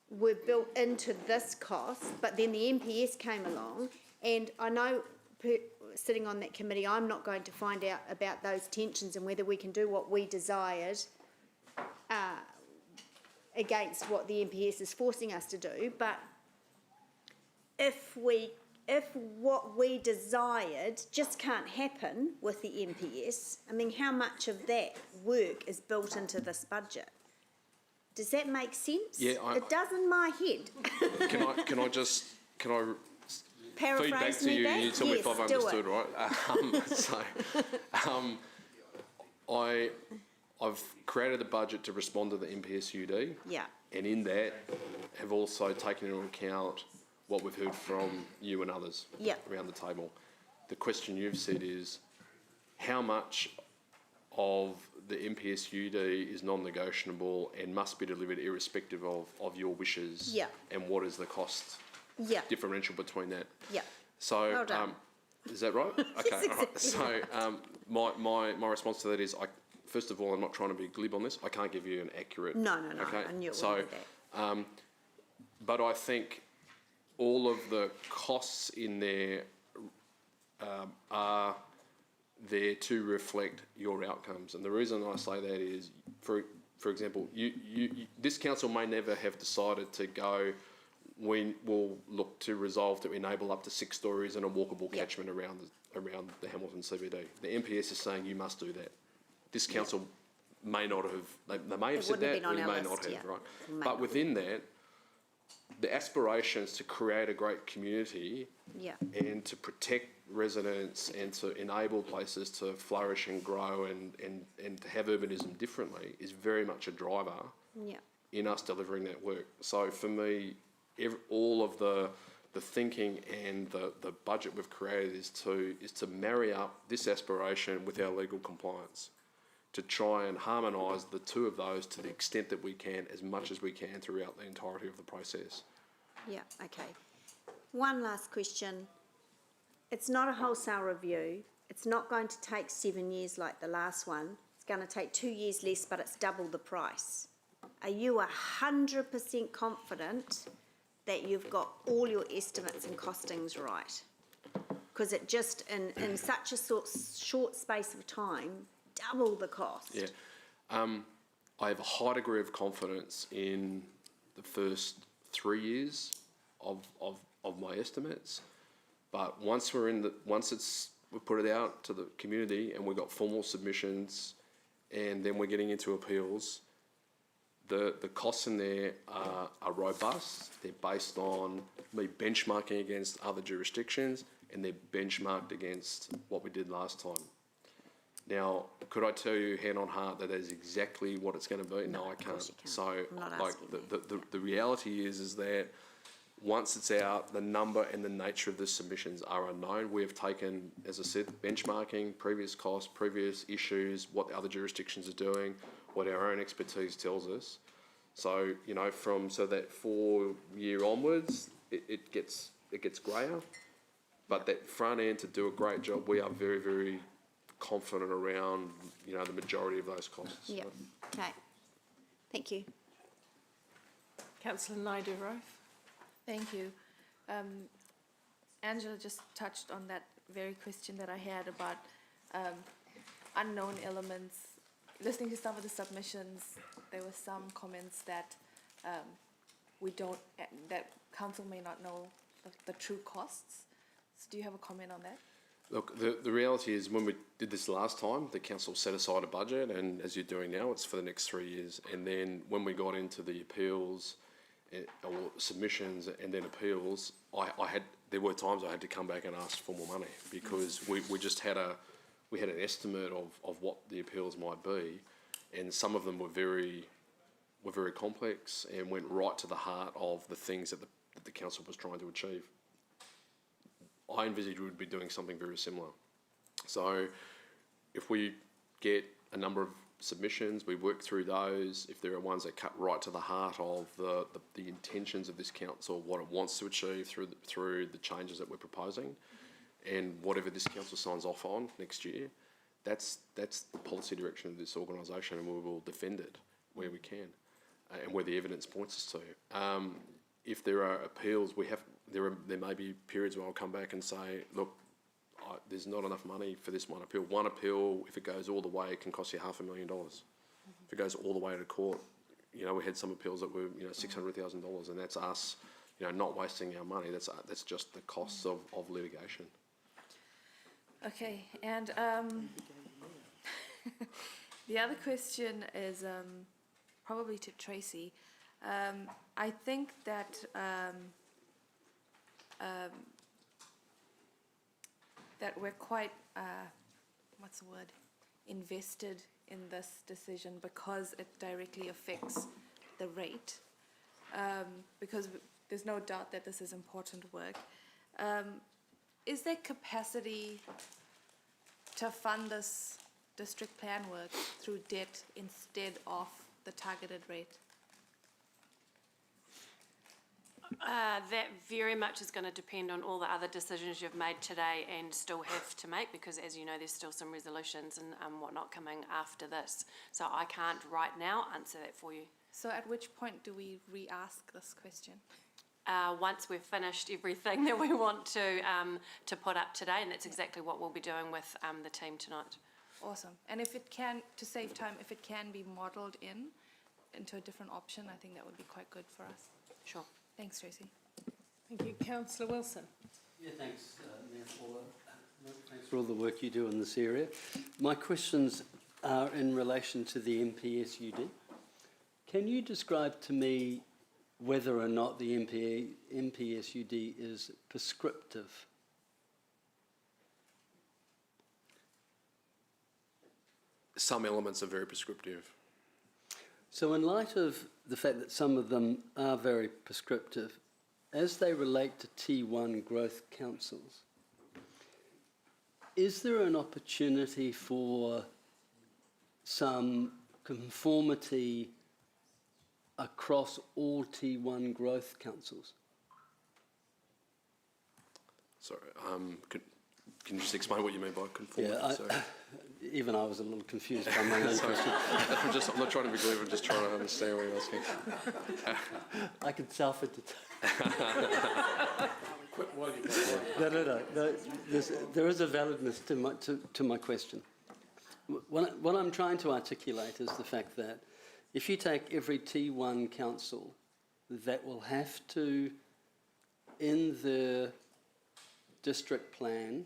were built into this cost, but then the MPS came along, and I know sitting on that committee, I'm not going to find out about those tensions and whether we can do what we desired against what the MPS is forcing us to do. But if what we desired just can't happen with the MPS, I mean, how much of that work is built into this budget? Does that make sense? Yeah, it does in my head. Can I paraphrase feed back to you? You tell me if I've understood right. I've created a budget to respond to the MPSUD. Yeah. And in that, have also taken into account what we've heard from you and others around the table. The question you've said is, how much of the MPSUD is non-negotiable and must be delivered irrespective of your wishes? Yeah. And what is the cost differential between that? Yeah. So, well done. Is that right? Okay. Yes, all right. So, my response to that is, first of all, I'm not trying to be glib on this. I can't give you an accurate. No. Okay. I knew it so, wouldn't be that. But I think all of the costs in there are there to reflect your outcomes, and the reason I say that is, for example, this council may never have decided to go. We will look to resolve to enable up to 6 stories and a walkable catchment around the Hamilton CBD. The MPS is saying you must do that. This council may not have. They may have said that, or they may not have. Right, but within that, the aspirations to create a great community and to protect residents and to enable places to flourish and grow and to have urbanism differently is very much a driver in us delivering that work. So for me, all of the thinking and the budget we've created is to marry up this aspiration with our legal compliance, to try and harmonise the two of those to the extent that we can, as much as we can throughout the entirety of the process. Yeah, okay. One last question. It's not a wholesale review. It's not going to take 7 years like the last one. it's going to take 2 years less, but it's double the price. Are you 100% confident that you've got all your estimates and costings right? Because it just, in such a short space of time, double the cost. Yeah. I have a high degree of confidence in the first 3 years of my estimates, but once we put it out to the community and we've got formal submissions, and then we're getting into appeals, the costs in there are robust. They're based on me benchmarking against other jurisdictions, and they're benchmarked against what we did last time. Now, could I tell you hand on heart that is exactly what it's going to be? No, I can't. So, like, the reality is that once it's out, the number and the nature of the submissions are unknown. We have taken, as I said, benchmarking, previous costs, previous issues, what the other jurisdictions are doing, what our own expertise tells us. So, you know, so that 4 year onwards, it gets greyer. But that front end to do a great job, we are very, very confident around, you know, the majority of those costs. Yeah. Okay. Thank you. Councillor Naidu-Rofe. Thank you. Angela just touched on that very question that I had about unknown elements. Listening to some of the submissions, there were some comments that that council may not know the true costs. So do you have a comment on that? Look, the reality is when we did this last time, the council set aside a budget, and as you're doing now, it's for the next 3 years. And then when we got into the appeals, or submissions and then appeals, there were times I had to come back and ask for more money, because we just had an estimate of what the appeals might be, and some of them were very complex and went right to the heart of the things that the council was trying to achieve. I envisaged we would be doing something very similar. So if we get a number of submissions, we work through those. If there are ones that cut right to the heart of the intentions of this council, what it wants to achieve through the changes that we're proposing, and whatever this council signs off on next year, that's the policy direction of this organisation, and we will defend it where we can, and where the evidence points us to. If there are appeals, there may be periods where I'll come back and say, look, there's not enough money for this one appeal. One appeal, if it goes all the way, it can cost you $500,000. If it goes all the way to court, you know, we had some appeals that were, you know, $600,000, and that's us, you know, not wasting our money. That's just the costs of litigation. Okay, and the other question is probably to Tracy. I think that that we're quite, invested in this decision because it directly affects the rate, because there's no doubt that this is important work. Is there capacity to fund this district plan work through debt instead of the targeted rate? That very much is going to depend on all the other decisions you've made today and still have to make, because as you know, there's still some resolutions and whatnot coming after this. So I can't right now answer that for you. So at which point do we re-ask this question? Once we've finished everything that we want to put up today, and that's exactly what we'll be doing with the team tonight. Awesome. And if it can, to save time, if it can be modelled into a different option, I think that would be quite good for us. Sure. Thanks, Tracy. Thank you. Councillor Wilson. Yeah, thanks, Mayor Paula. Thanks for all the work you do in this area. My questions are in relation to the MPSUD. Can you describe to me whether or not the MPSUD is prescriptive? Some elements are very prescriptive. So in light of the fact that some of them are very prescriptive, as they relate to T1 growth councils, is there an opportunity for some conformity across all T1 growth councils? Sorry, Can you just explain what you mean by conformity? Yeah, even I was a little confused by my own question. I'm not trying to be clever, I'm just trying to understand what you're asking. I can self-entertain. No. There is a validness to my question. What I'm trying to articulate is the fact that if you take every T1 council that will have to, in the district plan,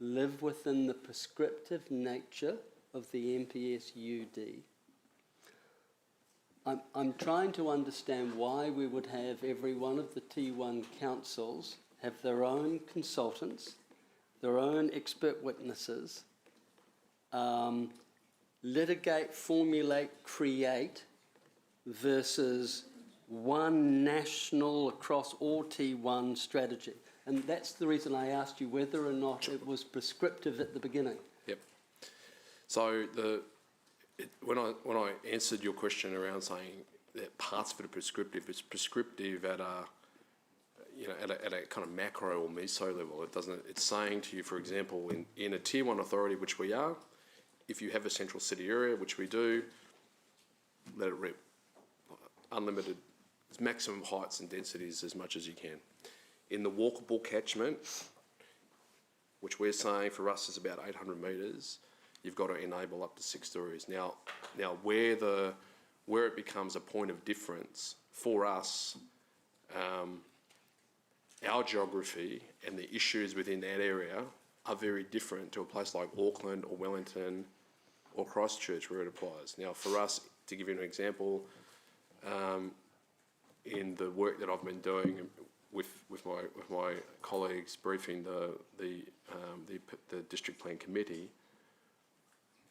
live within the prescriptive nature of the MPS-UD. I'm trying to understand why we would have every one of the T1 councils have their own consultants, their own expert witnesses, litigate, formulate, create, versus one national across all T1 strategy. And that's the reason I asked you whether or not it was prescriptive at the beginning. Yep. So when I answered your question around saying that parts of it are prescriptive, it's prescriptive at a kind of macro or meso level. It's saying to you, for example, in a tier 1 authority, which we are, if you have a central city area, which we do, let it rip. Unlimited, maximum heights and densities as much as you can. In the walkable catchment, which we're saying for us is about 800 metres, you've got to enable up to 6 stories. Now where it becomes a point of difference for us, our geography and the issues within that area are very different to a place like Auckland or Wellington or Christchurch where it applies. Now for us, to give you an example, in the work that I've been doing with my colleagues briefing the district plan committee,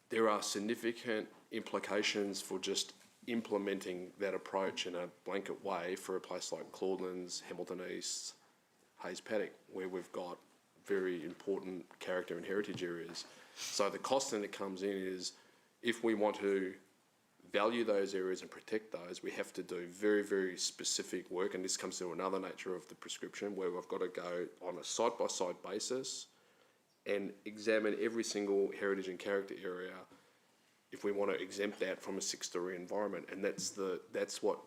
there are significant implications for just implementing that approach in a blanket way for a place like Claudelands, Hamilton East, Hayes Paddock, where we've got very important character and heritage areas. So the cost that comes in is, if we want to value those areas and protect those, we have to do very, very specific work, and this comes to another nature of the prescription, where we've got to go on a side-by-side basis and examine every single heritage and character area if we want to exempt that from a 6-story environment. And that's what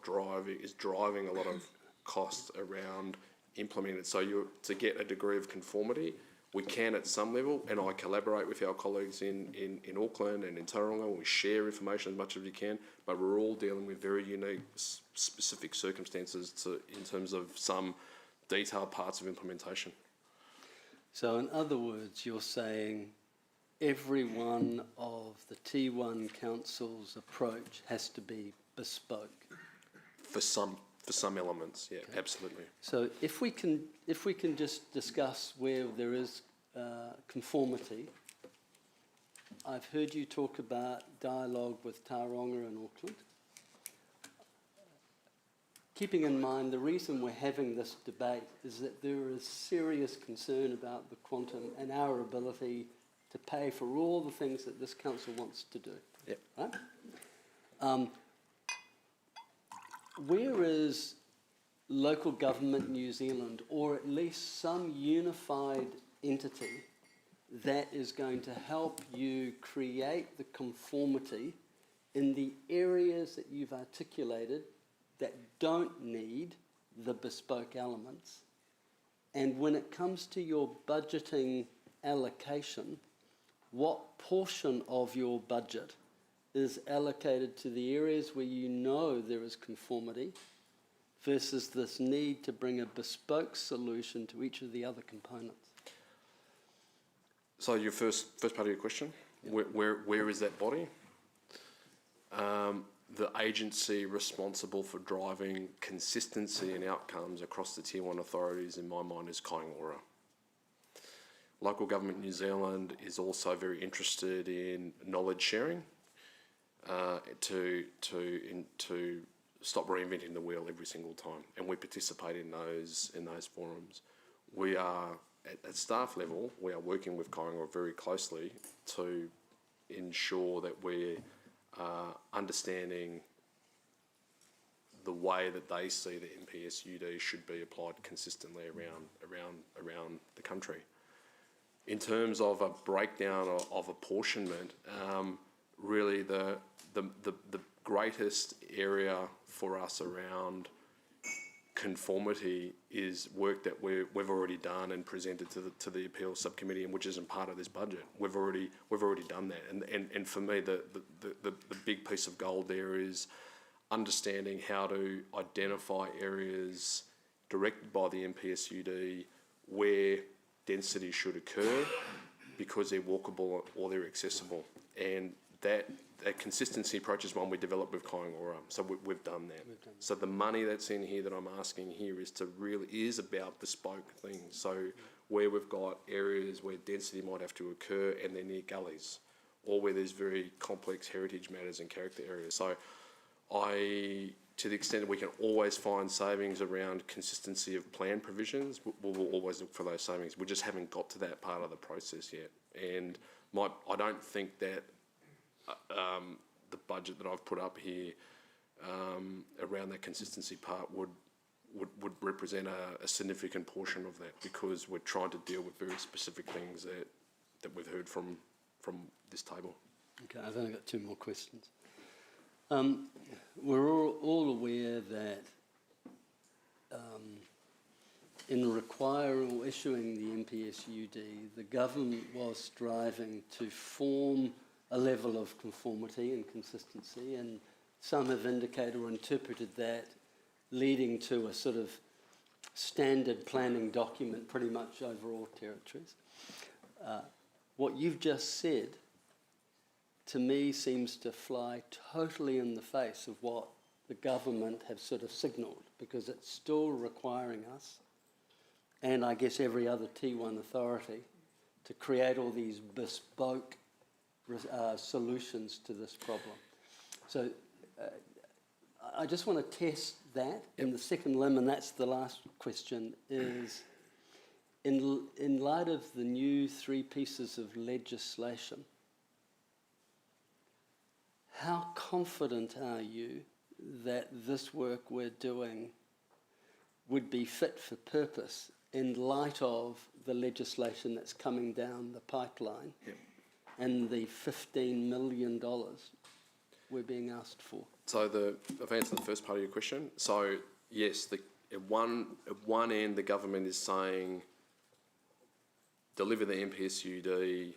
is driving a lot of costs around implementing it. So to get a degree of conformity, we can at some level, and I collaborate with our colleagues in Auckland and in Tauranga, and we share information as much as we can, but we're all dealing with very unique, specific circumstances in terms of some detailed parts of implementation. So in other words, you're saying every one of the T1 council's approach has to be bespoke? For some elements, yeah, okay. Absolutely. So if we can just discuss where there is conformity. I've heard you talk about dialogue with Tauranga and Auckland. Keeping in mind the reason we're having this debate is that there is serious concern about the quantum and our ability to pay for all the things that this council wants to do. Yep. Right? Where is local government New Zealand, or at least some unified entity that is going to help you create the conformity in the areas that you've articulated that don't need the bespoke elements? And when it comes to your budgeting allocation, what portion of your budget is allocated to the areas where you know there is conformity versus this need to bring a bespoke solution to each of the other components? So your first part of your question, yep. Where is that body? The agency responsible for driving consistency and outcomes across the Tier 1 authorities, in my mind, is Kaingora. Local Government New Zealand is also very interested in knowledge sharing to stop reinventing the wheel every single time, and we participate in those forums. We are at staff level, we are working with Kaingora very closely to ensure that we're understanding the way that they see the MPS-UD should be applied consistently around the country. In terms of a breakdown of apportionment, really the greatest area for us around conformity is work that we've already done and presented to the appeals subcommittee, and which isn't part of this budget. We've already done that, and for me the big piece of gold there is understanding how to identify areas directed by the NPSUD where density should occur because they're walkable or they're accessible, and that consistency approach is one we developed with Kaingora, so we've done that. So the money that's in here that I'm asking here is about bespoke things. So where we've got areas where density might have to occur and they're near gullies, or where there's very complex heritage matters and character areas. So to the extent that we can always find savings around consistency of plan provisions, we'll always look for those savings. We just haven't got to that part of the process yet. And I don't think that the budget that I've put up here around that consistency part would represent a significant portion of that, because we're trying to deal with very specific things that we've heard from this table. Okay, I've only got two more questions. We're all aware that in requiring or issuing the NPSUD, the government was striving to form a level of conformity and consistency, and some have indicated or interpreted that leading to a sort of standard planning document pretty much over all territories. What you've just said to me seems to fly totally in the face of what the government have sort of signalled, because it's still requiring us, and I guess every other T1 authority, to create all these bespoke solutions to this problem. So I just want to test that. And the second limb, and that's the last question, is in light of the new 3 pieces of legislation, how confident are you that this work we're doing would be fit for purpose in light of the legislation that's coming down the pipeline and the $15 million we're being asked for? So I've answered the first part of your question. So yes, at one end the government is saying deliver the NPSUD,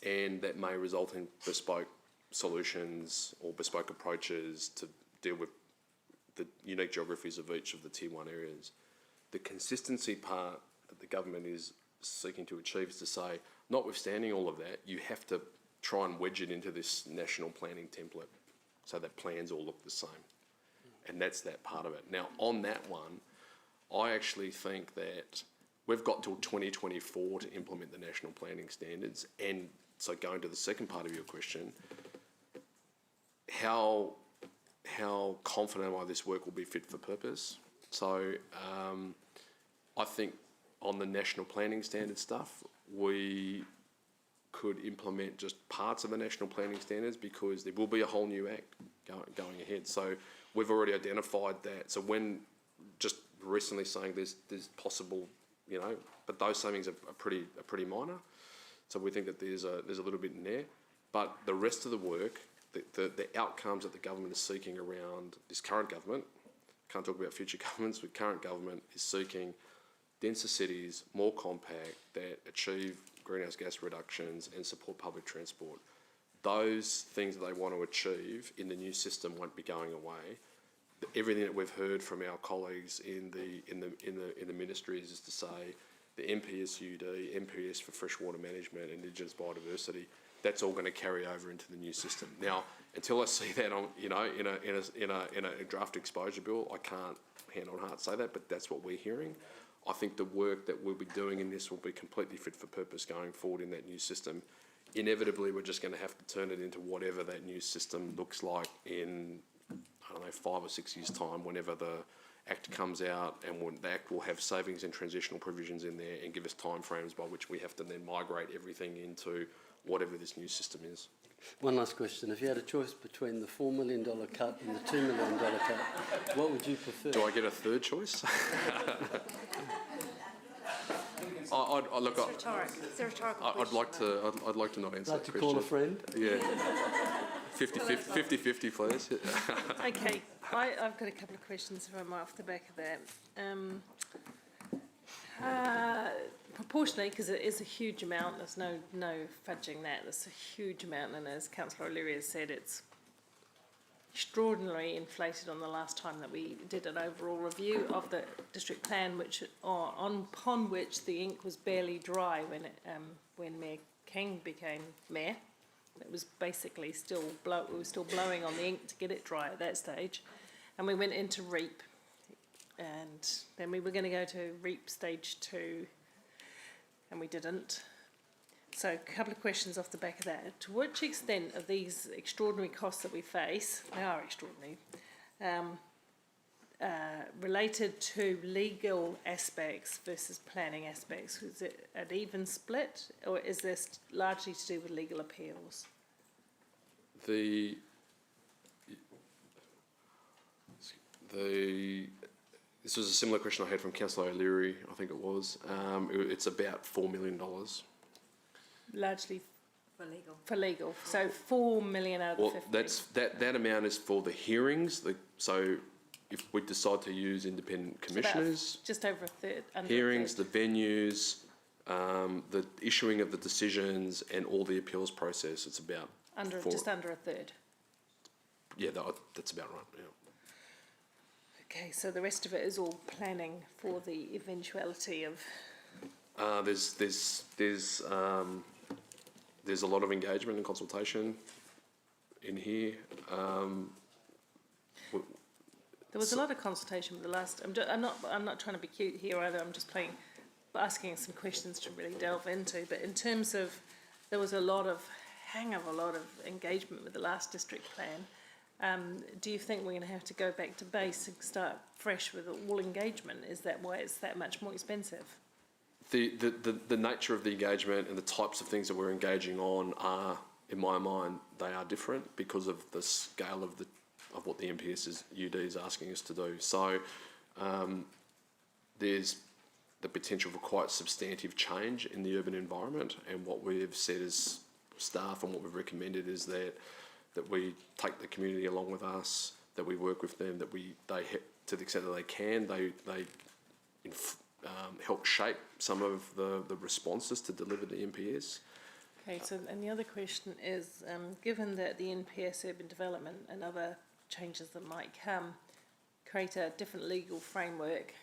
and that may result in bespoke solutions or bespoke approaches to deal with the unique geographies of each of the Tier 1 areas. The consistency part that the government is seeking to achieve is to say, notwithstanding all of that, you have to try and wedge it into this national planning template so that plans all look the same. And that's that part of it. Now, on that one, I actually think that we've got till 2024 to implement the national planning standards. And so going to the second part of your question, how confident am I this work will be fit for purpose? So I think on the national planning standard stuff, we could implement just parts of the national planning standards, because there will be a whole new act going ahead. So we've already identified that. So when just recently saying there's possible, but those savings are pretty minor. So we think that there's a little bit in there. But the rest of the work, the outcomes that the government is seeking around this current government, can't talk about future governments, but current government is seeking denser cities, more compact, that achieve greenhouse gas reductions and support public transport. Those things that they want to achieve in the new system won't be going away. Everything that we've heard from our colleagues in the ministries is to say the NPSUD, NPS for freshwater management, Indigenous biodiversity, that's all going to carry over into the new system. Now, until I see that on, in a draft exposure bill, I can't hand on heart say that, but that's what we're hearing. I think the work that we'll be doing in this will be completely fit for purpose going forward in that new system. Inevitably, we're just going to have to turn it into whatever that new system looks like in, 5 or 6 years' time, whenever the Act comes out, and when the Act will have savings and transitional provisions in there and give us timeframes by which we have to then migrate everything into whatever this new system is. One last question. If you had a choice between the $4 million cut and the $2 million cut, what would you prefer? Do I get a third choice? Look, It's a rhetorical question. I'd like to not answer Like that to question. call a friend? Yeah. 50-50, please. Okay, I've got a couple of questions from off the back of that. Proportionally, because it is a huge amount, there's no fudging that, there's a huge amount, and as Councillor O'Leary has said, it's extraordinarily inflated on the last time that we did an overall review of the district plan, upon which the ink was barely dry when Mayor King became mayor. It was basically we were still blowing on the ink to get it dry at that stage, and we went into REAP, and then we were going to go to REAP stage 2, and we didn't. So a couple of questions off the back of that. To which extent are these extraordinary costs that we face, they are extraordinary, related to legal aspects versus planning aspects? Is it an even split, or is this largely to do with legal appeals? This was a similar question I had from Councillor O'Leary, I think it was. It's about $4 million. Largely for legal. So 4 million out of the 50. That amount is for the hearings. So if we decide to use independent commissioners, just over a third. Hearings, the venues, the issuing of the decisions, and all the appeals process, it's about just under a third. Yeah, that's about right. Yeah. Okay, so the rest of it is all planning for the eventuality of. There's a lot of engagement and consultation in here. There was a lot of consultation with the last. I'm not trying to be cute here either. I'm just asking some questions to really delve into. But in terms of, there was a lot of engagement with the last district plan. Do you think we're going to have to go back to base and start fresh with all engagement? Is that why it's that much more expensive? The nature of the engagement and the types of things that we're engaging on are, in my mind, they are different because of the scale of what the MPS UD is asking us to do. So there's the potential for quite substantive change in the urban environment, and what we've said as staff and what we've recommended is that we take the community along with us, that we work with them, that they to the extent that they can, they help shape some of the responses to deliver the NPS. Okay, so and the other question is, given that the NPS urban development and other changes that might come create a different legal framework,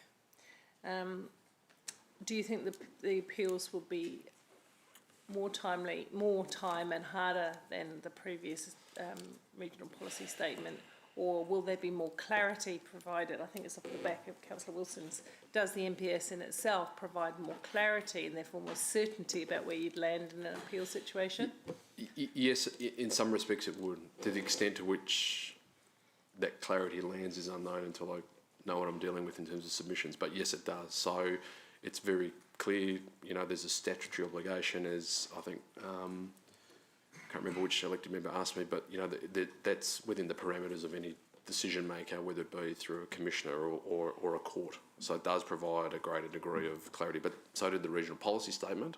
do you think the appeals will be more time and harder than the previous regional policy statement, or will there be more clarity provided? I think it's off the back of Councillor Wilson's. Does the NPS in itself provide more clarity and therefore more certainty about where you'd land in an appeal situation? Yes, in some respects it would. To the extent to which that clarity lands is unknown until I know what I'm dealing with in terms of submissions. But yes, it does. So it's very clear, there's a statutory obligation, as I think, I can't remember which elected member asked me, but that's within the parameters of any decision maker, whether it be through a commissioner or a court. So it does provide a greater degree of clarity, but so did the regional policy statement.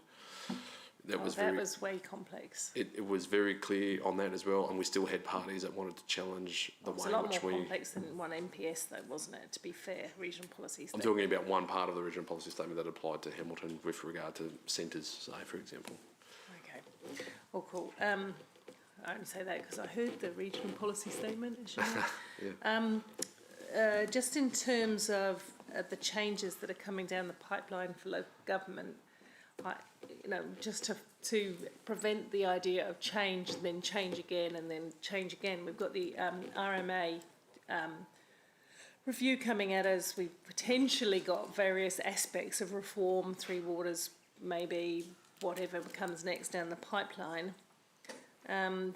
That was way complex. It was very clear on that as well, and we still had parties that wanted to challenge the way in which we... It was a lot more complex than one MPS though, wasn't it, to be fair, regional policy statement? I'm talking about one part of the regional policy statement that applied to Hamilton with regard to centres, say, for example. Okay, well, cool. I only say that because I heard the regional policy statement, as you know. Yeah. Just in terms of the changes that are coming down the pipeline for local government, just to prevent the idea of change and then change again and then change again, we've got the RMA review coming at us. We've potentially got various aspects of reform, Three Waters, maybe whatever comes next down the pipeline.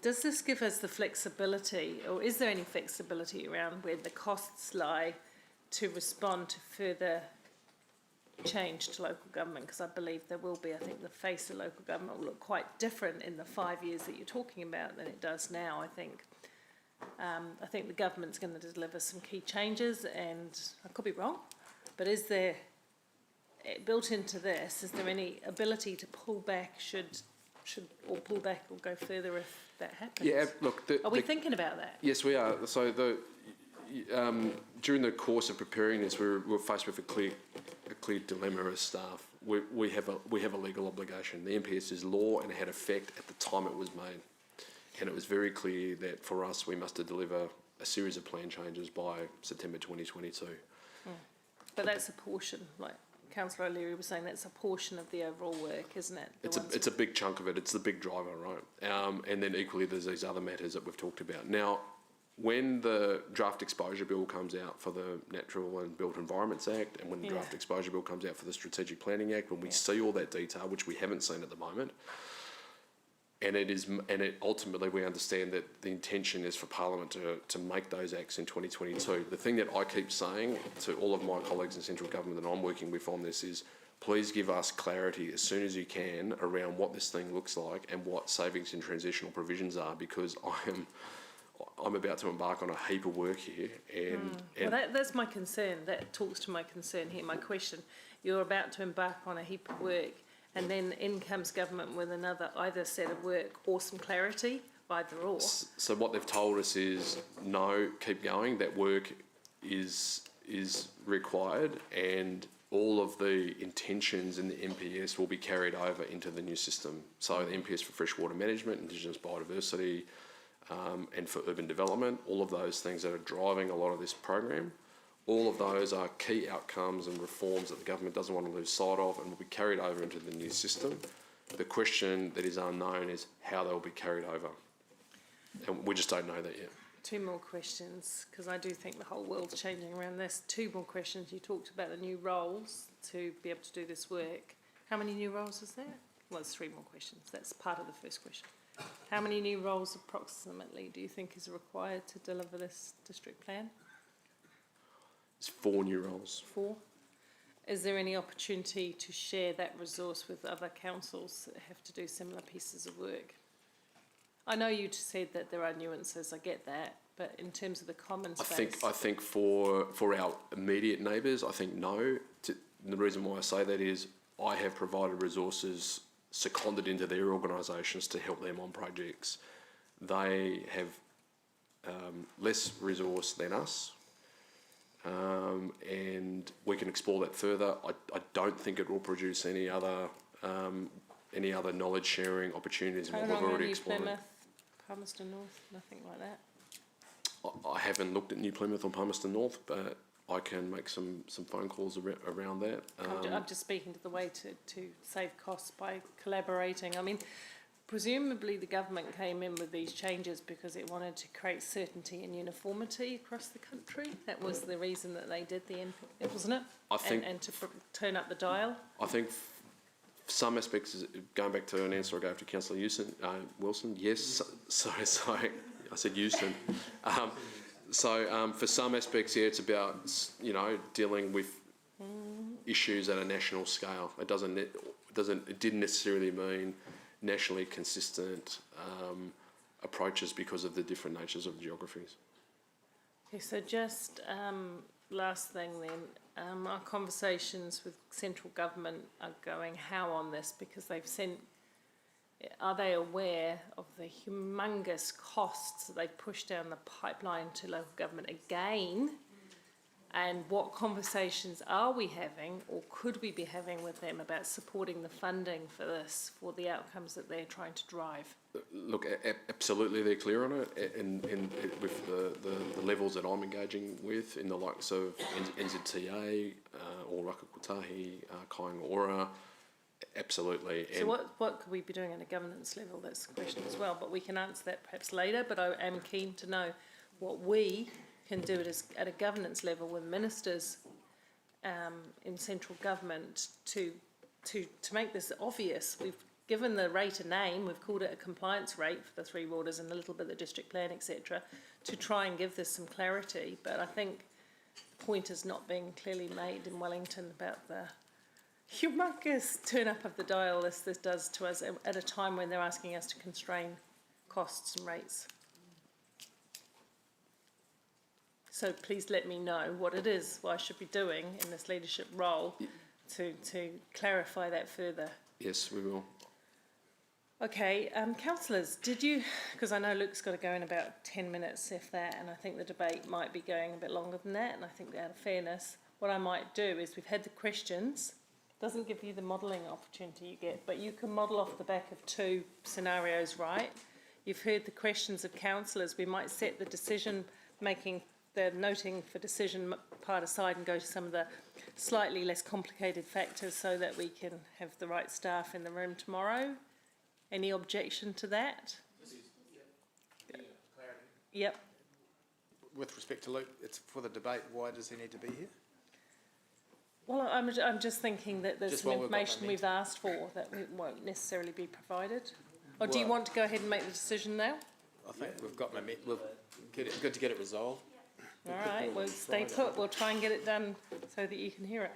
Does this give us the flexibility, or is there any flexibility around where the costs lie to respond to further change to local government? Because I believe there will be. I think the face of local government will look quite different in the 5 years that you're talking about than it does now, I think. I think the government's going to deliver some key changes, and I could be wrong, but is there built into this, is there any ability to pull back or pull back or go further if that happens? Yeah, look. Are we thinking about that? Yes, we are. So during the course of preparing this, we were faced with a clear dilemma as staff. We have a legal obligation. The NPS is law and it had effect at the time it was made, and it was very clear that for us we must deliver a series of plan changes by September 2022. But that's a portion, like Councillor O'Leary was saying, that's a portion of the overall work, isn't it? It's a big chunk of it. It's the big driver, right? And then equally there's these other matters that we've talked about. Now, when the draft exposure bill comes out for the Natural and Built Environments Act, and when the draft exposure bill comes out for the Strategic Planning Act, when we see all that detail, which we haven't seen at the moment, and ultimately we understand that the intention is for Parliament to make those acts in 2022. The thing that I keep saying to all of my colleagues in central government that I'm working with on this is, please give us clarity as soon as you can around what this thing looks like and what savings and transitional provisions are, because I'm about to embark on a heap of work here. And well, that's my concern. That talks to my concern here. My question, you're about to embark on a heap of work, and then in comes government with another either set of work or some clarity, either or. So what they've told us is, no, keep going. That work is required, and all of the intentions in the NPS will be carried over into the new system. So the NPS for freshwater management, Indigenous biodiversity, and for urban development, all of those things that are driving a lot of this program, all of those are key outcomes and reforms that the government doesn't want to lose sight of and will be carried over into the new system. The question that is unknown is how they will be carried over. And we just don't know that yet. Two more questions, because I do think the whole world's changing around this. Two more questions. You talked about the new roles to be able to do this work. How many new roles is there? Well, there's three more questions. That's part of the first question. How many new roles approximately do you think is required to deliver this district plan? It's 4 new roles. 4. Is there any opportunity to share that resource with other councils that have to do similar pieces of work? I know you said that there are nuances, I get that, but in terms of the common space... I think for our immediate neighbours, I think no. The reason why I say that is I have provided resources seconded into their organisations to help them on projects. They have less resource than us, and we can explore that further. I don't think it will produce any other knowledge sharing opportunities than what we've already explored. Plymouth, Palmerston North, nothing like that? I haven't looked at New Plymouth or Palmerston North, but I can make some phone calls around that. I'm just speaking to the way to save costs by collaborating. I mean, presumably the government came in with these changes because it wanted to create certainty and uniformity across the country. That was the reason that they did the input, wasn't it? I think, and to turn up the dial. I think some aspects, going back to an answer I gave to Councillor Wilson, yes. Sorry, I said Houston. So for some aspects, yeah, it's about, dealing with issues at a national scale. It didn't necessarily mean nationally consistent approaches because of the different natures of the geographies. Okay, so just last thing then, our conversations with central government are going how on this, because they've sent. Are they aware of the humongous costs that they've pushed down the pipeline to local government again? And what conversations are we having, or could we be having with them about supporting the funding for this, for the outcomes that they're trying to drive? Look, absolutely they're clear on it, and with the levels that I'm engaging with in the likes of NZTA, or Rakakutahi, Kāinga Ora, absolutely. So what could we be doing at a governance level? That's the question as well, but we can answer that perhaps later. But I am keen to know what we can do at a governance level with ministers in central government to make this obvious. We've given the rate a name. We've called it a compliance rate for the 3 waters and a little bit of the district plan, etc., to try and give this some clarity. But I think the point is not being clearly made in Wellington about the humongous turn up of the dial this does to us at a time when they're asking us to constrain costs and rates. So please let me know what it is, what I should be doing in this leadership role to clarify that further. Yes, we will. Okay, councillors, did you, because I know Luke's got to go in about 10 minutes, if that, and I think the debate might be going a bit longer than that, and I think out of fairness, what I might do is we've had the questions, doesn't give you the modelling opportunity you get, but you can model off the back of 2 scenarios, right? You've heard the questions of councillors. We might set the decision making, the noting for decision part aside and go to some of the slightly less complicated factors so that we can have the right staff in the room tomorrow. Any objection to that? Yep. With respect to Luke, it's for the debate. Why does he need to be here? Well, I'm just thinking that there's Just some while we've got information we've asked for that won't necessarily be provided. Or do you Well- want to go ahead and make the decision now? I think we've got good to get it resolved. All right, we'll stay put. We'll try and get it done so that you can hear it.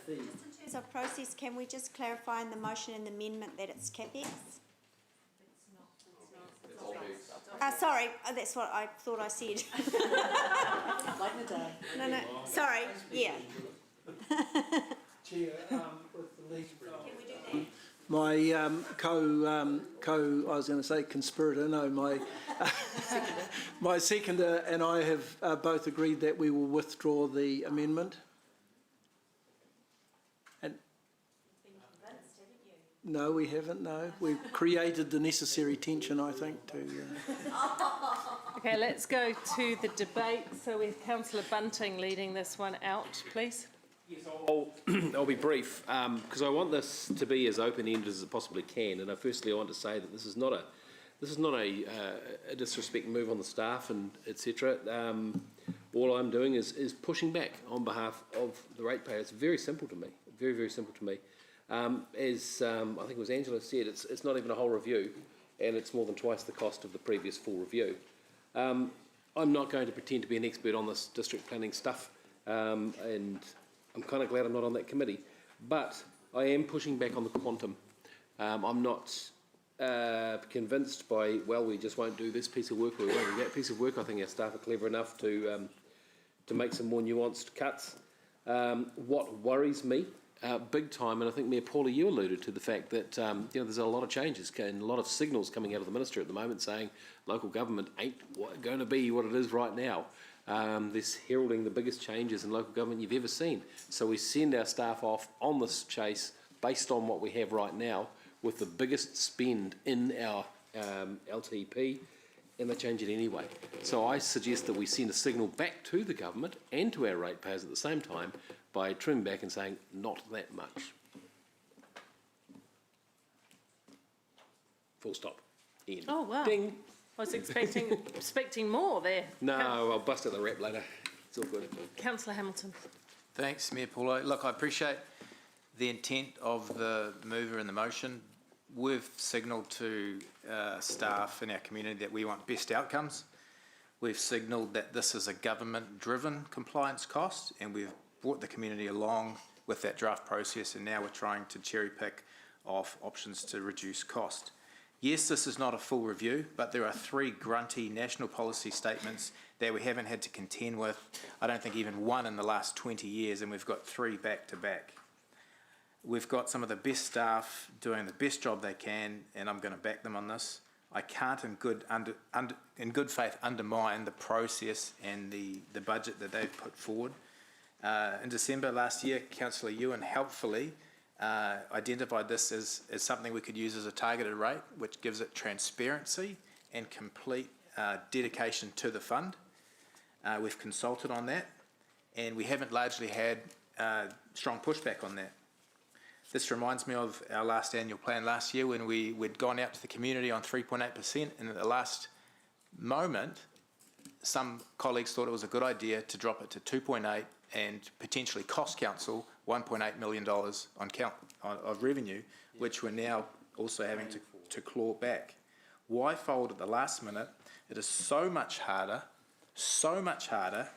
In terms of process, can we just clarify in the motion and the amendment that it's CapEx? Sorry, that's what I thought I said. No, sorry, yeah. Chair, with the lease. Can we do that? My I was going to say conspirator, no, my seconder and I have both agreed that we will withdraw the amendment. And no, we haven't, no. We've created the necessary tension, I think, to... Okay, let's go to the debate. So with Councillor Bunting leading this one out, please. Yes, I'll be brief because I want this to be as open-ended as it possibly can. And firstly, I want to say that this is not a disrespect move on the staff and etc. All I'm doing is pushing back on behalf of the ratepayer. It's very simple to me, very, very simple to me. As I think it was Angela said, it's not even a whole review, and it's more than twice the cost of the previous full review. I'm not going to pretend to be an expert on this district planning stuff, and I'm kind of glad I'm not on that committee, but I am pushing back on the quantum. I'm not convinced by, well, we just won't do this piece of work or we won't do that piece of work. I think our staff are clever enough to make some more nuanced cuts. What worries me big time, and I think Mayor Paula, you alluded to the fact that there's a lot of changes and a lot of signals coming out of the minister at the moment saying local government ain't going to be what it is right now. This heralding the biggest changes in local government you've ever seen. So we send our staff off on this chase based on what we have right now with the biggest spend in our LTP, and they change it anyway. So I suggest that we send a signal back to the government and to our ratepayers at the same time by trimming back and saying, not that much. Full stop. Ian. Oh, wow. Ding. I was expecting more there. No, I'll bust out the rap later. It's all good. Councillor Hamilton. Thanks, Mayor Paulo. Look, I appreciate the intent of the mover in the motion. We've signalled to staff in our community that we want best outcomes. We've signalled that this is a government-driven compliance cost, and we've brought the community along with that draft process, and now we're trying to cherry-pick off options to reduce cost. Yes, this is not a full review, but there are 3 grunty national policy statements that we haven't had to contend with. I don't think even one in the last 20 years, and we've got 3 back-to-back. We've got some of the best staff doing the best job they can, and I'm going to back them on this. I can't in good faith undermine the process and the budget that they've put forward. In December last year, Councillor Ewan helpfully identified this as something we could use as a targeted rate, which gives it transparency and complete dedication to the fund. We've consulted on that, and we haven't largely had strong pushback on that. This reminds me of our last annual plan last year when we'd gone out to the community on 3.8%, and at the last moment, some colleagues thought it was a good idea to drop it to 2.8 and potentially cost council $1.8 million of revenue, which we're now also having to claw back. Why fold at the last minute? It is so much harder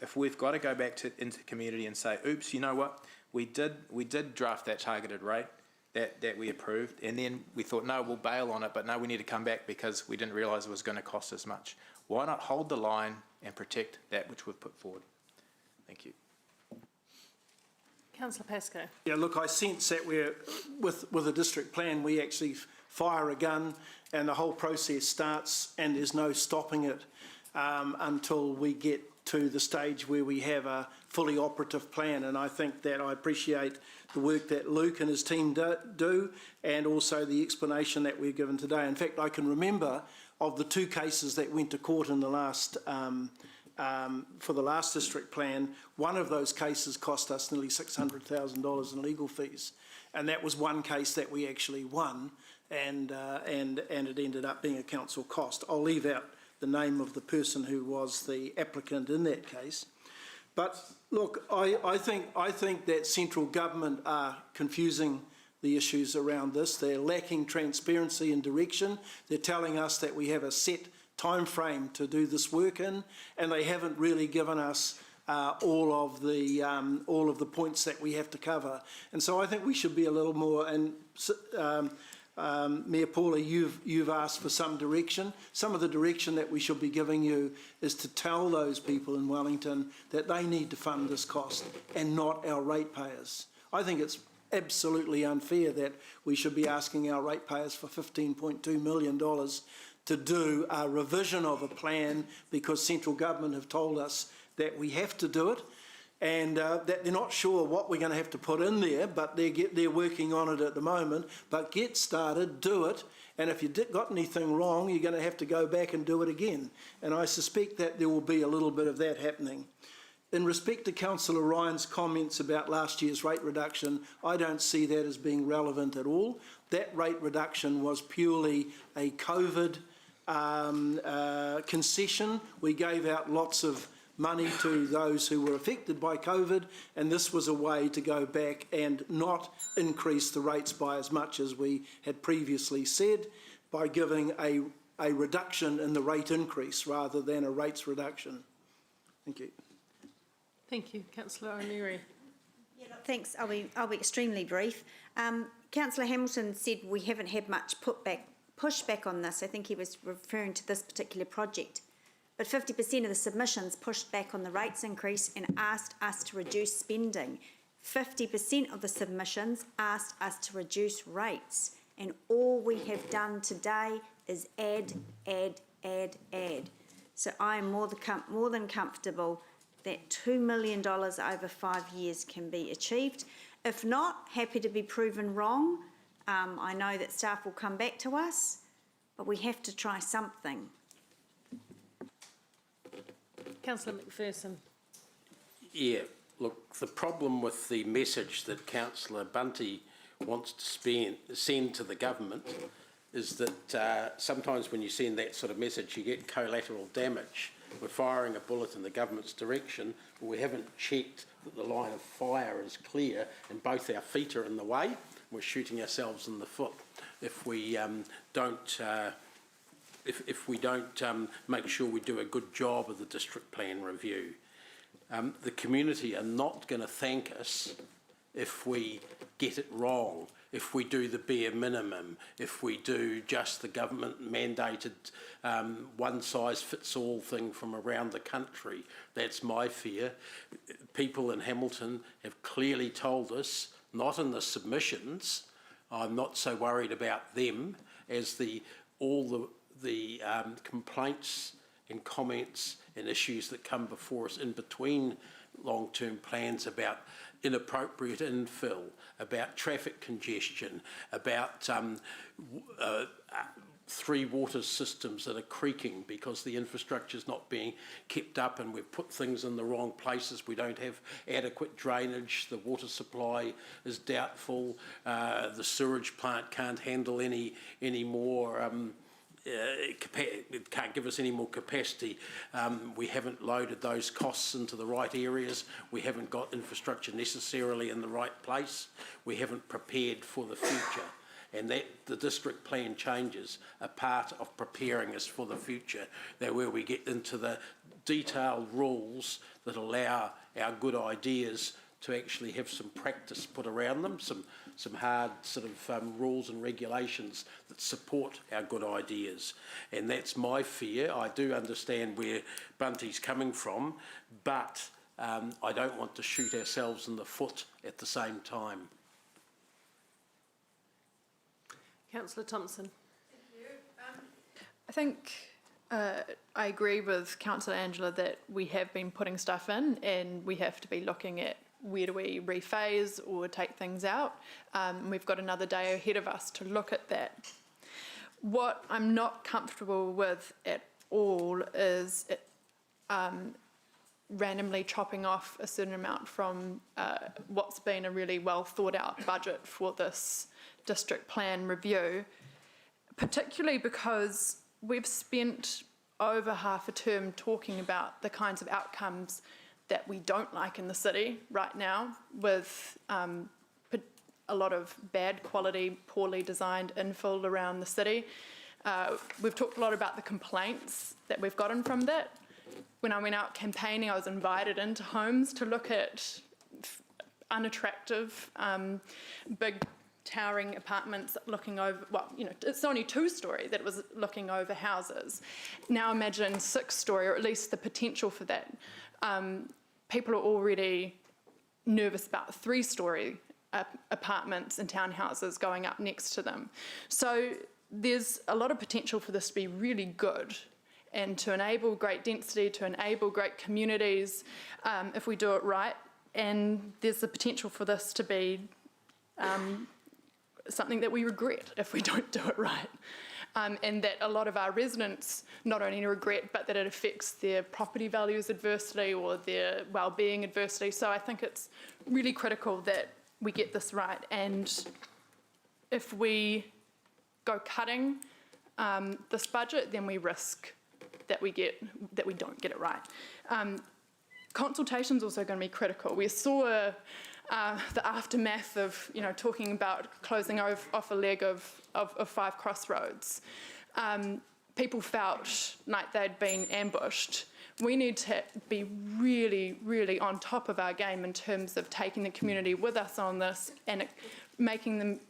if we've got to go back into the community and say, oops, you know what? We did draft that targeted rate that we approved, and then we thought, no, we'll bail on it, but no, we need to come back because we didn't realise it was going to cost as much. Why not hold the line, and protect that which we've put forward. Thank you. Councillor Pascoe. Yeah, look, I sense that we're, with a district plan, we actually fire a gun and the whole process starts and there's no stopping it until we get to the stage where we have a fully operative plan. And I think that I appreciate the work that Luke and his team do and also the explanation that we're given today. In fact, I can remember of the 2 cases that went to court in the last for the last district plan, one of those cases cost us nearly $600,000 in legal fees, and that was one case that we actually won, and it ended up being a council cost. I'll leave out the name of the person who was the applicant in that case, but look, I think that central government are confusing the issues around this. They're lacking transparency and direction. They're telling us that we have a set time frame to do this work in, and they haven't really given us all of the points that we have to cover. And so I think we should be a little more. And Mayor Paula, you've asked for some direction. Some of the direction that we should be giving you is to tell those people in Wellington that they need to fund this cost and not our ratepayers. I think it's absolutely unfair that we should be asking our ratepayers for $15.2 million to do a revision of a plan because central government have told us that we have to do it, and that they're not sure what we're going to have to put in there, but they're working on it at the moment. But get started, do it, and if you've got anything wrong, you're going to have to go back and do it again. And I suspect that there will be a little bit of that happening. In respect to Councillor Ryan's comments about last year's rate reduction, I don't see that as being relevant at all. That rate reduction was purely a COVID concession. We gave out lots of money to those who were affected by COVID, and this was a way to go back and not increase the rates by as much as we had previously said, by giving a reduction in the rate increase rather than a rates reduction. Thank you. Thank you. Councillor O'Leary. Yeah, thanks. I'll be extremely brief. Councillor Hamilton said we haven't had much pushback on this. I think he was referring to this particular project. But 50% of the submissions pushed back on the rates increase and asked us to reduce spending. 50% of the submissions asked us to reduce rates. And all we have done today is add. So I am more than comfortable that $2 million over 5 years can be achieved. If not, happy to be proven wrong. I know that staff will come back to us, but we have to try something. Councillor McPherson. Yeah, look, the problem with the message that Councillor Bunty wants to send to the government is that sometimes when you send that sort of message, you get collateral damage. We're firing a bullet in the government's direction, but we haven't checked that the line of fire is clear and both our feet are in the way. We're shooting ourselves in the foot if we don't make sure we do a good job of the district plan review. The community are not going to thank us if we get it wrong, if we do the bare minimum, if we do just the government mandated one-size-fits-all thing from around the country. That's my fear. People in Hamilton have clearly told us, not in the submissions, I'm not so worried about them as all the complaints and comments and issues that come before us in between long-term plans about inappropriate infill, about traffic congestion, about 3 water systems that are creaking because the infrastructure is not being kept up and we've put things in the wrong places. We don't have adequate drainage. The water supply is doubtful. The sewage plant can't handle any more. It can't give us any more capacity. We haven't loaded those costs into the right areas. We haven't got infrastructure necessarily in the right place. We haven't prepared for the future. And that the district plan changes are part of preparing us for the future. They're where we get into the detailed rules that allow our good ideas to actually have some practice put around them, some hard sort of rules and regulations that support our good ideas. And that's my fear. I do understand where Bunty's coming from, but I don't want to shoot ourselves in the foot at the same time. Councillor Thompson. I think I agree with Councillor Angela that we have been putting stuff in and we have to be looking at where do we rephase or take things out. We've got another day ahead of us to look at that. What I'm not comfortable with at all is randomly chopping off a certain amount from what's been a really well thought out budget for this district plan review, particularly because we've spent over half a term talking about the kinds of outcomes that we don't like in the city right now, with a lot of bad quality, poorly designed infill around the city. We've talked a lot about the complaints that we've gotten from that. When I went out campaigning, I was invited into homes to look at unattractive, big towering apartments looking over, well, you know, it's only 2-story that was looking over houses. Now imagine 6-story, or at least the potential for that. People are already nervous about 3-story apartments and townhouses going up next to them. So there's a lot of potential for this to be really good and to enable great density, to enable great communities if we do it right. And there's the potential for this to be something that we regret if we don't do it right. And that a lot of our residents not only regret, but that it affects their property values adversely or their well-being adversely. So I think it's really critical that we get this right. And if we go cutting this budget, then we risk that we don't get it right. Consultation's also going to be critical. We saw the aftermath of, you know, talking about closing off a leg of 5 Crossroads. People felt like they'd been ambushed. We need to be really, really on top of our game in terms of taking the community with us on this and making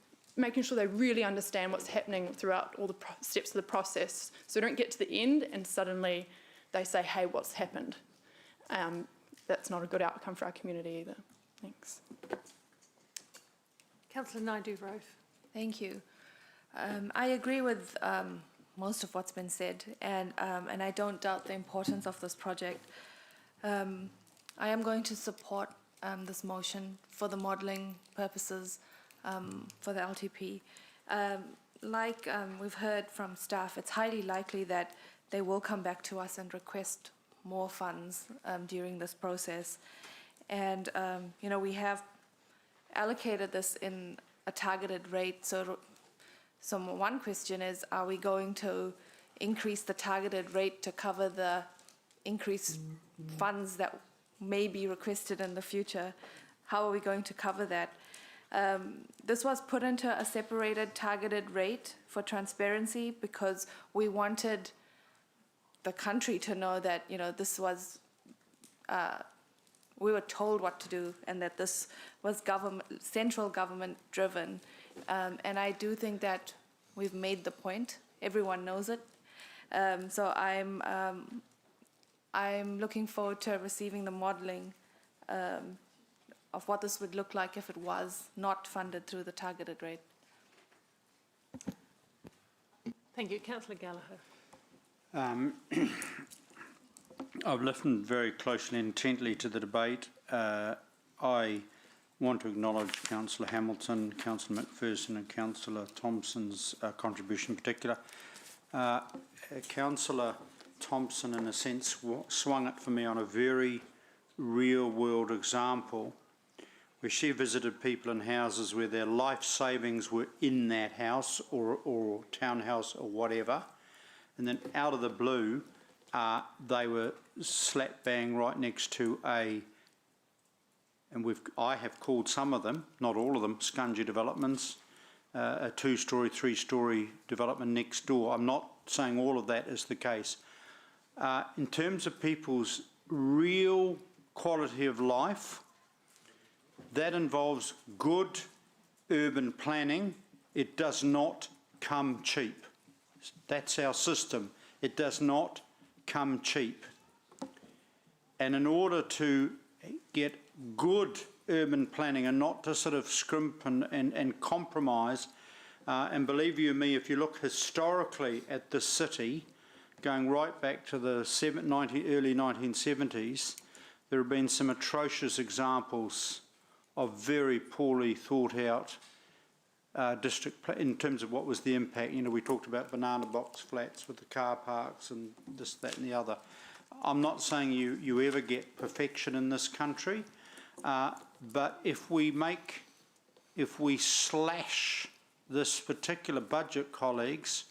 sure they really understand what's happening throughout all the steps of the process. So we don't get to the end and suddenly they say, hey, what's happened? That's not a good outcome for our community either. Thanks. Councillor Naidu-Rove. Thank you. I agree with most of what's been said, and I don't doubt the importance of this project. I am going to support this motion for the modelling purposes for the LTP. Like we've heard from staff, it's highly likely that they will come back to us and request more funds during this process. And, you know, we have allocated this in a targeted rate. So one question is, are we going to increase the targeted rate to cover the increased funds that may be requested in the future? How are we going to cover that? This was put into a separated targeted rate for transparency because we wanted the country to know that, you know, this was we were told what to do and that this was central government driven. And I do think that we've made the point. Everyone knows it. So I'm looking forward to receiving the modelling of what this would look like if it was not funded through the targeted rate. Thank you. Councillor Gallagher. I've listened very closely and intently to the debate. I want to acknowledge Councillor Hamilton, Councillor McPherson and Councillor Thompson's contribution in particular. Councillor Thompson, in a sense, swung it for me on a very real-world example where she visited people in houses where their life savings were in that house or townhouse or whatever, and then out of the blue, they were slap bang right next to I have called some of them, not all of them, scungy developments, a 2-story, 3-story development next door. I'm not saying all of that is the case. In terms of people's real quality of life, That involves good urban planning. It does not come cheap. That's our system. It does not come cheap. And in order to get good urban planning and not to sort of scrimp and compromise, and believe you me, if you look historically at the city, going right back to the early 1970s, there have been some atrocious examples of very poorly thought out district in terms of what was the impact. You know, we talked about banana box flats with the car parks and this, that and the other. I'm not saying you ever get perfection in this country, but if we slash this particular budget, colleagues,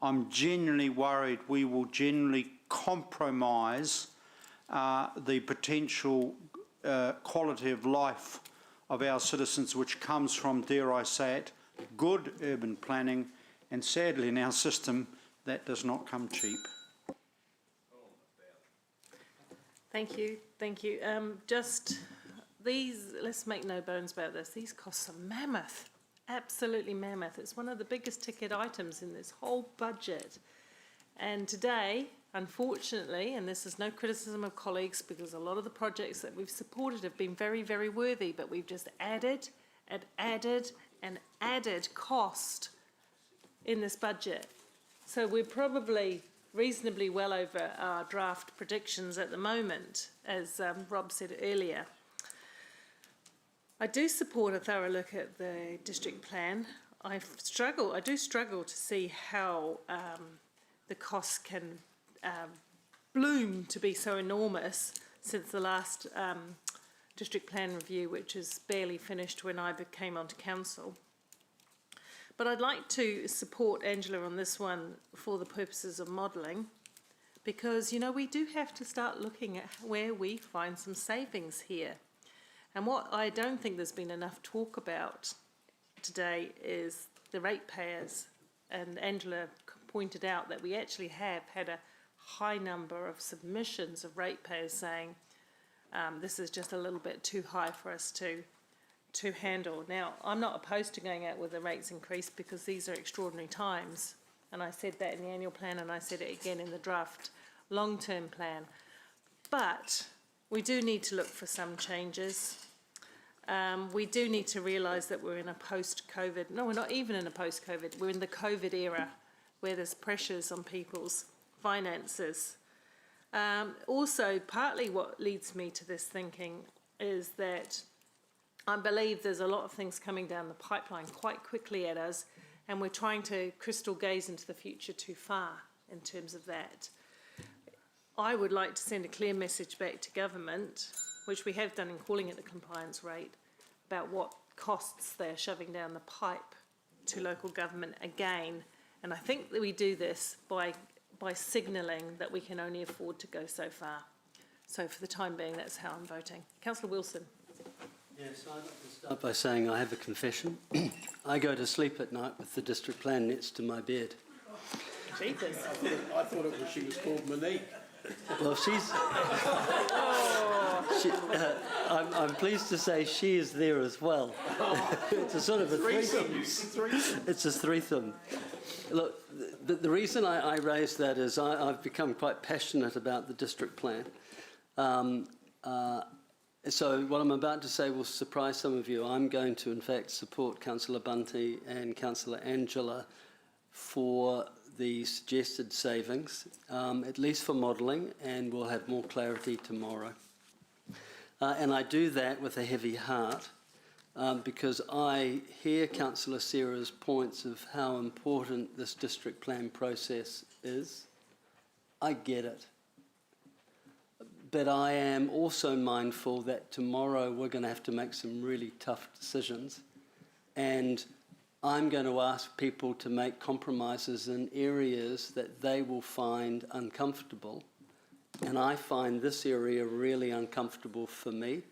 I'm genuinely worried we will generally compromise the potential quality of life of our citizens, which comes from, dare I say it, good urban planning, and sadly in our system that does not come cheap. Thank you, thank you. Just these, let's make no bones about this, these costs are mammoth, absolutely mammoth. It's one of the biggest ticket items in this whole budget. And today, unfortunately, and this is no criticism of colleagues because a lot of the projects that we've supported have been very, very worthy, but we've just added and added and added cost in this budget. So we're probably reasonably well over our draft predictions at the moment, as Rob said earlier. I do support a thorough look at the district plan. I do struggle to see how the costs can bloom to be so enormous since the last district plan review, which is barely finished when I came onto council. But I'd like to support Angela on this one for the purposes of modelling, because, you know, we do have to start looking at where we find some savings here. And what I don't think there's been enough talk about today is the ratepayers. And Angela pointed out that we actually have had a high number of submissions of ratepayers saying this is just a little bit too high for us to handle. Now, I'm not opposed to going out with a rates increase because these are extraordinary times. And I said that in the annual plan and I said it again in the draft long-term plan. But we do need to look for some changes. We do need to realise that we're in a post-COVID, no, we're not even in a post-COVID, we're in the COVID era where there's pressures on people's finances. Also, partly what leads me to this thinking is that I believe there's a lot of things coming down the pipeline quite quickly at us, and we're trying to crystal gaze into the future too far in terms of that. I would like to send a clear message back to government, which we have done in calling it the compliance rate, about what costs they're shoving down the pipe to local government again. And I think that we do this by signalling that we can only afford to go so far. So for the time being, that's how I'm voting. Councillor Wilson. Yes, I'd like to start by saying I have a confession. I go to sleep at night with the district plan next to my bed. Jeepers. I thought it was she was called Monique. Well, she's... I'm pleased to say she is there as well. It's a sort of a threesome. It's a threesome. Look, the reason I raise that is I've become quite passionate about the district plan. So what I'm about to say will surprise some of you. I'm going to, in fact, support Councillor Bunty and Councillor Angela for the suggested savings, at least for modelling, and we'll have more clarity tomorrow. And I do that with a heavy heart because I hear Councillor Serra's points of how important this district plan process is. I get it. But I am also mindful that tomorrow we're going to have to make some really tough decisions. And I'm going to ask people to make compromises in areas that they will find uncomfortable. And I find this area really uncomfortable for me.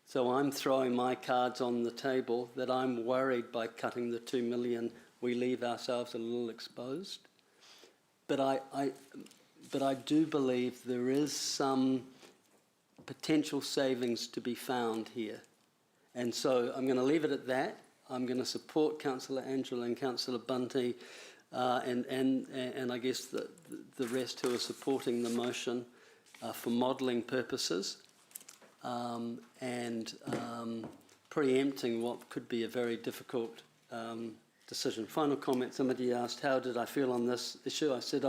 So I'm throwing my cards on the table that I'm worried by cutting the 2 million, we leave ourselves a little exposed. But I do believe there is some potential savings to be found here. And so I'm going to leave it at that. I'm going to support Councillor Angela and Councillor Bunty and I guess the rest who are supporting the motion for modelling purposes and preempting what could be a very difficult decision. Final comment, somebody asked, how did I feel on this issue? I said,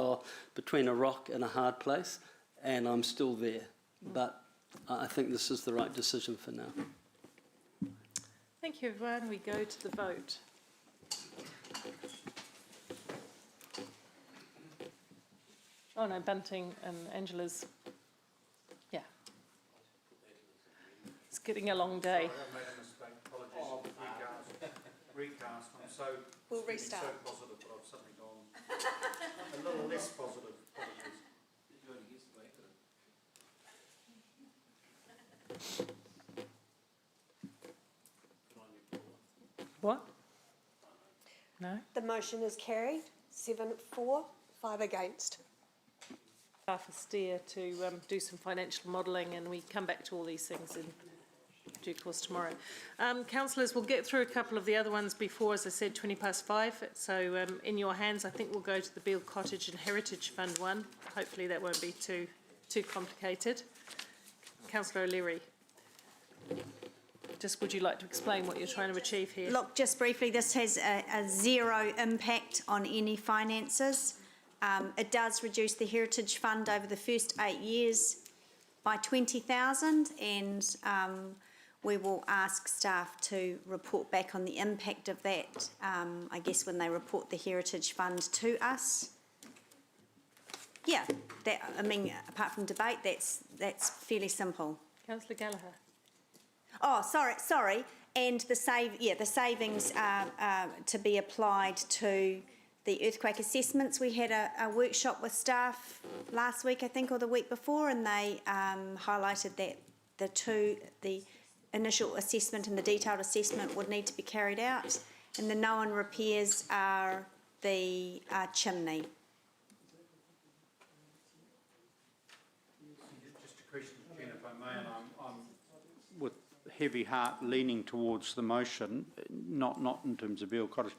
between a rock and a hard place, and I'm still there. But I think this is the right decision for now. Thank you, everyone. We go to the vote. Oh no, Bunting and Angela's, yeah. It's getting a long day. I made a mistake, apologies. Recast. I'm so, we'll restart. So positive, but I've suddenly gone a little less positive. Apologies. What? No? The motion is carried, 7 for, 5 against. Staff steer to do some financial modelling, and we come back to all these things in due course tomorrow. Councillors, we'll get through a couple of the other ones before, as I said, 5:20. So in your hands, I think we'll go to the Beale Cottage and Heritage Fund one. Hopefully that won't be too complicated. Councillor O'Leary, just would you like to explain what you're trying to achieve here? Look, just briefly, this has a zero impact on any finances. It does reduce the Heritage Fund over the first 8 years by 20,000, and we will ask staff to report back on the impact of that, I guess, when they report the Heritage Fund to us. Yeah, that, I mean, apart from debate, that's fairly simple. Councillor Gallagher. Oh, sorry. And the savings are to be applied to the earthquake assessments. We had a workshop with staff last week, I think, or the week before, and they highlighted that the initial assessment and the detailed assessment would need to be carried out, and the known repairs are the chimney. Just a question, Jen, if I may, and I'm with heavy heart leaning towards the motion, not in terms of Beale Cottage.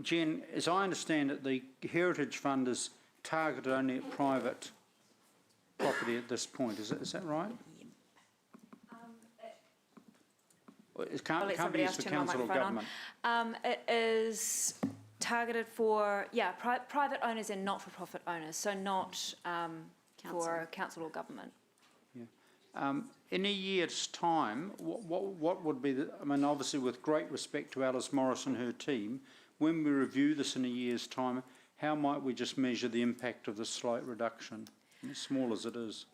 Jen, as I understand it, the Heritage Fund is targeted only at private property at this point. Is that right? It can't be used for council or government. It is targeted for, private owners and not-for-profit owners, so not for council or government. Yeah. In a year's time, what would be the, I mean, obviously with great respect to Alice Morris and her team, when we review this in a year's time, how might we just measure the impact of the slight reduction, as small as it is?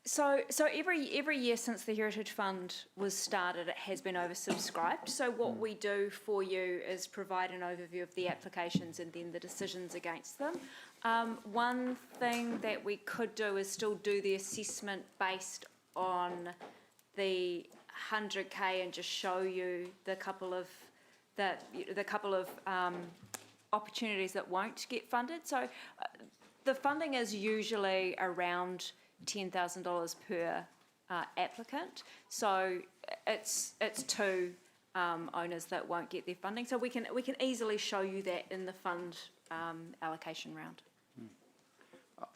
So every year since the Heritage Fund was started, it has been oversubscribed. So what we do for you is provide an overview of the applications and then the decisions against them. One thing that we could do is still do the assessment based on the 100K and just show you the couple of opportunities that won't get funded. So the funding is usually around $10,000 per applicant. So it's two owners that won't get their funding. So we can easily show you that in the fund allocation round.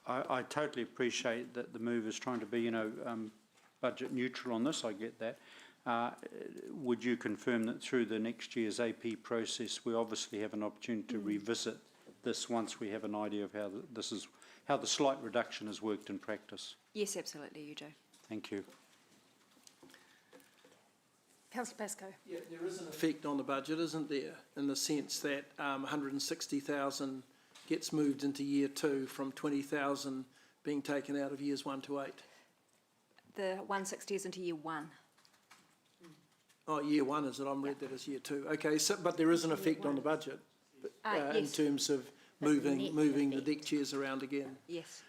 I totally appreciate that the move is trying to be, budget neutral on this. I get that. Would you confirm that through the next year's AP process, we obviously have an opportunity to revisit this once we have an idea of how the slight reduction has worked in practice? Yes, absolutely, you do. Thank you. Councillor Pascoe. Yeah, there is an effect on the budget, isn't there, in the sense that 160,000 gets moved into year 2 from 20,000 being taken out of years 1 to 8. The 160 is into year 1. Oh, year 1 is it? I'm read that as year 2. Okay, so but there is an effect on the budget in yes. terms of moving the deck chairs around again. Yes.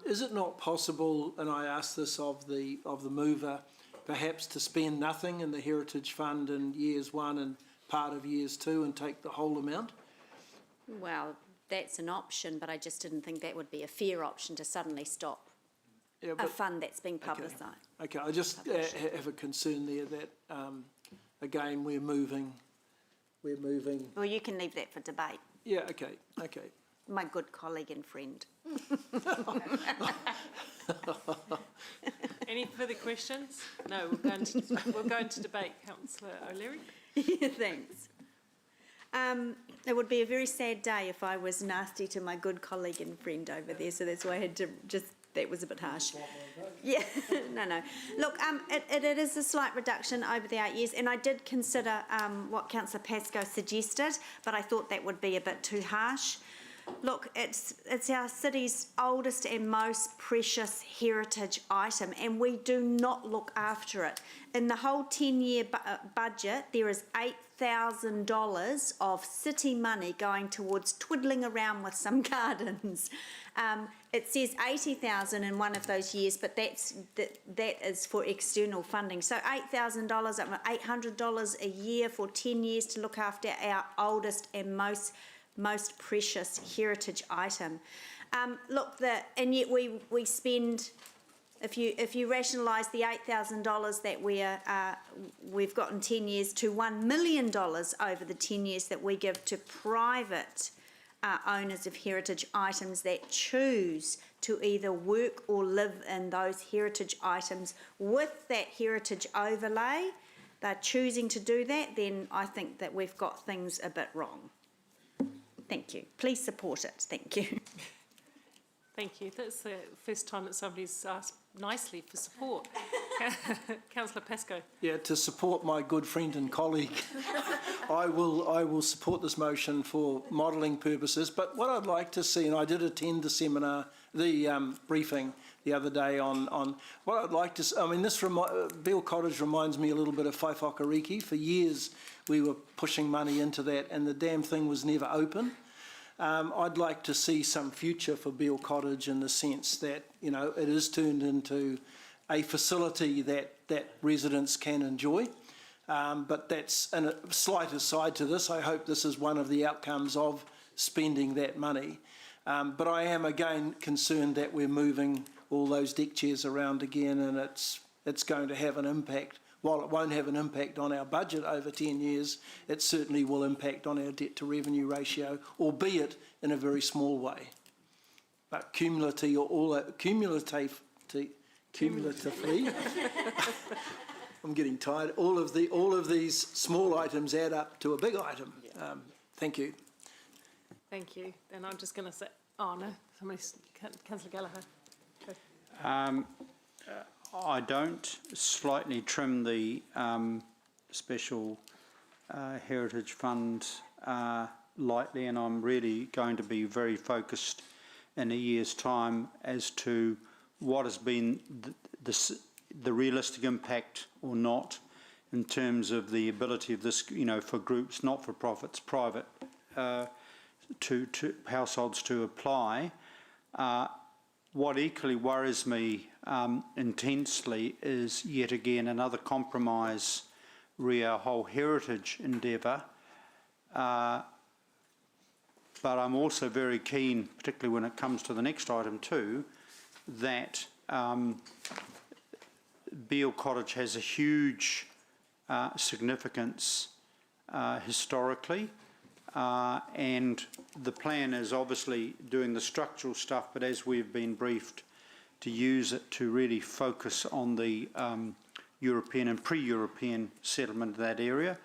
Is it not possible, and I ask this of the mover, perhaps to spend nothing in the Heritage Fund in years 1 and part of years 2 and take the whole amount? Well, that's an option, but I just didn't think that would be a fair option to suddenly stop Yeah, a fund that's being publicised. Okay, I just have a concern there that, again, we're moving. Well, you can leave that for debate. Yeah, okay. My good colleague and friend. Any further questions? No, we'll go into debate, Councillor O'Leary. Yeah, thanks. It would be a very sad day if I was nasty to my good colleague and friend over there, so that's why I had to that was a bit harsh. Yeah, no. Look, it is a slight reduction over the 8 years, and I did consider what Councillor Pascoe suggested, but I thought that would be a bit too harsh. Look, it's our city's oldest and most precious heritage item, and we do not look after it. In the whole 10-year budget, there is $8,000 of city money going towards twiddling around with some gardens. It says 80,000 in one of those years, but that is for external funding. So $8,000, $800 a year for 10 years to look after our oldest and most precious heritage item. Look, and yet we spend, if you rationalise the $8,000 that we've got in 10 years to $1 million over the 10 years that we give to private owners of heritage items that choose to either work or live in those heritage items with that heritage overlay, they're choosing to do that, then I think that we've got things a bit wrong. Thank you. Please support it. Thank you. Thank you. That's the first time that somebody's asked nicely for support. Councillor Pascoe. Yeah, to support my good friend and colleague, I will support this motion for modelling purposes. But what I'd like to see, and I did attend the seminar, the briefing the other day on what I'd like to. I mean, Beale Cottage reminds me a little bit of Whaiwhakariki. For years, we were pushing money into that, and the damn thing was never open. I'd like to see some future for Beale Cottage in the sense that, it is turned into a facility that residents can enjoy. But that's a slight aside to this. I hope this is one of the outcomes of spending that money. But I am again concerned that we're moving all those deck chairs around again, and it's going to have an impact. While it won't have an impact on our budget over 10 years, it certainly will impact on our debt to revenue ratio, albeit in a very small way. But cumulatively, I'm getting tired. All of these small items add up to a big item. Thank you. Thank you. And I'm just going to say, Councillor Gallagher. I don't slightly trim the special heritage fund lightly, and I'm really going to be very focused in a year's time as to what has been the realistic impact or not in terms of the ability of this, for groups, not for profits, private, to households to apply. What equally worries me intensely is yet again another compromise re our whole heritage endeavour. But I'm also very keen, particularly when it comes to the next item too, that Beale Cottage has a huge significance historically. And the plan is obviously doing the structural stuff, but as we've been briefed, to use it to really focus on the European and pre-European settlement of that area.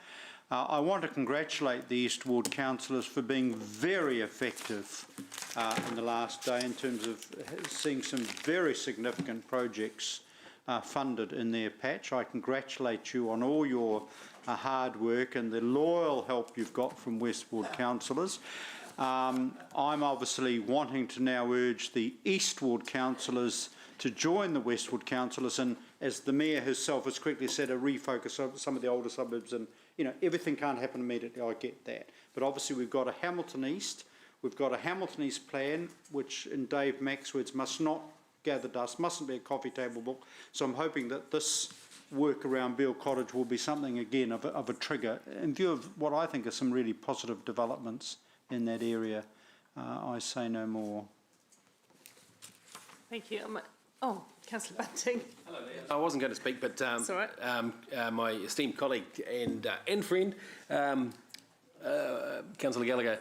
I want to congratulate the East Ward councillors for being very effective in the last day in terms of seeing some very significant projects funded in their patch. I congratulate you on all your hard work and the loyal help you've got from West Ward councillors. I'm obviously wanting to now urge the East Ward councillors to join the West Ward councillors, and as the Mayor herself has correctly said, a refocus of some of the older suburbs, and everything can't happen immediately, I get that. But obviously we've got a Hamilton East, we've got a Hamilton East plan, which in Dave Mack's words must not gather dust, mustn't be a coffee table book. So I'm hoping that this work around Beale Cottage will be something again of a trigger in view of what I think are some really positive developments in that area. I say no more. Thank you. Oh, Councillor Bunting. I wasn't going to speak, but That's all right. my esteemed colleague and friend, Councillor Gallagher,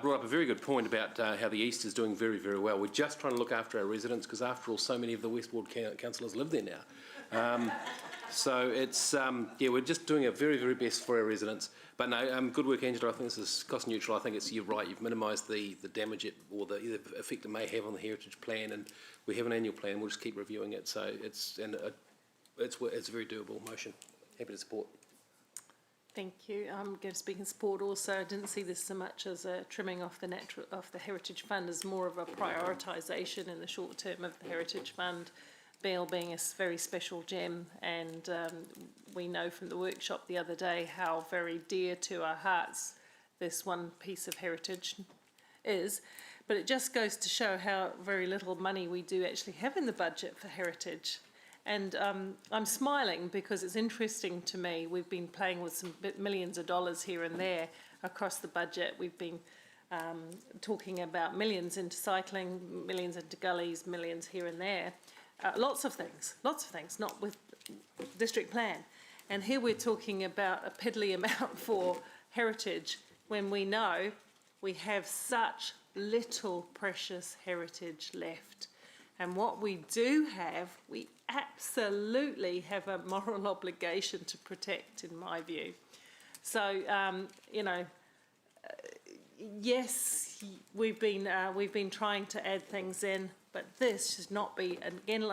brought up a very good point about how the East is doing very, very well. We're just trying to look after our residents because, after all, so many of the West Ward councillors live there now. So it's, we're just doing our very, very best for our residents. But no, good work, Angela. I think this is cost neutral. I think you're right. You've minimised the damage or the effect it may have on the heritage plan, and we have an annual plan. We'll just keep reviewing it. So it's a very doable motion. Happy to support. Thank you. I'm going to speak in support also. I didn't see this so much as a trimming off the Heritage Fund, as more of a prioritisation in the short term of the Heritage Fund. Beale being a very special gem, and we know from the workshop the other day how very dear to our hearts this one piece of heritage is. But it just goes to show how very little money we do actually have in the budget for heritage. And I'm smiling because it's interesting to me. We've been playing with some millions of dollars here and there across the budget. We've been talking about millions into cycling, millions into gullies, millions here and there. Lots of things, not with district plan. And here we're talking about a piddly amount for heritage when we know we have such little precious heritage left. And what we do have, we absolutely have a moral obligation to protect, in my view. So, yes, we've been trying to add things in, but this should not be, again,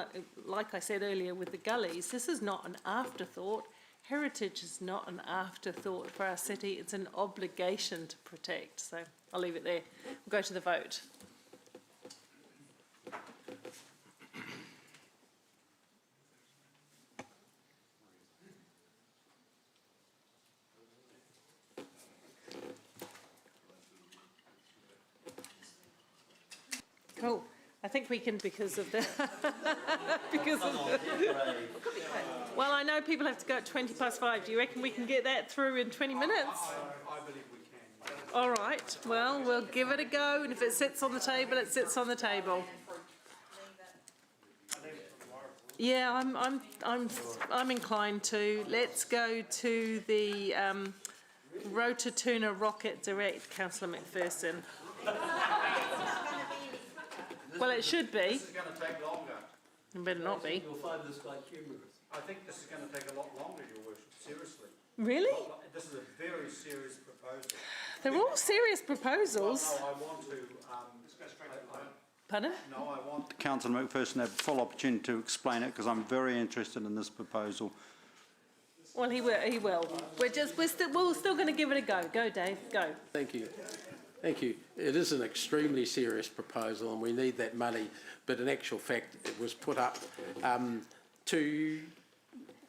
like I said earlier with the gullies, this is not an afterthought. Heritage is not an afterthought for our city. It's an obligation to protect. So I'll leave it there. We'll go to the vote. Cool. I think we can because of the well, I know people have to go at 5:20. Do you reckon we can get that through in 20 minutes? I believe we can. All right. Well, we'll give it a go, and if it sits on the table, it sits on the table. Yeah, I'm inclined to. Let's go to the Rotatuna Rocket Direct, Councillor McPherson. Well, it should be. This is going to take longer. It better not be. You'll find this quite humorous. I think this is going to take a lot longer, Your Worship, seriously. Really? This is a very serious proposal. They're all serious proposals. Well, no, I want to... Pardon? No, I want Councillor McPherson to have full opportunity to explain it because I'm very interested in this proposal. Well, he will. We're still going to give it a go. Go, Dave. Go. Thank you. Thank you. It is an extremely serious proposal and we need that money, but in actual fact it was put up to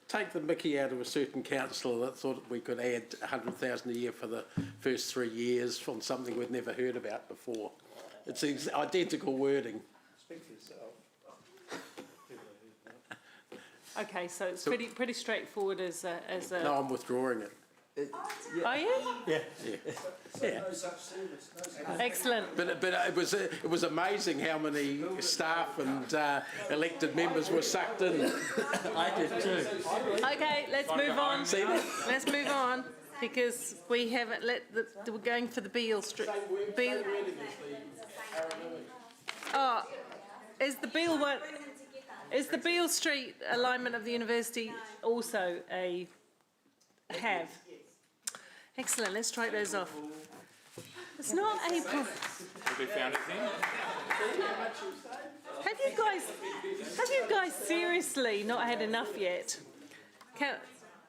take the mickey out of a certain councillor that thought we could add 100,000 a year for the first 3 years from something we'd never heard about before. It's identical wording. Speak for yourself. Okay, so it's pretty straightforward as a... No, I'm withdrawing it. Are you? Yeah. Yeah. Excellent. But it was amazing how many staff and elected members were sucked in. I did too. Okay, let's move on. Let's move on because we haven't we're going for the Beale Street. Beale. Oh, is the Beale one? Is the Beale Street alignment of the university also a have? Excellent. Let's strike those off. It's not April. Have we found it then? Have you guys seriously not had enough yet?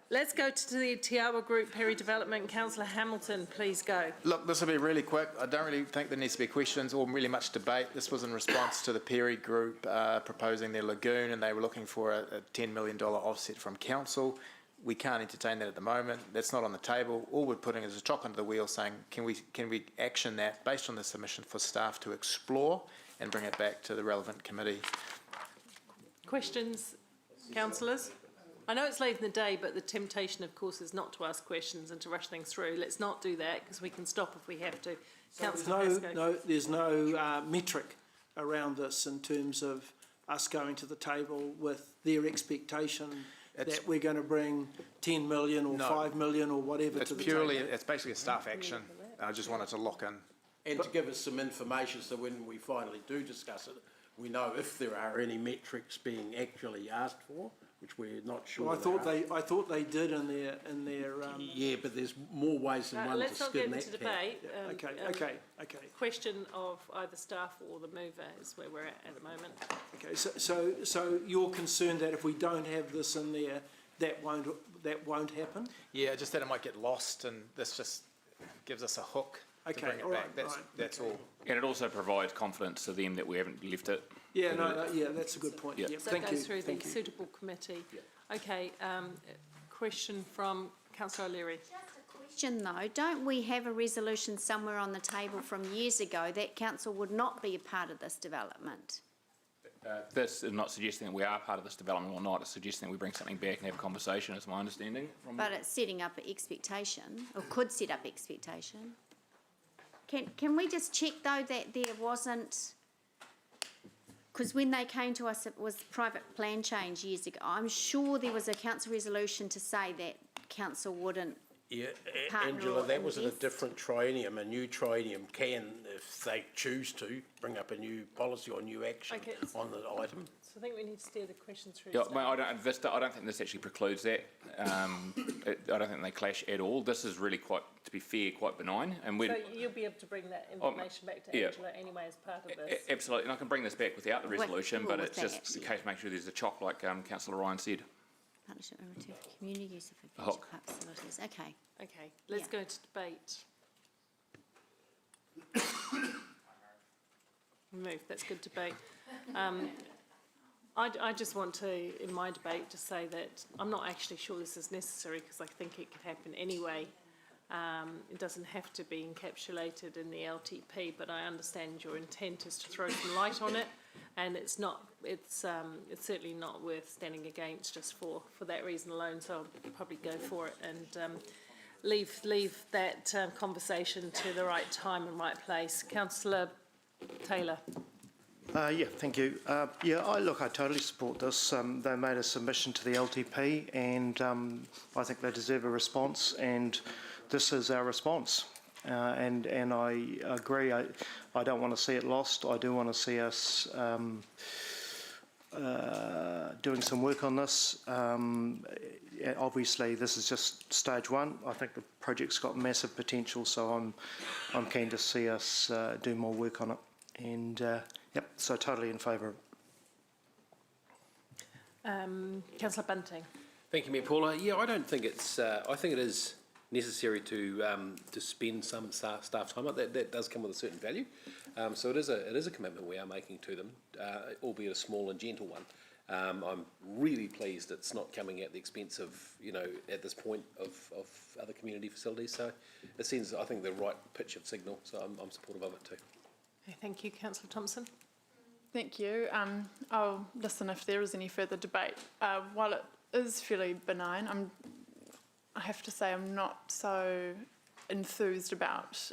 Let's go to the Te Awa Group Perry Development. Councillor Hamilton, please go. Look, this will be really quick. I don't really think there needs to be questions or really much debate. This was in response to the Perry Group proposing their lagoon, and they were looking for a $10 million offset from council. We can't entertain that at the moment. That's not on the table. All we're putting is a chalk under the wheel saying, can we action that based on the submission for staff to explore and bring it back to the relevant committee? Questions, councillors? I know it's late in the day, but the temptation, of course, is not to ask questions and to rush things through. Let's not do that because we can stop if we have to. So there's no metric around this in terms of us going to the table with their expectation that we're going to bring 10 million or 5 million or whatever to the table. It's basically a staff action. I just wanted to lock in. And to give us some information so when we finally do discuss it, we know if there are any metrics being actually asked for, which we're not sure. Well, I thought they did in their. Yeah, but there's more ways than one to let's not get skin into that debate. Okay. Question of either staff or the mover is where we're at the moment. Okay, so you're concerned that if we don't have this in there, that won't happen? Yeah, just that it might get lost, and this just gives us a hook to bring it back. That's all. And it also provides confidence to them that we haven't left it. Yeah, that's a good point. Yeah. Yep, So thank it you. goes through the suitable committee. Okay, question from Councillor O'Leary. Question though, don't we have a resolution somewhere on the table from years ago that council would not be a part of this development? This is not suggesting that we are part of this development or not. It's suggesting that we bring something back and have a conversation, is my understanding. But it's setting up an expectation, or could set up expectation. Can we just check though that there wasn't, because when they came to us, it was private plan change years ago. I'm sure there was a council resolution to say that council wouldn't. Yeah, partner Angela, or that was in a invest. different triennium. A new triennium can, if they choose to, bring up a new policy or new action on the item. So I think we need to steer the question through. Yeah, I don't think this actually precludes that. I don't think they clash at all. This is really quite, to be fair, quite benign. And So you'll be able to bring that information back to Angela anyway as part of this? Absolutely, and I can bring this back without the resolution, but it's with just that, a case of making sure there's a chop, like Councillor Ryan said. Partnership and return for community use of A adventure hook. park facilities, okay. Okay, let's go to debate. Move, that's good debate. I just want to, in my debate, just say that I'm not actually sure this is necessary because I think it could happen anyway. It doesn't have to be encapsulated in the LTP, but I understand your intent is to throw some light on it, and it's certainly not worth standing against just for that reason alone. So I'll probably go for it and leave that conversation to the right time and right place. Councillor Taylor. Thank you. I totally support this. They made a submission to the LTP, and I think they deserve a response, and this is our response. And I agree. I don't want to see it lost. I do want to see us doing some work on this. Obviously, this is just stage one. I think the project's got massive potential, so I'm keen to see us do more work on it. And so totally in favour of it. Councillor Bunting. Thank you, Mayor Paula. Yeah, I don't think it's. I think it is necessary to spend some staff time. That does come with a certain value. So it is a commitment we are making to them, albeit a small and gentle one. I'm really pleased it's not coming at the expense of, at this point of other community facilities. So it sends, I think, the right pitch of signal. So I'm supportive of it too. Okay, thank you, Councillor Thompson. Thank you. I'll listen if there is any further debate. While it is fairly benign, I have to say I'm not so enthused about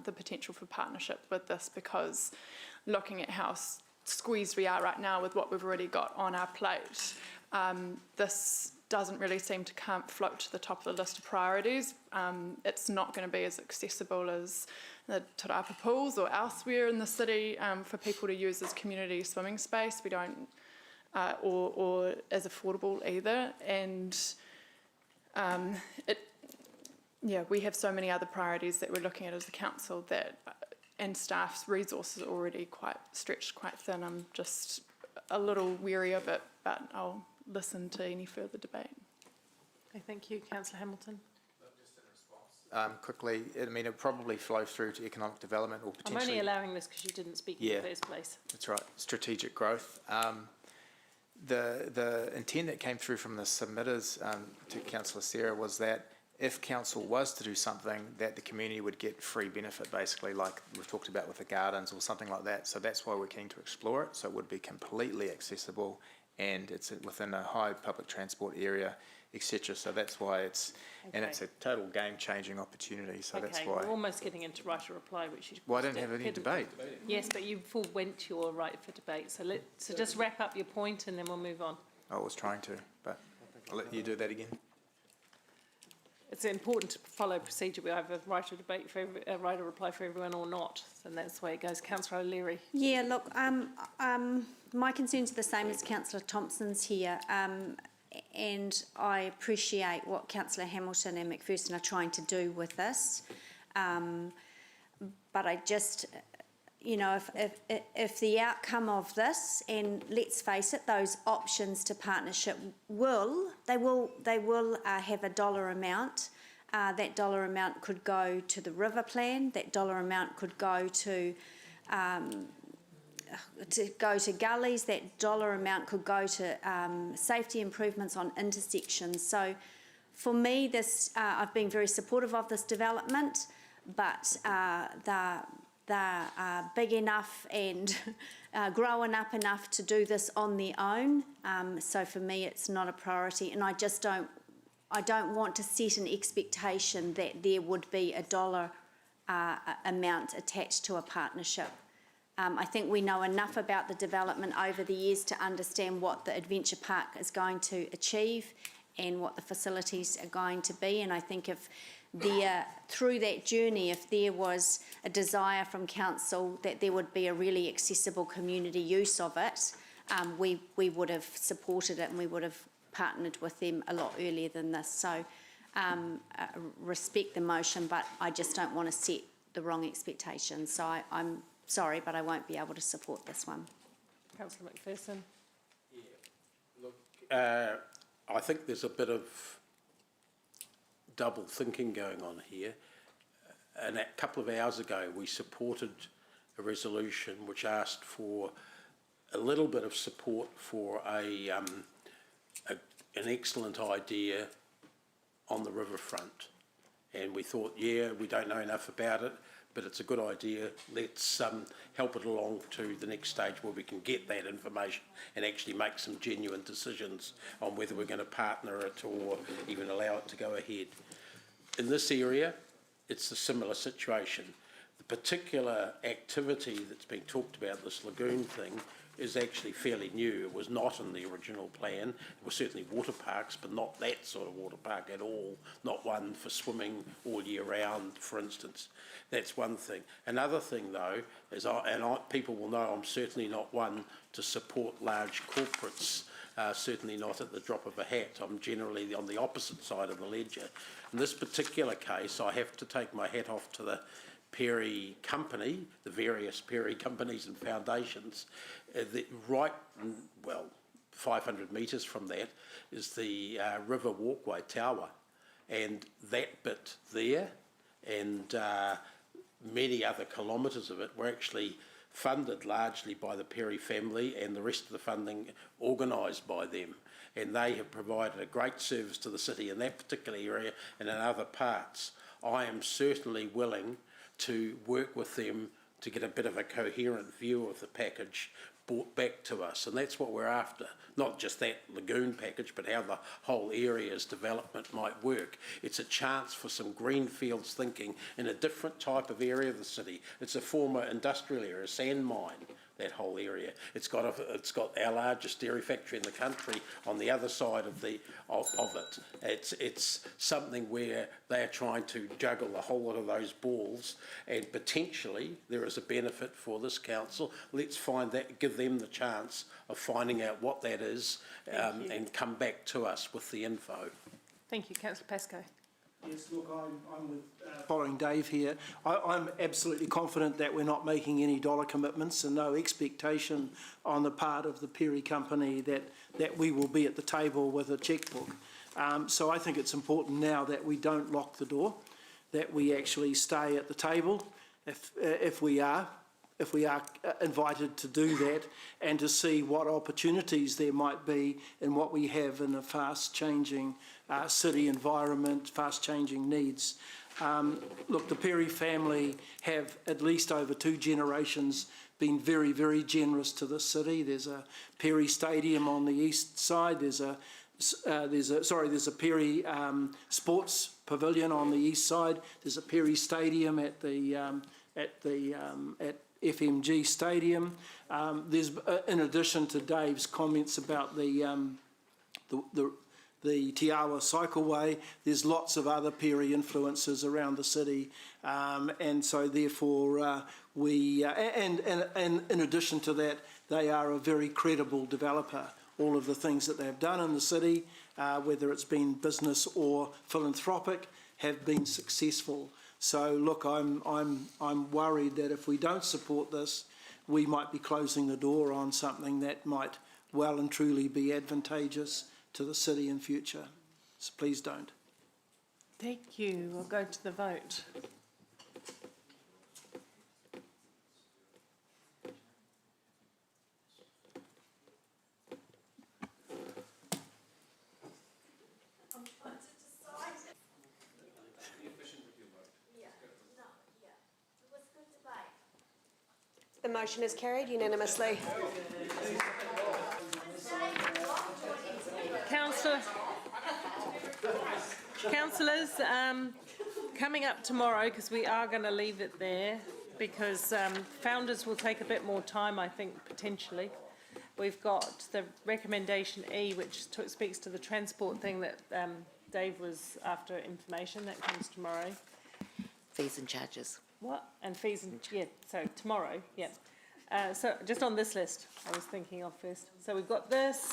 the potential for partnership with this, because looking at how squeezed we are right now with what we've already got on our plate, this doesn't really seem to float to the top of the list of priorities. It's not going to be as accessible as the Te Rapa pools or elsewhere in the city for people to use as community swimming space. We don't, or as affordable either. And we have so many other priorities that we're looking at as a council and staff's resources are already quite stretched, quite thin. I'm just a little weary of it, but I'll listen to any further debate. Okay, thank you, Councillor Hamilton. Quickly, it probably flows through to economic development or potentially. I'm only allowing this because you didn't speak in the first place. That's right. Strategic growth. The intent that came through from the submitters to Councillor Sarah was that if council was to do something, that the community would get free benefit, basically, like we've talked about with the gardens or something like that. So that's why we're keen to explore it. So it would be completely accessible, and it's within a high public transport area, etc. So that's why it's, and it's a total game-changing opportunity, so that's why. We're almost getting into right or reply, which is... Well, I don't have any debate. Yes, but you forewent your right for debate, so just wrap up your point and then we'll move on. I was trying to, but I'll let you do that again. It's important to follow procedure. We have a right or debate for right or reply for everyone or not, and that's the way it goes. Councillor O'Leary. Yeah, look, my concerns are the same as Councillor Thompson's here, and I appreciate what Councillor Hamilton and McPherson are trying to do with this, but I just, you know, if the outcome of this, and let's face it, those options to partnership will have a dollar amount. That dollar amount could go to the river plan. That dollar amount could go to gullies. That dollar amount could go to safety improvements on intersections. So, for me, this I've been very supportive of this development, but they're big enough and growing up enough to do this on their own. So for me, it's not a priority, and I don't want to set an expectation that there would be a dollar amount attached to a partnership. I think we know enough about the development over the years to understand what the Adventure Park is going to achieve and what the facilities are going to be, and I think if through that journey, if there was a desire from council that there would be a really accessible community use of it, we would have supported it and we would have partnered with them a lot earlier than this. So respect the motion, but I just don't want to set the wrong expectations. So I'm sorry, but I won't be able to support this one. Councillor McPherson. Yeah, look, I think there's a bit of double thinking going on here. And a couple of hours ago, we supported a resolution which asked for a little bit of support for an excellent idea on the riverfront. And we thought, yeah, we don't know enough about it, but it's a good idea. Let's help it along to the next stage where we can get that information and actually make some genuine decisions on whether we're going to partner it or even allow it to go ahead. In this area, it's a similar situation. The particular activity that's been talked about, this lagoon thing, is actually fairly new. It was not in the original plan. It was certainly water parks, but not that sort of water park at all. Not one for swimming all year round, for instance. That's one thing. Another thing, though, is people will know I'm certainly not one to support large corporates, certainly not at the drop of a hat. I'm generally on the opposite side of the ledger. In this particular case, I have to take my hat off to the Perry Company, the various Perry companies and foundations. 500 metres from that is the River Walkway Tower, and that bit there and many other kilometres of it were actually funded largely by the Perry family, and the rest of the funding organised by them. And they have provided a great service to the city in that particular area and in other parts. I am certainly willing to work with them to get a bit of a coherent view of the package brought back to us, and that's what we're after. Not just that lagoon package, but how the whole area's development might work. It's a chance for some greenfields thinking in a different type of area of the city. It's a former industrial area, a sand mine, that whole area. It's got our largest dairy factory in the country on the other side of it. It's something where they are trying to juggle a whole lot of those balls, and potentially there is a benefit for this council. Let's find that, give them the chance of finding out what that is, and come back to us with the info. Thank you, Councillor Pascoe. Yes, look, I'm with following Dave here. I'm absolutely confident that we're not making any dollar commitments and no expectation on the part of the Perry Company that we will be at the table with a chequebook. So I think it's important now that we don't lock the door, that we actually stay at the table if we are invited to do that, and to see what opportunities there might be in what we have in a fast-changing city environment, fast-changing needs. Look, the Perry family have, at least over 2 generations, been very, very generous to the city. There's a Perry Stadium on the east side. There's a there's a Perry Sports Pavilion on the east side. There's a Perry Stadium at FMG Stadium. There's in addition to Dave's comments about the Te Awa Cycleway, there's lots of other Perry influences around the city, and so therefore and in addition to that, they are a very credible developer. All of the things that they've done in the city, whether it's been business or philanthropic, have been successful. So look, I'm worried that if we don't support this, we might be closing the door on something that might well and truly be advantageous to the city in future. So please don't. Thank you. We'll go to the vote. The motion is carried unanimously. Councillors, coming up tomorrow, because we are going to leave it there, because founders will take a bit more time, I think, potentially. We've got the recommendation E, which speaks to the transport thing that Dave was after information. That comes tomorrow. Fees and charges. What? And fees and, yeah, so tomorrow, yeah. So just on this list, I was thinking of first. So we've got this,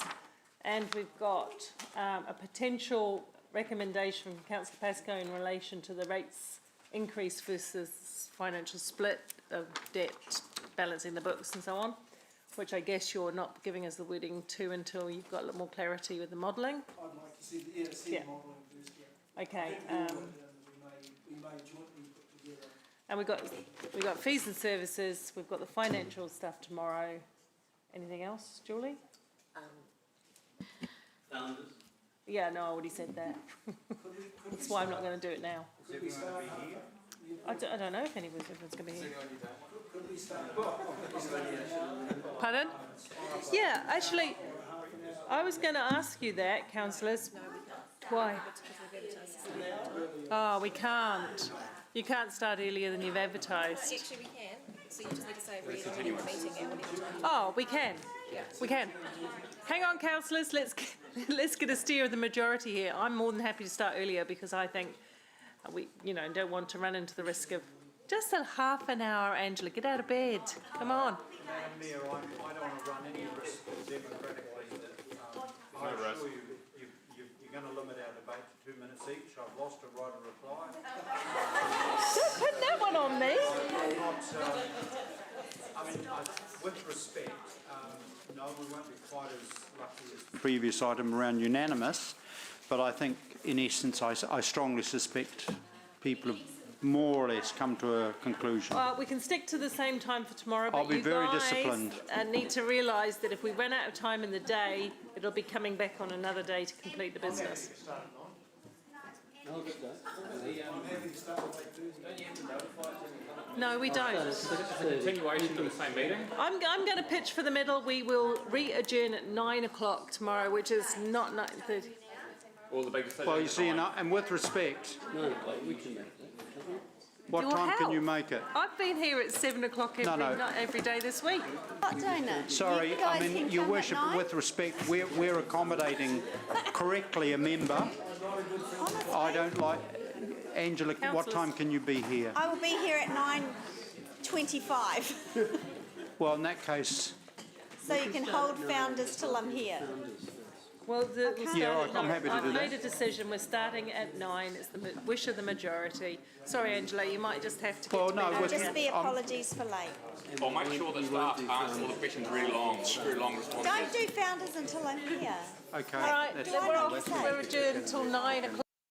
and we've got a potential recommendation from Councillor Pascoe in relation to the rates increase versus financial split of debt, balancing the books and so on, which I guess you're not giving us the wording to until you've got a little more clarity with the modelling. I'd like to see the modelling first, yeah. Okay. We may jointly put together. And we've got fees and services. We've got the financial stuff tomorrow. Anything else, Julie? Founders. Yeah, no, I already said that. That's why I'm not going to do it now. I don't know if anyone's going to be here. Pardon? Yeah, actually, I was going to ask you that, councillors. Why? Oh, we can't. You can't start earlier than you've advertised. Actually, we can. So you just need to say reading the meeting at whatever time. Oh, we can. We can. Hang on, councillors. Let's get a steer of the majority here. I'm more than happy to start earlier because I think we, don't want to run into the risk of just a half an hour. Angela, get out of bed. Come on. Madam Mayor, I don't want to run any risk democratically. I'm sure you're going to limit our debate to 2 minutes each. I've lost a right of reply. Don't put that one on me. With respect, no, we won't be quite as lucky as the previous item around unanimous, but I think, in essence, I strongly suspect people have more or less come to a conclusion. Well, we can stick to the same time for tomorrow, but I'll be very disciplined. Need to realise that if we run out of time in the day, it'll be coming back on another day to complete the business. No, we don't. It's a continuation of the same meeting. I'm going to pitch for the middle. We will re-adjourn at 9 o'clock tomorrow, which is not 9:30. All the big decisions. Well, you see, and with respect, we can make that. what time can you make it? I've been here at 7 o'clock every day this week. What, Dana? Sorry, You guys can Your come at Worship, 9? with respect, we're accommodating correctly a member. I don't like... Angela, what time can you be here? I will be here at 9:25. Well, in that case... So you can hold founders till I'm here. Well, we'll start at 9. I'm happy to do I've that. made a decision. We're starting at 9. It's the wish of the majority. Sorry, Angela, you might just have to get to me. Just be apologies for late. I'll make sure that staff answer all the questions very long responses. Don't do founders until I'm here. Okay. All right, we're adjourned till 9 o'clock.